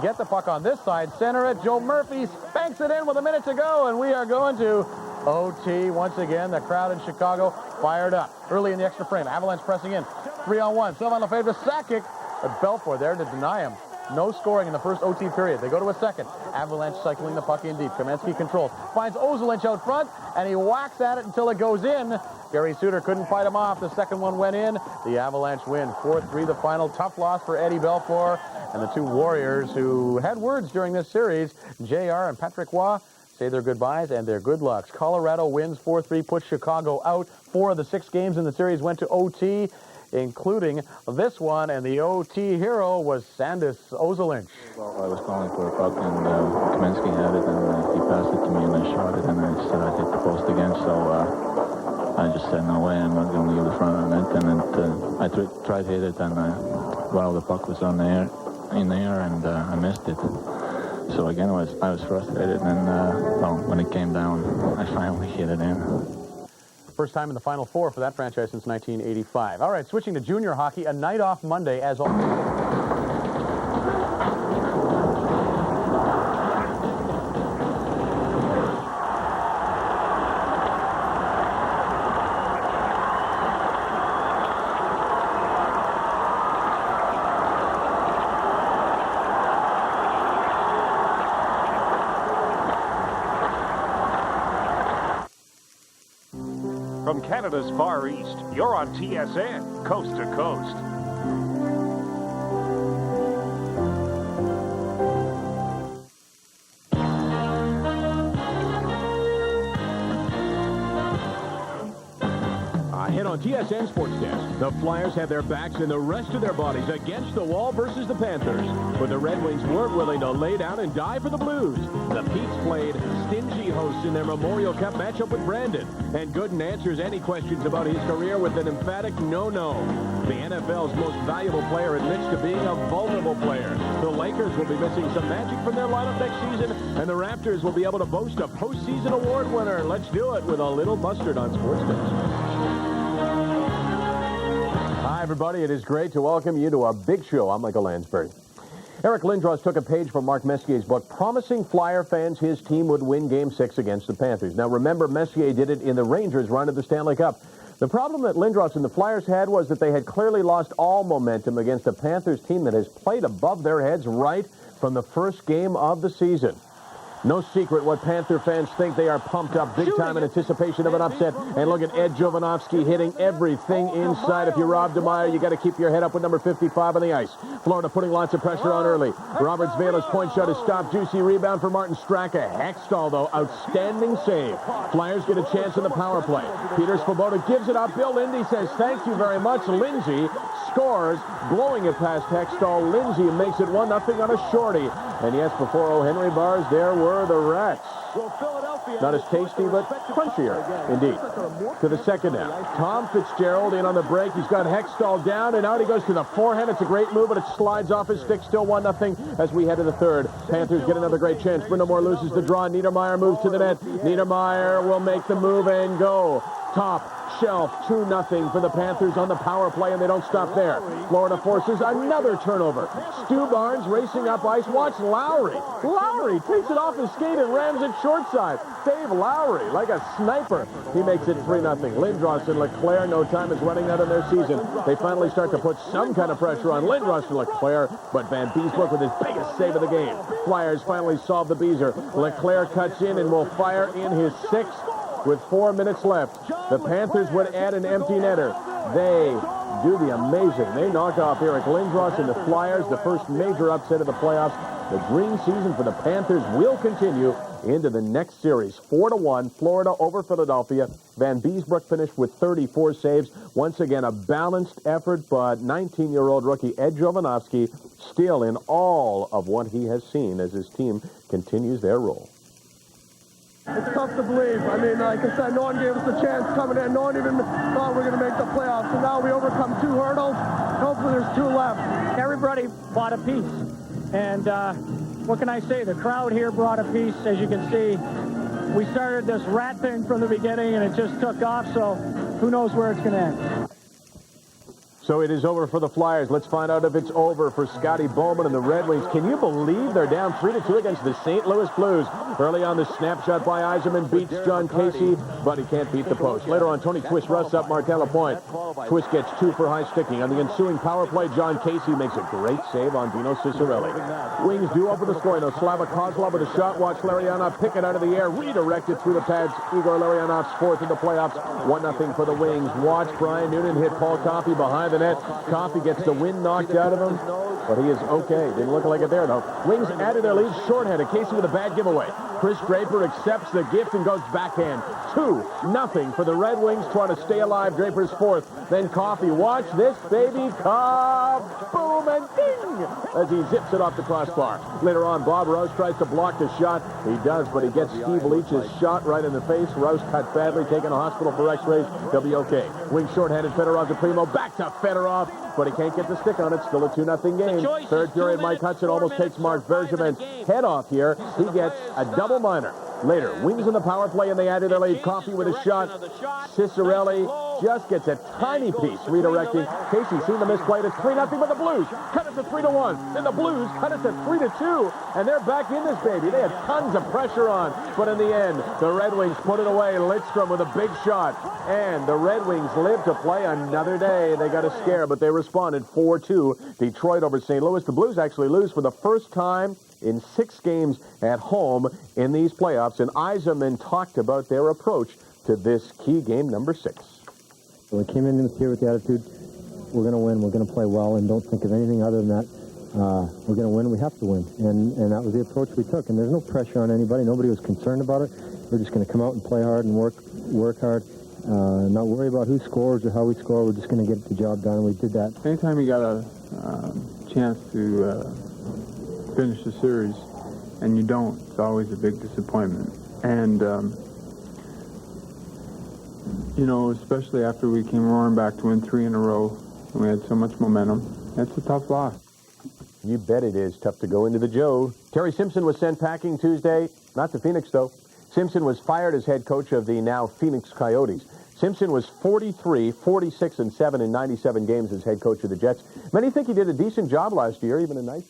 get the puck on this side, center it. Joe Murphy banks it in with a minute to go, and we are going to OT once again. The crowd in Chicago fired up. Early in the extra frame, Avalanche pressing in. 3-on-1. Sylvain Lefebvre, Sakic, but Belfour there to deny him. No scoring in the first OT period. They go to a second. Avalanche cycling the puck in deep. Kamensky controls. Finds Ozolinsh out front, and he whacks at it until it goes in. Gary Suter couldn't fight him off. The second one went in. The Avalanche win 4-3 the final. Tough loss for Eddie Belfour. And the two Warriors who had words during this series, JR and Patrick Roy, say their goodbyes and their good lucks. Colorado wins 4-3, puts Chicago out. 4 of the 6 games in the series went to OT, including this one, and the OT hero was Sandis Ozolinsh. Well, I was calling for a puck, and Kamensky had it, and he passed it to me, and I shot it, and I said I'd hit the post again, so I just said, no way, I'm not going to leave the front of the net, and I tried to hit it, and while the puck was in the air, and I missed it. So again, I was frustrated, and well, when it came down, I finally hit it in. First time in the Final Four for that franchise since 1985. All right, switching to junior hockey, a night off Monday as always. From Canada's Far East, you're on TSN, Coast to Coast. Ahead on TSN Sports Desk, the Flyers have their backs and the rest of their bodies against the wall versus the Panthers. But the Red Wings weren't willing to lay down and die for the Blues. The Petes played stingy hosts in their Memorial Cup matchup with Brandon. And Gooden answers any questions about his career with an emphatic no-no. The NFL's most valuable player admits to being a vulnerable player. The Lakers will be missing some magic from their lineup next season, and the Raptors will be able to boast a postseason award winner. Let's do it with a little mustard on Sports Desk. Hi, everybody. It is great to welcome you to a big show. I'm Michael Lansbury. Eric Lindros took a page from Mark Messier's book, promising Flyer fans his team would win Game 6 against the Panthers. Now, remember, Messier did it in the Rangers' run to the Stanley Cup. The problem that Lindros and the Flyers had was that they had clearly lost all momentum against a Panthers team that has played above their heads right from the first game of the season. No secret what Panther fans think. They are pumped up big time in anticipation of an upset. And look at Ed Jovanovski hitting everything inside. If you're Rob DeMeyer, you got to keep your head up with number 55 on the ice. Florida putting lots of pressure on early. Roberts Vela's point shot is stopped. Juicy rebound for Martin Straka. Hextall, though, outstanding save. Flyers get a chance in the power play. Peter Svoboda gives it up. Bill Lindsay says thank you very much. Lindsay scores, blowing it past Hextall. Lindsay makes it 1-0 on a shorty. And yes, before O'Henry bars, there were the Rats. Not as tasty, but crunchier, indeed. To the second now. Tom Fitzgerald in on the break. He's got Hextall down, and out he goes to the forehand. It's a great move, but it slides off his stick. Still 1-0 as we head to the third. Panthers get another great chance. Brindamore loses the draw. Niedermeyer moves to the net. Niedermeyer will make the move and go. Top shelf, 2-0 for the Panthers on the power play, and they don't stop there. Florida forces another turnover. Stu Barnes racing up ice. Watch Lowry. Lowry takes it off his skate and rams it short side. Dave Lowry, like a sniper. He makes it 3-0. Lindros and Leclerc, no time is running out in their season. They finally start to put some kind of pressure on Lindros and Leclerc, but Van Beesbrook with his biggest save of the game. Flyers finally solve the Beezer. Leclerc cuts in and will fire in his sixth. With 4 minutes left, the Panthers would add an empty netter. They do the amazing. They knock off Eric Lindros and the Flyers, the first major upset of the playoffs. The dream season for the Panthers will continue into the next series. 4-1, Florida over Philadelphia. Van Beesbrook finished with 34 saves. Once again, a balanced effort, but 19-year-old rookie Ed Jovanovski still in all of what he has seen as his team continues their role. It's tough to believe. I mean, like I said, no one gave us a chance coming in. No one even thought we were going to make the playoffs. So now we overcome 2 hurdles. Hopefully there's 2 left. Everybody bought a piece. And what can I say? The crowd here brought a piece. As you can see, we started this rat thing from the beginning, and it just took off. So who knows where it's going to end. So it is over for the Flyers. Let's find out if it's over for Scotty Bowman and the Red Wings. Can you believe they're down 3-2 against the St. Louis Blues? Early on, the snapshot by Yzerman beats John Casey, but he can't beat the post. Later on, Tony Twist rusts up Martel Lapointe. Twist gets 2 for high sticking. On the ensuing power play, John Casey makes a great save on Dino Ciccarelli. Wings do open the scoring, though. Slava Kozlov with a shot. Watch Larionov pick it out of the air, redirected through the pads. Igor Larionov's 4th in the playoffs. 1-0 for the Wings. Watch Brian Noonan hit Paul Coffey behind the net. Coffey gets the wind knocked out of him, but he is okay. Didn't look like it there, though. Wings added their lead shorthanded. Casey with a bad giveaway. Chris Draper accepts the gift and goes backhand. 2-0 for the Red Wings, trying to stay alive. Draper's 4th. Then Coffey. Watch this, baby. Boom and ding as he zips it off the crossbar. Later on, Bob Rouse tries to block the shot. He does, but he gets Steve Leach's shot right in the face. Rouse cut badly, taken to hospital for x-rays. He'll be okay. Wings shorthanded. Fedorov to Primo. Back to Fedorov, but he can't get the stick on it. Still a 2-0 game. Third period, Mike Hudson almost takes Mark Bergevin's head off here. He gets a double minor. Later, Wings in the power play, and they added their lead. Coffey with a shot. Ciccarelli just gets a tiny piece, redirecting. Casey seen the misplay. It's 3-0, but the Blues cut it to 3-1. Then the Blues cut it to 3-2, and they're back in this baby. They had tons of pressure on, but in the end, the Red Wings put it away. Lidstrom with a big shot, and the Red Wings live to play another day. They got a scare, but they responded 4-2. Detroit over St. Louis. The Blues actually lose for the first time in 6 games at home in these playoffs, and Yzerman talked about their approach to this key game number 6. We came in this year with the attitude, we're going to win, we're going to play well, and don't think of anything other than that. We're going to win, we have to win. And that was the approach we took. And there's no pressure on anybody. Nobody was concerned about it. We're just going to come out and play hard and work hard. Not worry about who scores or how we score. We're just going to get the job done, and we did that. Anytime you got a chance to finish the series and you don't, it's always a big disappointment. And you know, especially after we came roaring back to win 3 in a row and we had so much momentum, that's a tough loss. You bet it is tough to go into the Joe. Terry Simpson was sent packing Tuesday, not to Phoenix though. Simpson was fired as head coach of the now Phoenix Coyotes. Simpson was 43, 46, and 7 in 97 games as head coach of the Jets. Many think he did a decent job last year, even a nice.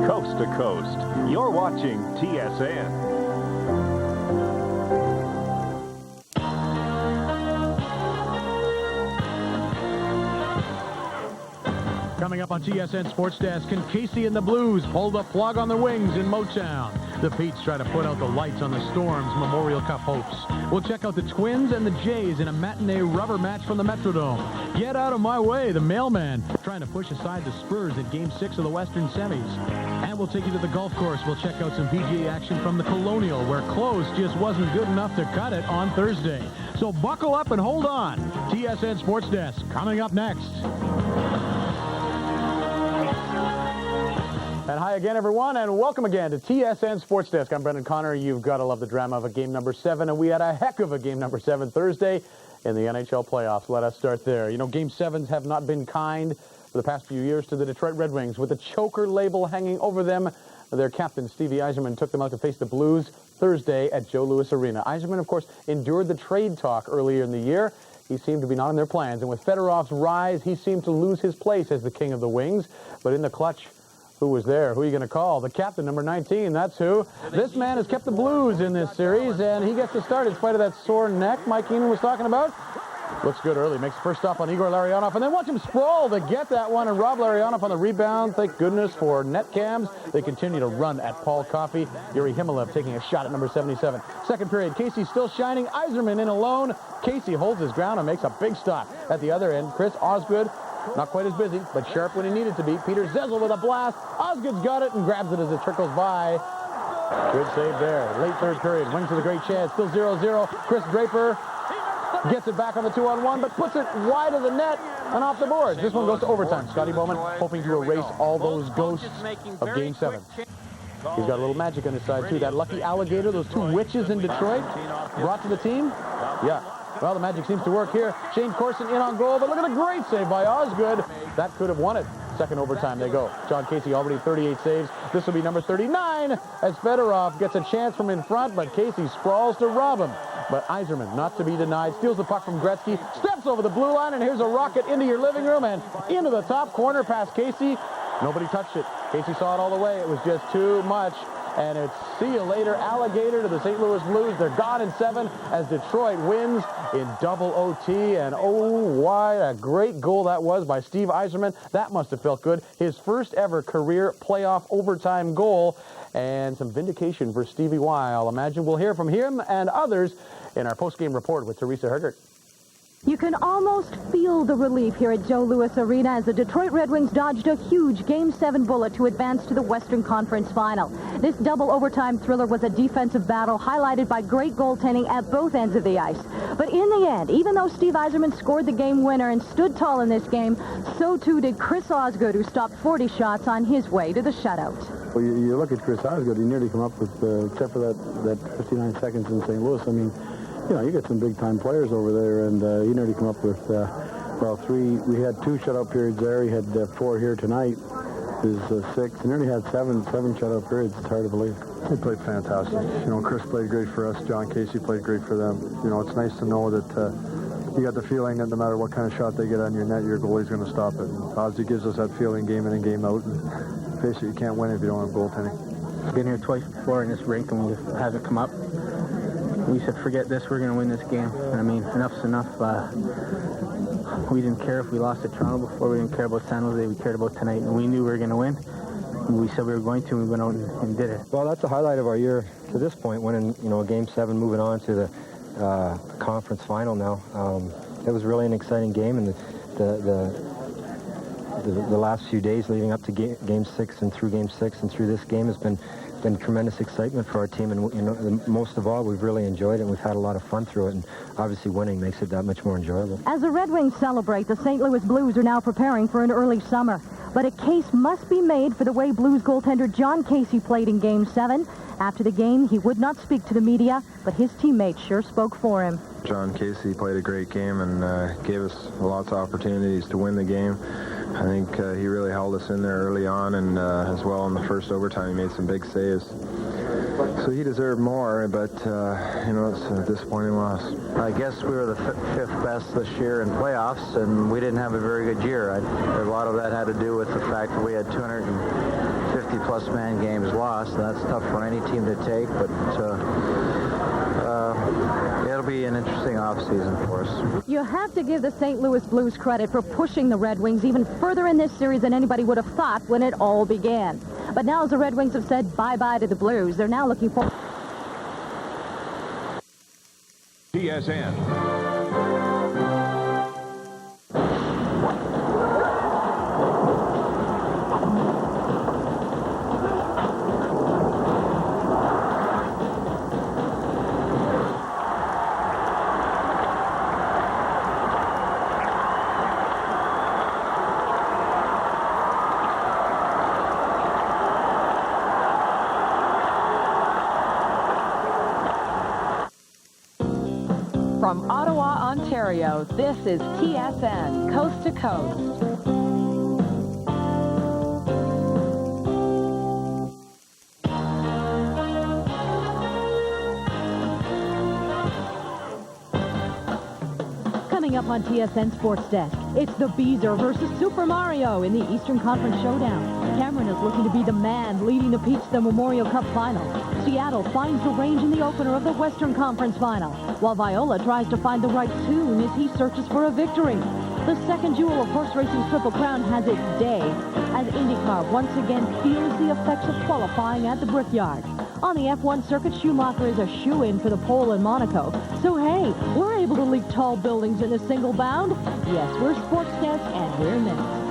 Coast to coast, you're watching TSN. Coming up on TSN Sports Desk, can Casey and the Blues pull the plug on the Wings in Motown? The Petes try to put out the lights on the Storm's Memorial Cup hopes. We'll check out the Twins and the Jays in a matinee rubber match from the Metrodome. Get out of my way, the mailman trying to push aside the Spurs in Game 6 of the Western Semis. And we'll take you to the golf course. We'll check out some PGA action from the Colonial, where close just wasn't good enough to cut it on Thursday. So buckle up and hold on. TSN Sports Desk coming up next. And hi again, everyone, and welcome again to TSN Sports Desk. I'm Brendan Connor. You've got to love the drama of a game number 7, and we had a heck of a game number 7 Thursday in the NHL playoffs. Let us start there. You know, Game 7s have not been kind for the past few years to the Detroit Red Wings, with the choker label hanging over them. Their captain, Stevie Yzerman, took them out to face the Blues Thursday at Joe Louis Arena. Yzerman, of course, endured the trade talk earlier in the year. He seemed to be not in their plans, and with Fedorov's rise, he seemed to lose his place as the king of the Wings. But in the clutch, who was there? Who are you going to call? The captain, number 19, that's who. This man has kept the Blues in this series, and he gets to start in spite of that sore neck Mike Keenan was talking about. Looks good early. Makes the first stop on Igor Larionov, and then watch him sprawl to get that one, and Rob Larionov on the rebound. Thank goodness for net cams. They continue to run at Paul Coffey. Yuri Himalev taking a shot at number 77. Second period, Casey still shining. Yzerman in alone. Casey holds his ground and makes a big stop. At the other end, Chris Osgood, not quite as busy, but sharp when he needed to be. Peter Zezel with a blast. Osgood's got it and grabs it as it trickles by. Good save there. Late third period. Wings with a great chance. Still 0-0. Chris Draper gets it back on the 2-on-1, but puts it wide of the net and off the board. This one goes to overtime. Scotty Bowman hoping to erase all those ghosts of Game 7. He's got a little magic on his side, too. That lucky alligator, those two witches in Detroit, brought to the team. Yeah. Well, the magic seems to work here. Shane Corson in on goal, but look at the great save by Osgood. That could have won it. Second overtime they go. John Casey already 38 saves. This will be number 39 as Fedorov gets a chance from in front, but Casey sprawls to rob him. But Yzerman, not to be denied, steals the puck from Gretzky, steps over the blue line, and here's a rocket into your living room and into the top corner past Casey. Nobody touched it. Casey saw it all the way. It was just too much. And it's see you later, alligator to the St. Louis Blues. They're gone in 7 as Detroit wins in double OT. And oh, what a great goal that was by Steve Yzerman. That must have felt good. His first ever career playoff overtime goal. And some vindication for Stevie Y. I'll imagine we'll hear from him and others in our post-game report with Teresa Hergert. You can almost feel the relief here at Joe Louis Arena as the Detroit Red Wings dodged a huge Game 7 bullet to advance to the Western Conference Final. This double overtime thriller was a defensive battle highlighted by great goaltending at both ends of the ice. But in the end, even though Steve Yzerman scored the game winner and stood tall in this game, so too did Chris Osgood, who stopped 40 shots on his way to the shutout. Well, you look at Chris Osgood, he nearly come up with, except for that 59 seconds in St. Louis, I mean, you know, you get some big-time players over there, and he nearly come up with, well, 3. We had 2 shutout periods there. He had 4 here tonight. His 6. He nearly had 7 shutout periods. It's hard to believe. He played fantastic. You know, Chris played great for us. John Casey played great for them. You know, it's nice to know that you got the feeling that no matter what kind of shot they get on your net, your goalie's going to stop it. And Ozzy gives us that feeling game in and game out. And face it, you can't win if you don't have goaltending. Been here twice before in this rink, and we just haven't come up. We said, forget this, we're going to win this game. I mean, enough's enough. We didn't care if we lost at Toronto before. We didn't care about San Jose. We cared about tonight, and we knew we were going to win. We said we were going to, and we went out and did it. Well, that's the highlight of our year to this point, winning, you know, Game 7, moving on to the conference final now. It was really an exciting game, and the last few days leading up to Game 6 and through Game 6 and through this game has been tremendous excitement for our team, and you know, most of all, we've really enjoyed it, and we've had a lot of fun through it, and obviously winning makes it that much more enjoyable. As the Red Wings celebrate, the St. Louis Blues are now preparing for an early summer. But a case must be made for the way Blues goaltender John Casey played in Game 7. After the game, he would not speak to the media, but his teammates sure spoke for him. John Casey played a great game and gave us lots of opportunities to win the game. I think he really held us in there early on, and as well in the first overtime he made some big saves. So he deserved more, but you know, it's a disappointing loss. I guess we were the 5th best this year in playoffs, and we didn't have a very good year. A lot of that had to do with the fact that we had 250-plus man games lost. That's tough for any team to take, but it'll be be an interesting offseason for us. You have to give the St. Louis Blues credit for pushing the Red Wings even further in this series than anybody would have thought when it all began. But now as the Red Wings have said bye-bye to the Blues, they're now looking for... TSN. From Ottawa, Ontario, this is TSN, Coast to Coast. Coming up on TSN Sports Desk, it's the Beezer versus Super Mario in the Eastern Conference Showdown. Cameron is looking to be the man leading the Peach to the Memorial Cup Final. Seattle finds the range in the opener of the Western Conference Final, while Viola tries to find the right tune as he searches for a victory. The second jewel of horse racing's Triple Crown has its day, as IndyCar once again feels the effects of qualifying at the Brickyard. On the F1 circuit, Schumacher is a shoo-in for the pole in Monaco. So hey, we're able to leap tall buildings in a single bound. Yes, we're Sports Desk, and we're next.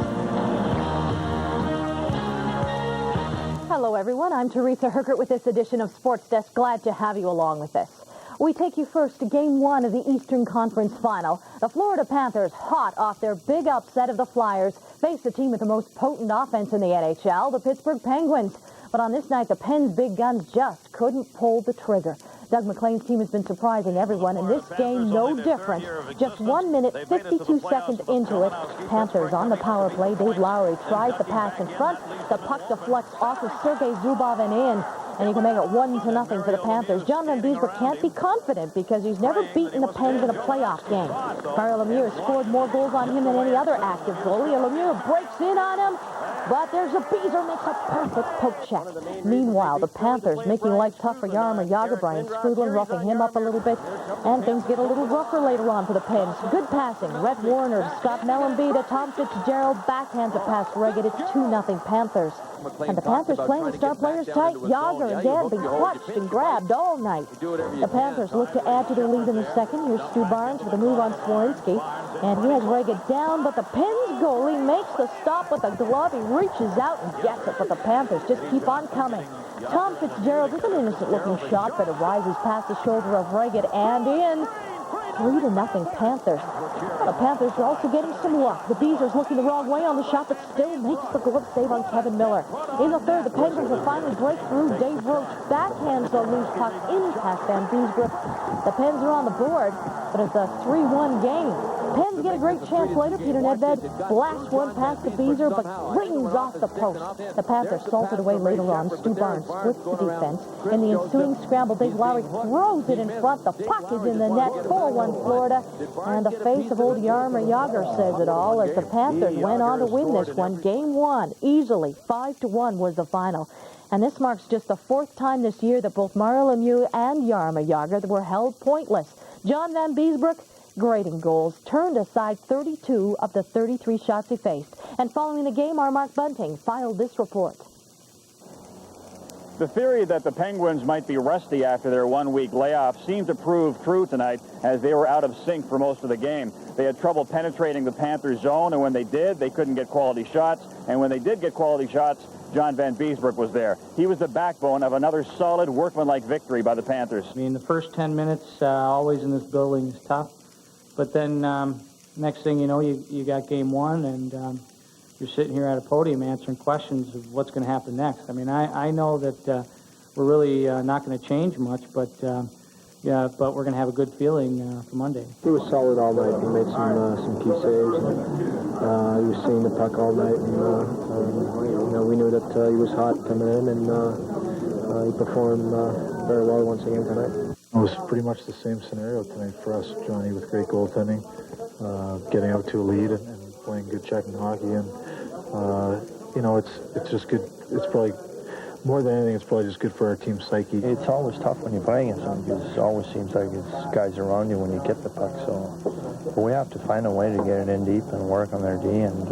Hello, everyone. I'm Teresa Herkert with this edition of Sports Desk. Glad to have you along with us. We take you first to Game 1 of the Eastern Conference Final. The Florida Panthers, hot off their big upset of the Flyers, face the team with the most potent offense in the NHL, the Pittsburgh Penguins. But on this night, the Pens' big guns just couldn't pull the trigger. Doug McLean's team has been surprising everyone, and this game no different. Just 1 minute, 52 seconds into it, Panthers on the power play. Dave Lowry tries the pass in front. The puck deflects off of Sergei Zubov and in. And you can make it 1-0 for the Panthers. John Van Beesbroek can't be confident because he's never beaten the Pens in a playoff game. Mario Lemieux has scored more goals on him than any other active goalie. And Lemieux breaks in on him, but there's a Beezer makes a perfect poke check. Meanwhile, the Panthers making life tough for Jaromir Jagr, Brian Strudlin roughing him up a little bit, and things get a little rougher later on for the Pens. Good passing. Rhett Warner, Scott Mellenby to Tom Fitzgerald, backhands it past Reggett. It's 2-0 Panthers. And the Panthers playing the star players tight. Jagr and Dan been clutched and grabbed all night. The Panthers look to add to their lead in the second. Here's Stu Barnes with a move on Smolinski. And he has Reggett down, but the Pens goalie makes the stop with a glove. He reaches out and gets it, but the Panthers just keep on coming. Tom Fitzgerald is an innocent-looking shot, but it rises past the shoulder of Reggett and in. 3-0 Panthers. The Panthers are also getting some luck. The Beezers looking the wrong way on the shot, but still makes the glove save on Kevin Miller. In the third, the Penguins will finally break through. Dave Roach backhands the loose puck in past Van Beesbroek. The Pens are on the board, but it's a 3-1 game. Pens get a great chance later. Peter Nedved blasts one past the Beezer, but rings off the post. The Panthers salted away later on. Stu Barnes splits the defense. In the ensuing scramble, Dave Lowry throws it in front. The puck is in the net. 4-1 Florida. And the face of old Jaromir Jagr says it all as the Panthers went on to win this one. Game 1, easily. 5-1 was the final. And this marks just the fourth time this year that both Mario Lemieux and Jaromir Jagr were held pointless. John Van Beesbroek, grading goals, turned aside 32 of the 33 shots he faced. And following the game, our Mark Bunting filed this report. The theory that the Penguins might be rusty after their one-week layoff seemed to prove true tonight as they were out of sync for most of the game. They had trouble penetrating the Panthers' zone, and when they did, they couldn't get quality shots. And when they did get quality shots, John Van Beesbroek was there. He was the backbone of another solid, workmanlike victory by the Panthers. I mean, the first 10 minutes always in this building is tough. But then next thing you know, you got game 1, and you're sitting here at a podium answering questions of what's going to happen next. I mean, I know that we're really not going to change much, but yeah, but we're going to have a good feeling for Monday. He was solid all night. He made some key saves. He was seeing the puck all night, and we knew that he was hot coming in, and he performed very well once again tonight. It was pretty much the same scenario tonight for us, Johnny, with great goaltending, getting out to a lead and playing good checking hockey. And, it's just good. It's probably more than anything, it's probably just good for our team's psyche. It's always tough when you're playing against them because it always seems like it's guys around you when you get the puck. So, but we have to find a way to get it in deep and work on their D and,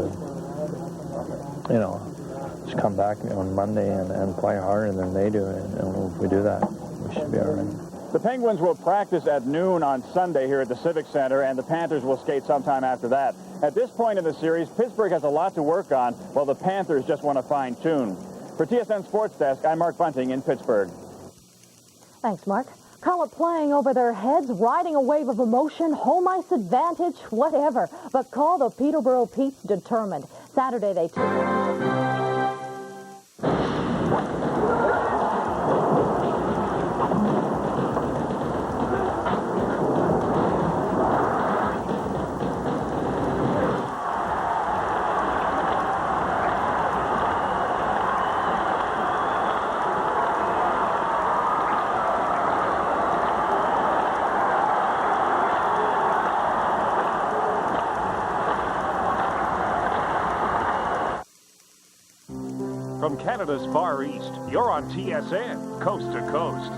just come back on Monday and play harder than they do. And if we do that, we should be all right. The Penguins will practice at noon on Sunday here at the Civic Center, and the Panthers will skate sometime after that. At this point in the series, Pittsburgh has a lot to work on, while the Panthers just want to fine-tune. For TSN Sports Desk, I'm Mark Bunting in Pittsburgh. Thanks, Mark. Call it playing over their heads, riding a wave of emotion, home ice advantage, whatever. But call the Peterborough Petes determined. Saturday they took... From Canada's Far East, you're on TSN, Coast to Coast.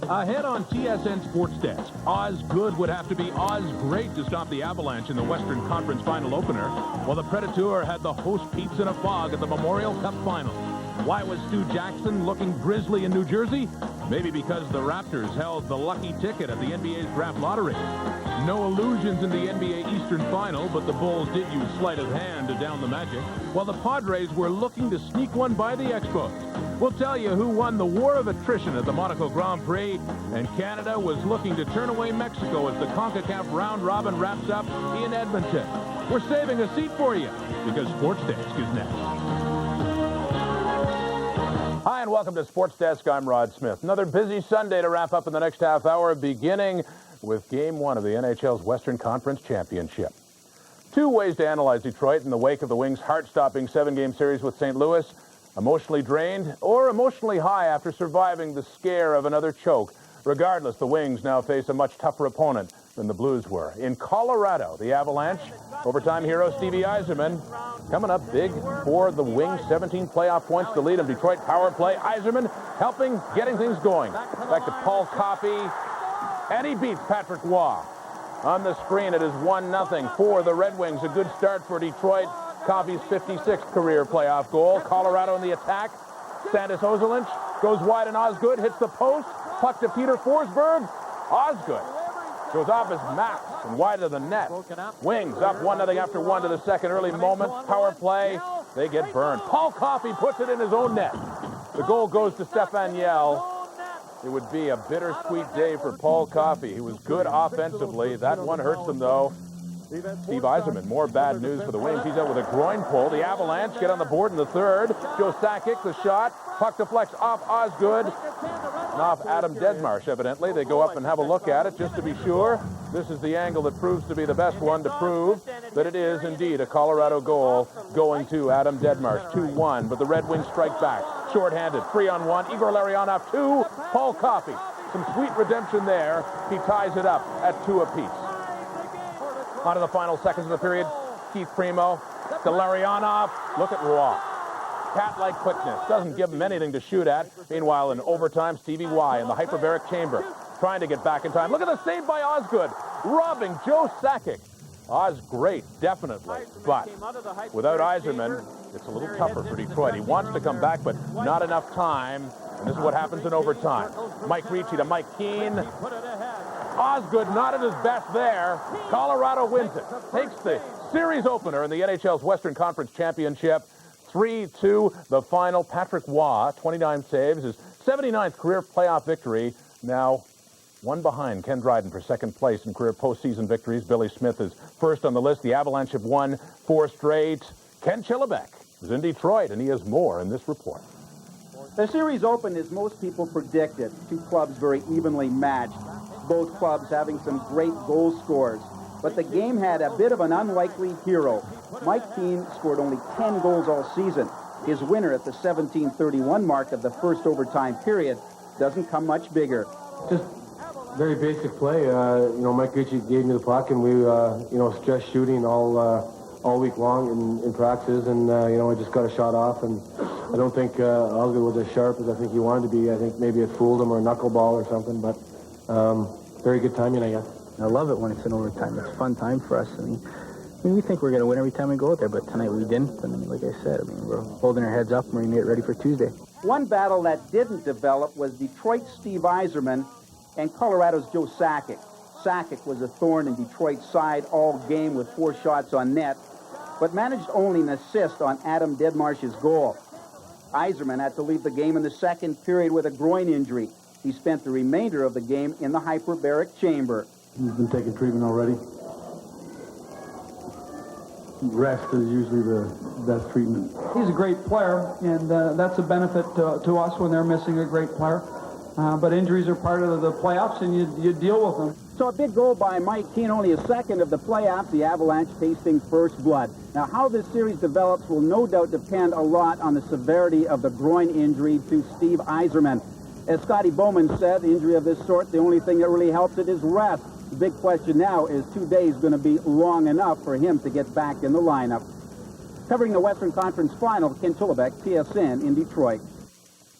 Ahead on TSN Sports Desk, Osgood would have to be Osgreat to stop the Avalanche in the Western Conference Final opener, while the Predator had the host Petes in a fog at the Memorial Cup Final. Why was Stu Jackson looking grisly in New Jersey? Maybe because the Raptors held the lucky ticket at the NBA's draft lottery. No illusions in the NBA Eastern Final, but the Bulls did use sleight of hand to down the Magic, while the Padres were looking to sneak one by the Expos. We'll tell you who won the war of attrition at the Monaco Grand Prix, and Canada was looking to turn away Mexico as the CONCACAF round robin wraps up in Edmonton. We're saving a seat for you, because Sports Desk is next. Hi, and welcome to Sports Desk. I'm Rod Smith. Another busy Sunday to wrap up in the next half hour, beginning with Game 1 of the NHL's Western Conference Championship. Two ways to analyze Detroit in the wake of the Wings' heart-stopping 7-game series with St. Louis. Emotionally drained or emotionally high after surviving the scare of another choke. Regardless, the Wings now face a much tougher opponent than the Blues were. In Colorado, the Avalanche, overtime hero Stevie Yzerman, coming up big for the Wings, 17 playoff points to lead them. Detroit power play. Yzerman helping, getting things going. Back to Paul Coffey, and he beats Patrick Waugh. On the screen, it is 1-0 for the Red Wings. A good start for Detroit. Coffey's 56th career playoff goal. Colorado in the attack. Sandis Ozolinsh goes wide, and Osgood hits the post. Puck to Peter Forsberg. Osgood goes off his mask and wide of the net. Wings up 1-0 after 1 to the second. Early moments. Power play. They get burned. Paul Coffey puts it in his own net. The goal goes to Stefan Yell. It would be a bittersweet day for Paul Coffey. He was good offensively. That one hurts him, though. Steve Yzerman, more bad news for the Wings. He's out with a groin pull. The Avalanche get on the board in the third. Joe Sakic, the shot. Puck deflects off Osgood. And off Adam Deadmarsh, evidently. They go up and have a look at it just to be sure. This is the angle that proves to be the best one to prove that it is indeed a Colorado goal going to Adam Deadmarsh. 2-1, but the Red Wings strike back. Short-handed, 3-on-1. Igor Larionov, 2. Paul Coffey. Some sweet redemption there. He ties it up at 2 apiece. On to the final seconds of the period. Keith Primo to Larionov. Look at Roy. Cat-like quickness. Doesn't give him anything to shoot at. Meanwhile, in overtime, Stevie Y in the hyperbaric chamber. Trying to get back in time. Look at the save by Osgood. Robbing Joe Sakic. Osgreat, definitely. But without Yzerman, it's a little tougher for Detroit. He wants to come back, but not enough time. And this is what happens in overtime. Mike Ricci to Mike Keane. Osgood not at his best there. Colorado wins it. Takes the series opener in the NHL's Western Conference Championship. 3-2 the final. Patrick Waugh, 29 saves, his 79th career playoff victory. Now one behind Ken Dryden for second place in career postseason victories. Billy Smith is first on the list. The Avalanche have won 4 straight. Ken Chillibeck is in Detroit, and he has more in this report. The series opened as most people predicted. Two clubs very evenly matched. Both clubs having some great goal scores. But the game had a bit of an unlikely hero. Mike Keane scored only 10 goals all season. His winner at the 17:31 mark of the first overtime period doesn't come much bigger. Just very basic play. Mike Ritchie gave me the puck, and we, stress shooting all week long in practices, and I just got a shot off, and I don't think Osgood was as sharp as I think he wanted to be. I think maybe it fooled him or a knuckleball or something, but very good timing, I guess. I love it when it's in overtime. It's a fun time for us. I mean, we think we're going to win every time we go out there, but tonight we didn't. And like I said, we're holding our heads up and we're going to get ready for Tuesday. One battle that didn't develop was Detroit's Steve Yzerman and Colorado's Joe Sakic. Sakic was a thorn in Detroit's side all game with 4 shots on net, but managed only an assist on Adam Deadmarsh's goal. Yzerman had to leave the game in the second period with a groin injury. He spent the remainder of the game in the hyperbaric chamber. He's been taking treatment already. Rest is usually the best treatment. He's a great player, and that's a benefit to us when they're missing a great player. But injuries are part of the playoffs, and you deal with them. So a big goal by Mike Keane, only a second of the playoffs, the Avalanche tasting first blood. Now, how this series develops will no doubt depend a lot on the severity of the groin injury to Steve Yzerman. As Scotty Bowman said, the injury of this sort, the only thing that really helps it is rest. The big question now is 2 days going to be long enough for him to get back in the lineup. Covering the Western Conference Final, Ken Tulabek, TSN in Detroit.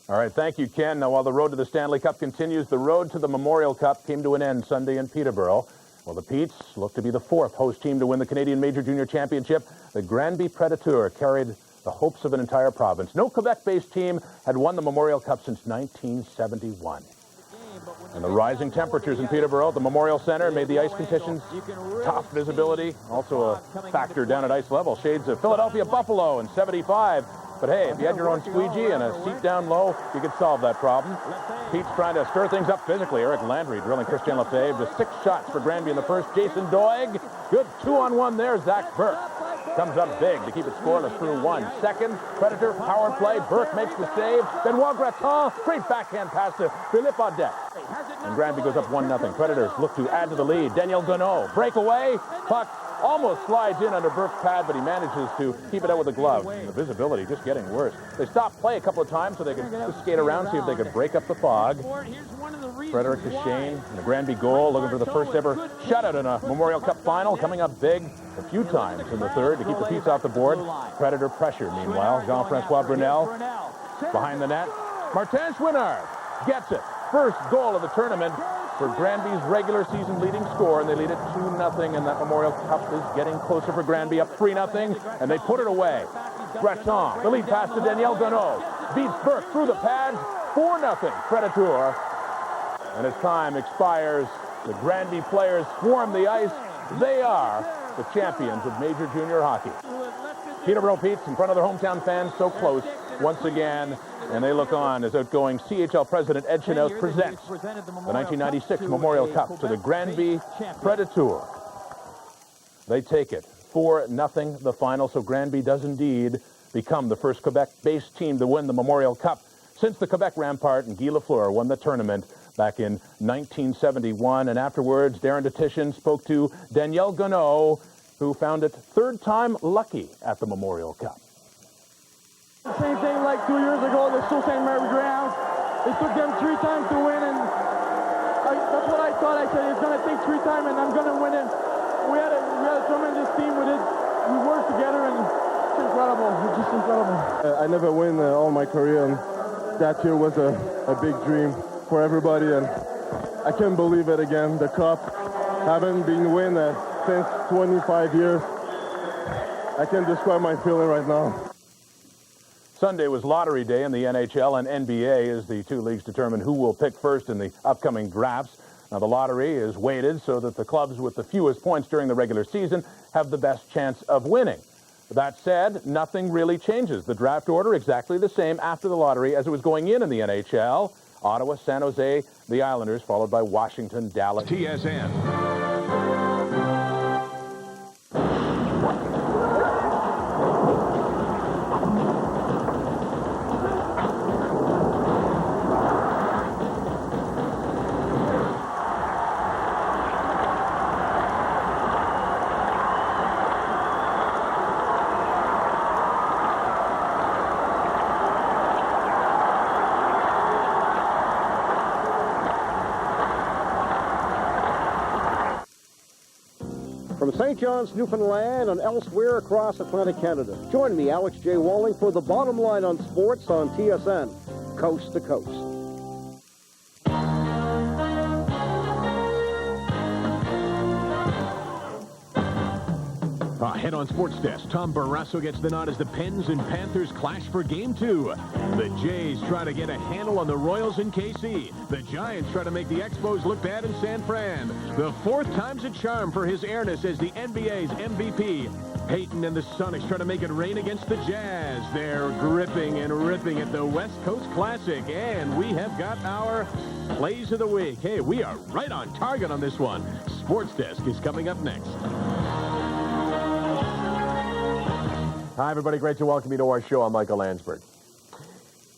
All right, thank you, Ken. Now, while the road to the Stanley Cup continues, the road to the Memorial Cup came to an end Sunday in Peterborough. Well, the Petes look to be the 4th host team to win the Canadian Major Junior Championship. The Granby Predateurs carried the hopes of an entire province. No Quebec-based team had won the Memorial Cup since 1971. And the rising temperatures in Peterborough at the Memorial Center made the ice conditions tough. Visibility also a factor down at ice level. Shades of Philadelphia Buffalo and 75. But hey, if you had your own squeegee and a seat down low, you could solve that problem. Pete's trying to stir things up physically. Eric Landry drilling Christian Lefebvre. Just 6 shots for Granby in the first. Jason Doig. Good 2-on-1 there. Zach Burke comes up big to keep it scoreless through 1 second. Predator power play. Burke makes the save. Benoit Gratton. Great backhand pass to Philippe Audet. And Granby goes up 1-0. Predators look to add to the lead. Daniel Gonneau. Breakaway. Puck almost slides in under Burke's pad, but he manages to keep it out with the glove. And the visibility just getting worse. They stopped play a couple of times so they could just skate around, see if they could break up the fog. Frederick Duchesne and a Granby goal, looking for the first ever shutout in a Memorial Cup final, coming up big a few times in the third to keep the Petes off the board. Predator pressure, meanwhile. Jean-Francois Brunel behind the net. Martin Chouinard gets it. First goal of the tournament for Granby's regular season leading score, and they lead it 2-0, and that Memorial Cup is getting closer for Granby, up 3-0, and they put it away. Gratton, the lead pass to Daniel Gonneau, beats Burke through the pads, 4-0 Predator. And as time expires, the Granby players swarm the ice. They are the champions of Major Junior Hockey. Peterborough Petes in front of their hometown fans, so close once again. And they look on as outgoing CHL President Ed Chinouse presents the 1996 Memorial Cup to the Granby Predators. They take it 4-0 the final, so Granby does indeed become the first Quebec-based team to win the Memorial Cup since the Quebec Rampart and Guy Lafleur won the tournament back in 1971. And afterwards, Darren Detition spoke to Daniel Gonneau, who found it 3rd time lucky at the Memorial Cup. Same thing like 2 years ago, the Sault Ste. Marie ground. It took them 3 times to win, and that's what I thought. I said, it's going to take 3 times, and I'm going to win it. We had a tremendous team with it. We worked together, and it's incredible. It's just incredible. I never win all my career, and that year was a big dream for everybody, and I can't believe it again. The Cup haven't been win since 25 years. I can't describe my feeling right now. Sunday was lottery day in the NHL and NBA as the 2 leagues determine who will pick first in the upcoming drafts. Now, the lottery is weighted so that the clubs with the fewest points during the regular season have the best chance of winning. That said, nothing really changes. The draft order exactly the same after the lottery as it was going in the NHL. Ottawa, San Jose, the Islanders, followed by Washington, Dallas. TSN. From St. John's, Newfoundland, and elsewhere across Atlantic Canada, join me, Alex J. Walling, for the bottom line on sports on TSN, coast to coast. Ahead on Sports Desk, Tom Barrasso gets the nod as the Pens and Panthers clash for Game 2. The Jays try to get a handle on the Royals in KC. The Giants try to make the Expos look bad in San Fran. The fourth time's a charm for his airness as the NBA's MVP. Peyton and the Sonics try to make it rain against the Jazz. They're gripping and ripping at the West Coast Classic. And we have got our plays of the week. Hey, we are right on target on this one. Sports Desk is coming up next. Hi, everybody. Great to welcome you to our show. I'm Michael Landsberg.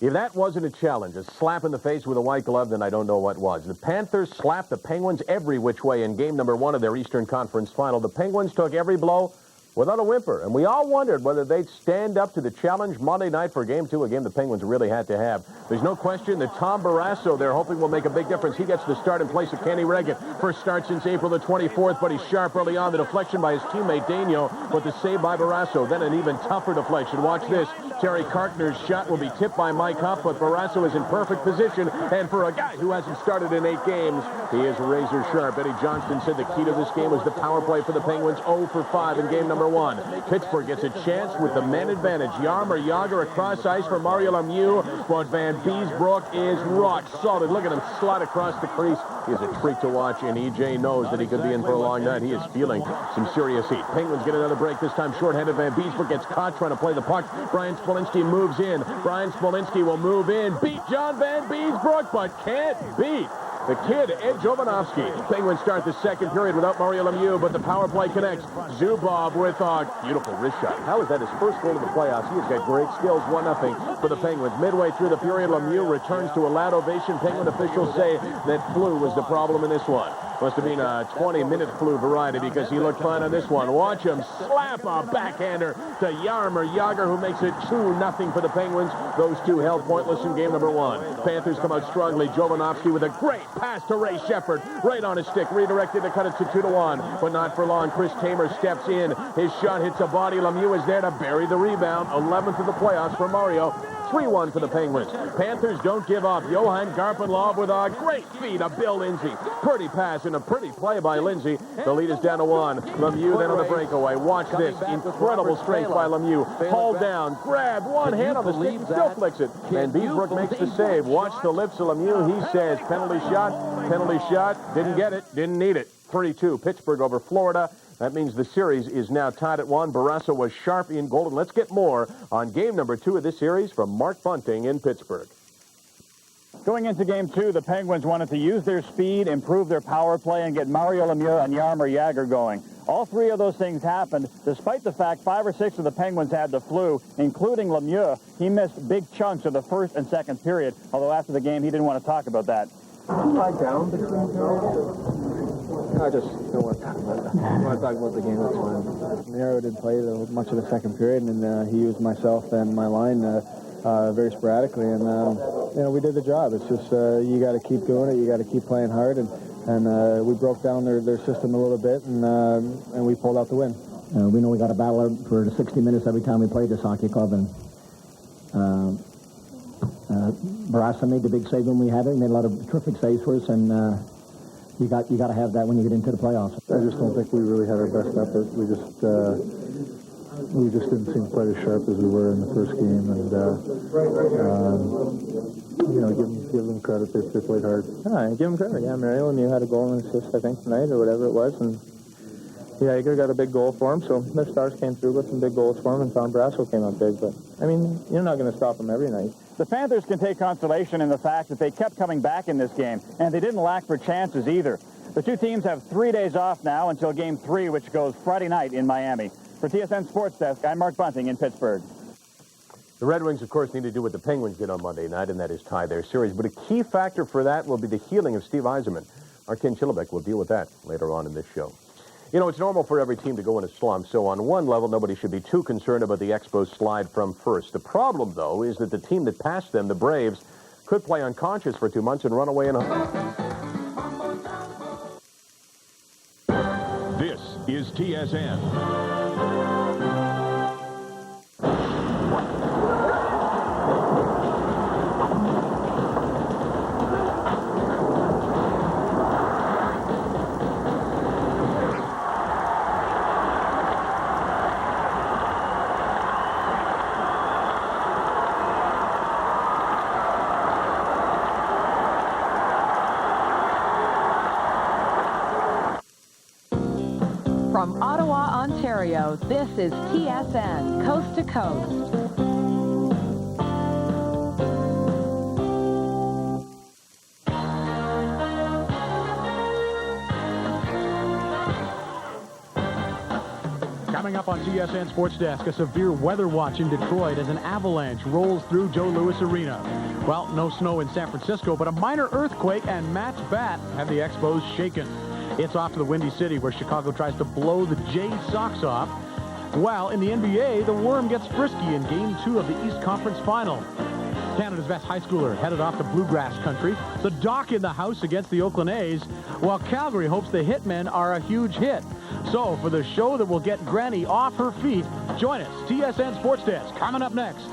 If that wasn't a challenge, a slap in the face with a white glove, then I don't know what was. The Panthers slapped the Penguins every which way in game number 1 of their Eastern Conference final. The Penguins took every blow without a whimper, and we all wondered whether they'd stand up to the challenge Monday night for Game 2, a game the Penguins really had to have. There's no question that Tom Barrasso, they're hoping will make a big difference. He gets the start in place of Kenny Regan. First start since April the 24th, but he's sharp early on. The deflection by his teammate Daigneault, but the save by Barrasso. Then an even tougher deflection. Watch this. Terry Kartner's shot will be tipped by Mike Huff, but Barrasso is in perfect position. And for a guy who hasn't started in 8 games, he is razor sharp. Eddie Johnston said the key to this game was the power play for the Penguins, 0 for 5 in game number 1. Pittsburgh gets a chance with the man advantage. Jaromir Jagr across ice for Mario Lemieux, but Van Beesbrook is rock solid. Look at him slide across the crease. He is a treat to watch, and EJ knows that he could be in for a long night. He is feeling some serious heat. Penguins get another break, this time shorthanded. Van Beesbrook gets caught trying to play the puck. Brian Smolinski moves in. Brian Smolinski will move in. Beat John Van Beesbrook, but can't beat the kid, Ed Jovanovski. Penguins start the second period without Mario Lemieux, but the power play connects. Zubov with a beautiful wrist shot. How is that his first goal of the playoffs? He has got great skills. 1-0 for the Penguins. Midway through the period, Lemieux returns to a loud ovation. Penguin officials say that Flu was the problem in this one. Must have been a 20-minute Flu variety because he looked fine on this one. Watch him slap a backhander to Jaromir Jagr, who makes it 2-0 for the Penguins. Those two held pointless in game number 1. Panthers come out strongly. Jovanovski with a great pass to Ray Shepard. Right on his stick. Redirected to cut it to 2-1. But not for long. Chris Tamer steps in. His shot hits a body. Lemieux is there to bury the rebound. 11th of the playoffs for Mario. 3-1 for the Penguins. Panthers don't give up. Johan Garpenlov with a great feed of Bill Lindsay. Pretty pass and a pretty play by Lindsay. The lead is down to 1. Lemieux then on the breakaway. Watch this. Incredible strength by Lemieux. Hauled down. Grabbed. One hand on the stick and still flicks it. And Beesbrook makes the save. Watch the lips of Lemieux. He says penalty shot. Penalty shot. Didn't get it. Didn't need it. 3-2. Pittsburgh over Florida. That means the series is now tied at 1. Barrasso was sharp in goal. And let's get more on game number 2 of this series from Mark Bunting in Pittsburgh. Going into Game 2, the Penguins wanted to use their speed, improve their power play, and get Mario Lemieux and Jaromir Jagr going. All 3 of those things happened, despite the fact 5 or 6 of the Penguins had the flu, including Lemieux. He missed big chunks of the first and second period, although after the game he didn't want to talk about that. Lie down between I just don't want to talk about that. I want to talk about the game, that's fine. Mario didn't play much of the second period, and he used myself and my line very sporadically, and we did the job. It's just you got to keep doing it. You got to keep playing hard, and we broke down their system a little bit, and we pulled out the win. We know we got to battle for the 60 minutes every time we played this hockey club, and Barrasso made the big save when we had it. He made a lot of terrific saves for us, and you got to have that when you get into the playoffs. I just don't think we really had our best effort. We just didn't seem quite as sharp as we were in the first game, and give them credit. They played hard. Give them credit. Yeah, Mario Lemieux had a goal and assist, I think, tonight or whatever it was, and Jagr got a big goal for him. So their stars came through with some big goals for him, and Tom Barrasso came out big. But I mean, you're not going to stop him every night. The Panthers can take consolation in the fact that they kept coming back in this game, and they didn't lack for chances either. The two teams have 3 days off now until Game 3, which goes Friday night in Miami. For TSN Sports Desk, I'm Mark Bunting in Pittsburgh. The Red Wings, of course, need to do what the Penguins did on Monday night, and that is tie their series. But a key factor for that will be the healing of Steve Yzerman. Our Ken Chillibeck will deal with that later on in this show. You know, it's normal for every team to go in a slump, so on one level, nobody should be too concerned about the Expos' slide from first. The problem, though, is that the team that passed them, the Braves, could play unconscious for 2 months and run away in a... This is TSN. From Ottawa, Ontario, this is TSN, Coast to Coast. Coming up on TSN Sports Desk, a severe weather watch in Detroit as an avalanche rolls through Joe Louis Arena. Well, no snow in San Francisco, but a minor earthquake and Matt's bat have the Expos shaken. It's off to the Windy City, where Chicago tries to blow the Jays' socks off. While in the NBA, the Worm gets frisky in Game 2 of the East Conference Final. Canada's best high schooler headed off to bluegrass country. The Doc in the house against the Oakland A's, while Calgary hopes the Hitmen are a huge hit. So for the show that will get Granny off her feet, join us, TSN Sports Desk, coming up next.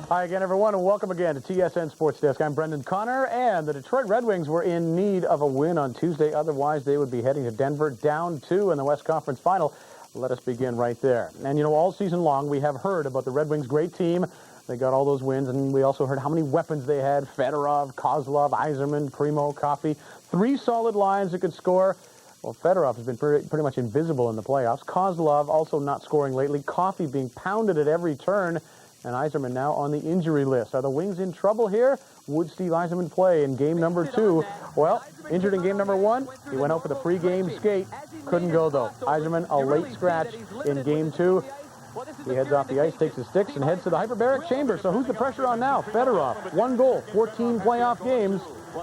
Hi again, everyone, and welcome again to TSN Sports Desk. I'm Brendan Connor, and the Detroit Red Wings were in need of a win on Tuesday. Otherwise, they would be heading to Denver, down 2 in the West Conference Final. Let us begin right there. And, you know, all season long, we have heard about the Red Wings' great team. They got all those wins, and we also heard how many weapons they had. Fedorov, Kozlov, Yzerman, Primo, Coffey. 3 solid lines that could score. Well, Fedorov has been pretty much invisible in the playoffs. Kozlov also not scoring lately. Coffey being pounded at every turn. And Yzerman now on the injury list. Are the Wings in trouble here? Would Steve Yzerman play in game number 2? Well, injured in game number 1. He went out for the pregame skate. Couldn't go, though. Yzerman, a late scratch in game 2. He heads off the ice, takes his sticks, and heads to the hyperbaric chamber. So who's the pressure on now? Fedorov. 1 goal, 14 playoff games.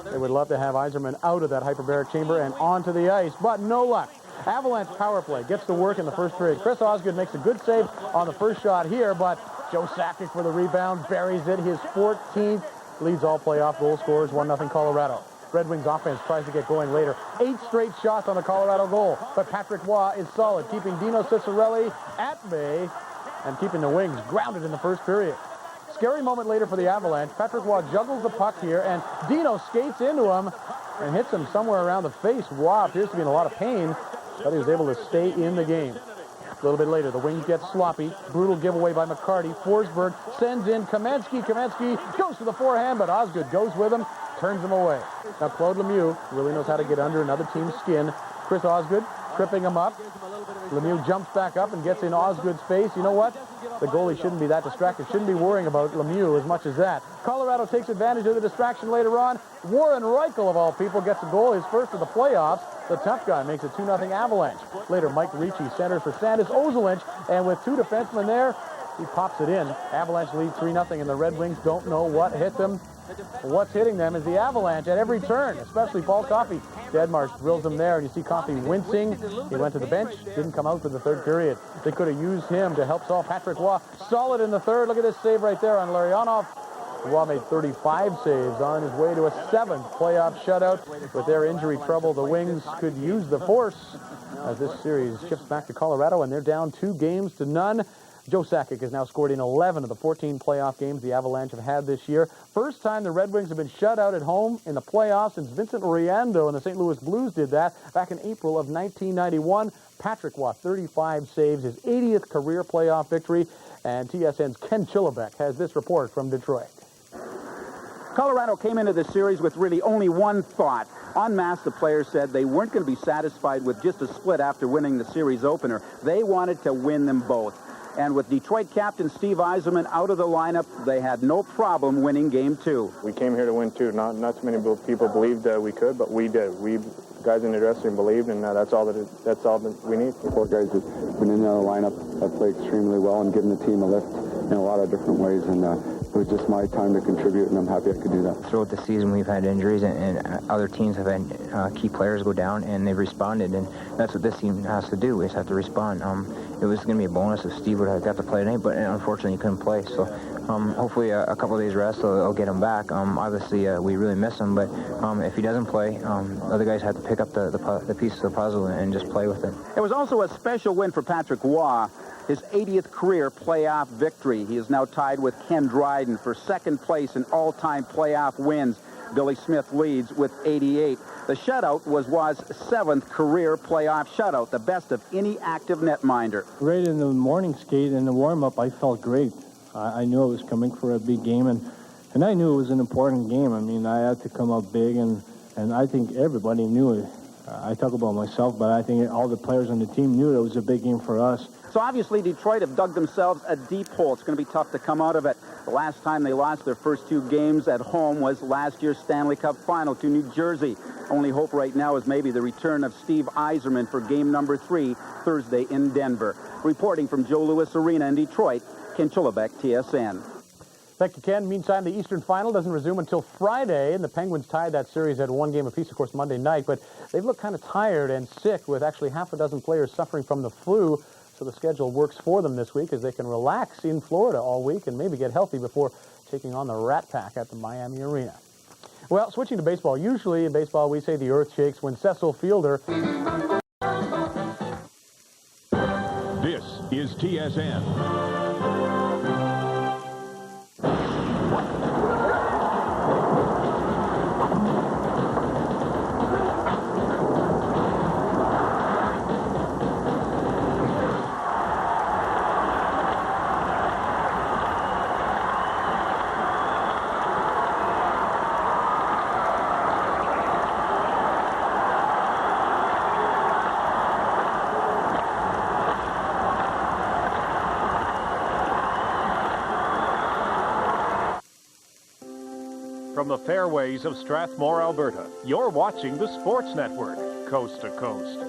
They would love to have Yzerman out of that hyperbaric chamber and onto the ice, but no luck. Avalanche power play gets to work in the first period. Chris Osgood makes a good save on the first shot here, but Joe Sakic for the rebound, buries it. His 14th, leads all playoff goal scorers, 1-0 Colorado. Red Wings offense tries to get going later. 8 straight shots on the Colorado goal, but Patrick Waugh is solid, keeping Dino Ciccarelli at bay and keeping the Wings grounded in the first period. Scary moment later for the Avalanche. Patrick Waugh juggles the puck here, and Dino skates into him and hits him somewhere around the face. Waugh appears to be in a lot of pain, but he was able to stay in the game. A little bit later, the Wings get sloppy. Brutal giveaway by McCarty. Forsberg sends in Kamensky. Kamensky goes to the forehand, but Osgood goes with him, turns him away. Now Claude Lemieux really knows how to get under another team's skin. Chris Osgood tripping him up. Lemieux jumps back up and gets in Osgood's face. You know what? The goalie shouldn't be that distracted. Shouldn't be worrying about Lemieux as much as that. Colorado takes advantage of the distraction later on. Warren Reichel, of all people, gets a goal, his first of the playoffs. The tough guy makes a 2-0 Avalanche. Later, Mike Ricci centers for Sandis Ozolinsh, and with 2 defensemen there, he pops it in. Avalanche lead 3-0, and the Red Wings don't know what hit them. What's hitting them is the Avalanche at every turn, especially Paul Coffey. Deadmarsh drills him there, and you see Coffey wincing. He went to the bench, didn't come out for the third period. They could have used him to help solve Patrick Waugh. Solid in the third. Look at this save right there on Larionov. Waugh made 35 saves on his way to a 7th playoff shutout. With their injury trouble, the Wings could use the force as this series shifts back to Colorado, and they're down 2-0. Joe Sakic has now scored in 11 of the 14 playoff games the Avalanche have had this year. First time the Red Wings have been shut out at home in the playoffs since Vincent Riando and the St. Louis Blues did that back in April of 1991. Patrick Waugh, 35 saves, his 80th career playoff victory. And TSN's Ken Chillibeck has this report from Detroit. Colorado came into this series with really only one thought. En masse, the players said they weren't going to be satisfied with just a split after winning the series opener. They wanted to win them both. And with Detroit captain Steve Yzerman out of the lineup, they had no problem winning Game 2. We came here to win, too. Not too many people believed we could, but we did. We guys in the dressing room believed, and that's all that we need. The 4 guys have been in the lineup that play extremely well and given the team a lift in a lot of different ways, and it was just my time to contribute, and I'm happy I could do that. Throughout the season, we've had injuries, and other teams have had key players go down, and they've responded, and that's what this team has to do. We just have to respond. It was going to be a bonus if Steve would have got to play tonight, but unfortunately he couldn't play. So hopefully a couple of days rest will get him back. Obviously, we really miss him, but if he doesn't play, other guys have to pick up the pieces of the puzzle and just play with it. It was also a special win for Patrick Waugh, his 80th career playoff victory. He is now tied with Ken Dryden for second place in all-time playoff wins. Billy Smith leads with 88. The shutout was Waugh's 7th career playoff shutout, the best of any active netminder. Right in the morning skate and the warm-up, I felt great. I knew I was coming for a big game, and I knew it was an important game. I mean, I had to come up big, and I think everybody knew it. I talk about myself, but I think all the players on the team knew it was a big game for us. So obviously Detroit have dug themselves a deep hole. It's going to be tough to come out of it. The last time they lost their first 2 games at home was last year's Stanley Cup final to New Jersey. Only hope right now is maybe the return of Steve Yzerman for game number 3 Thursday in Denver. Reporting from Joe Louis Arena in Detroit, Ken Chulabek, TSN. Thank you, Ken. Meantime, the Eastern Final doesn't resume until Friday, and the Penguins tied that series at 1 game apiece, of course, Monday night. But they've looked kind of tired and sick, with actually half a dozen players suffering from the flu. So the schedule works for them this week as they can relax in Florida all week and maybe get healthy before taking on the Rat Pack at the Miami Arena. Well, switching to baseball. Usually in baseball, we say the earth shakes when Cecil Fielder. This is TSN. From the fairways of Strathmore, Alberta, you're watching the Sports Network, coast to coast.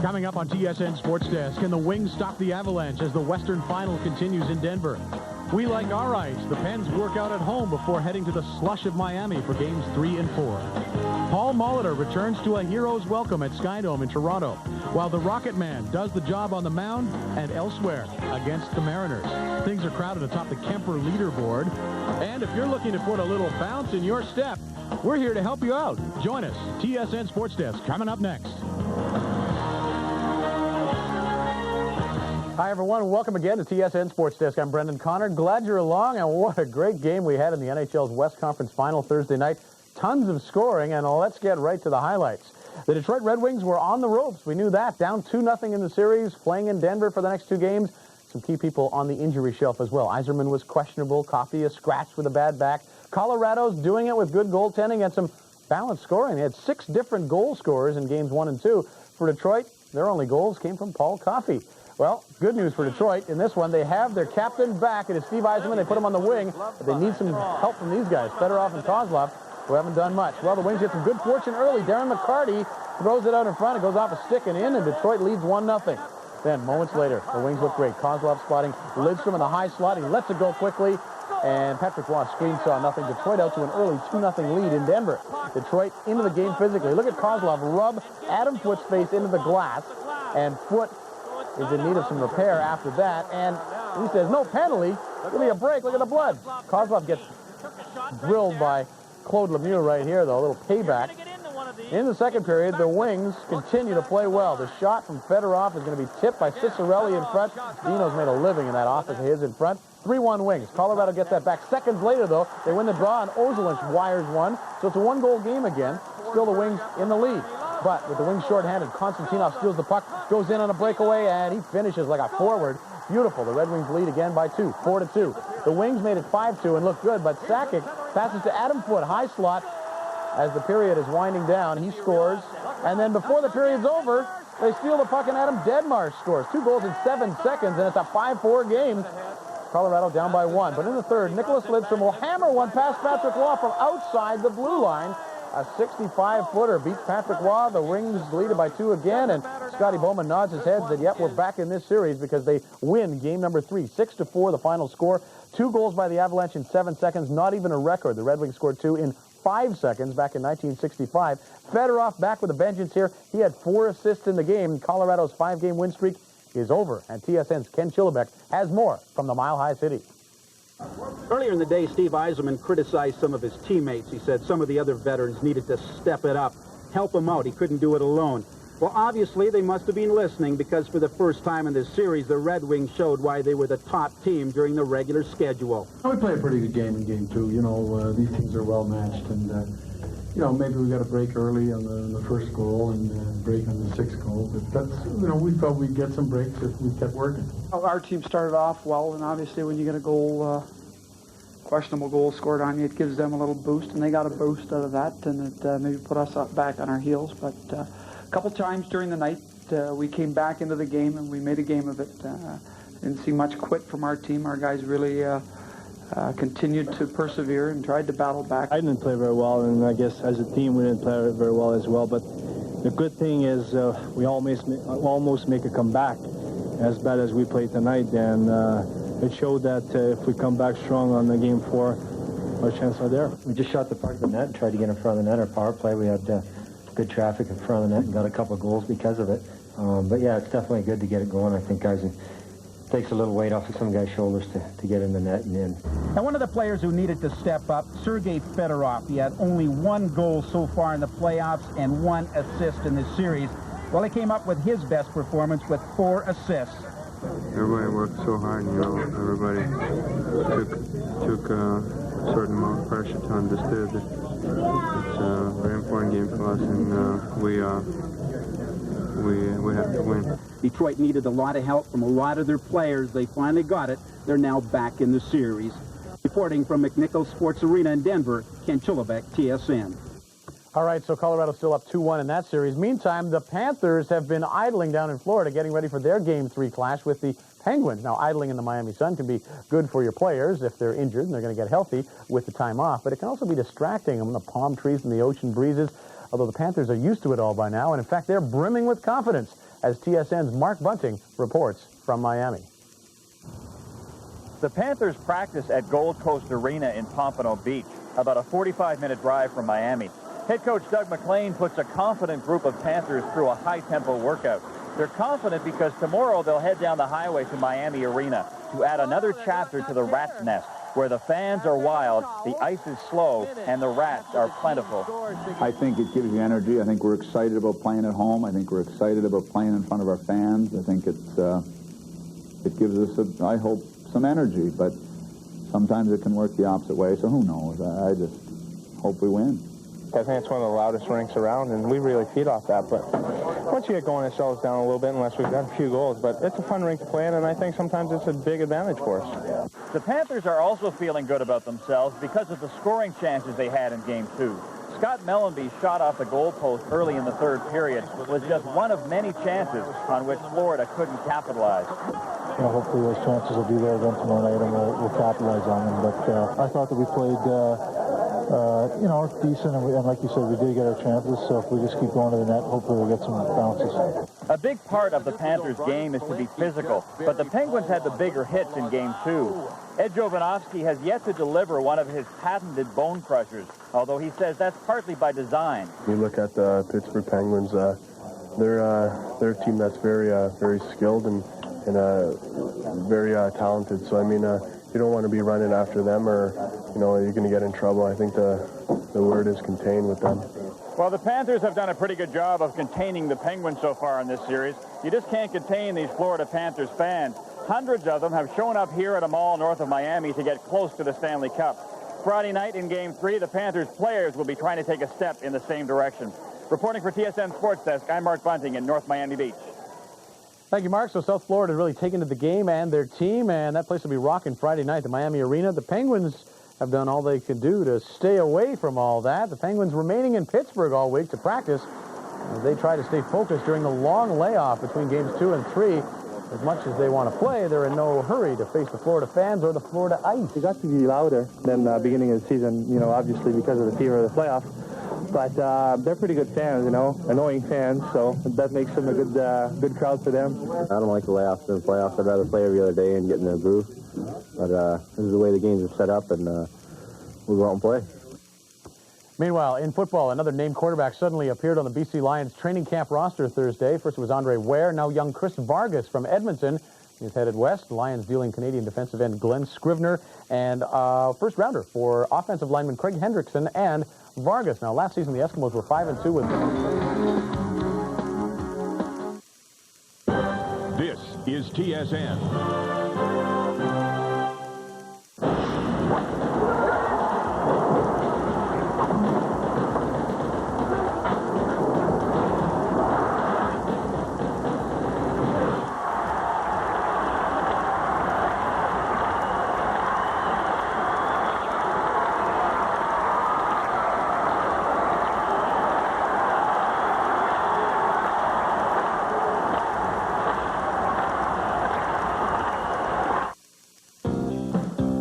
Coming up on TSN Sports Desk, can the Wings stop the Avalanche as the Western Final continues in Denver? We like our ice. The Pens work out at home before heading to the slush of Miami for games 3 and 4. Paul Molitor returns to a hero's welcome at Skydome in Toronto, while the Rocket Man does the job on the mound and elsewhere against the Mariners. Things are crowded atop the Kemper leaderboard, and if you're looking to put a little bounce in your step, we're here to help you out. Join us. TSN Sports Desk coming up next. Hi, everyone. Welcome again to TSN Sports Desk. I'm Brendan Connor. Glad you're along, and what a great game we had in the NHL's West Conference Final Thursday night. Tons of scoring, and let's get right to the highlights. The Detroit Red Wings were on the ropes. We knew that. Down 2-0 in the series, playing in Denver for the next 2 games. Some key people on the injury shelf as well. Yzerman was questionable. Coffey a scratch with a bad back. Colorado's doing it with good goaltending and some balanced scoring. They had 6 different goal scorers in games 1 and 2. For Detroit, their only goals came from Paul Coffey. Well, good news for Detroit. In this one, they have their captain back. It is Steve Yzerman. They put him on the wing, but they need some help from these guys, Fedorov and Kozlov, who haven't done much. Well, the Wings get some good fortune early. Darren McCarty throws it out in front. It goes off a stick and in, and Detroit leads 1-0. Then, moments later, the Wings look great. Kozlov spotting Lidstrom in the high slot. He lets it go quickly, and Patrick Waugh screen saw nothing. Detroit out to an early 2-0 lead in Denver. Detroit into the game physically. Look at Kozlov rub Adam Foote's face into the glass, and Foote is in need of some repair after that, and he says, no penalty. Give me a break. Look at the blood. Kozlov gets drilled by Claude Lemieux right here, though. A little payback. In the second period, the Wings continue to play well. The shot from Fedorov is going to be tipped by Cicerelli in front. Dino's made a living in that office of his in front. 3-1 Wings. Colorado gets that back. Seconds later, though, they win the draw, and Ozolinsh wires one. So it's a 1-goal game again. Still the Wings in the lead. But with the Wings shorthanded, Konstantinov steals the puck, goes in on a breakaway, and he finishes like a forward. Beautiful. The Red Wings lead again by 2, 4-2. The Wings made it 5-2 and looked good, but Sakic passes to Adam Foote, high slot. As the period is winding down, he scores. And then before the period's over, they steal the puck, and Adam Deadmarsh scores. 2 goals in 7 seconds, and it's a 5-4 game. Colorado down by 1. But in the third, Nicholas Lidstrom will hammer one past Patrick Waugh from outside the blue line. A 65-footer beats Patrick Waugh. The Wings lead it by 2 again, and Scotty Bowman nods his head and said, yep, we're back in this series because they win game number 3. 6-4, the final score. 2 goals by the Avalanche in 7 seconds, not even a record. The Red Wings scored 2 in 5 seconds back in 1965. Fedorov back with a vengeance here. He had 4 assists in the game. Colorado's 5-game win streak is over, and TSN's Ken Chillibeck has more from the Mile High City. Earlier in the day, Steve Yzerman criticized some of his teammates. He said some of the other veterans needed to step it up, help him out. He couldn't do it alone. Well, obviously, they must have been listening, because for the first time in this series, the Red Wings showed why they were the top team during the regular schedule. We played a pretty good game in Game 2. You know, these teams are well matched, and you know, maybe we got a break early on the first goal and break on the 6th goal. But that's, you know, we felt we'd get some breaks if we kept working. Our team started off well, and obviously when you get a goal, questionable goal scored on you, it gives them a little boost, and they got a boost out of that, and it maybe put us back on our heels. But a couple times during the night, we came back into the game, and we made a game of it. Didn't see much quit from our team. Our guys really continued to persevere and tried to battle back. I didn't play very well, and I guess as a team we didn't play very well as well. But the good thing is we almost make a comeback. As bad as we played tonight, and it showed that if we come back strong on the Game 4, our chances are there. We just shot the puck at the net and tried to get in front of the net. Our power play, we had good traffic in front of the net and got a couple of goals because of it. But yeah, it's definitely good to get it going. I think, guys, it takes a little weight off of some guys' shoulders to get in the net and in. And one of the players who needed to step up, Sergei Fedorov. He had only 1 goal so far in the playoffs and 1 assist in this series. Well, he came up with his best performance with 4 assists. Everybody worked so hard, you know. Everybody took a certain amount of pressure to understand that it's a very important game for us, and we have to win. Detroit needed a lot of help from a lot of their players. They finally got it. They're now back in the series. Reporting from McNichols Sports Arena in Denver, Ken Chillibeck, TSN. All right, so Colorado's still up 2-1 in that series. Meantime, the Panthers have been idling down in Florida, getting ready for their Game 3 clash with the Penguins. Now, idling in the Miami sun can be good for your players if they're injured and they're going to get healthy with the time off, but it can also be distracting them, the palm trees and the ocean breezes, although the Panthers are used to it all by now, and in fact, they're brimming with confidence, as TSN's Mark Bunting reports from Miami. The Panthers practice at Gold Coast Arena in Pompano Beach, about a 45-minute drive from Miami. Head coach Doug McLean puts a confident group of Panthers through a high-tempo workout. They're confident because tomorrow they'll head down the highway to Miami Arena to add another chapter to the Rat's Nest, where the fans are wild, the ice is slow, and the rats are plentiful. I think it gives you energy. I think we're excited about playing at home. I think we're excited about playing in front of our fans. I think it gives us, I hope, some energy, but sometimes it can work the opposite way, so who knows? I just hope we win. I think it's one of the loudest rinks around, and we really feed off that. But once you get going, it slows down a little bit unless we've got a few goals. But it's a fun rink to play in, and I think sometimes it's a big advantage for us. The Panthers are also feeling good about themselves because of the scoring chances they had in Game 2. Scott Mellenby's shot off the goalpost early in the 3rd period was just one of many chances on which Florida couldn't capitalize. You know, hopefully those chances will be there again tomorrow night, and we'll capitalize on them. But I thought that we played, you know, decent, and like you said, we did get our chances. So if we just keep going to the net, hopefully we'll get some bounces. A big part of the Panthers' game is to be physical, but the Penguins had the bigger hits in Game 2. Ed Jovanovski has yet to deliver one of his patented bone crushers, although he says that's partly by design. You look at the Pittsburgh Penguins, they're a team that's very skilled and very talented. So, I mean, you don't want to be running after them or, you know, you're going to get in trouble. I think the word is contained with them. Well, the Panthers have done a pretty good job of containing the Penguins so far in this series. You just can't contain these Florida Panthers fans. Hundreds of them have shown up here at a mall north of Miami to get close to the Stanley Cup. Friday night in Game 3, the Panthers players will be trying to take a step in the same direction. Reporting for TSN Sports Desk, I'm Mark Bunting in North Miami Beach. Thank you, Mark. So South Florida really taken to the game and their team, and that place will be rocking Friday night, the Miami Arena. The Penguins have done all they could do to stay away from all that. The Penguins remaining in Pittsburgh all week to practice as they try to stay focused during the long layoff between Games 2 and 3. As much as they want to play, they're in no hurry to face the Florida fans or the Florida ice. It got to be louder than the beginning of the season, you know, obviously because of the fever of the playoffs. But they're pretty good fans, you know, annoying fans, so that makes them a good crowd for them. I don't like the layoffs in the playoffs. I'd rather play every other day and get in the groove. But this is the way the games are set up, and we'll go out and play. Meanwhile, in football, another named quarterback suddenly appeared on the BC Lions training camp roster Thursday. First was Andre Ware, now young Chris Vargas from Edmonton. He's headed west. Lions dealing Canadian defensive end Glenn Scrivener and first rounder for offensive lineman Craig Hendrickson and Vargas. Now, last season, the Eskimos were 5-2 with... This is TSN.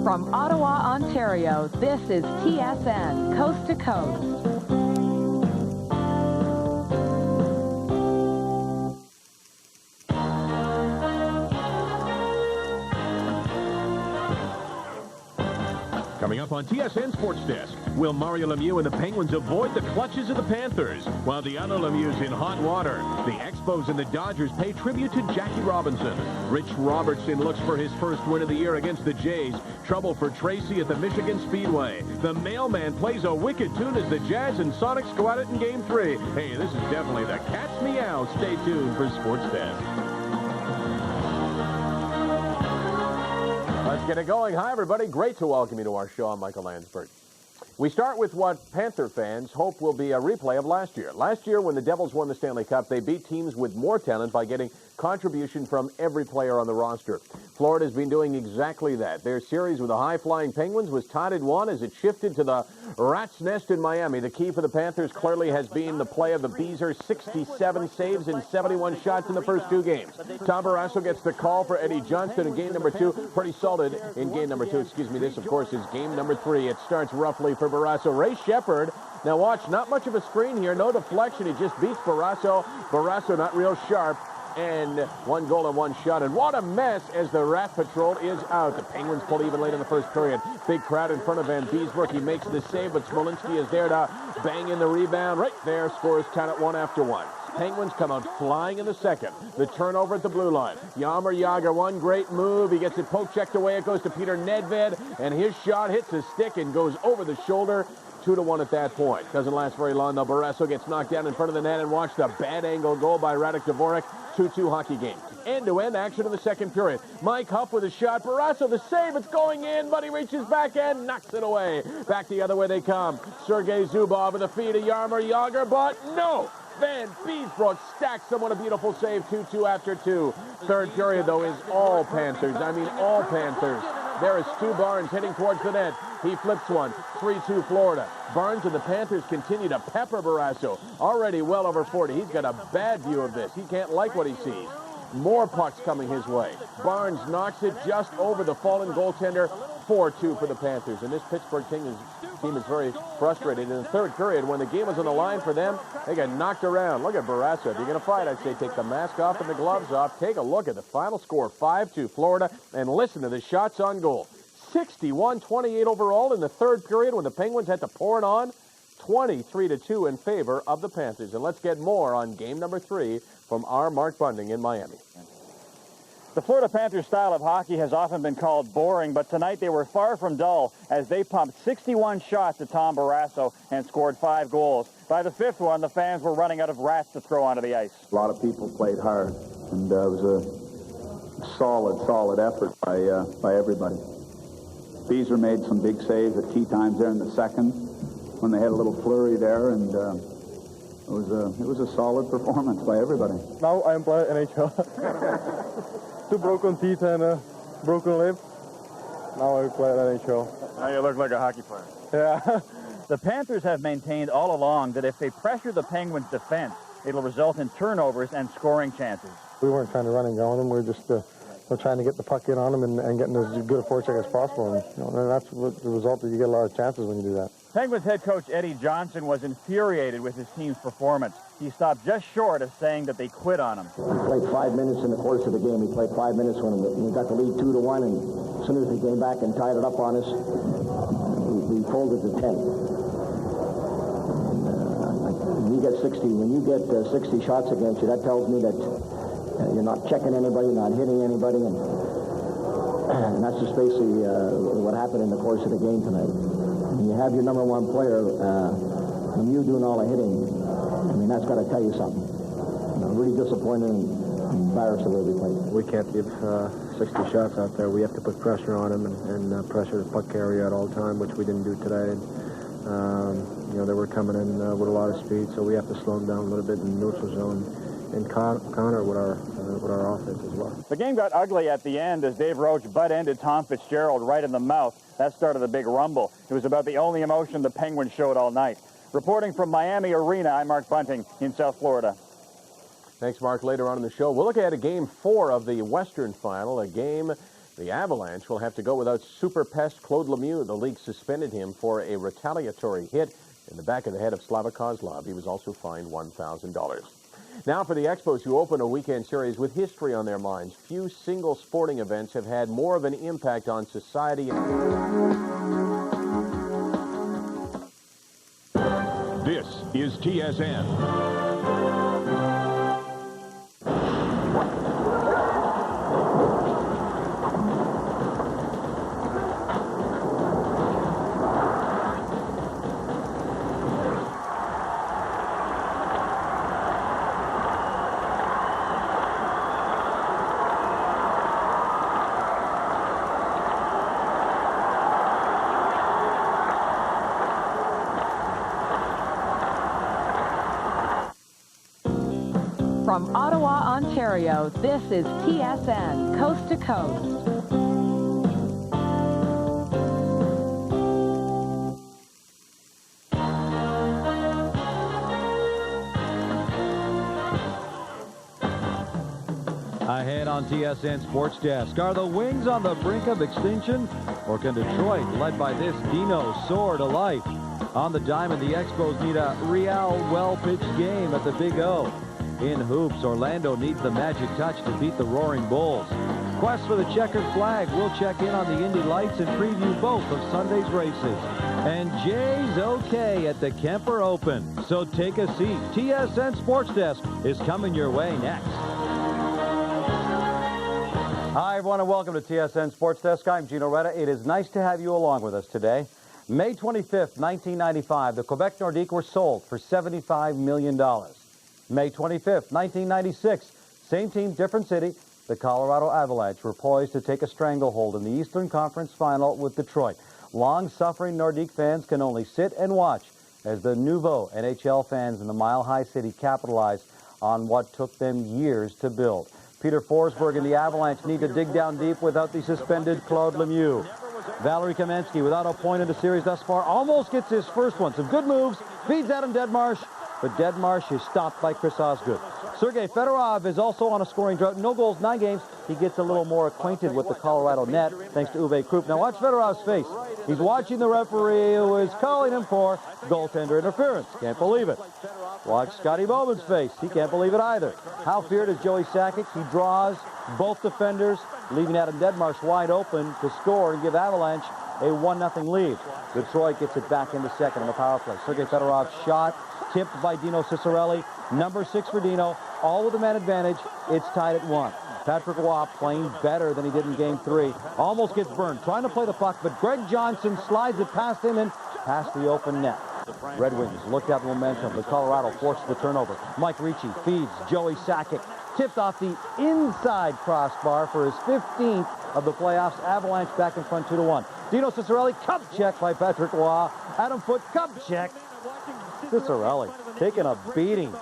From Ottawa, Ontario, this is TSN, Coast to Coast. Coming up on TSN Sports Desk, will Mario Lemieux and the Penguins avoid the clutches of the Panthers while the other Lemieux's in hot water? The Expos and the Dodgers pay tribute to Jackie Robinson. Rich Robertson looks for his first win of the year against the Jays. Trouble for Tracy at the Michigan Speedway. The mailman plays a wicked tune as the Jazz and Sonics go at it in Game 3. Hey, this is definitely the cat's meow. Stay tuned for Sports Desk. Let's get it going. Hi, everybody. Great to welcome you to our show. I'm Michael Landsberg. We start with what Panther fans hope will be a replay of last year. Last year, when the Devils won the Stanley Cup, they beat teams with more talent by getting contribution from every player on the roster. Florida's been doing exactly that. Their series with the high-flying Penguins was tied at 1 as it shifted to the Rat's Nest in Miami. The key for the Panthers clearly has been the play of the Beezer, 67 saves and 71 shots in the first 2 games. Tom Barrasso gets the call for Eddie Johnston in game number 2. Pretty solid in game number 2. Excuse me. This, of course, is game number 3. It starts roughly for Barrasso. Ray Shepard. Now watch, not much of a screen here. No deflection. He just beats Barrasso. Barrasso not real sharp. And 1 goal and 1 shot. And what a mess as the Rat Patrol is out. The Penguins pull even late in the first period. Big crowd in front of Van Beesbrook. He makes the save, but Smolinski is there to bang in the rebound. Right there, scores 10 at 1 after 1. Penguins come out flying in the second. The turnover at the blue line. Jaromir Jagr, one great move. He gets it poke checked away. It goes to Peter Nedved, and his shot hits a stick and goes over the shoulder. 2-1 at that point. Doesn't last very long, though. Barrasso gets knocked down in front of the net, and watch the bad angle goal by Radek Dvorak. 2-2 hockey game. End-to-end action in the second period. Mike Huff with a shot. Barrasso the save. It's going in, but he reaches back and knocks it away. Back the other way they come. Sergei Zubov with a feed to Jaromir Jagr, but no! Van Beesbrook stacks someone a beautiful save. 2-2 after 2. Third period, though, is all Panthers. I mean, all Panthers. There is Stu Barnes heading towards the net. He flips one. 3-2 Florida. Barnes and the Panthers continue to pepper Barrasso. Already well over 40. He's got a bad view of this. He can't like what he sees. More pucks coming his way. Barnes knocks it just over the fallen goaltender. 4-2 for the Panthers. And this Pittsburgh team is very frustrated. In the third period, when the game was on the line for them, they got knocked around. Look at Barrasso. If you're going to fight, I'd say take the mask off and the gloves off. Take a look at the final score, 5-2 Florida, and listen to the shots on goal. 61-28 overall in the third period when the Penguins had to pour it on. 23-2 in favor of the Panthers. And let's get more on game number 3 from our Mark Bunting in Miami. The Florida Panthers style of hockey has often been called boring, but tonight they were far from dull as they pumped 61 shots at Tom Barrasso and scored 5 goals. By the 5th one, the fans were running out of rats to throw onto the ice. A lot of people played hard, and it was a solid effort by everybody. Beezer made some big saves at key times there in the second when they had a little flurry there, and it was a solid performance by everybody. Now I'm playing NHL. 2 broken teeth and a broken lip. Now I play NHL. Now you look like a hockey player. Yeah. The Panthers have maintained all along that if they pressure the Penguins' defense, it'll result in turnovers and scoring chances. We weren't trying to run and go on them. We were just we're trying to get the puck in on them and getting as good a forecheck as possible. And that's what the result that you get a lot of chances when you do that. Penguins head coach Eddie Johnston was infuriated with his team's performance. He stopped just short of saying that they quit on him. We played 5 minutes in the course of the game. We played 5 minutes when we got the lead 2-1, and as soon as we came back and tied it up on us, we folded to 10. You get 60. When you get 60 shots against you, that tells me that you're not checking anybody, not hitting anybody, and that's just basically what happened in the course of the game tonight. When you have your number one player, Lemieux doing all the hitting, I mean, that's got to tell you something. Really disappointed and embarrassed the way we played. We can't give 60 shots out there. We have to put pressure on him and pressure the puck carrier at all time, which we didn't do today. They were coming in with a lot of speed, so we have to slow them down a little bit in the neutral zone and counter with our offense as well. The game got ugly at the end as Dave Roach butt-ended Tom Fitzgerald right in the mouth. That started a big rumble. It was about the only emotion the Penguins showed all night. Reporting from Miami Arena, I'm Mark Bunting in South Florida. Thanks, Mark. Later on in the show, we'll look at a Game 4 of the Western Final, a game the Avalanche will have to go without super pest Claude Lemieux. The league suspended him for a retaliatory hit in the back of the head of Slava Kozlov. He was also fined $1,000. Now for the Expos, who open a weekend series with history on their minds. Few single sporting events have had more of an impact on society. This is TSN. From Ottawa, Ontario, this is TSN, Coast to Coast. Ahead on TSN Sports Desk, are the Wings on the brink of extinction, or can Detroit, led by this Dino, soar to life? On the diamond, the Expos need a real well-pitched game at the Big O. In hoops, Orlando needs the magic touch to beat the Roaring Bulls. Quest for the checkered flag. We'll check in on the Indy Lights and preview both of Sunday's races. And Jay's okay at the Kemper Open. So take a seat. TSN Sports Desk is coming your way next. Hi, everyone, and welcome to TSN Sports Desk. I'm Gino Retta. It is nice to have you along with us today. May 25th, 1995, the Quebec Nordiques were sold for $75 million. May 25th, 1996, same team, different city, the Colorado Avalanche were poised to take a stranglehold in the Eastern Conference Final with Detroit. Long-suffering Nordique fans can only sit and watch as the nouveau NHL fans in the Mile High City capitalized on what took them years to build. Peter Forsberg and the Avalanche need to dig down deep without the suspended Claude Lemieux. Valerie Kamensky, without a point in the series thus far, almost gets his first one. Some good moves, feeds Adam Deadmarsh, but Deadmarsh is stopped by Chris Osgood. Sergei Fedorov is also on a scoring drought. No goals, 9 games. He gets a little more acquainted with the Colorado net, thanks to Uwe Krupp. Now watch Fedorov's face. He's watching the referee who is calling him for goaltender interference. Can't believe it. Watch Scotty Bowman's face. He can't believe it either. How feared is Joey Sakic? He draws both defenders, leaving Adam Deadmarsh wide open to score and give Avalanche a 1-0 lead. Detroit gets it back into second on the power play. Sergei Fedorov's shot tipped by Dino Ciccarelli. Number 6 for Dino, all with a man advantage. It's tied at 1. Patrick Roy playing better than he did in Game 3. Almost gets burned, trying to play the puck, but Greg Johnson slides it past him and past the open net. Red Wings looked at the momentum, but Colorado forces the turnover. Mike Ricci feeds Joey Sakic. Tipped off the inside crossbar for his 15th of the playoffs. Avalanche back in front 2-1. Dino Ciccarelli, cup check by Patrick Roy. Adam Foote, cup check. Ciccarelli taking a beating.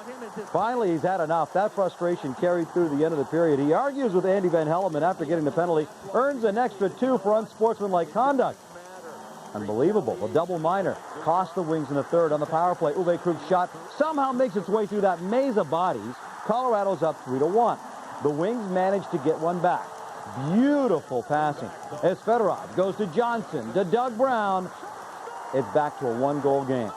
Finally, he's had enough. That frustration carried through the end of the period. He argues with Andy Van Hellemond after getting the penalty. Earns an extra 2 for unsportsmanlike conduct. Unbelievable. The double minor cost the Wings in the third on the power play. Uwe Krupp's shot somehow makes its way through that maze of bodies. Colorado's up 3-1. The Wings manage to get one back. Beautiful passing. As Fedorov goes to Johnson, to Doug Brown. It's back to a 1-goal game.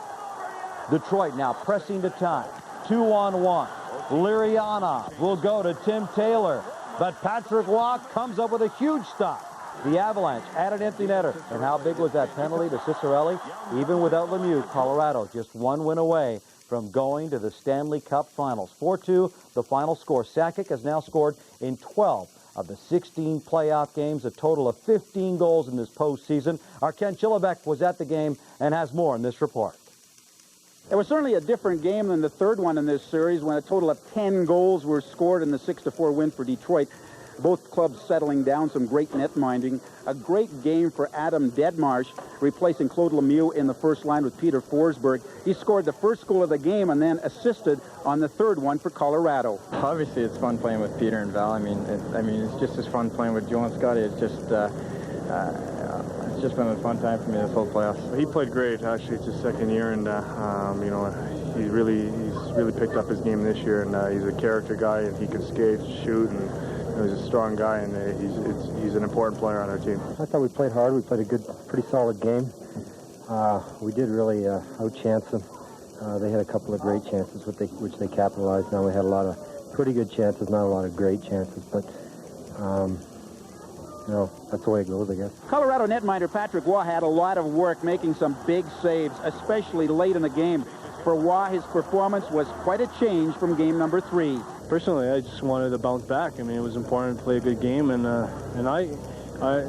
Detroit now pressing to tie. 2-on-1. Lirianov will go to Tim Taylor. But Patrick Roy comes up with a huge stop. The Avalanche at an empty netter. And how big was that penalty to Ciccarelli? Even without Lemieux, Colorado just 1 win away from going to the Stanley Cup Finals. 4-2, the final score. Sakic has now scored in 12 of the 16 playoff games, a total of 15 goals in this postseason. Our Ken Chillibeck was at the game and has more in this report. It was certainly a different game than the third one in this series when a total of 10 goals were scored in the 6-4 win for Detroit. Both clubs settling down, some great net minding. A great game for Adam Deadmarsh, replacing Claude Lemieux in the first line with Peter Forsberg. He scored the first goal of the game and then assisted on the third one for Colorado. Obviously, it's fun playing with Peter and Val. I mean, it's just as fun playing with Joe and Scotty. It's just been a fun time for me this whole playoffs. He played great. Actually, it's his second year, and you know, he's really picked up his game this year, and he's a character guy, and he can skate, shoot, and he's a strong guy, and he's an important player on our team. I thought we played hard. We played a good, pretty solid game. We did really outchance them. They had a couple of great chances, which they capitalized. Now we had a lot of pretty good chances, not a lot of great chances, but you know, that's the way it goes, I guess. Colorado netminder Patrick Waugh had a lot of work making some big saves, especially late in the game. For Waugh, his performance was quite a change from game number 3. Personally, I just wanted to bounce back. I mean, it was important to play a good game, and I,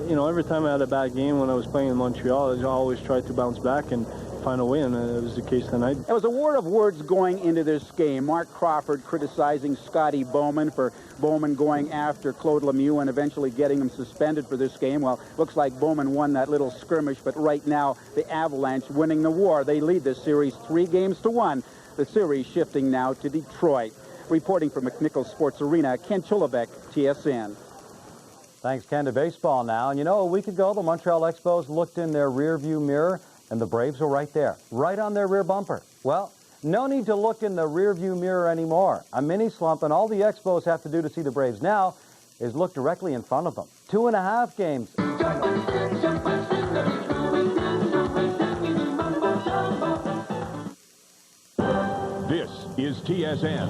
you know, every time I had a bad game when I was playing in Montreal, I always tried to bounce back and find a win. It was the case tonight. There was a war of words going into this game. Mark Crawford criticizing Scotty Bowman for Bowman going after Claude Lemieux and eventually getting him suspended for this game. Well, looks like Bowman won that little skirmish, but right now the Avalanche winning the war. They lead this series 3-1. The series shifting now to Detroit. Reporting from McNichols Sports Arena, Ken Chillibeck, TSN. Thanks, Ken. To baseball now. And you know, a week ago, the Montreal Expos looked in their rearview mirror, and the Braves were right there, right on their rear bumper. Well, no need to look in the rearview mirror anymore. A mini slump, and all the Expos have to do to see the Braves now is look directly in front of them. 2.5 games. This is TSN.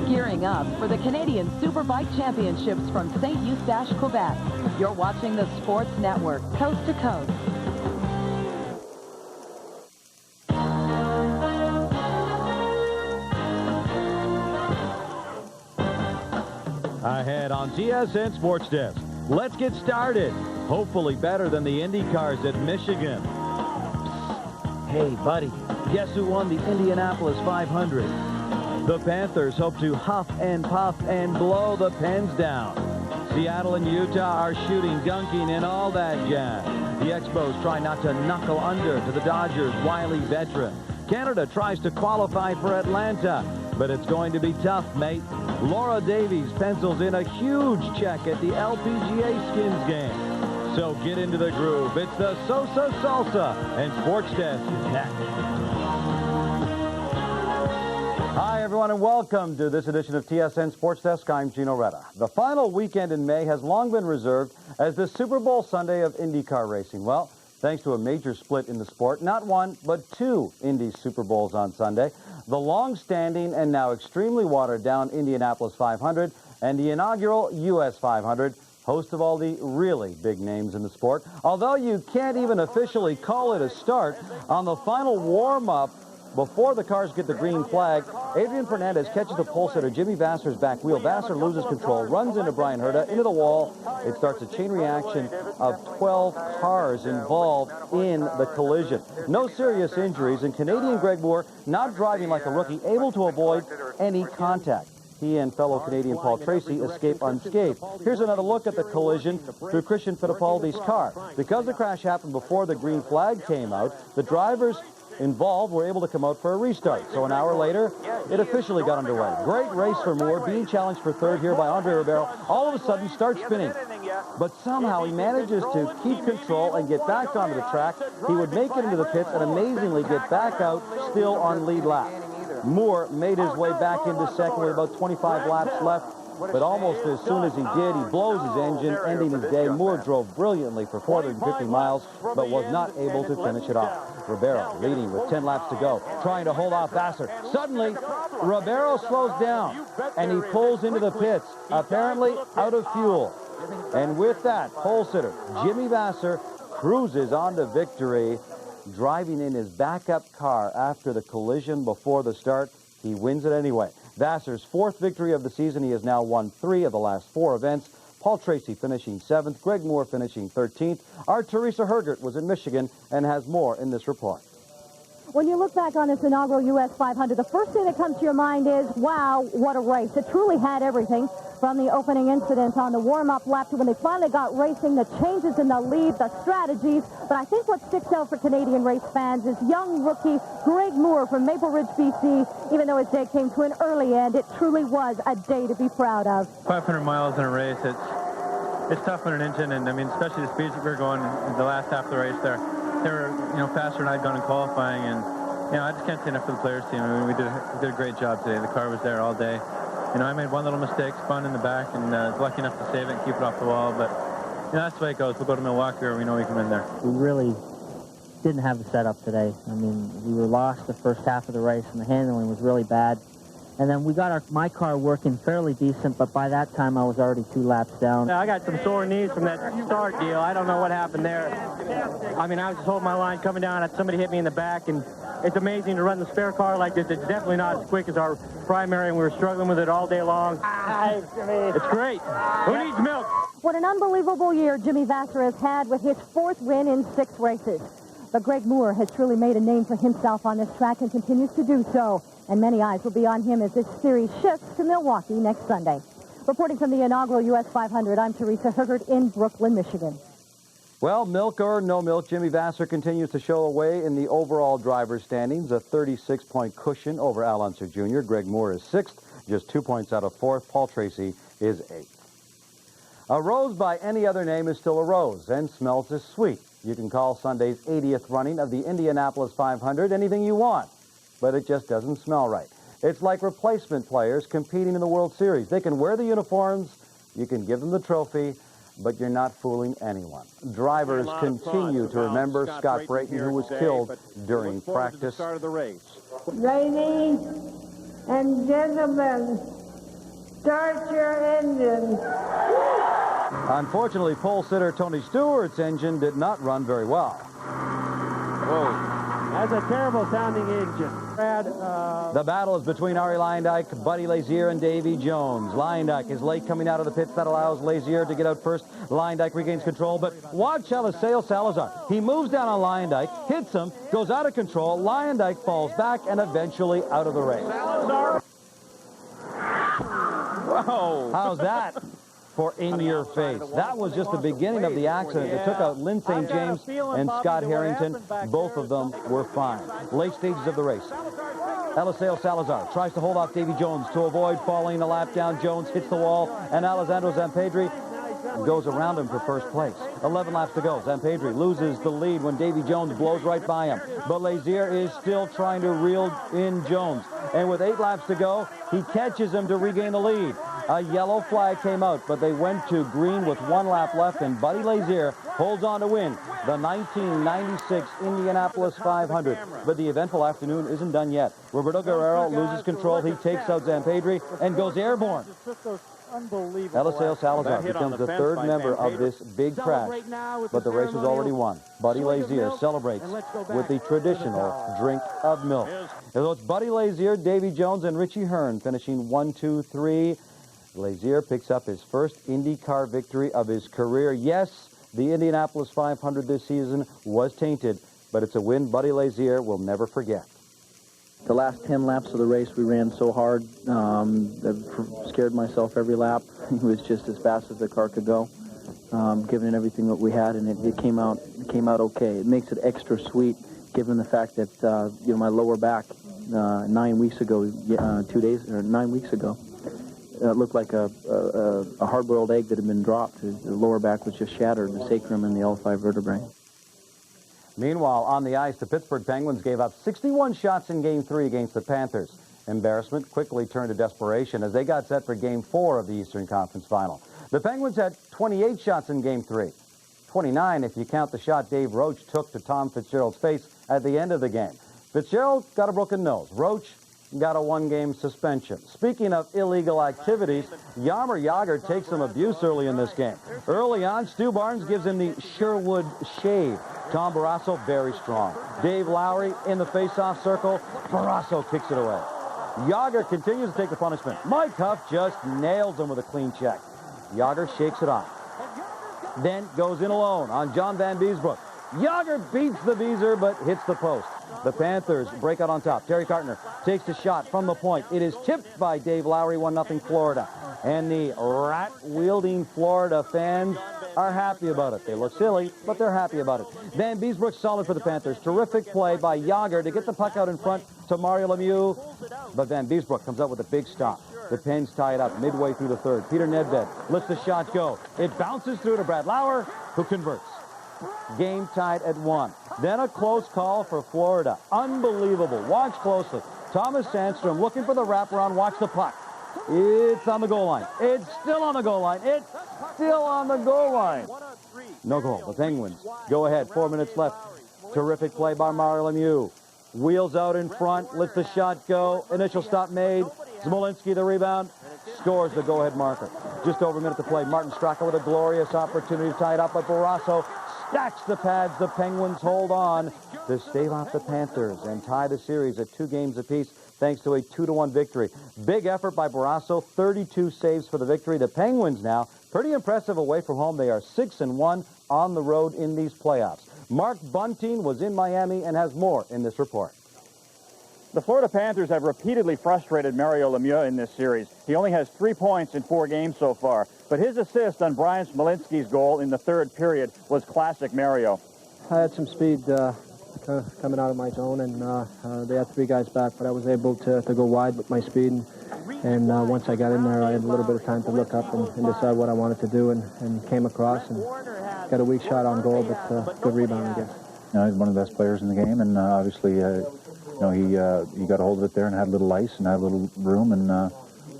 Gearing up for the Canadian Superbike Championships from St. Eustache, Quebec. You're watching the Sports Network, coast to coast. Ahead on TSN Sports Desk. Let's get started. Hopefully better than the Indy cars at Michigan. Hey, buddy, guess who won the Indianapolis 500? The Panthers hope to huff and puff and blow the Pens down. Seattle and Utah are shooting, dunking, and all that jazz. The Expos try not to knuckle under to the Dodgers' wily veteran. Canada tries to qualify for Atlanta, but it's going to be tough, mate. Laura Davies pencils in a huge check at the LPGA Skins game. So get into the groove. It's the Sosa Salsa, and Sports Desk is next. Hi, everyone, and welcome to this edition of TSN Sports Desk. I'm Gino Retta. The final weekend in May has long been reserved as the Super Bowl Sunday of IndyCar racing. Well, thanks to a major split in the sport, not one, but 2 Indy Super Bowls on Sunday. The long-standing and now extremely watered-down Indianapolis 500 and the inaugural U.S. 500, host of all the really big names in the sport. Although you can't even officially call it a start, on the final warm-up, before the cars get the green flag, Adrian Fernandez catches the pole sitter Jimmy Vasser's back wheel. Vasser loses control, runs into Brian Herta, into the wall. It starts a chain reaction of 12 cars involved in the collision. No serious injuries, and Canadian Greg Moore, not driving like a rookie, able to avoid any contact. He and fellow Canadian Paul Tracy escape unscathed. Here's another look at the collision through Christian Fittipaldi's car. Because the crash happened before the green flag came out, the drivers involved were able to come out for a restart. So an hour later, it officially got underway. Great race for Moore, being challenged for third here by Andre Ribeiro. All of a sudden, starts spinning. but somehow he manages to keep control and get back onto the track. He would make it into the pits and amazingly get back out still on lead lap. Moore made his way back into second with about 25 laps left, but almost as soon as he did, he blows his engine, ending his day. Moore drove brilliantly for 450 miles, but was not able to finish it off. Ribeiro leading with 10 laps to go, trying to hold off Vassar. Suddenly, Ribeiro slows down, and he pulls into the pits, apparently out of fuel. And with that, pole sitter Jimmy Vassar cruises on to victory, driving in his backup car after the collision before the start. He wins it anyway. Vassar's fourth victory of the season. He has now won 3 of the last 4 events. Paul Tracy finishing 7th, Greg Moore finishing 13th. Our Teresa Hergert was in Michigan and has more in this report. When you look back on this inaugural U.S. 500, the first thing that comes to your mind is, wow, what a race. It truly had everything from the opening incident on the warm-up lap to when they finally got racing, the changes in the lead, the strategies. But I think what sticks out for Canadian race fans is young rookie Greg Moore from Maple Ridge, BC. Even though his day came to an early end, it truly was a day to be proud of. 500 miles in a race, it's tough on an engine, and I mean, especially the speeds that we were going in the last half of the race there. They were, faster than I'd gone in qualifying, and, I just can't say enough for the players team. I mean, we did a great job today. The car was there all day. I made one little mistake, spun in the back, and was lucky enough to save it and keep it off the wall, but, that's the way it goes. We'll go to Milwaukee where we know we can win there. We really didn't have the setup today. I mean, we were lost the first half of the race, and the handling was really bad. And then we got my car working fairly decent, but by that time I was already 2 laps down. I got some sore knees from that start deal. I don't know what happened there. I mean, I was just holding my line coming down, and somebody hit me in the back, and it's amazing to run the spare car like this. It's definitely not as quick as our primary, and we were struggling with it all day long. It's great. Who needs milk? What an unbelievable year Jimmy Vassar has had with his 4th win in 6 races. But Greg Moore has truly made a name for himself on this track and continues to do so. And many eyes will be on him as this series shifts to Milwaukee next Sunday. Reporting from the inaugural U.S. 500, I'm Teresa Hergert in Brooklyn, Michigan. Well, milk or no milk, Jimmy Vassar continues to show away in the overall driver's standings, a 36-point cushion over Al Unser Jr. Greg Moore is 6th, just 2 points out of 4th. Paul Tracy is 8th. A rose by any other name is still a rose and smells as sweet. You can call Sunday's 80th running of the Indianapolis 500 anything you want, but it just doesn't smell right. It's like replacement players competing in the World Series. They can wear the uniforms, you can give them the trophy, but you're not fooling anyone. Drivers continue to remember Scott Brayton, who was killed during practice. Ladies and gentlemen, start your engines. Unfortunately, pole sitter Tony Stewart's engine did not run very well. Whoa. That's a terrible sounding engine. The battle is between Arie Luyendyk, Buddy Lazier, and Davy Jones. Luyendyk is late coming out of the pits. That allows Lazier to get out first. Luyendyk regains control, but watch Eliseo Salazar. He moves down on Luyendyk, hits him, goes out of control. Luyendyk falls back and eventually out of the race. Salazar. Whoa. How's that for in your face? That was just the beginning of the accident that took out Lynn St. James and Scott Harrington. Both of them were fine. Late stages of the race. Eliseo Salazar tries to hold off Davy Jones to avoid falling a lap down. Jones hits the wall, and Alessandro Zampedri goes around him for first place. 11 laps to go. Zampedri loses the lead when Davy Jones blows right by him. But Lazier is still trying to reel in Jones. And with 8 laps to go, he catches him to regain the lead. A yellow flag came out, but they went to green with 1 lap left, and Buddy Lazier holds on to win the 1996 Indianapolis 500. But the eventful afternoon isn't done yet. Roberto Guerrero loses control. He takes out Zampedri and goes airborne. Eliseo Salazar becomes the 3rd member of this big crash, but the race was already won. Buddy Lazier celebrates with the traditional drink of milk. So it's Buddy Lazier, Davy Jones, and Richie Hearn finishing 1, 2, 3. Lazier picks up his first IndyCar victory of his career. Yes, the Indianapolis 500 this season was tainted, but it's a win Buddy Lazier will never forget. The last 10 laps of the race, we ran so hard. I scared myself every lap. It was just as fast as the car could go, giving it everything that we had, and it came out okay. It makes it extra sweet, given the fact that my lower back 9 weeks ago, 9 weeks ago, it looked like a hard-boiled egg that had been dropped. The lower back was just shattered, the sacrum and the L5 vertebrae. Meanwhile, on the ice, the Pittsburgh Penguins gave up 61 shots in Game 3 against the Panthers. Embarrassment quickly turned to desperation as they got set for Game 4 of the Eastern Conference Final. The Penguins had 28 shots in Game 3. 29 if you count the shot Dave Roach took to Tom Fitzgerald's face at the end of the game. Fitzgerald got a broken nose. Roach got a one-game suspension. Speaking of illegal activities, Jaromir Jagr takes some abuse early in this game. Early on, Stu Barnes gives him the Sherwood shave. Tom Barrasso, very strong. Dave Lowry in the face-off circle. Barrasso kicks it away. Jagr continues to take the punishment. Mike Huff just nails him with a clean check. Jagr shakes it off. Then goes in alone on John Van Beesbroek. Jagr beats the Beezer, but hits the post. The Panthers break out on top. Terry Cartner takes the shot from the point. It is tipped by Dave Lowry, 1-0 Florida. And the rat-wielding Florida fans are happy about it. They look silly, but they're happy about it. Van Beesbroek solid for the Panthers. Terrific play by Jagr to get the puck out in front to Mario Lemieux. But Van Beesbroek comes up with a big stop. The Pens tie it up midway through the third. Peter Nedved lets the shot go. It bounces through to Brad Lauer, who converts. Game tied at 1. Then a close call for Florida. Unbelievable. Watch closely. Thomas Sandstrom looking for the wraparound. Watch the puck. It's on the goal line. It's still on the goal line. It's still on the goal line. No goal. The Penguins go ahead. 4 minutes left. Terrific play by Mario Lemieux. Wheels out in front. Lets the shot go. Initial stop made. Smolinski the rebound. Scores the go-ahead marker. Just over a minute to play. Martin Straka with a glorious opportunity to tie it up, but Barrasso stacks the pads. The Penguins hold on to stave off the Panthers and tie the series at 2 games apiece thanks to a 2-1 victory. Big effort by Barrasso, 32 saves for the victory. The Penguins now, pretty impressive away from home. They are 6-1 on the road in these playoffs. Mark Bunting was in Miami and has more in this report. The Florida Panthers have repeatedly frustrated Mario Lemieux in this series. He only has 3 points in 4 games so far, but his assist on Brian Smolinski's goal in the third period was classic Mario. I had some speed coming out of my zone, and they had 3 guys back, but I was able to go wide with my speed, and once I got in there, I had a little bit of time to look up and decide what I wanted to do, and came across and got a weak shot on goal, but good rebound, I guess. He's one of the best players in the game, and obviously, he got a hold of it there and had a little ice and had a little room, and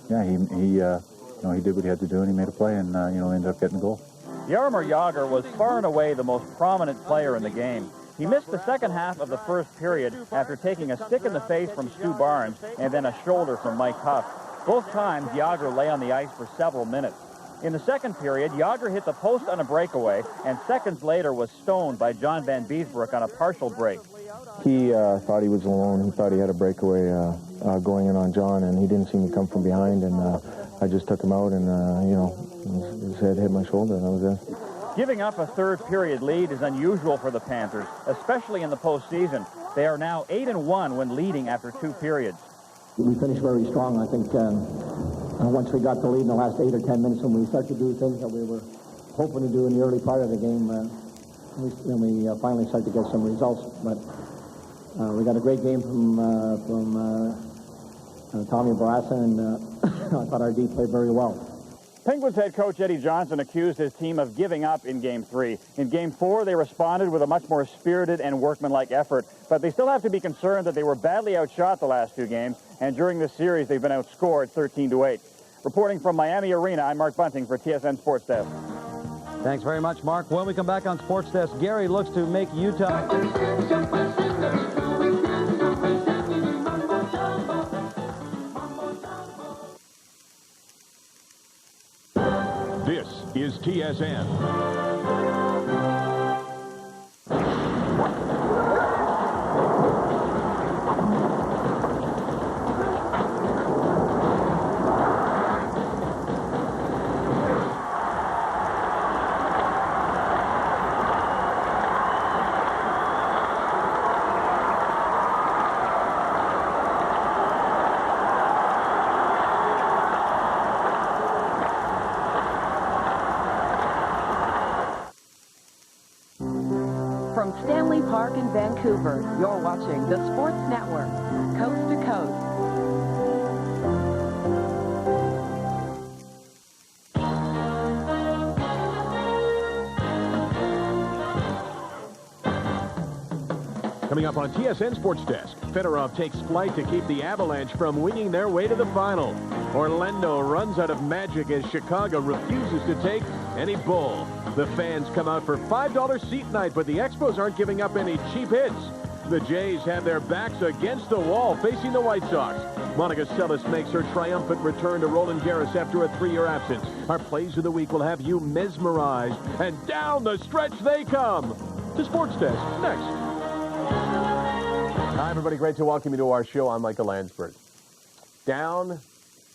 he did what he had to do, and he made a play, and ended up getting the goal. Jaromir Jagr was far and away the most prominent player in the game. He missed the second half of the first period after taking a stick in the face from Stu Barnes and then a shoulder from Mike Huff. Both times, Jagr lay on the ice for several minutes. In the second period, Jagr hit the post on a breakaway and seconds later was stoned by John Van Beesbroek on a partial break. He thought he was alone. He thought he had a breakaway going in on John, and he didn't see me come from behind, and I just took him out, and, his head hit my shoulder, and that was it. Giving up a third period lead is unusual for the Panthers, especially in the postseason. They are now 8-1 when leading after 2 periods. We finished very strong. I think once we got the lead in the last 8 or 10 minutes, when we started to do things that we were hoping to do in the early part of the game, we finally started to get some results. But we got a great game from Tommy Barrasso, and I thought our D played very well. Penguins head coach Eddie Johnson accused his team of giving up in Game 3. In Game 4, they responded with a much more spirited and workmanlike effort, but they still have to be concerned that they were badly outshot the last 2 games, and during this series, they've been outscored 13-8. Reporting from Miami Arena, I'm Mark Bunting for TSN Sports Desk. Thanks very much, Mark. When we come back on Sports Desk, Gary looks to make Utah... This is TSN. From Stanley Park in Vancouver, you're watching the Sports Network, coast to coast. Coming up on TSN Sports Desk, Fedorov takes flight to keep the Avalanche from winging their way to the final. Orlando runs out of magic as Chicago refuses to take any bull. The fans come out for $5 seat night, but the Expos aren't giving up any cheap hits. The Jays have their backs against the wall facing the White Sox. Monica Seles makes her triumphant return to Roland Garros after a 3-year absence. Our plays of the week will have you mesmerized. And down the stretch they come. To Sports Desk next. Hi, everybody. Great to welcome you to our show. I'm Michael Landsberg. Down,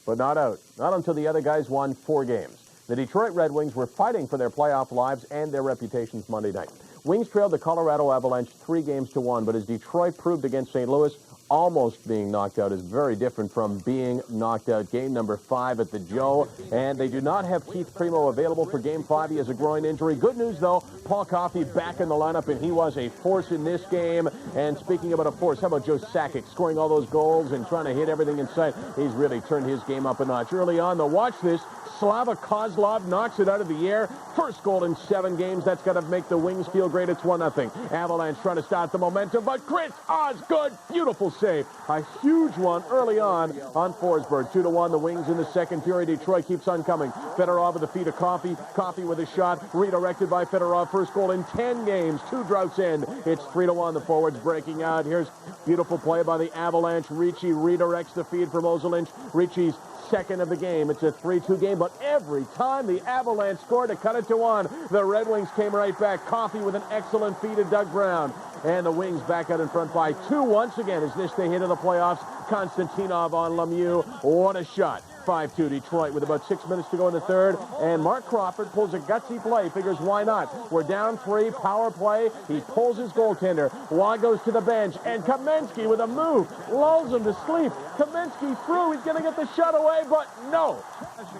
but not out. Not until the other guys won 4 games. The Detroit Red Wings were fighting for their playoff lives and their reputations Monday night. Wings trailed the Colorado Avalanche 3-1, but as Detroit proved against St. Louis, almost being knocked out is very different from being knocked out. Game number 5 at the Joe, and they do not have Keith Primo available for Game 5. He has a groin injury. Good news, though, Paul Coffey back in the lineup, and he was a force in this game. And speaking about a force, how about Joe Sakic scoring all those goals and trying to hit everything in sight? He's really turned his game up a notch. Early on, though, watch this. Slava Kozlov knocks it out of the air. First goal in 7 games. That's got to make the Wings feel great. It's 1-0. Avalanche trying to start the momentum, but Chris Osgood, beautiful save. A huge one early on Forsberg. 2-1, the Wings in the second period. Detroit keeps on coming. Fedorov at the feet of Coffey. Coffey with a shot, redirected by Fedorov. First goal in 10 games. 2 droughts in. It's 3-1. The forwards breaking out. Here's beautiful play by the Avalanche. Ricci redirects the feed for Moselinch. Ricci's second of the game. It's a 3-2 game, but every time the Avalanche scored to cut it to 1, the Red Wings came right back. Coffey with an excellent feed to Doug Brown. And the Wings back out in front by 2 once again as this they hit in the playoffs. Konstantinov on Lemieux. What a shot. 5-2 Detroit with about 6 minutes to go in the third. And Mark Crawford pulls a gutsy play. Figures, why not? We're down 3, power play. He pulls his goaltender. Waugh goes to the bench. And Kamensky with a move lulls him to sleep. Kamensky through. He's going to get the shot away, but no.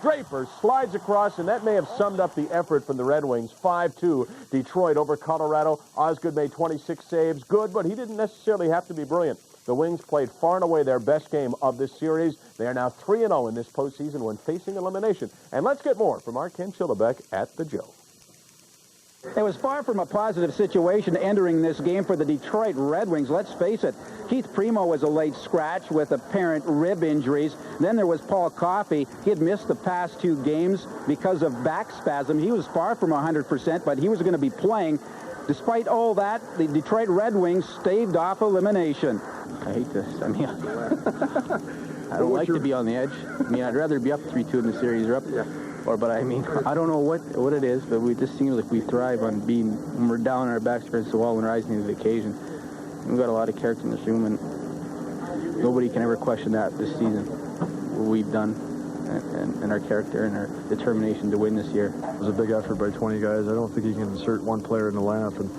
Draper slides across, and that may have summed up the effort from the Red Wings. 5-2 Detroit over Colorado. Osgood made 26 saves. Good, but he didn't necessarily have to be brilliant. The Wings played far and away their best game of this series. They are now 3-0 in this postseason when facing elimination. And let's get more from our Ken Chillibeck at the Joe. It was far from a positive situation entering this game for the Detroit Red Wings. Let's face it, Keith Primo was a late scratch with apparent rib injuries. Then there was Paul Coffey. He had missed the past 2 games because of back spasm. He was far from 100%, but he was going to be playing. Despite all that, the Detroit Red Wings staved off elimination. I hate this. I mean, I don't like to be on the edge. I mean, I'd rather be up 3-2 in the series or up. But I mean, I don't know what it is, but we just seem like we thrive on being, when we're down on our backs against the wall and rising to the occasion. We've got a lot of character in this room, and nobody can ever question that this season, what we've done, and our character and our determination to win this year. It was a big effort by 20 guys. I don't think you can insert one player in the lineup and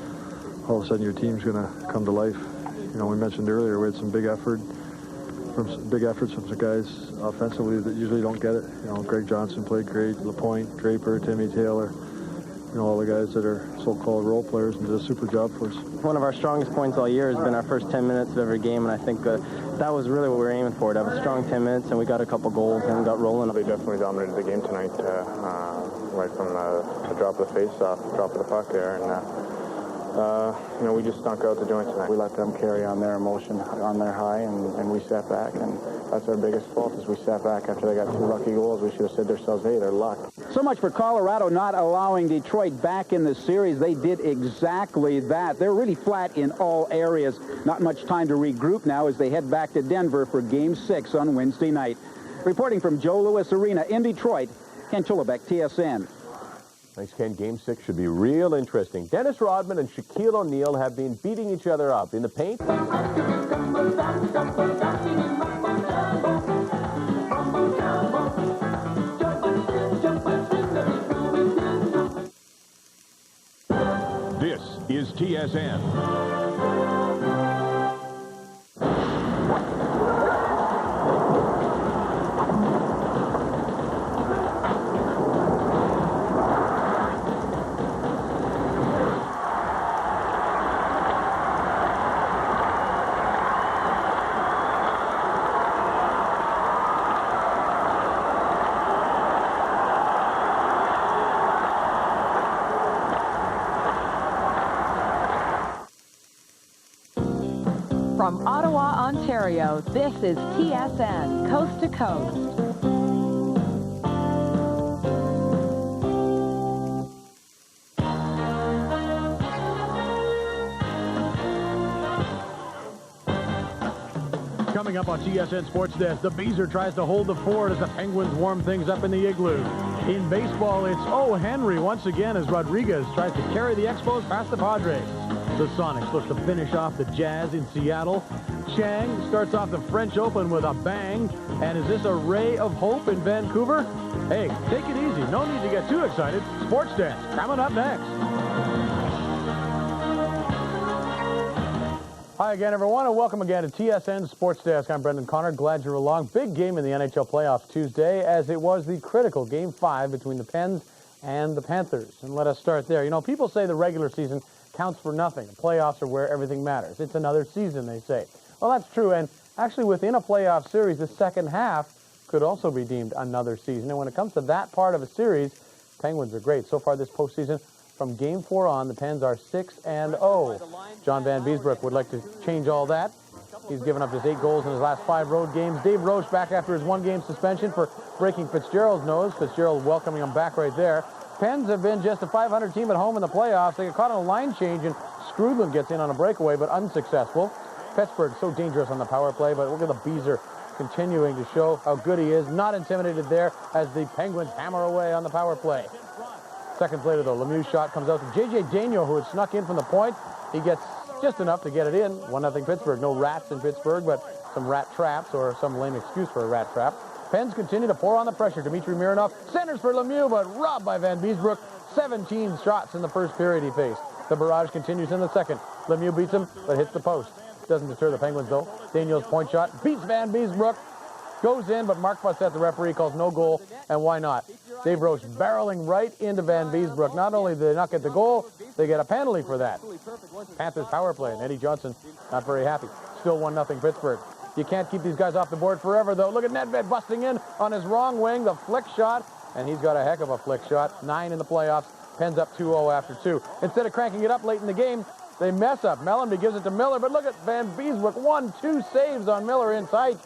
all of a sudden your team's going to come to life. You know, we mentioned earlier we had some big efforts from some guys offensively that usually don't get it. You know, Greg Johnson played great, LaPointe, Draper, Timmy Taylor, you know, all the guys that are so-called role players and did a super job for us. One of our strongest points all year has been our first 10 minutes of every game, and I think that was really what we were aiming for, to have a strong 10 minutes, and we got a couple goals and got rolling. They definitely dominated the game tonight, right from the drop of the face-off, drop of the puck there, and you know, we just stunk out the joint tonight. We let them carry on their emotion, on their high, and we sat back, and that's our biggest fault, is we sat back after they got 2 lucky goals. We should have said to ourselves, hey, they're luck. So much for Colorado not allowing Detroit back in the series. They did exactly that. They're really flat in all areas. Not much time to regroup now as they head back to Denver for Game 6 on Wednesday night. Reporting from Joe Louis Arena in Detroit, Ken Chillibeck, TSN. Thanks, Ken. Game 6 should be real interesting. Dennis Rodman and Shaquille O'Neal have been beating each other up in the paint. This is TSN. From Ottawa, Ontario, this is TSN, Coast to Coast. Coming up on TSN Sports Desk, the Beezer tries to hold the fort as the Penguins warm things up in the igloo. In baseball, it's O. Henry once again as Rodriguez tries to carry the Expos past the Padres. The Sonics look to finish off the Jazz in Seattle. Chang starts off the French Open with a bang. And is this a ray of hope in Vancouver? Hey, take it easy. No need to get too excited. Sports Desk coming up next. Hi again, everyone, and welcome again to TSN Sports Desk. I'm Brendan Connor. Glad you're along. Big game in the NHL playoffs Tuesday, as it was the critical Game 5 between the Pens and the Panthers. And let us start there. You know, people say the regular season counts for nothing. The playoffs are where everything matters. It's another season, they say. Well, that's true, and actually within a playoff series, the second half could also be deemed another season. And when it comes to that part of a series, Penguins are great. So far this postseason, from Game 4 on, the Pens are 6-0. John Van Beesbroek would like to change all that. He's given up just 8 goals in his last 5 road games. Dave Roche back after his 1-game suspension for breaking Fitzgerald's nose. Fitzgerald welcoming him back right there. Pens have been just a .500 team at home in the playoffs. They get caught on a line change, and Skrudland gets in on a breakaway, but unsuccessful. Pittsburgh so dangerous on the power play, but look at the Beezer continuing to show how good he is. Not intimidated there as the Penguins hammer away on the power play. Seconds later, though, Lemieux's shot comes out to J.J. Daigneault, who had snuck in from the point. He gets just enough to get it in. 1-0 Pittsburgh. No rats in Pittsburgh, but some rat traps, or some lame excuse for a rat trap. Pens continue to pour on the pressure. Dmitry Mironov centers for Lemieux, but robbed by Van Beesbroek. 17 shots in the first period he faced. The barrage continues in the second. Lemieux beats him, but hits the post. Doesn't deter the Penguins, though. Daigneault's point shot beats Van Beesbroek. Goes in, but Mark Fossett, the referee, calls no goal, and why not? Dave Roche barreling right into Van Beesbroek. Not only did they not get the goal, they get a penalty for that. Panthers power play, and Eddie Johnson not very happy. Still 1-0 Pittsburgh. You can't keep these guys off the board forever, though. Look at Nedved busting in on his wrong wing, the flick shot, and he's got a heck of a flick shot. 9 in the playoffs. Pens up 2-0 after 2. Instead of cranking it up late in the game, they mess up. Mellenby gives it to Miller, but look at Van Beesbroek. 1-2 saves on Miller in tight.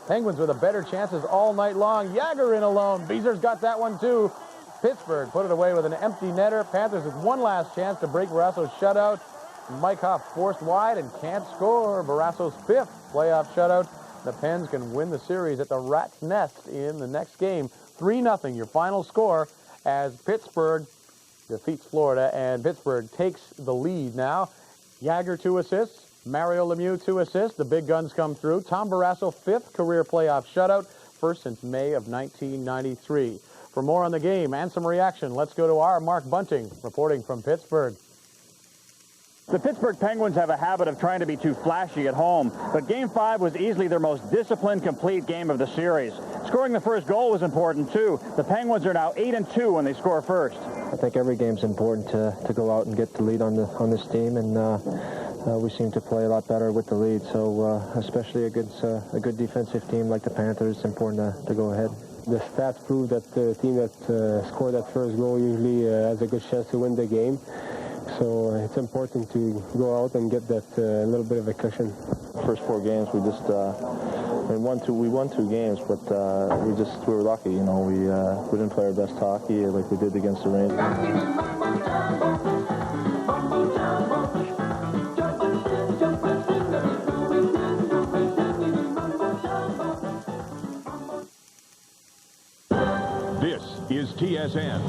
Penguins with a better chances all night long. Jagger in alone. Beezer's got that one too. Pittsburgh put it away with an empty netter. Panthers with one last chance to break Barrasso's shutout. Mike Hoff forced wide and can't score. Barrasso's 5th playoff shutout. The Pens can win the series at the Rat's Nest in the next game. 3-0 your final score as Pittsburgh defeats Florida, and Pittsburgh takes the lead now. Jagger 2 assists. Mario Lemieux 2 assists. The big guns come through. Tom Barrasso 5th career playoff shutout, first since May of 1993. For more on the game and some reaction, let's go to our Mark Bunting reporting from Pittsburgh. The Pittsburgh Penguins have a habit of trying to be too flashy at home, but Game 5 was easily their most disciplined, complete game of the series. Scoring the first goal was important, too. The Penguins are now 8-2 when they score first. I think every game's important to go out and get the lead on this team, and we seem to play a lot better with the lead. So especially against a good defensive team like the Panthers, it's important to go ahead. The stats prove that the team that scored that first goal usually has a good chance to win the game. So it's important to go out and get that little bit of a cushion. First 4 games, we just we won 2 games, but we were lucky. You know, we didn't play our best hockey like we did against the Rangers. This is TSN.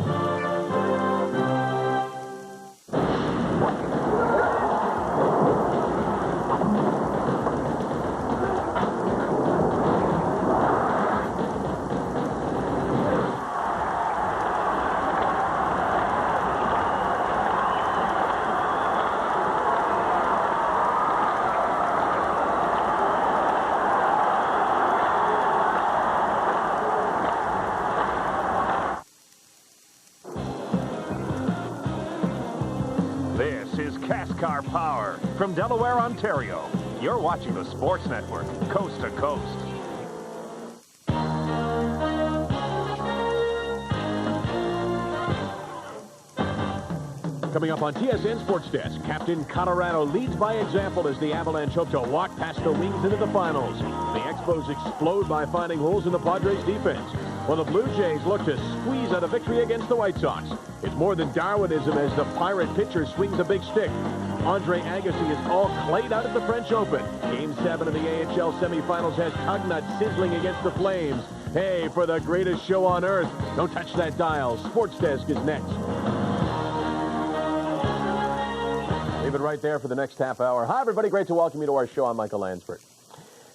Car power from Delaware, Ontario. You're watching the Sports Network, coast to coast. Coming up on TSN Sports Desk, Captain Colorado leads by example as the Avalanche hope to walk past the Wings into the finals. The Expos explode by finding holes in the Padres' defense, while the Blue Jays look to squeeze out a victory against the White Sox. It's more than Darwinism as the Pirate pitcher swings a big stick. Andre Agassi is all clayed out at the French Open. Game 7 of the AHL semifinals has Tugnut sizzling against the Flames. Hey, for the greatest show on earth, don't touch that dial. Sports Desk is next. Leave it right there for the next half hour. Hi, everybody. Great to welcome you to our show. I'm Michael Landsberg.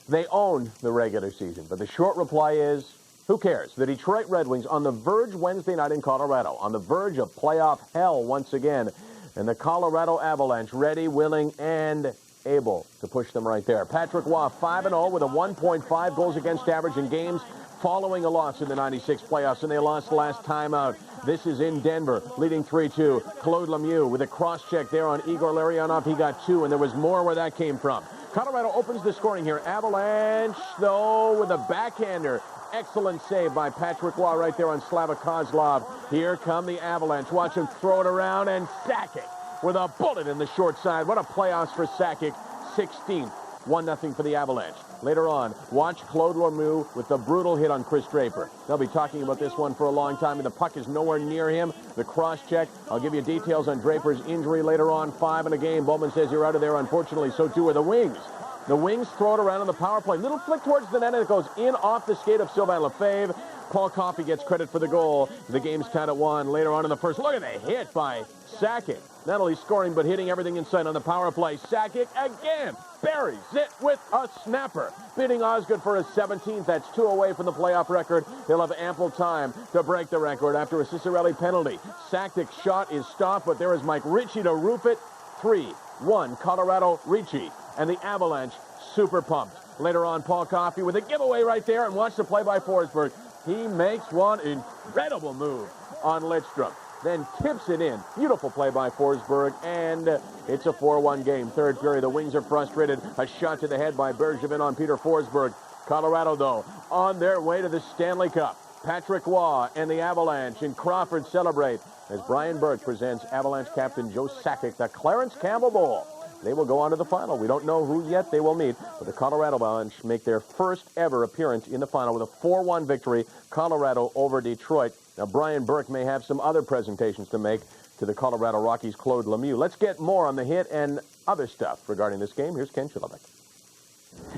They own the regular season, but the short reply is, who cares? The Detroit Red Wings on the verge Wednesday night in Colorado, on the verge of playoff hell once again, and the Colorado Avalanche ready, willing, and able to push them right there. Patrick Roy, 5-0 with a 1.5 goals against average in games following a loss in the 96 playoffs, and they lost last time out. This is in Denver, leading 3-2. Claude Lemieux with a cross-check there on Igor Larionov. He got 2, and there was more where that came from. Colorado opens the scoring here. Avalanche, though, with a backhander. Excellent save by Patrick Roy right there on Slava Kozlov. Here come the Avalanche. Watch him throw it around, and Sakic with a bullet in the short side. What a playoffs for Sakic. 16th. 1-0 for the Avalanche. Later on, watch Claude Lemieux with the brutal hit on Chris Draper. They'll be talking about this one for a long time, and the puck is nowhere near him. The cross-check. I'll give you details on Draper's injury later on. 5 in a game. Bowman says you're out of there. Unfortunately, so too are the Wings. The Wings throw it around on the power play. Little flick towards the net, and it goes in off the skate of Sylvain Lefebvre. Paul Coffey gets credit for the goal. The game's tied at 1. Later on in the first, look at the hit by Sakic. Not only scoring, but hitting everything in sight on the power play. Sakic again buries it with a snapper. Beating Osgood for his 17th. That's 2 away from the playoff record. They'll have ample time to break the record after a Ciccarelli penalty. Sakic's shot is stopped, but there is Mike Ritchie to roof it. 3-1 Colorado. Ritchie and the Avalanche super pumped. Later on, Paul Coffey with a giveaway right there, and watch the play by Forsberg. He makes one incredible move on Lidstrom, then tips it in. Beautiful play by Forsberg, and it's a 4-1 game. Third period, the Wings are frustrated. A shot to the head by Bergevin on Peter Forsberg. Colorado, though, on their way to the Stanley Cup. Patrick Roy and the Avalanche and Crawford celebrate as Brian Burke presents Avalanche captain Joe Sakic the Clarence Campbell Bowl. They will go on to the final. We don't know who yet they will meet, but the Colorado Avalanche make their first ever appearance in the final with a 4-1 victory, Colorado over Detroit. Now, Brian Burke may have some other presentations to make to the Colorado Rockies' Claude Lemieux. Let's get more on the hit and other stuff regarding this game. Here's Ken Chilovik.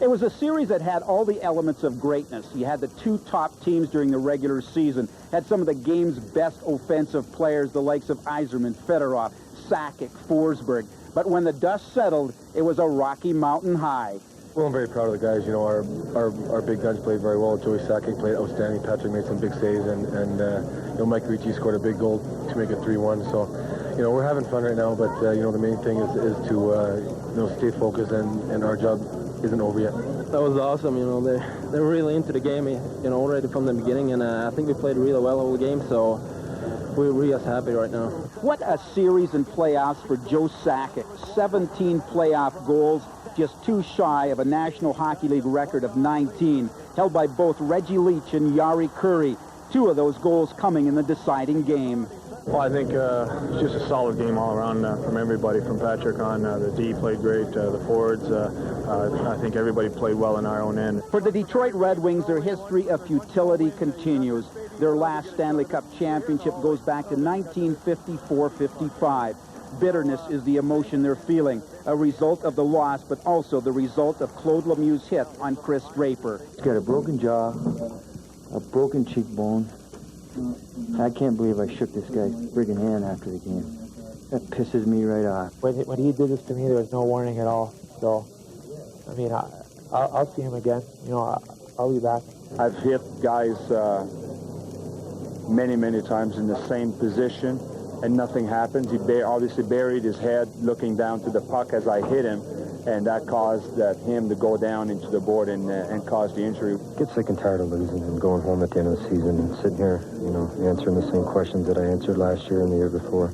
It was a series that had all the elements of greatness. You had the 2 top teams during the regular season, had some of the game's best offensive players, the likes of Yzerman, Fedorov, Sakic, Forsberg. But when the dust settled, it was a Rocky Mountain high. Well, I'm very proud of the guys. You know, our big guns played very well. Joey Sakic played outstanding. Patrick made some big saves, and you know, Mike Ritchie scored a big goal to make it 3-1. So, you know, we're having fun right now, but you know, the main thing is to you know, stay focused, and our job isn't over yet. That was awesome. You know, they were really into the game, you know, already from the beginning, and I think we played really well all the game. So we're just happy right now. What a series in playoffs for Joe Sakic. 17 playoff goals, just 2 shy of a National Hockey League record of 19, held by both Reggie Leach and Yari Curry. 2 of those goals coming in the deciding game. Well, I think it's just a solid game all around from everybody, from Patrick on. The D played great, the forwards. I think everybody played well in our own end. For the Detroit Red Wings, their history of futility continues. Their last Stanley Cup championship goes back to 1954-55. Bitterness is the emotion they're feeling, a result of the loss, but also the result of Claude Lemieux's hit on Chris Draper. He's got a broken jaw, a broken cheekbone. I can't believe I shook this guy's friggin' hand after the game. That pisses me right off. When he did this to me, there was no warning at all. So, I mean, I'll see him again. You know, I'll be back. I've hit guys many times in the same position, and nothing happens. He obviously buried his head looking down to the puck as I hit him, and that caused him to go down into the board and cause the injury. Get sick and tired of losing and going home at the end of the season and sitting here, you know, answering the same questions that I answered last year and the year before.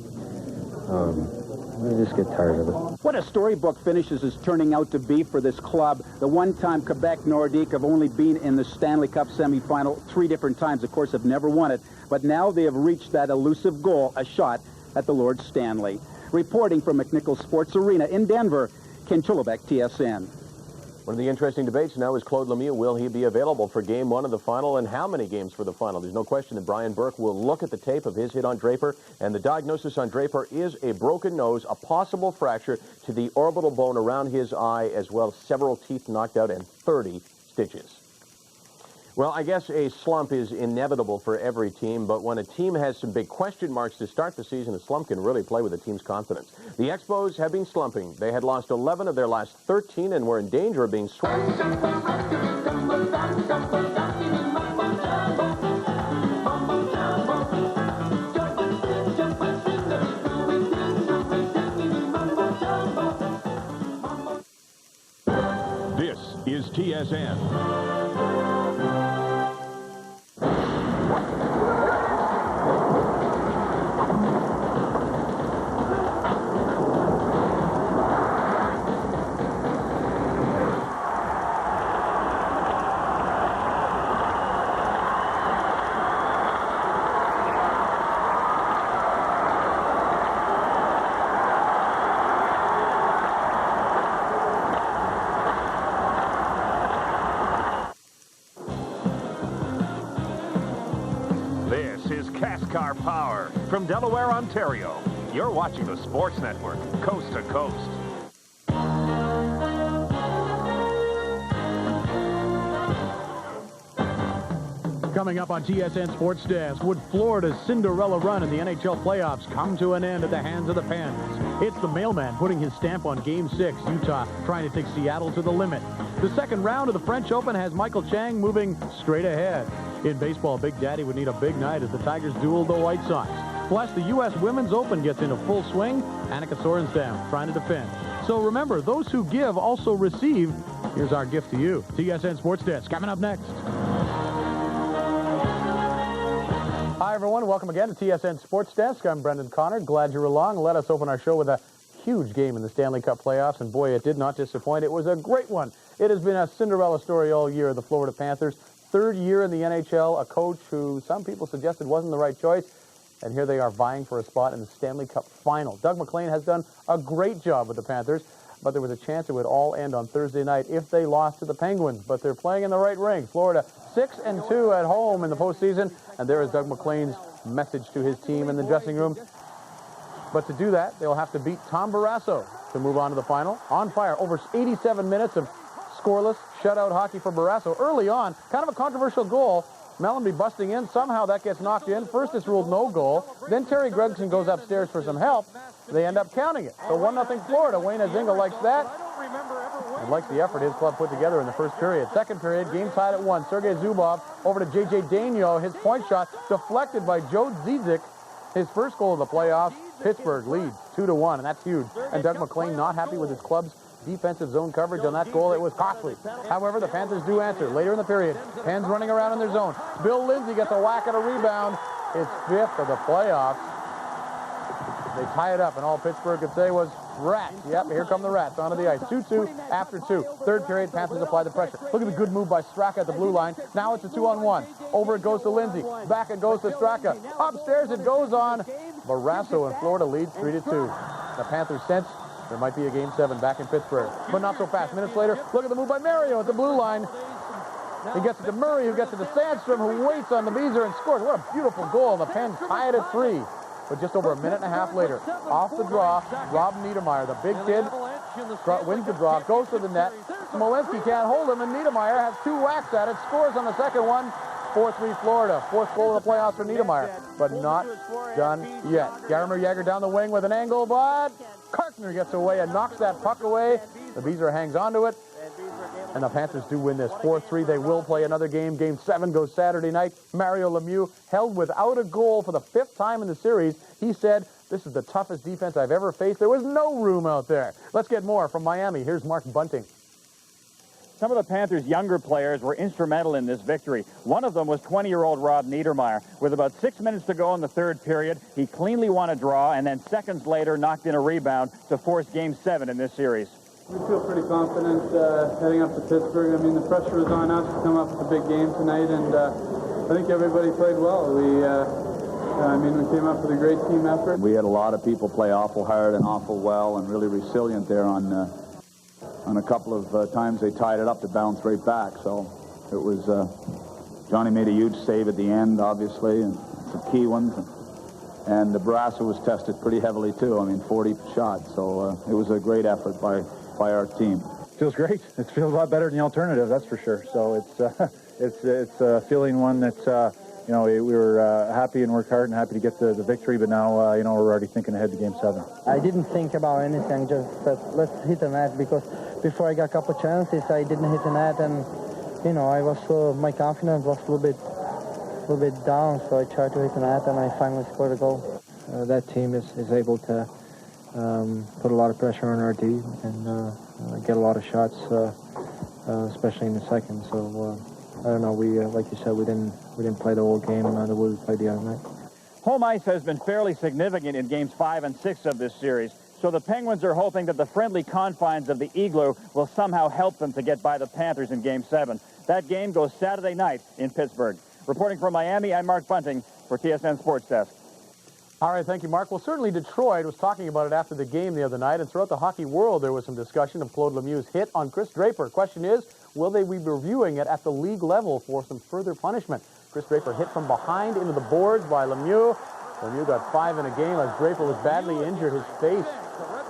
I just get tired of it. What a storybook finish this is turning out to be for this club. The one-time Quebec Nordiques have only been in the Stanley Cup semifinal 3 different times. Of course, have never won it. But now they have reached that elusive goal, a shot at the Lord Stanley. Reporting from McNichols Sports Arena in Denver, Ken Chulabek, TSN. One of the interesting debates now is Claude Lemieux. Will he be available for Game 1 of the final, and how many games for the final? There's no question that Brian Burke will look at the tape of his hit on Draper, and the diagnosis on Draper is a broken nose, a possible fracture to the orbital bone around his eye, as well as several teeth knocked out and 30 stitches. Well, I guess a slump is inevitable for every team, but when a team has some big question marks to start the season, a slump can really play with a team's confidence. The Expos have been slumping. They had lost 11 of their last 13 and were in danger of being swept. This is TSN. Car Power from Delaware, Ontario. You're watching the Sports Network, coast to coast. Coming up on TSN Sports Desk, would Florida's Cinderella run in the NHL playoffs come to an end at the hands of the Panthers? It's the mailman putting his stamp on Game 6. Utah trying to take Seattle to the limit. The second round of the French Open has Michael Chang moving straight ahead. In baseball, Big Daddy would need a big night as the Tigers duel the White Sox. Plus, the U.S. Women's Open gets into full swing. Annika Sorenstam trying to defend. So remember, those who give also receive. Here's our gift to you. TSN Sports Desk coming up next. Hi, everyone. Welcome again to TSN Sports Desk. I'm Brendan Connor. Glad you're along. Let us open our show with a huge game in the Stanley Cup playoffs, and boy, it did not disappoint. It was a great one. It has been a Cinderella story all year, the Florida Panthers. Third year in the NHL, a coach who some people suggested wasn't the right choice, and here they are vying for a spot in the Stanley Cup final. Doug MacLean has done a great job with the Panthers, but there was a chance it would all end on Thursday night if they lost to the Penguins, but they're playing in the right ring. Florida 6-2 at home in the postseason, and there is Doug MacLean's message to his team in the dressing room. But to do that, they'll have to beat Tom Barrasso to move on to the final. On fire, over 87 minutes of scoreless shutout hockey for Barrasso. Early on, kind of a controversial goal. Mellenby busting in. Somehow that gets knocked in. First it's ruled no goal. Then Terry Gregson goes upstairs for some help. They end up counting it. So 1-0 Florida. Wayne Azinga likes that and likes the effort his club put together in the first period. Second period, game tied at 1. Sergei Zubov over to J.J. Daigneault. His point shot deflected by Joe Zizik. His first goal of the playoffs. Pittsburgh leads 2-1, and that's huge. And Doug MacLean not happy with his club's defensive zone coverage on that goal. It was costly. However, the Panthers do answer later in the period. Pens running around in their zone. Bill Lindsay gets a whack at a rebound. His fifth of the playoffs. They tie it up, and all Pittsburgh could say was, Rats. Yep, here come the Rats onto the ice. 2-2 after 2. Third period, Panthers apply the pressure. Look at the good move by Straka at the blue line. Now it's a 2-on-1. Over it goes to Lindsay. Back it goes to Straka. Upstairs it goes on. Barrasso and Florida leads 3-2. The Panthers sense there might be a Game 7 back in Pittsburgh, but not so fast. Minutes later, look at the move by Mario at the blue line. He gets it to Murray, who gets it to Sandstrom, who waits on the Beezer and scores. What a beautiful goal. The Pens tie it at 3. But just over a minute and a half later, off the draw, Rob Niedermeyer, the big kid, wins the draw, goes to the net. Smolenski can't hold him, and Niedermeyer has 2 whacks at it, scores on the second one. 4-3 Florida. Fourth goal of the playoffs for Niedermeyer, but not done yet. Jaromir Jagr down the wing with an angle, but Kartner gets away and knocks that puck away. The Beezer hangs onto it, and the Panthers do win this 4-3. They will play another game. Game 7 goes Saturday night. Mario Lemieux held without a goal for the 5th time in the series. He said, "This is the toughest defense I've ever faced. There was no room out there." Let's get more from Miami. Here's Mark Bunting. Some of the Panthers' younger players were instrumental in this victory. One of them was 20-year-old Rob Niedermeyer. With about 6 minutes to go in the third period, he cleanly won a draw and then seconds later knocked in a rebound to force Game 7 in this series. We feel pretty confident heading up to Pittsburgh. I mean, the pressure is on us to come up with a big game tonight, and I think everybody played well. We I mean, we came up with a great team effort. We had a lot of people play awful hard and awful well and really resilient there on a couple of times they tied it up to bounce right back. So it was, Johnny made a huge save at the end, obviously, and some key ones. And the Barassa was tested pretty heavily, too. I mean, 40 shots. So it was a great effort by our team. Feels great. It feels a lot better than the alternative, that's for sure. So it's a feeling one that's, you know, we were happy and worked hard and happy to get the victory, but now, you know, we're already thinking ahead to Game 7. I didn't think about anything, just said, let's hit the net, because before I got a couple chances, I didn't hit the net, and, you know, I was my confidence was a little bit down, so I tried to hit the net, and I finally scored a goal. That team is able to put a lot of pressure on our D and get a lot of shots, especially in the second. So I don't know. We like you said, we didn't play the whole game the way we played the other night. Home ice has been fairly significant in Games 5 and 6 of this series, so the Penguins are hoping that the friendly confines of the Igloo will somehow help them to get by the Panthers in Game 7. That game goes Saturday night in Pittsburgh. Reporting from Miami, I'm Mark Bunting for TSN Sports Desk. All right, thank you, Mark. Well, certainly Detroit was talking about it after the game the other night, and throughout the hockey world there was some discussion of Claude Lemieux's hit on Chris Draper. Question is, will they be reviewing it at the league level for some further punishment? Chris Draper hit from behind into the boards by Lemieux. Lemieux got 5 in a game as Draper was badly injured, his face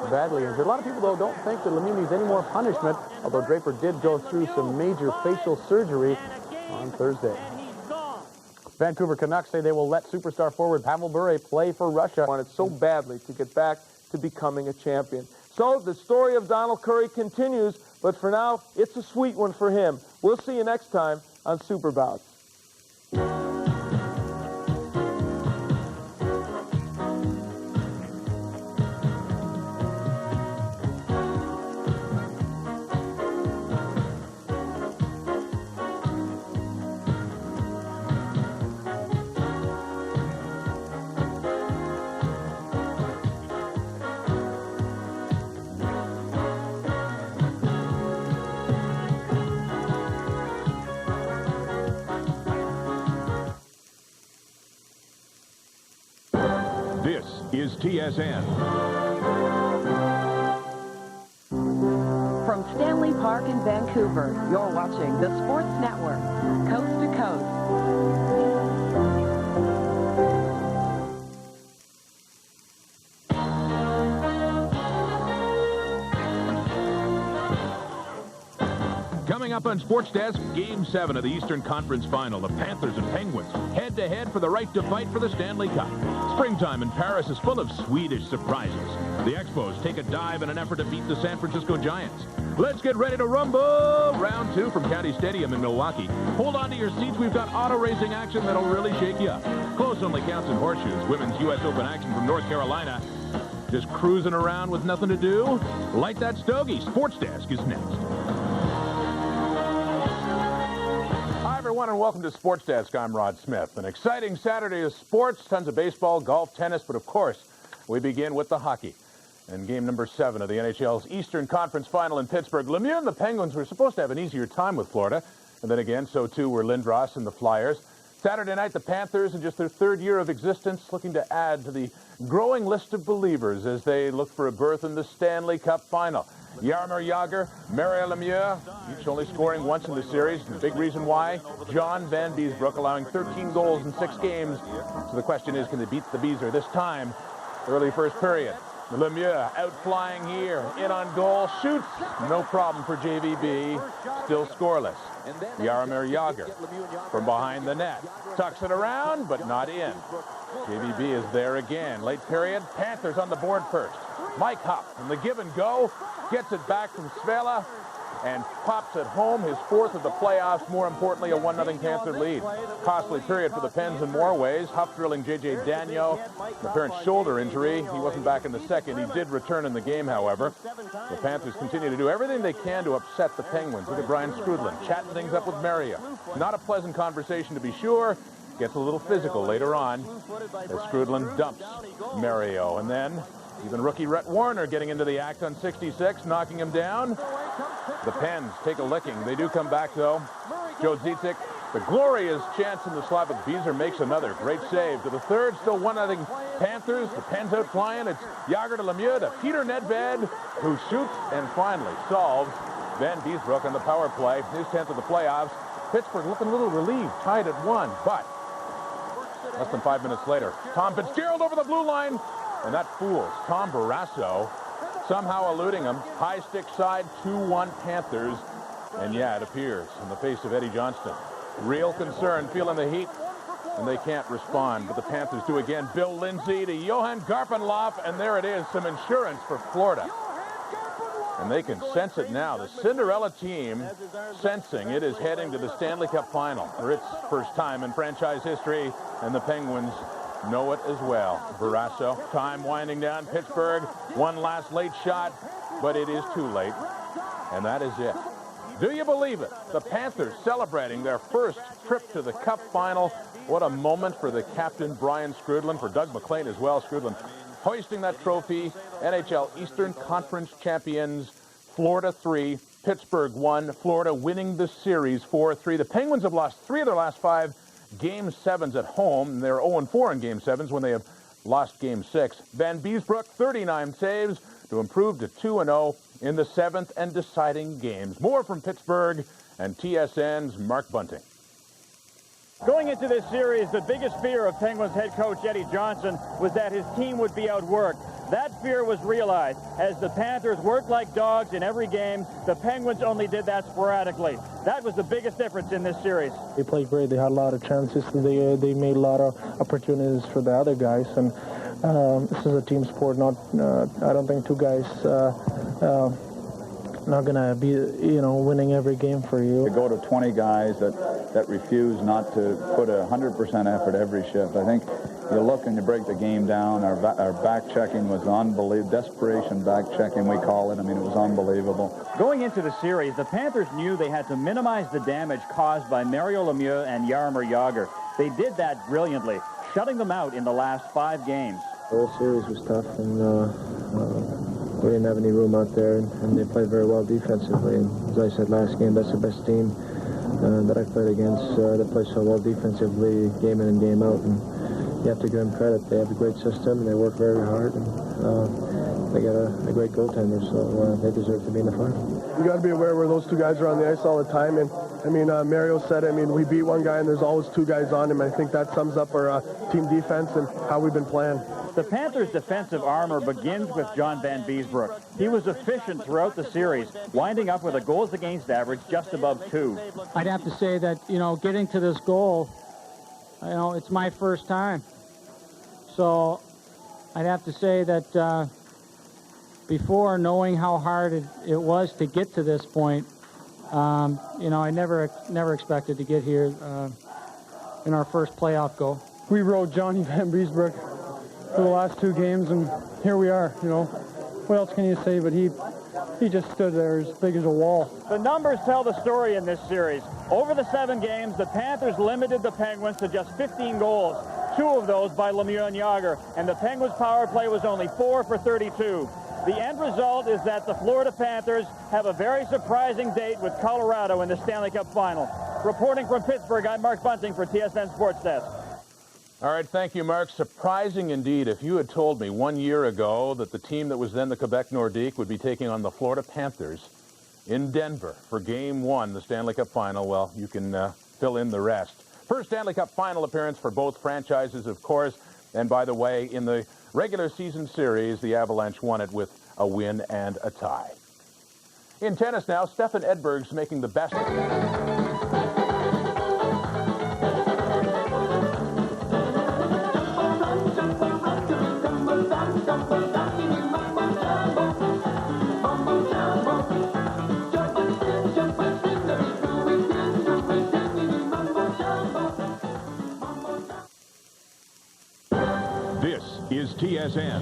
badly injured. A lot of people, though, don't think that Lemieux needs any more punishment, although Draper did go through some major facial surgery on Thursday. Vancouver Canucks say they will let superstar forward Pavel Bure play for Russia. Wanted so badly to get back to becoming a champion. So the story of Donald Curry continues, but for now, it's a sweet one for him. We'll see you next time on Super Bouts. This is TSN. From Stanley Park in Vancouver, you're watching the Sports Network, coast to coast. Coming up on Sports Desk, Game 7 of the Eastern Conference Final. The Panthers and Penguins head-to-head for the right to fight for the Stanley Cup. Springtime in Paris is full of Swedish surprises. The Expos take a dive in an effort to beat the San Francisco Giants. Let's get ready to rumble! Round 2 from County Stadium in Milwaukee. Hold on to your seats. We've got auto racing action that'll really shake you up. Close only counts in horseshoes. Women's U.S. Open action from North Carolina. Just cruising around with nothing to do? Light that stogie. Sports Desk is next. Hi, everyone, and welcome to Sports Desk. I'm Rod Smith. An exciting Saturday of sports, tons of baseball, golf, tennis, but of course, we begin with the hockey. In game number 7 of the NHL's Eastern Conference Final in Pittsburgh, Lemieux and the Penguins were supposed to have an easier time with Florida. And then again, so too were Lindros and the Flyers. Saturday night, the Panthers, in just their 3rd year of existence, looking to add to the growing list of believers as they look for a berth in the Stanley Cup Final. Jaromir Jagr, Mario Lemieux, each only scoring once in the series. The big reason why, John Van Beesbrook allowing 13 goals in 6 games. So the question is, can they beat the Beezer this time? Early first period. Lemieux outflying here, in on goal, shoots. No problem for JVB, still scoreless. Jaromir Jagr from behind the net. Tucks it around, but not in. JVB is there again. Late period, Panthers on the board first. Mike Hupp from the give and go, gets it back from Svela and pops it home, his 4th of the playoffs, more importantly, a 1-0 Panther lead. Costly period for the Pens in more ways. Huff drilling J.J. Dagno, an apparent shoulder injury. He wasn't back in the second. He did return in the game, however. The Panthers continue to do everything they can to upset the Penguins. Look at Brian Skrudland chatting things up with Mario. Not a pleasant conversation, to be sure. Gets a little physical later on as Skrudland dumps Mario. And then even rookie Rhett Warner getting into the act on 66, knocking him down. The Pens take a licking. They do come back, though. Joe Zizic The glorious chance in the slot, but Beezer makes another great save to the third. Still 1-0 Panthers. The Pens out flying. It's Yager to Lemieux to Peter Nedved, who shoots and finally solves. Van Beesbrook on the power play, his 10th of the playoffs. Pittsburgh looking a little relieved, tied at 1, but less than 5 minutes later, Tom Fitzgerald over the blue line, and that fools Tom Barrasso, somehow eluding him. High stick side, 2-1 Panthers. And yeah, it appears in the face of Eddie Johnston. Real concern, feeling the heat, and they can't respond. But the Panthers do again. Bill Lindsay to Johan Garpenloff, and there it is, some insurance for Florida. And they can sense it now. The Cinderella team sensing it is heading to the Stanley Cup final for its first time in franchise history, and the Penguins know it as well. Barrasso, time winding down. Pittsburgh, one last late shot, but it is too late, and that is it. Do you believe it? The Panthers celebrating their first trip to the Cup final. What a moment for the captain, Brian Skrudland, for Doug McLean as well. Skrudland hoisting that trophy. NHL Eastern Conference champions, Florida 3, Pittsburgh 1. Florida winning the series 4-3. The Penguins have lost 3 of their last 5 Game 7s at home. They're 0-4 in Game 7s when they have lost Game 6. Van Beesbrook, 39 saves to improve to 2-0 in the 7th and deciding games. More from Pittsburgh and TSN's Mark Bunting. Going into this series, the biggest fear of Penguins head coach Eddie Johnston was that his team would be outworked. That fear was realized as the Panthers worked like dogs in every game. The Penguins only did that sporadically. That was the biggest difference in this series. They played great. They had a lot of chances. They made a lot of opportunities for the other guys. And this is a team sport. I don't think two guys not going to be, winning every game for you. To go to 20 guys that refuse not to put 100% effort every shift. I think you look and you break the game down. Our back checking was unbelievable. Desperation back checking, we call it. I mean, it was unbelievable. Going into the series, the Panthers knew they had to minimize the damage caused by Mario Lemieux and Jaromir Jagr. They did that brilliantly, shutting them out in the last 5 games. The whole series was tough, and we didn't have any room out there, and they played very well defensively. And as I said last game, that's the best team that I played against. They play so well defensively, game in and game out, and you have to give them credit. They have a great system, and they work very hard, and they got a great goaltender, so they deserve to be in the final. You got to be aware where those two guys are on the ice all the time, and I mean, Mario said, we beat one guy, and there's always 2 guys on him. I think that sums up our team defense and how we've been playing. The Panthers' defensive armor begins with John Van Beesbrook. He was efficient throughout the series, winding up with a goals against average just above 2. I'd have to say that, getting to this goal, it's my first time. So I'd have to say that before knowing how hard it was to get to this point, I never expected to get here in our first playoff goal. We rode Johnny Van Beesbrook for the last 2 games, and here we are. What else can you say? But he just stood there as big as a wall. The numbers tell the story in this series. Over the 7 games, the Panthers limited the Penguins to just 15 goals, 2 of those by Lemieux and Jagr, and the Penguins' power play was only 4 for 32. The end result is that the Florida Panthers have a very surprising date with Colorado in the Stanley Cup final. Reporting from Pittsburgh, I'm Mark Bunting for TSN Sports Desk. All right, thank you, Mark. Surprising indeed. If you had told me 1 year ago that the team that was then the Quebec Nordique would be taking on the Florida Panthers in Denver for Game 1, the Stanley Cup final, well, you can fill in the rest. First Stanley Cup final appearance for both franchises, of course. And by the way, in the regular season series, the Avalanche won it with a win and a tie. In tennis now, Stefan Edberg's making the best of it. This is TSN.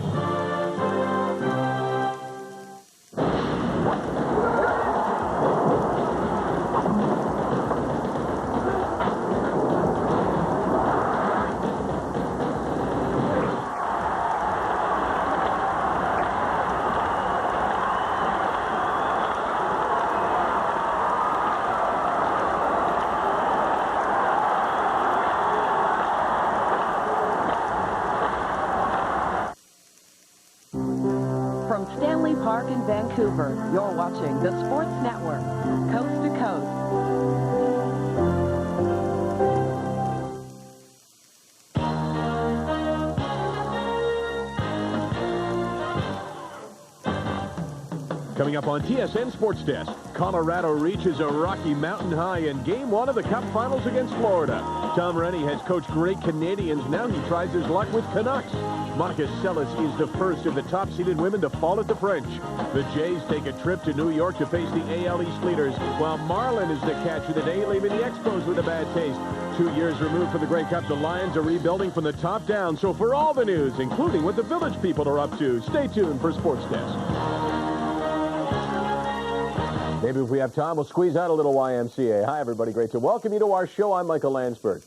Park in Vancouver. You're watching the Sports Network, coast to coast. Coming up on TSN Sports Desk, Colorado reaches a Rocky Mountain high in Game 1 of the Cup Finals against Florida. Tom Rennie has coached great Canadians. Now he tries his luck with Canucks. Monica Seles is the first of the top-seeded women to fall at the French. The Jays take a trip to New York to face the AL East leaders, while Marlin is the catch of the day, leaving the Expos with a bad taste. 2 years removed from the Grey Cup, the Lions are rebuilding from the top down. So for all the news, including what the Village people are up to, stay tuned for Sports Desk. Maybe if we have time, we'll squeeze out a little YMCA. Hi, everybody. Great to welcome you to our show. I'm Michael Landsberg.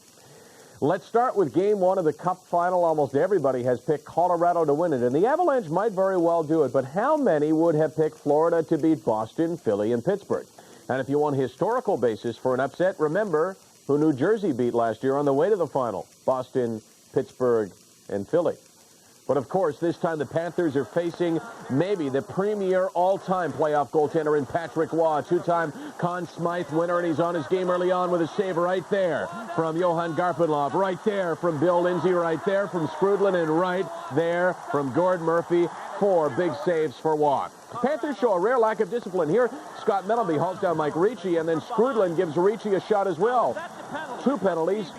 Let's start with Game 1 of the Cup Final. Almost everybody has picked Colorado to win it, and the Avalanche might very well do it. But how many would have picked Florida to beat Boston, Philly, and Pittsburgh? And if you want a historical basis for an upset, remember who New Jersey beat last year on the way to the final. Boston, Pittsburgh, and Philly. But, of course, this time the Panthers are facing maybe the premier all-time playoff goaltender in Patrick Waugh, two-time Conn Smythe winner, and he's on his game early on with a save right there from Johan Garpenlov, right there from Bill Lindsay, right there from Skrudlin, and right there from Gord Murphy. 4 big saves for Waugh. Panthers show a rare lack of discipline here. Scott Mellenby hauls down Mike Ricci, and then Skrudlin gives Ricci a shot as well. 2 penalties.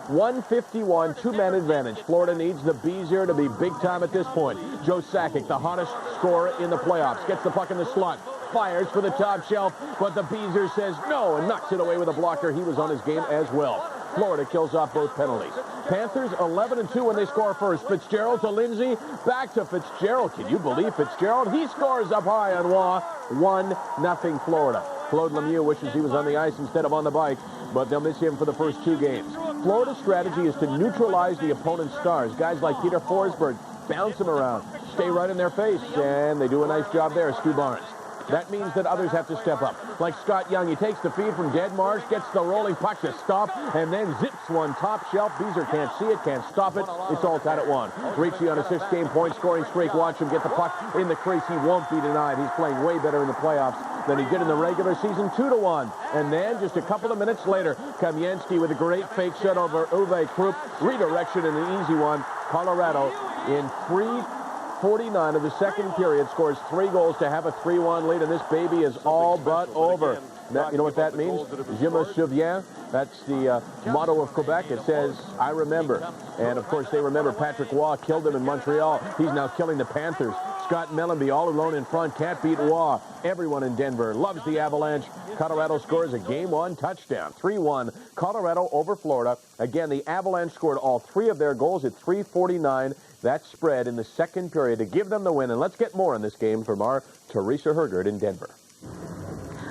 151, 2-man advantage. Florida needs the Bees here to be big time at this point. Joe Sakic, the hottest scorer in the playoffs, gets the puck in the slot, fires for the top shelf, but the Beezer says no and knocks it away with a blocker. He was on his game as well. Florida kills off both penalties. Panthers 11-2 when they score first. Fitzgerald to Lindsay, back to Fitzgerald. Can you believe Fitzgerald? He scores up high on Waugh. 1-0 Florida. Claude Lemieux wishes he was on the ice instead of on the bike, but they'll miss him for the first 2 games. Florida's strategy is to neutralize the opponent's stars. Guys like Peter Forsberg, bounce them around, stay right in their face, and they do a nice job there, Stu Barnes. That means that others have to step up. Like Scott Young, he takes the feed from Deadmarsh, gets the rolling puck to stop, and then zips one top shelf. Beezer can't see it, can't stop it. It's all tied at 1. Ricci on a 6-game point scoring streak. Watch him get the puck in the crease. He won't be denied. He's playing way better in the playoffs than he did in the regular season. 2-1. And then just a couple of minutes later, Kamensky with a great fake shot over Uwe Krupp. Redirection and an easy one. Colorado in 3:49 of the second period scores 3 goals to have a 3-1 lead, and this baby is all but over. Now, you know what that means? Je me souviens. That's the motto of Quebec. It says, I remember. And, of course, they remember Patrick Waugh killed them in Montreal. He's now killing the Panthers. Scott Mellenby all alone in front. Can't beat Waugh. Everyone in Denver loves the Avalanche. Colorado scores a Game 1 touchdown. 3-1. Colorado over Florida. Again, the Avalanche scored all 3 of their goals at 3:49. That spread in the second period to give them the win. And let's get more on this game from our Teresa Hergert in Denver.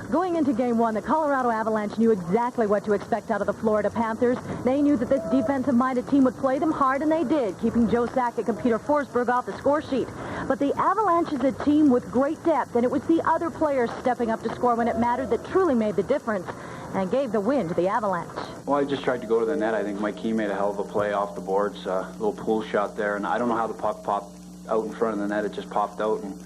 Going into Game 1, the Colorado Avalanche knew exactly what to expect out of the Florida Panthers. They knew that this defensive-minded team would play them hard, and they did, keeping Joe Sakic and Peter Forsberg off the score sheet. But the Avalanche is a team with great depth, and it was the other players stepping up to score when it mattered that truly made the difference and gave the win to the Avalanche. Well, I just tried to go to the net. I think Mike Key made a hell of a play off the boards, a little pool shot there, and I don't know how the puck popped out in front of the net. It just popped out, and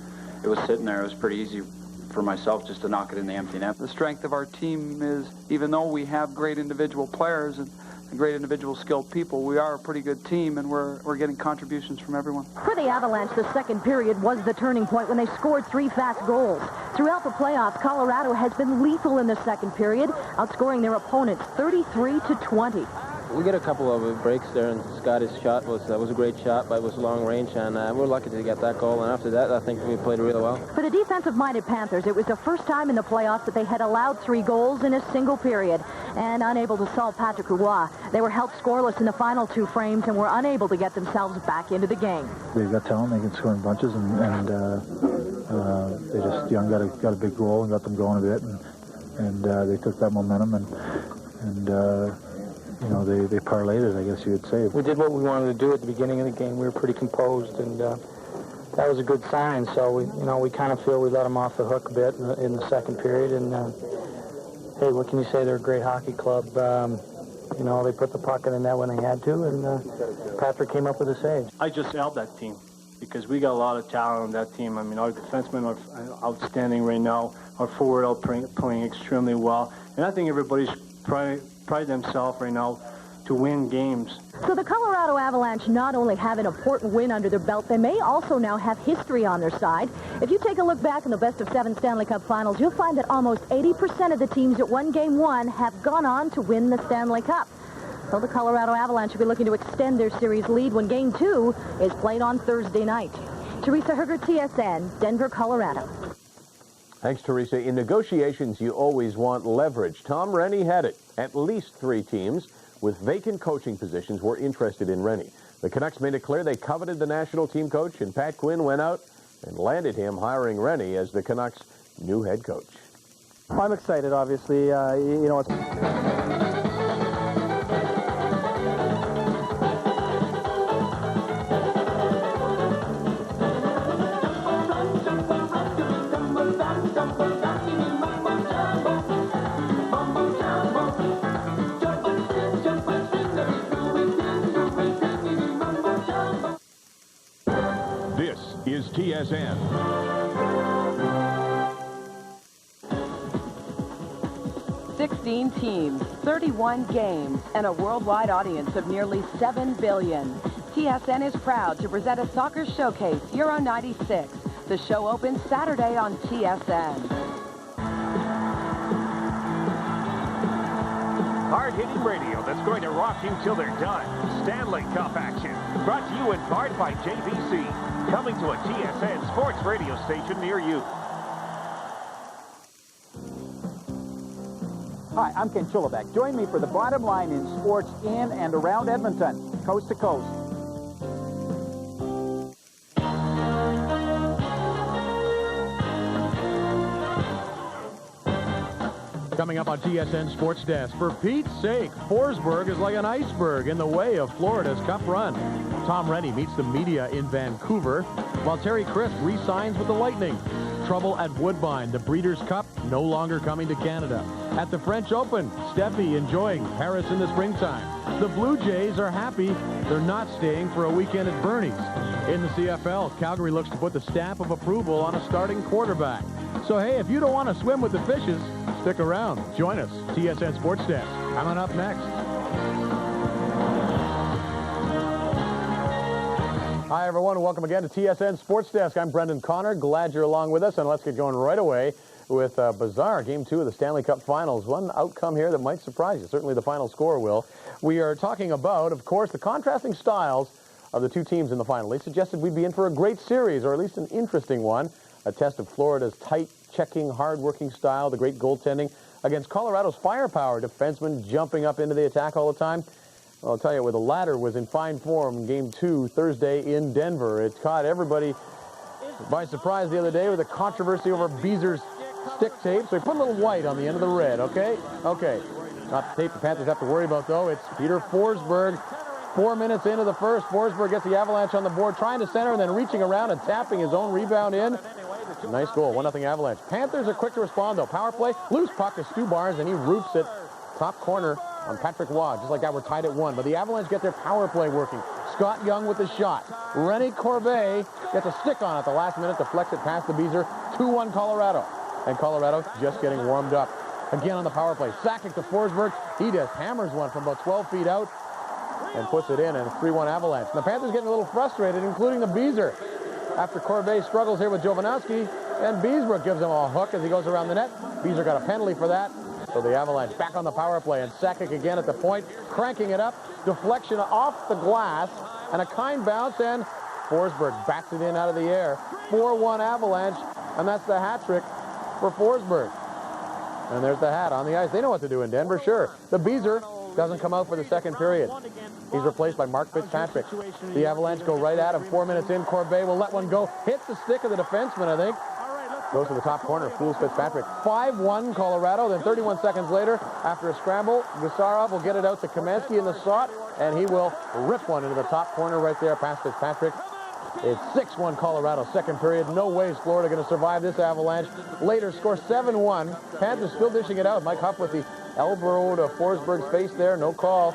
it was sitting there. It was pretty easy for myself just to knock it in the empty net. The strength of our team is, even though we have great individual players and great individual skilled people, we are a pretty good team, and we're getting contributions from everyone. For the Avalanche, the second period was the turning point when they scored 3 fast goals. Throughout the playoffs, Colorado has been lethal in the second period, outscoring their opponents 33-20. We get a couple of breaks there, and Scotty's shot was a great shot, but it was long range, and we're lucky to get that goal. And after that, I think we played really well. For the defensive-minded Panthers, it was the first time in the playoffs that they had allowed 3 goals in a single period, and unable to solve Patrick Roy. They were held scoreless in the final 2 frames and were unable to get themselves back into the game. They've got talent. They can score in bunches, and they just Young got a big goal and got them going a bit, and they took that momentum and. You know, they parlayed it, I guess you would say. We did what we wanted to do at the beginning of the game. We were pretty composed, and that was a good sign. So we kind of feel we let them off the hook a bit in the second period. And hey, what can you say? They're a great hockey club. They put the puck in the net when they had to, and Patrick came up with a save. I just held that team. because we got a lot of talent on that team. I mean, our defensemen are outstanding right now. Our forward are playing extremely well. And I think everybody's pride themselves right now to win games. So the Colorado Avalanche not only have an important win under their belt, they may also now have history on their side. If you take a look back in the best-of-7 Stanley Cup Finals, you'll find that almost 80% of the teams that won Game 1 have gone on to win the Stanley Cup. So the Colorado Avalanche will be looking to extend their series lead when Game 2 is played on Thursday night. Teresa Herger, TSN, Denver, Colorado. Thanks, Teresa. In negotiations, you always want leverage. Tom Rennie had it. At least 3 teams with vacant coaching positions were interested in Rennie. The Canucks made it clear they coveted the national team coach, and Pat Quinn went out and landed him, hiring Rennie as the Canucks' new head coach. I'm excited, obviously. You know, it's... This is TSN. "16 teams, 31 games, and a worldwide audience of nearly 7 billion. TSN is proud to present a soccer showcase, Euro 96. The show opens Saturday on TSN. Hard-hitting radio that's going to rock you till they're done. Stanley Cup action. Brought to you in part by JVC. Coming to a TSN sports radio station near you. Hi, I'm Ken Chulabeck. Join me for the bottom line in sports in and around Edmonton, coast to coast. Coming up on TSN Sports Desk, for Pete's sake, Forsberg is like an iceberg in the way of Florida's Cup run. Tom Rennie meets the media in Vancouver, while Terry Crisp re-signs with the Lightning. Trouble at Woodbine, the Breeders' Cup no longer coming to Canada. At the French Open, Steffi enjoying Paris in the springtime. The Blue Jays are happy they're not staying for a weekend at Bernie's. In the CFL, Calgary looks to put the stamp of approval on a starting quarterback. So hey, if you don't want to swim with the fishes, stick around. Join us, TSN Sports Desk. Coming up next. Hi, everyone. Welcome again to TSN Sports Desk. I'm Brendan Connor. Glad you're along with us, and let's get going right away with bizarre Game 2 of the Stanley Cup Finals. One outcome here that might surprise you. Certainly the final score will. We are talking about, of course, the contrasting styles of the two teams in the final. They suggested we'd be in for a great series, or at least an interesting one. A test of Florida's tight, checking, hard-working style, the great goaltending, against Colorado's firepower, defensemen jumping up into the attack all the time. Well, I'll tell you, where the latter was in fine form in Game 2 Thursday in Denver. It caught everybody by surprise the other day with a controversy over Beezer's stick tape. So he put a little white on the end of the red, okay? Okay. Not the tape the Panthers have to worry about, though. It's Peter Forsberg. 4 minutes into the first, Forsberg gets the Avalanche on the board, trying to center and then reaching around and tapping his own rebound in. Nice goal, 1-0 Avalanche. Panthers are quick to respond, though. Power play, loose puck to Stu Barnes, and he roofs it top corner on Patrick Waugh. Just like that, we're tied at 1. But the Avalanche get their power play working. Scott Young with the shot. Rennie Corbeil gets a stick on it the last minute, deflects it past the Beezer. 2-1 Colorado. And Colorado just getting warmed up. Again on the power play. Sakic to Forsberg. He just hammers one from about 12 feet out and puts it in, and 3-1 Avalanche. And the Panthers getting a little frustrated, including the Beezer. After Corbeil struggles here with Jovanovski, and Beesbrook gives him a hook as he goes around the net. Beezer got a penalty for that. So the Avalanche back on the power play, and Sakic again at the point, cranking it up. Deflection off the glass, and a kind bounce, and Forsberg bats it in out of the air. 4-1 Avalanche, and that's the hat trick for Forsberg. And there's the hat on the ice. They know what to do in Denver, sure. The Beezer doesn't come out for the second period. He's replaced by Mark Fitzpatrick. The Avalanche go right at him. 4 minutes in, Corbeil will let one go. Hits the stick of the defenseman, I think. Goes to the top corner, fools Fitzpatrick. 5-1 Colorado. Then 31 seconds later, after a scramble, Gusarov will get it out to Kamenski in the slot, and he will rip one into the top corner right there past Fitzpatrick. It's 6-1 Colorado, second period. No way is Florida going to survive this Avalanche. Later, score 7-1. Panthers still dishing it out. Mike Huff with the elbow to Forsberg's face there. No call.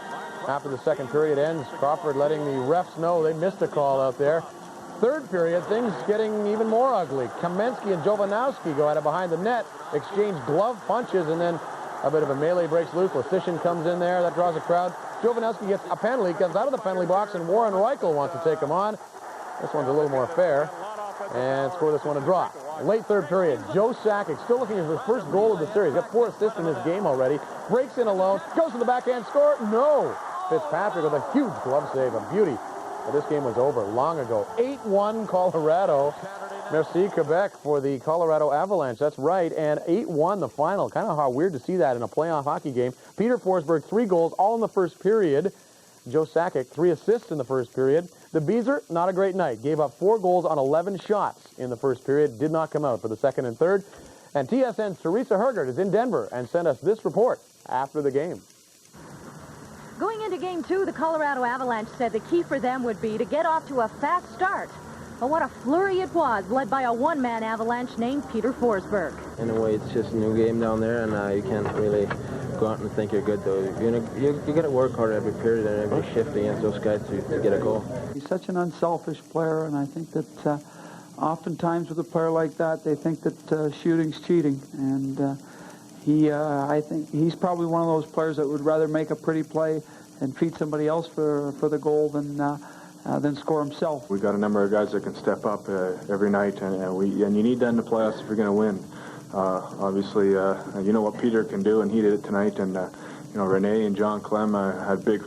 After the second period ends, Crawford letting the refs know they missed a call out there. Third period, things getting even more ugly. Kamensky and Jovanovski go at it behind the net, exchange glove punches, and then a bit of a melee breaks loose. Lasician comes in there. That draws a crowd. Jovanovski gets a penalty, comes out of the penalty box, and Warren Reichel wants to take him on. This one's a little more fair, and score this one a draw. Late third period, Joe Sakic still looking at his first goal of the series. Got 4 assists in this game already. Breaks in alone, goes to the backhand score. No! Fitzpatrick with a huge glove save, a beauty. But this game was over long ago. 8-1 Colorado. Merci Quebec for the Colorado Avalanche. That's right, and 8-1 the final. Kind of how weird to see that in a playoff hockey game. Peter Forsberg, 3 goals, all in the first period. Joe Sakic, 3 assists in the first period. The Beezer, not a great night. Gave up 4 goals on 11 shots in the first period. Did not come out for the second and third. And TSN's Teresa Hergert is in Denver and sent us this report after the game. Going into Game 2, the Colorado Avalanche said the key for them would be to get off to a fast start. But what a flurry it was, led by a one-man Avalanche named Peter Forsberg. In a way, it's just a new game down there, and you can't really go out and think you're good, though. You got to work hard every period and every shift against those guys to get a goal. He's such an unselfish player, and I think that oftentimes with a player like that, they think that shooting's cheating. And I think he's probably one of those players that would rather make a pretty play and feed somebody else for the goal than score himself. We've got a number of guys that can step up every night, and you need that in the playoffs if you're going to win. Obviously, you know what Peter can do, and he did it tonight. And Rene and John Clem had big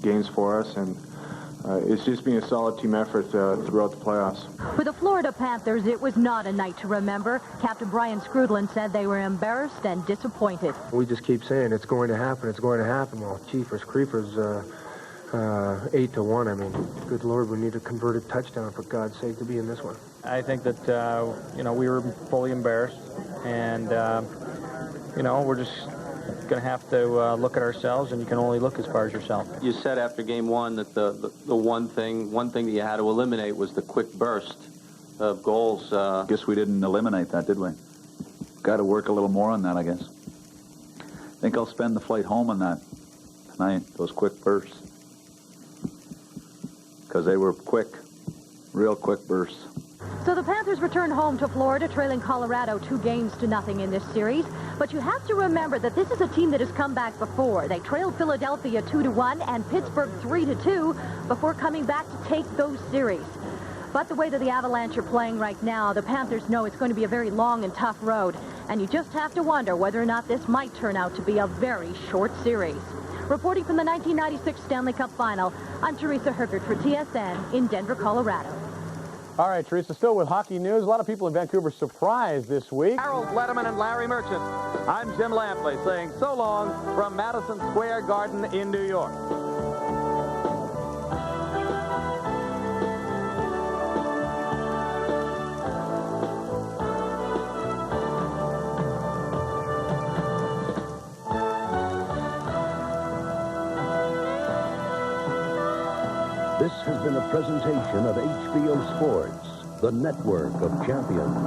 games for us, and it's just been a solid team effort throughout the playoffs. For the Florida Panthers, it was not a night to remember. Captain Brian Skrudland said they were embarrassed and disappointed. We just keep saying it's going to happen, it's going to happen. Well, Chiefers, Creepers, 8-1. I mean, good Lord, we need a converted touchdown, for God's sake, to be in this one. I think that, we were fully embarrassed, and, we're just going to have to look at ourselves, and you can only look as far as yourself. You said after Game 1 that the one thing that you had to eliminate was the quick burst of goals. Guess we didn't eliminate that, did we? Got to work a little more on that, I guess. I think I'll spend the flight home on that tonight, those quick bursts. Because they were quick, real quick bursts. So the Panthers returned home to Florida, trailing Colorado 2-0 in this series. But you have to remember that this is a team that has come back before. They trailed Philadelphia 2-1 and Pittsburgh 3-2 before coming back to take those series. But the way that the Avalanche are playing right now, the Panthers know it's going to be a very long and tough road. And you just have to wonder whether or not this might turn out to be a very short series. Reporting from the 1996 Stanley Cup Final, I'm Teresa Hergert for TSN in Denver, Colorado. All right, Teresa, still with hockey news. A lot of people in Vancouver surprised this week. Harold Letterman and Larry Merchant. I'm Jim Lampley saying so long from Madison Square Garden in New York. This has been a presentation of HBO Sports, the network of champions.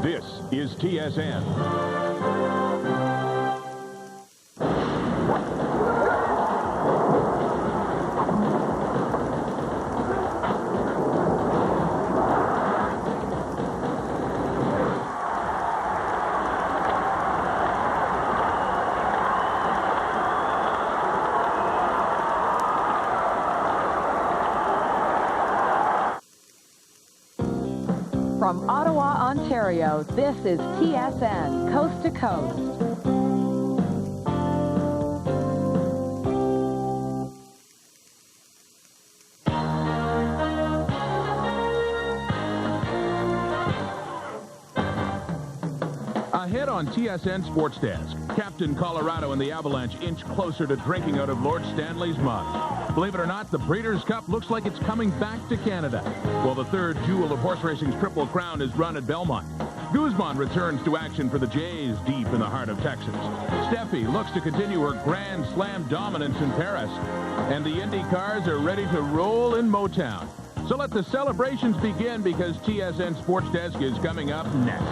This is TSN. From Ottawa, Ontario, this is TSN, Coast to Coast. Ahead on TSN Sports Desk, Captain Colorado and the Avalanche inch closer to drinking out of Lord Stanley's mug. Believe it or not, the Breeders' Cup looks like it's coming back to Canada, while the third jewel of horse racing's Triple Crown is run at Belmont. Guzman returns to action for the Jays deep in the heart of Texas. Steffi looks to continue her Grand Slam dominance in Paris, and the Indy cars are ready to roll in Motown. So let the celebrations begin, because TSN Sports Desk is coming up next.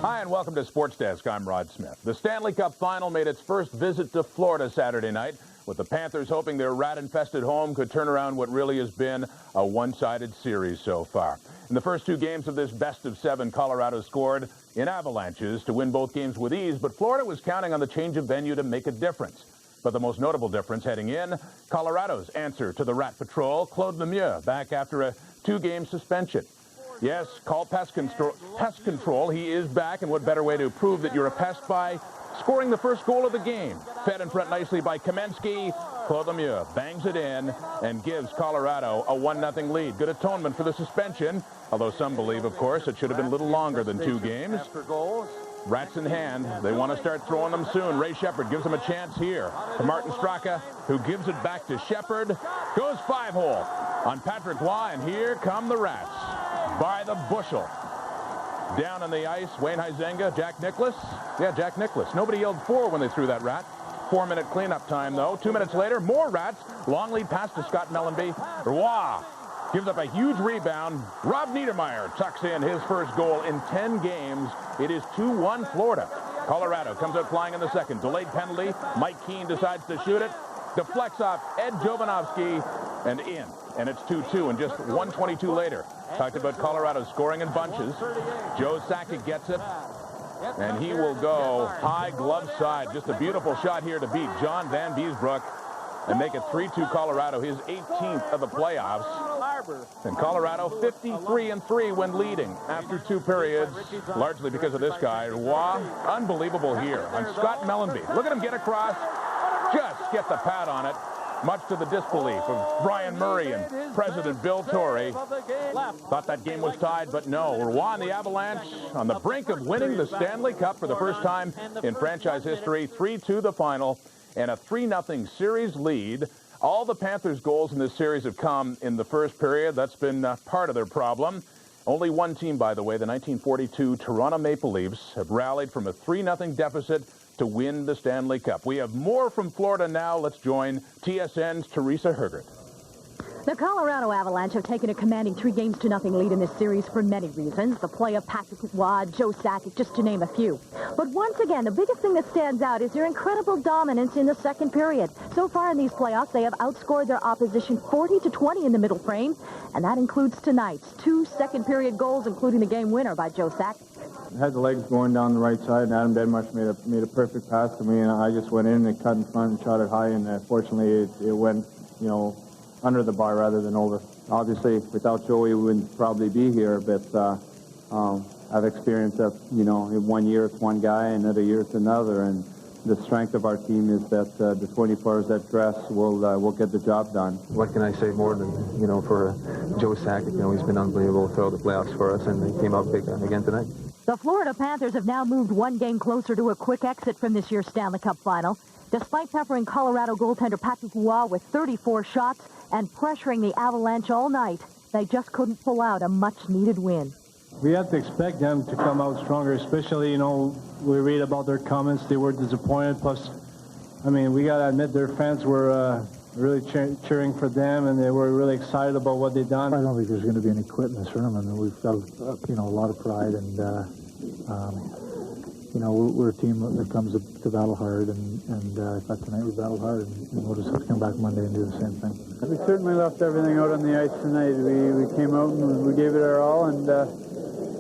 Hi, and welcome to Sports Desk. I'm Rod Smith. The Stanley Cup Final made its first visit to Florida Saturday night, with the Panthers hoping their rat-infested home could turn around what really has been a one-sided series so far. In the first 2 games of this best-of-7, Colorado scored in avalanches to win both games with ease, but Florida was counting on the change of venue to make a difference. But the most notable difference heading in, Colorado's answer to the Rat Patrol, Claude Lemieux, back after a 2-game suspension. Yes, call pest control. He is back, and what better way to prove that you're a pest by scoring the first goal of the game. Fed in front nicely by Kamensky. Claude Lemieux bangs it in and gives Colorado a 1-0 lead. Good atonement for the suspension, although some believe, of course, it should have been a little longer than 2 games. Rats in hand. They want to start throwing them soon. Ray Shepard gives them a chance here to Martin Straka, who gives it back to Shepard. Goes 5-hole on Patrick Waugh, and here come the Rats by the bushel. Down on the ice, Wayne Huizenga, Jack Nicklaus. Yeah, Jack Nicklaus. Nobody yelled 4 when they threw that rat. 4-minute cleanup time, though. 2 minutes later, more Rats. Long lead pass to Scott Mellenby. Waugh gives up a huge rebound. Rob Niedermeyer tucks in his first goal in 10 games. It is 2-1 Florida. Colorado comes out flying in the second. Delayed penalty. Mike Keane decides to shoot it. Deflects off Ed Jovanovski and in. And it's 2-2, and just 1:22 later. Talked about Colorado scoring in bunches. Joe Sakic gets it, and he will go high glove side. Just a beautiful shot here to beat John Van Beesbrook and make it 3-2 Colorado, his 18th of the playoffs. And Colorado 53-3 when leading after 2 periods, largely because of this guy. Waugh, unbelievable here on Scott Mellenby. Look at him get across, just get the pad on it. Much to the disbelief of Brian Murray and President Bill Torrey. Thought that game was tied, but no. Waugh and the Avalanche on the brink of winning the Stanley Cup for the first time in franchise history. 3-2 the final, and a 3-0 series lead. All the Panthers' goals in this series have come in the first period. That's been part of their problem. Only one team, by the way, the 1942 Toronto Maple Leafs, have rallied from a 3-0 deficit to win the Stanley Cup. We have more from Florida now. Let's join TSN's Teresa Hergert. The Colorado Avalanche have taken a commanding 3-0 lead in this series for many reasons. The play of Patrick Waugh, Joe Sakic, just to name a few. But once again, the biggest thing that stands out is their incredible dominance in the second period. So far in these playoffs, they have outscored their opposition 40-20 in the middle frame, and that includes tonight's 2 second-period goals, including the game winner by Joe Sakic. Had the legs going down the right side, and Adam Denmark made a perfect pass to me, and I just went in and cut in front and shot it high, and fortunately it went, under the bar rather than over. Obviously, without Joey, we wouldn't probably be here, but I've experienced that, in 1 year it's one guy, another year it's another, and the strength of our team is that the 20 players that dress will get the job done. What can I say more than, for Joe Sakic, he's been unbelievable throughout the playoffs for us, and he came out big again tonight. The Florida Panthers have now moved 1 game closer to a quick exit from this year's Stanley Cup final. Despite peppering Colorado goaltender Patrick Waugh with 34 shots and pressuring the Avalanche all night, they just couldn't pull out a much-needed win. We had to expect them to come out stronger, especially, we read about their comments. They were disappointed. Plus, we got to admit their fans were really cheering for them, and they were really excited about what they've done. I don't think there's going to be any quit in this room. We've got, a lot of pride, and, we're a team that comes to battle hard, and I thought tonight we battled hard, and we'll just have to come back Monday and do the same thing. We certainly left everything out on the ice tonight. We came out and we gave it our all, and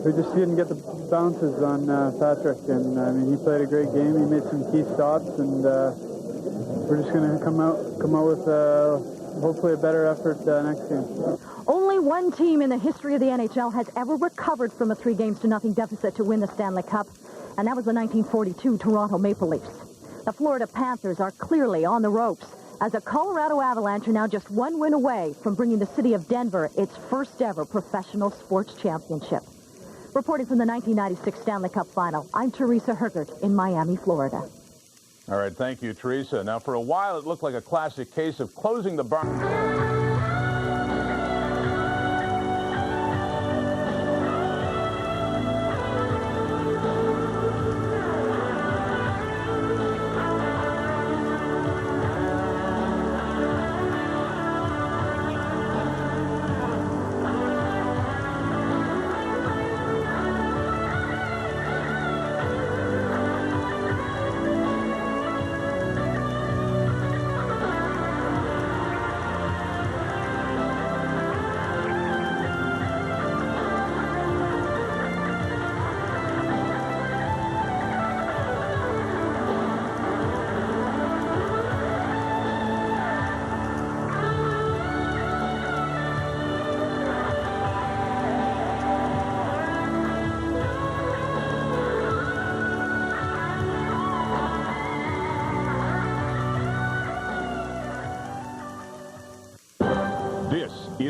we just didn't get the bounces on Patrick, and he played a great game. He made some key stops, and we're just going to come out with hopefully a better effort next game. Only one team in the history of the NHL has ever recovered from a 3-0 deficit to win the Stanley Cup, and that was the 1942 Toronto Maple Leafs. The Florida Panthers are clearly on the ropes, as the Colorado Avalanche are now just 1 win away from bringing the city of Denver its first ever professional sports championship. Reporting from the 1996 Stanley Cup Final, I'm Teresa Hergert in Miami, Florida. All right, thank you, Teresa. Now, for a while, it looked like a classic case of closing the bar.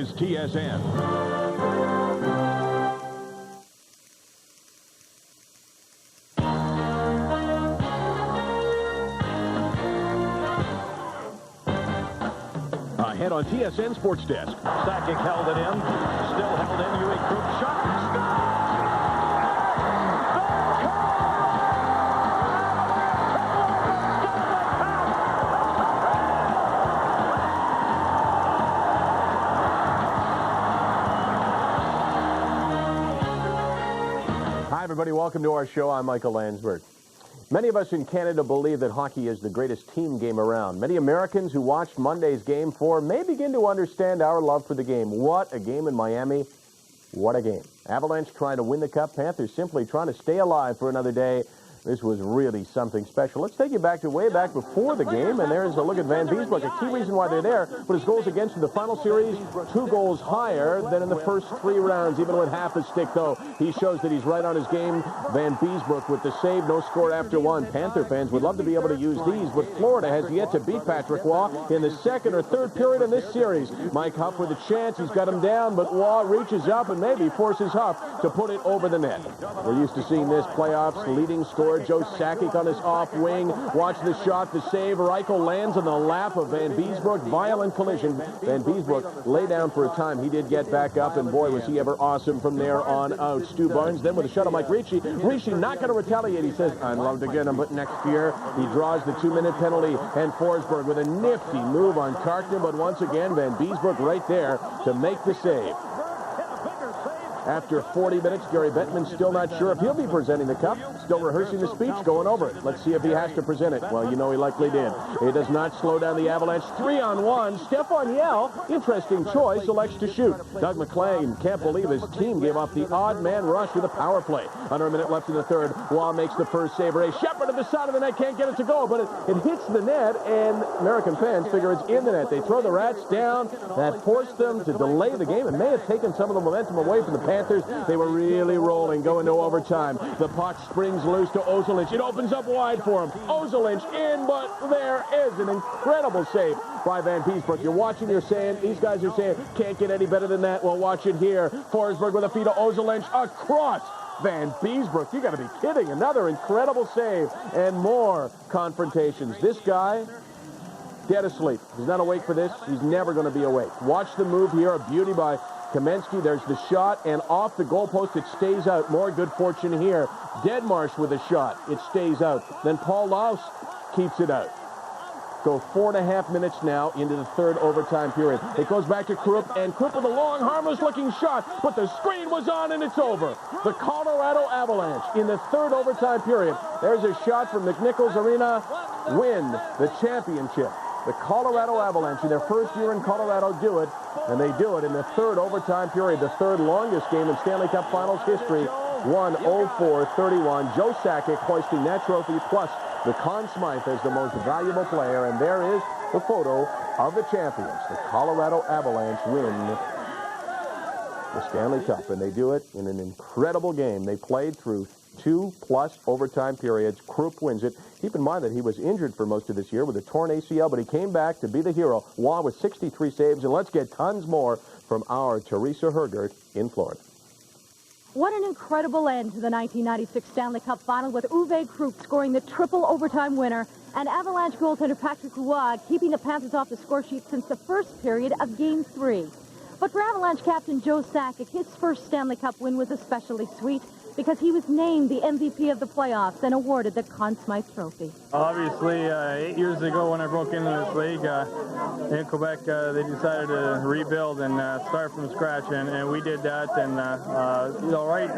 is TSN. Ahead on TSN Sports Desk. Sakic held it in. Still held in. Uwe Krupp shot. Hi, everybody. Welcome to our show. I'm Michael Landsberg. Many of us in Canada believe that hockey is the greatest team game around. Many Americans who watched Monday's Game 4 may begin to understand our love for the game. What a game in Miami. What a game. Avalanche trying to win the Cup. Panthers simply trying to stay alive for another day. This was really something special. Let's take you back to way back before the game, and there's a look at Van Beesbroek. A key reason why they're there, but his goals against in the final series, 2 goals higher than in the first 3 rounds. Even with half a stick, though, he shows that he's right on his game. Van Beesbroek with the save, no score after 1. Panther fans would love to be able to use these, but Florida has yet to beat Patrick Waugh in the second or third period in this series. Mike Huff with a chance. He's got him down, but Waugh reaches up and maybe forces Huff to put it over the net. We're used to seeing this playoffs, leading scorer Joe Sakic on his off wing. Watch the shot, the save. Reichel lands on the lap of Van Beesbroek. Violent collision. Van Beesbroek lay down for a time. He did get back up, and boy, was he ever awesome from there on out. Stu Barnes then with a shot on Mike Ricci. Ricci not going to retaliate. He says, I'd love to get him, but next year he draws the 2-minute penalty. And Forsberg with a nifty move on Karkner, but once again, Van Beesbroek right there to make the save. After 40 minutes, Gary Bettman still not sure if he'll be presenting the cup. Still rehearsing the speech, going over it. Let's see if he has to present it. Well, you know he likely did. It does not slow down the Avalanche. 3-on-1. Stefan Yell, interesting choice, elects to shoot. Doug McClain can't believe his team gave up the odd man rush with a power play. Under a minute left in the third. Waugh makes the first save. Ray Shepard at the side of the net can't get it to go, but it hits the net, and American fans figure it's in the net. They throw the Rats down. That forced them to delay the game. It may have taken some of the momentum away from the Panthers. They were really rolling, going to overtime. The puck springs loose to Ozolinsh. It opens up wide for him. Ozolinsh in, but there is an incredible save by Van Beesbroek. You're watching, you're saying, these guys are saying, can't get any better than that. Well, watch it here. Forsberg with a feed to Ozolinsh across Van Beesbroek. You got to be kidding. Another incredible save and more confrontations. This guy, dead asleep. He's not awake for this. He's never going to be awake. Watch the move here. A beauty by Kamensky. There's the shot, and off the goalpost, it stays out. More good fortune here. Deadmarsh with a shot. It stays out. Then Paul Laus keeps it out. Go 4.5 minutes now into the third overtime period. It goes back to Krupp, and Krupp with a long, harmless-looking shot, but the screen was on, and it's over. The Colorado Avalanche in the third overtime period. There's a shot from McNichols Arena. Win the championship. The Colorado Avalanche, in their first year in Colorado, do it, and they do it in the third overtime period, the third longest game in Stanley Cup Finals history. 1:04:31. Joe Sakic hoisting that trophy, plus the Conn Smythe as the most valuable player, and there is the photo of the champions. The Colorado Avalanche win the Stanley Cup, and they do it in an incredible game. They played through 2+ overtime periods. Krupp wins it. Keep in mind that he was injured for most of this year with a torn ACL, but he came back to be the hero. Waugh with 63 saves, and let's get tons more from our Teresa Hergert in Florida. What an incredible end to the 1996 Stanley Cup Final with Uwe Krupp scoring the triple overtime winner and Avalanche goaltender Patrick Waugh keeping the Panthers off the score sheet since the first period of Game 3. But for Avalanche captain Joe Sakic, his first Stanley Cup win was especially sweet because he was named the MVP of the playoffs and awarded the Conn Smythe Trophy. Obviously, 8 years ago when I broke into this league, in Quebec, they decided to rebuild and start from scratch, and we did that. And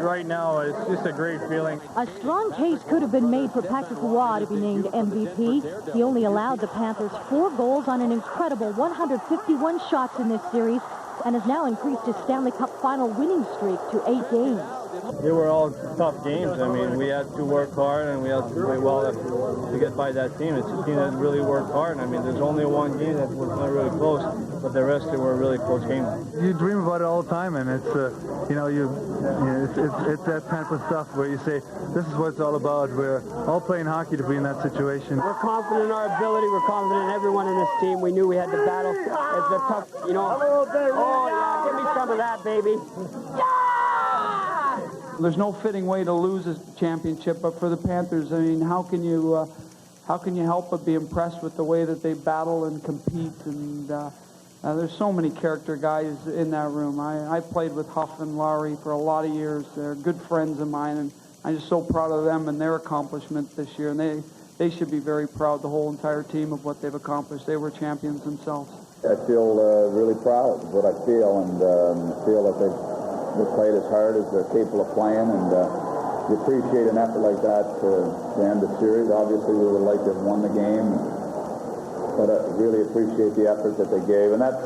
right now, it's just a great feeling. A strong case could have been made for Patrick Waugh to be named MVP. He only allowed the Panthers 4 goals on an incredible 151 shots in this series and has now increased his Stanley Cup Final winning streak to 8 games. They were all tough games. I mean, we had to work hard and we had to play well to get by that team. It's a team that really worked hard. I mean, there's only one game that was not really close, but the rest they were really close games. You dream about it all the time, and it's it's that type of stuff where you say, this is what it's all about. We're all playing hockey to be in that situation. We're confident in our ability. We're confident in everyone in this team. We knew we had to battle. It's a tough, Oh, yeah. me some of that, baby. There's no fitting way to lose a championship, but for the Panthers, I mean, how can you help but be impressed with the way that they battle and compete? And there's so many character guys in that room. I played with Huff and Lowry for a lot of years. They're good friends of mine, and I'm just so proud of them and their accomplishment this year. And they should be very proud, the whole entire team, of what they've accomplished. They were champions themselves. I feel really proud of what I feel, and feel that they've played as hard as they're capable of playing, and you appreciate an effort like that to end the series. Obviously, we would like to have won the game, but I really appreciate the effort that they gave, and that's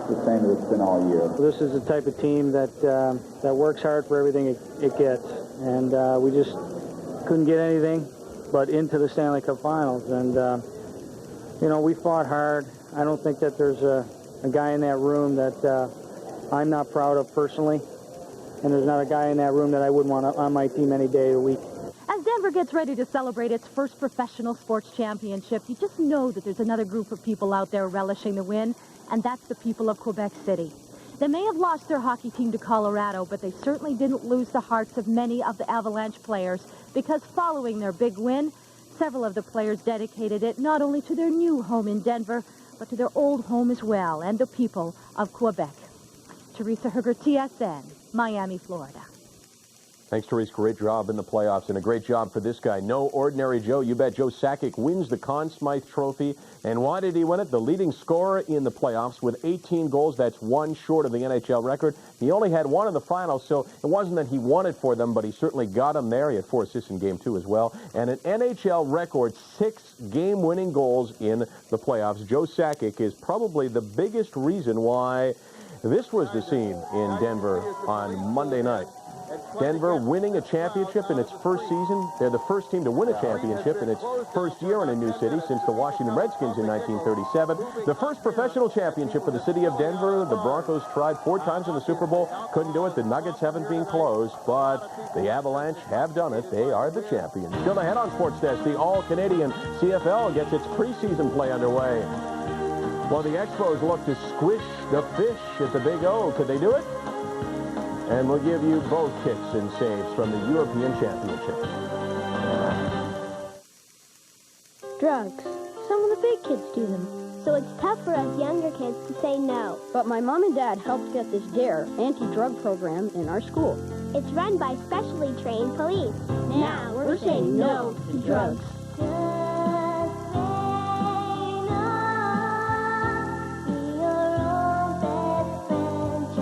the same as it's been all year. This is the type of team that works hard for everything it gets, and we just couldn't get anything but into the Stanley Cup Finals. And we fought hard. I don't think that there's a guy in that room that I'm not proud of personally, and there's not a guy in that room that I wouldn't want on my team any day of the week. As Denver gets ready to celebrate its first professional sports championship, you just know that there's another group of people out there relishing the win, and that's the people of Quebec City. They may have lost their hockey team to Colorado, but they certainly didn't lose the hearts of many of the Avalanche players, because following their big win, several of the players dedicated it not only to their new home in Denver, but to their old home as well, and the people of Quebec. Teresa Herger, TSN, Miami, Florida. Thanks, Therese. Great job in the playoffs, and a great job for this guy. No ordinary Joe. You bet. Joe Sakic wins the Conn Smythe Trophy. And why did he win it? The leading scorer in the playoffs with 18 goals. That's one short of the NHL record. He only had one in the finals, so it wasn't that he won it for them, but he certainly got them there. He had 4 assists in Game 2 as well. And an NHL record 6 game-winning goals in the playoffs. Joe Sakic is probably the biggest reason why this was the scene in Denver on Monday night. Denver winning a championship in its first season. They're the first team to win a championship in its first year in a new city since the Washington Redskins in 1937. The first professional championship for the city of Denver. The Broncos tried 4 times in the Super Bowl. Couldn't do it. The Nuggets haven't been close, but the Avalanche have done it. They are the champions. Still ahead on Sports Desk, the All-Canadian CFL gets its preseason play underway. Well, the Expos look to squish the fish at the Big O. Could they do it? And we'll give you both kicks and saves from the European Championship. Drugs. Some of the big kids do them. So it's tough for us younger kids to say no. But my mom and dad helped get this DARE anti-drug program in our school. It's run by specially trained police. Now we're saying no to drugs.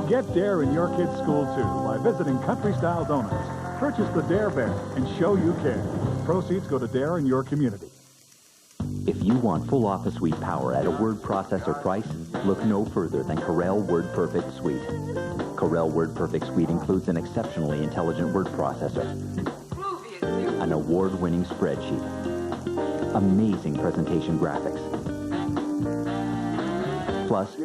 Get DARE in your kid's school, too, by visiting Country Style Donuts. Purchase the DARE Bear and show you care. Proceeds go to DARE in your community. If you want full office suite power at a word processor price, look no further than Corel Word Perfect Suite. Corel Word Perfect Suite includes an exceptionally intelligent word processor, an award-winning spreadsheet, amazing presentation graphics, plus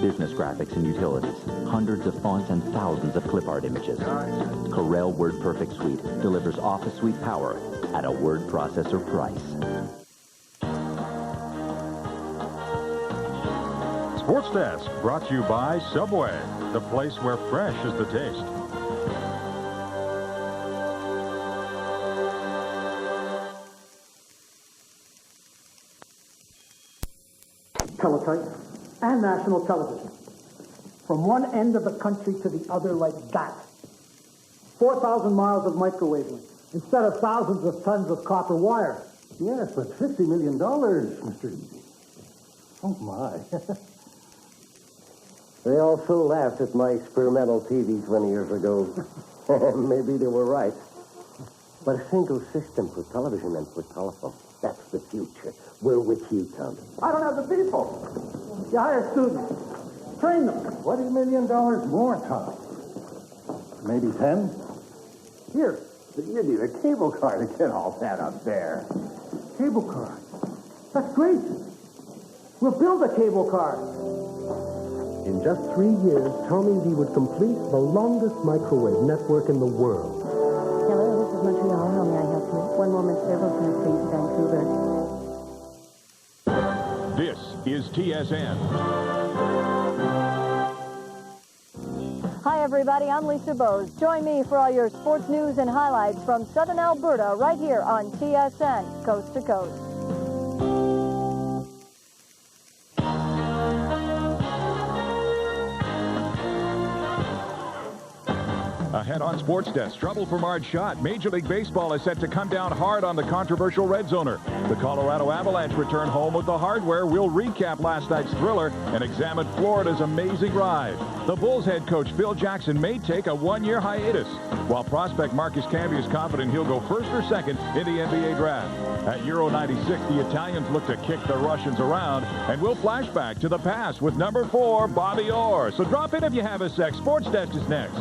business graphics and utilities, hundreds of fonts and thousands of clip art images. Corel Word Perfect Suite delivers office suite power at a word processor price. Sports Desk brought to you by Subway, the place where fresh is the taste. Teletype and national television. From one end of the country to the other like that. 4,000 miles of microwave link instead of thousands of tons of copper wire. Yes, but $50 million, Mr. Easy. Oh, my. They also laughed at my experimental TV 20 years ago. Maybe they were right. But a single system for television and for telephone, that's the future. We're with you, Tom. I don't have the people. You hire students. Train them. $20 million more, Tom. Maybe 10? Here. You need a cable car to get all that up there. Cable car. That's great. We'll build a cable car. In just 3 years, Tommy Lee would complete the longest microwave network in the world. Hello, this is Montreal. How may I help you? One moment, service please, Vancouver. This is TSN. Hi, everybody. I'm Lisa Bose. Join me for all your sports news and highlights from Southern Alberta right here on TSN, Coast to Coast. Ahead on Sports Desk, trouble for Marge Schott. Major League Baseball is set to come down hard on the controversial Red Zoner. The Colorado Avalanche return home with the hardware. We'll recap last night's thriller and examine Florida's amazing ride. The Bulls head coach Phil Jackson may take a one-year hiatus, while prospect Marcus Camby is confident he'll go first or second in the NBA draft. At Euro 96, the Italians look to kick the Russians around, and we'll flash back to the past with number 4, Bobby Orr. So drop in if you have a sec. Sports Desk is next.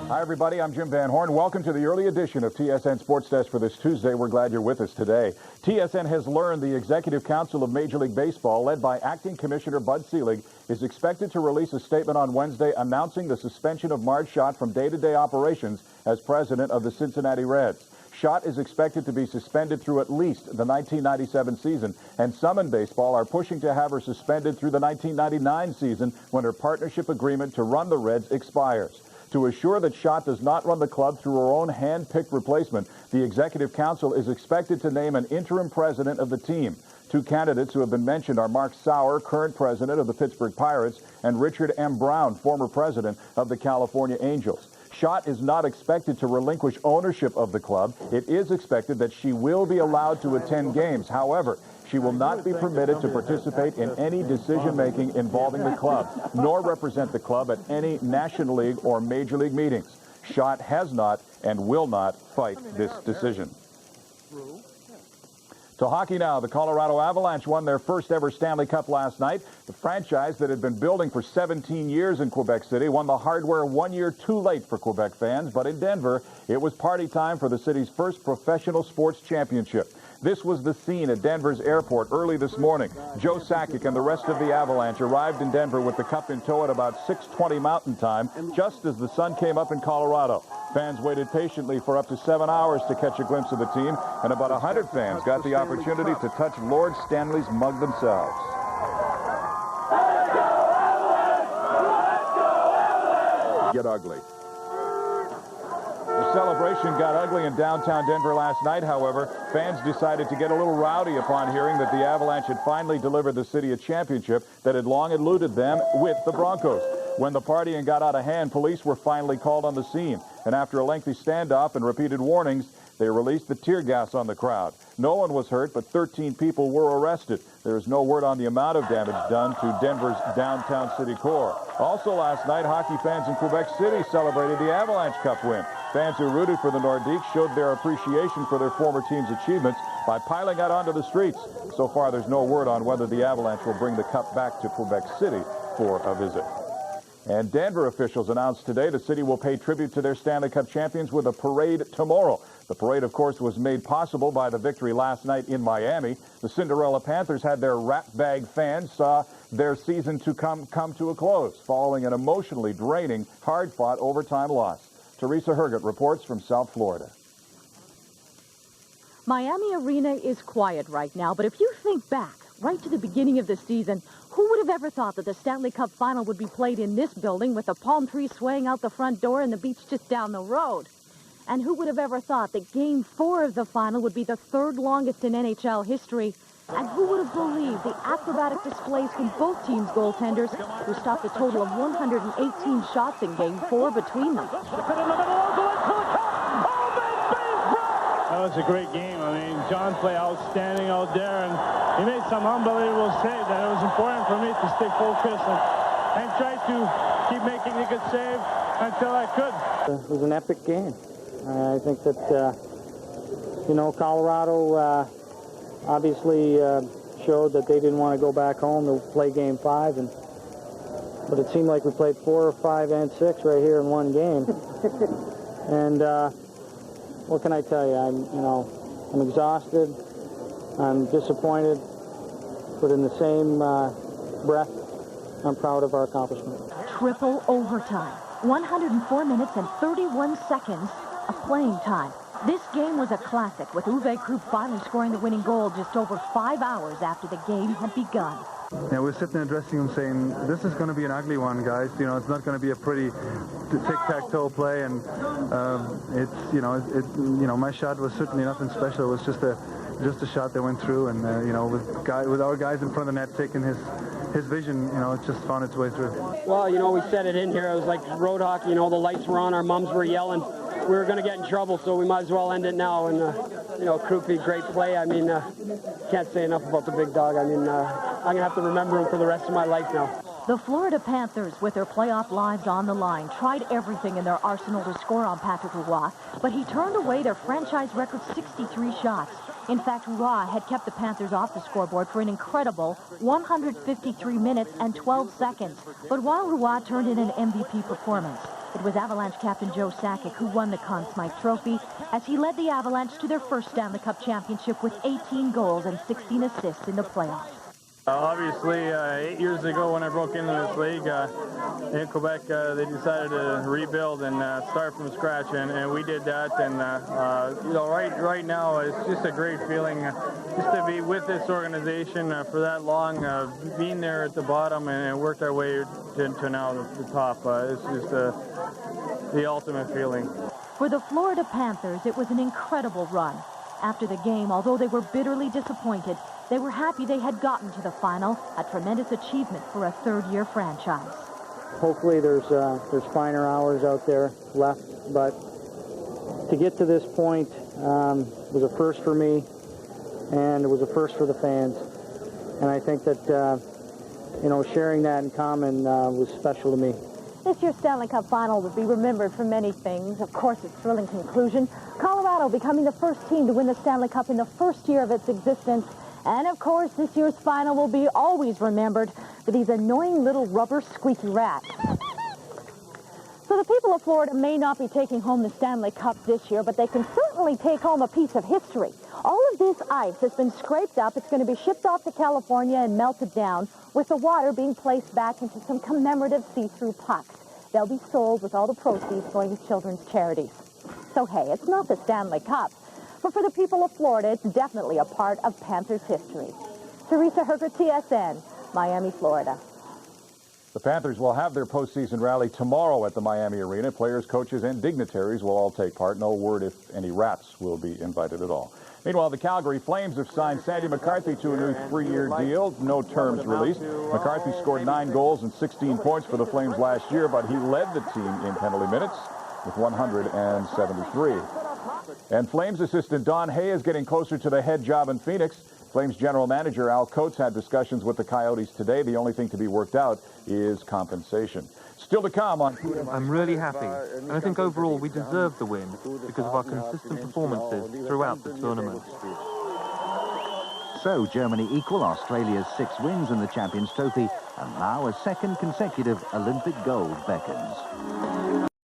Hi, everybody. I'm Jim Van Horn. Welcome to the early edition of TSN Sports Desk for this Tuesday. We're glad you're with us today. TSN has learned the Executive Council of Major League Baseball, led by Acting Commissioner Bud Selig, is expected to release a statement on Wednesday announcing the suspension of Marge Schott from day-to-day operations as president of the Cincinnati Reds. Schott is expected to be suspended through at least the 1997 season, and some in baseball are pushing to have her suspended through the 1999 season when her partnership agreement to run the Reds expires. To assure that Schott does not run the club through her own hand-picked replacement, the Executive Council is expected to name an interim president of the team. Two candidates who have been mentioned are Mark Sauer, current president of the Pittsburgh Pirates, and Richard M. Brown, former president of the California Angels. Schott is not expected to relinquish ownership of the club. It is expected that she will be allowed to attend games. However, she will not be permitted to participate in any decision-making involving the club, nor represent the club at any National League or Major League meetings. Schott has not and will not fight this decision. To hockey now, the Colorado Avalanche won their first ever Stanley Cup last night. The franchise that had been building for 17 years in Quebec City won the hardware 1 year too late for Quebec fans, but in Denver, it was party time for the city's first professional sports championship. This was the scene at Denver's airport early this morning. Joe Sakic and the rest of the Avalanche arrived in Denver with the cup in tow at about 6:20 Mountain Time, just as the sun came up in Colorado. Fans waited patiently for up to 7 hours to catch a glimpse of the team, and about 100 fans got the opportunity to touch Lord Stanley's mug themselves. Get ugly. The celebration got ugly in downtown Denver last night, however. Fans decided to get a little rowdy upon hearing that the Avalanche had finally delivered the city a championship that had long eluded them with the Broncos. When the partying got out of hand, police were finally called on the scene. And after a lengthy standoff and repeated warnings, they released the tear gas on the crowd. No one was hurt, but 13 people were arrested. There is no word on the amount of damage done to Denver's downtown city core. Also last night, hockey fans in Quebec City celebrated the Avalanche Cup win. Fans who rooted for the Nordiques showed their appreciation for their former team's achievements by piling out onto the streets. So far, there's no word on whether the Avalanche will bring the cup back to Quebec City for a visit. And Denver officials announced today the city will pay tribute to their Stanley Cup champions with a parade tomorrow. The parade, of course, was made possible by the victory last night in Miami. The Cinderella Panthers had their rat bag fans saw their season to come to a close following an emotionally draining, hard-fought overtime loss. Teresa Herget reports from South Florida. Miami Arena is quiet right now, but if you think back right to the beginning of the season, who would have ever thought that the Stanley Cup final would be played in this building with the palm trees swaying out the front door and the beach just down the road? And who would have ever thought that Game 4 of the final would be the third longest in NHL history? And who would have believed the acrobatic displays from both teams' goaltenders, who stopped a total of 118 shots in Game 4 between them? That was a great game. I mean, John played outstanding out there, and he made some unbelievable saves, and it was important for me to stay focused and try to keep making a good save until I could. It was an epic game. I think that, Colorado obviously showed that they didn't want to go back home to play Game 5, but it seemed like we played 4, 5, and 6 right here in one game. And what can I tell you? I'm exhausted. I'm disappointed, but in the same breath, I'm proud of our accomplishment. Triple overtime, 104 minutes and 31 seconds of playing time. This game was a classic, with Uwe Krupp finally scoring the winning goal just over 5 hours after the game had begun. Yeah, we're sitting in the dressing room saying, this is going to be an ugly one, guys. You know, it's not going to be a pretty tic-tac-toe play, and my shot was certainly nothing special. It was just a shot that went through, and with our guys in front of the net taking his vision, it just found its way through. Well, we set it in here. It was like road hockey. The lights were on, our mums were yelling. We were going to get in trouble, so we might as well end it now. And Krupe, great play. I mean, can't say enough about the big dog. I mean, I'm going to have to remember him for the rest of my life now. The Florida Panthers, with their playoff lives on the line, tried everything in their arsenal to score on Patrick Roy, but he turned away their franchise record 63 shots. In fact, Roy had kept the Panthers off the scoreboard for an incredible 153 minutes and 12 seconds. But while Roy turned in an MVP performance, it was Avalanche captain Joe Sakic who won the Conn Smythe Trophy as he led the Avalanche to their first Stanley Cup championship with 18 goals and 16 assists in the playoffs. Obviously, 8 years ago when I broke into this league, in Quebec, they decided to rebuild and start from scratch, and we did that. And right now, it's just a great feeling just to be with this organization for that long, being there at the bottom and worked our way to now the top. It's just the ultimate feeling. For the Florida Panthers, it was an incredible run. After the game, although they were bitterly disappointed, they were happy they had gotten to the final, a tremendous achievement for a third-year franchise. Hopefully there's finer hours out there left, but to get to this point was a first for me, and it was a first for the fans. And I think that, sharing that in common was special to me. This year's Stanley Cup final would be remembered for many things. Of course, its thrilling conclusion, Colorado becoming the first team to win the Stanley Cup in the first year of its existence. And of course, this year's final will be always remembered for these annoying little rubber squeaky rats. So the people of Florida may not be taking home the Stanley Cup this year, but they can certainly take home a piece of history. All of this ice has been scraped up. It's going to be shipped off to California and melted down, with the water being placed back into some commemorative see-through pucks. They'll be sold with all the proceeds going to children's charities. So hey, it's not the Stanley Cup, but for the people of Florida, it's definitely a part of Panthers history. Teresa Herger, TSN, Miami, Florida. The Panthers will have their postseason rally tomorrow at the Miami Arena. Players, coaches, and dignitaries will all take part. No word if any rats will be invited at all. Meanwhile, the Calgary Flames have signed Sandy McCarthy to a new 3-year deal. No terms released. McCarthy scored 9 goals and 16 points for the Flames last year, but he led the team in penalty minutes with 173. And Flames assistant Don Hay is getting closer to the head job in Phoenix. Flames general manager Al Coates had discussions with the Coyotes today. The only thing to be worked out is compensation. Still to come on... I'm really happy, and I think overall we deserve the win because of our consistent performances throughout the tournament. So Germany equal Australia's 6 wins in the Champions Trophy, and now a second consecutive Olympic gold beckons.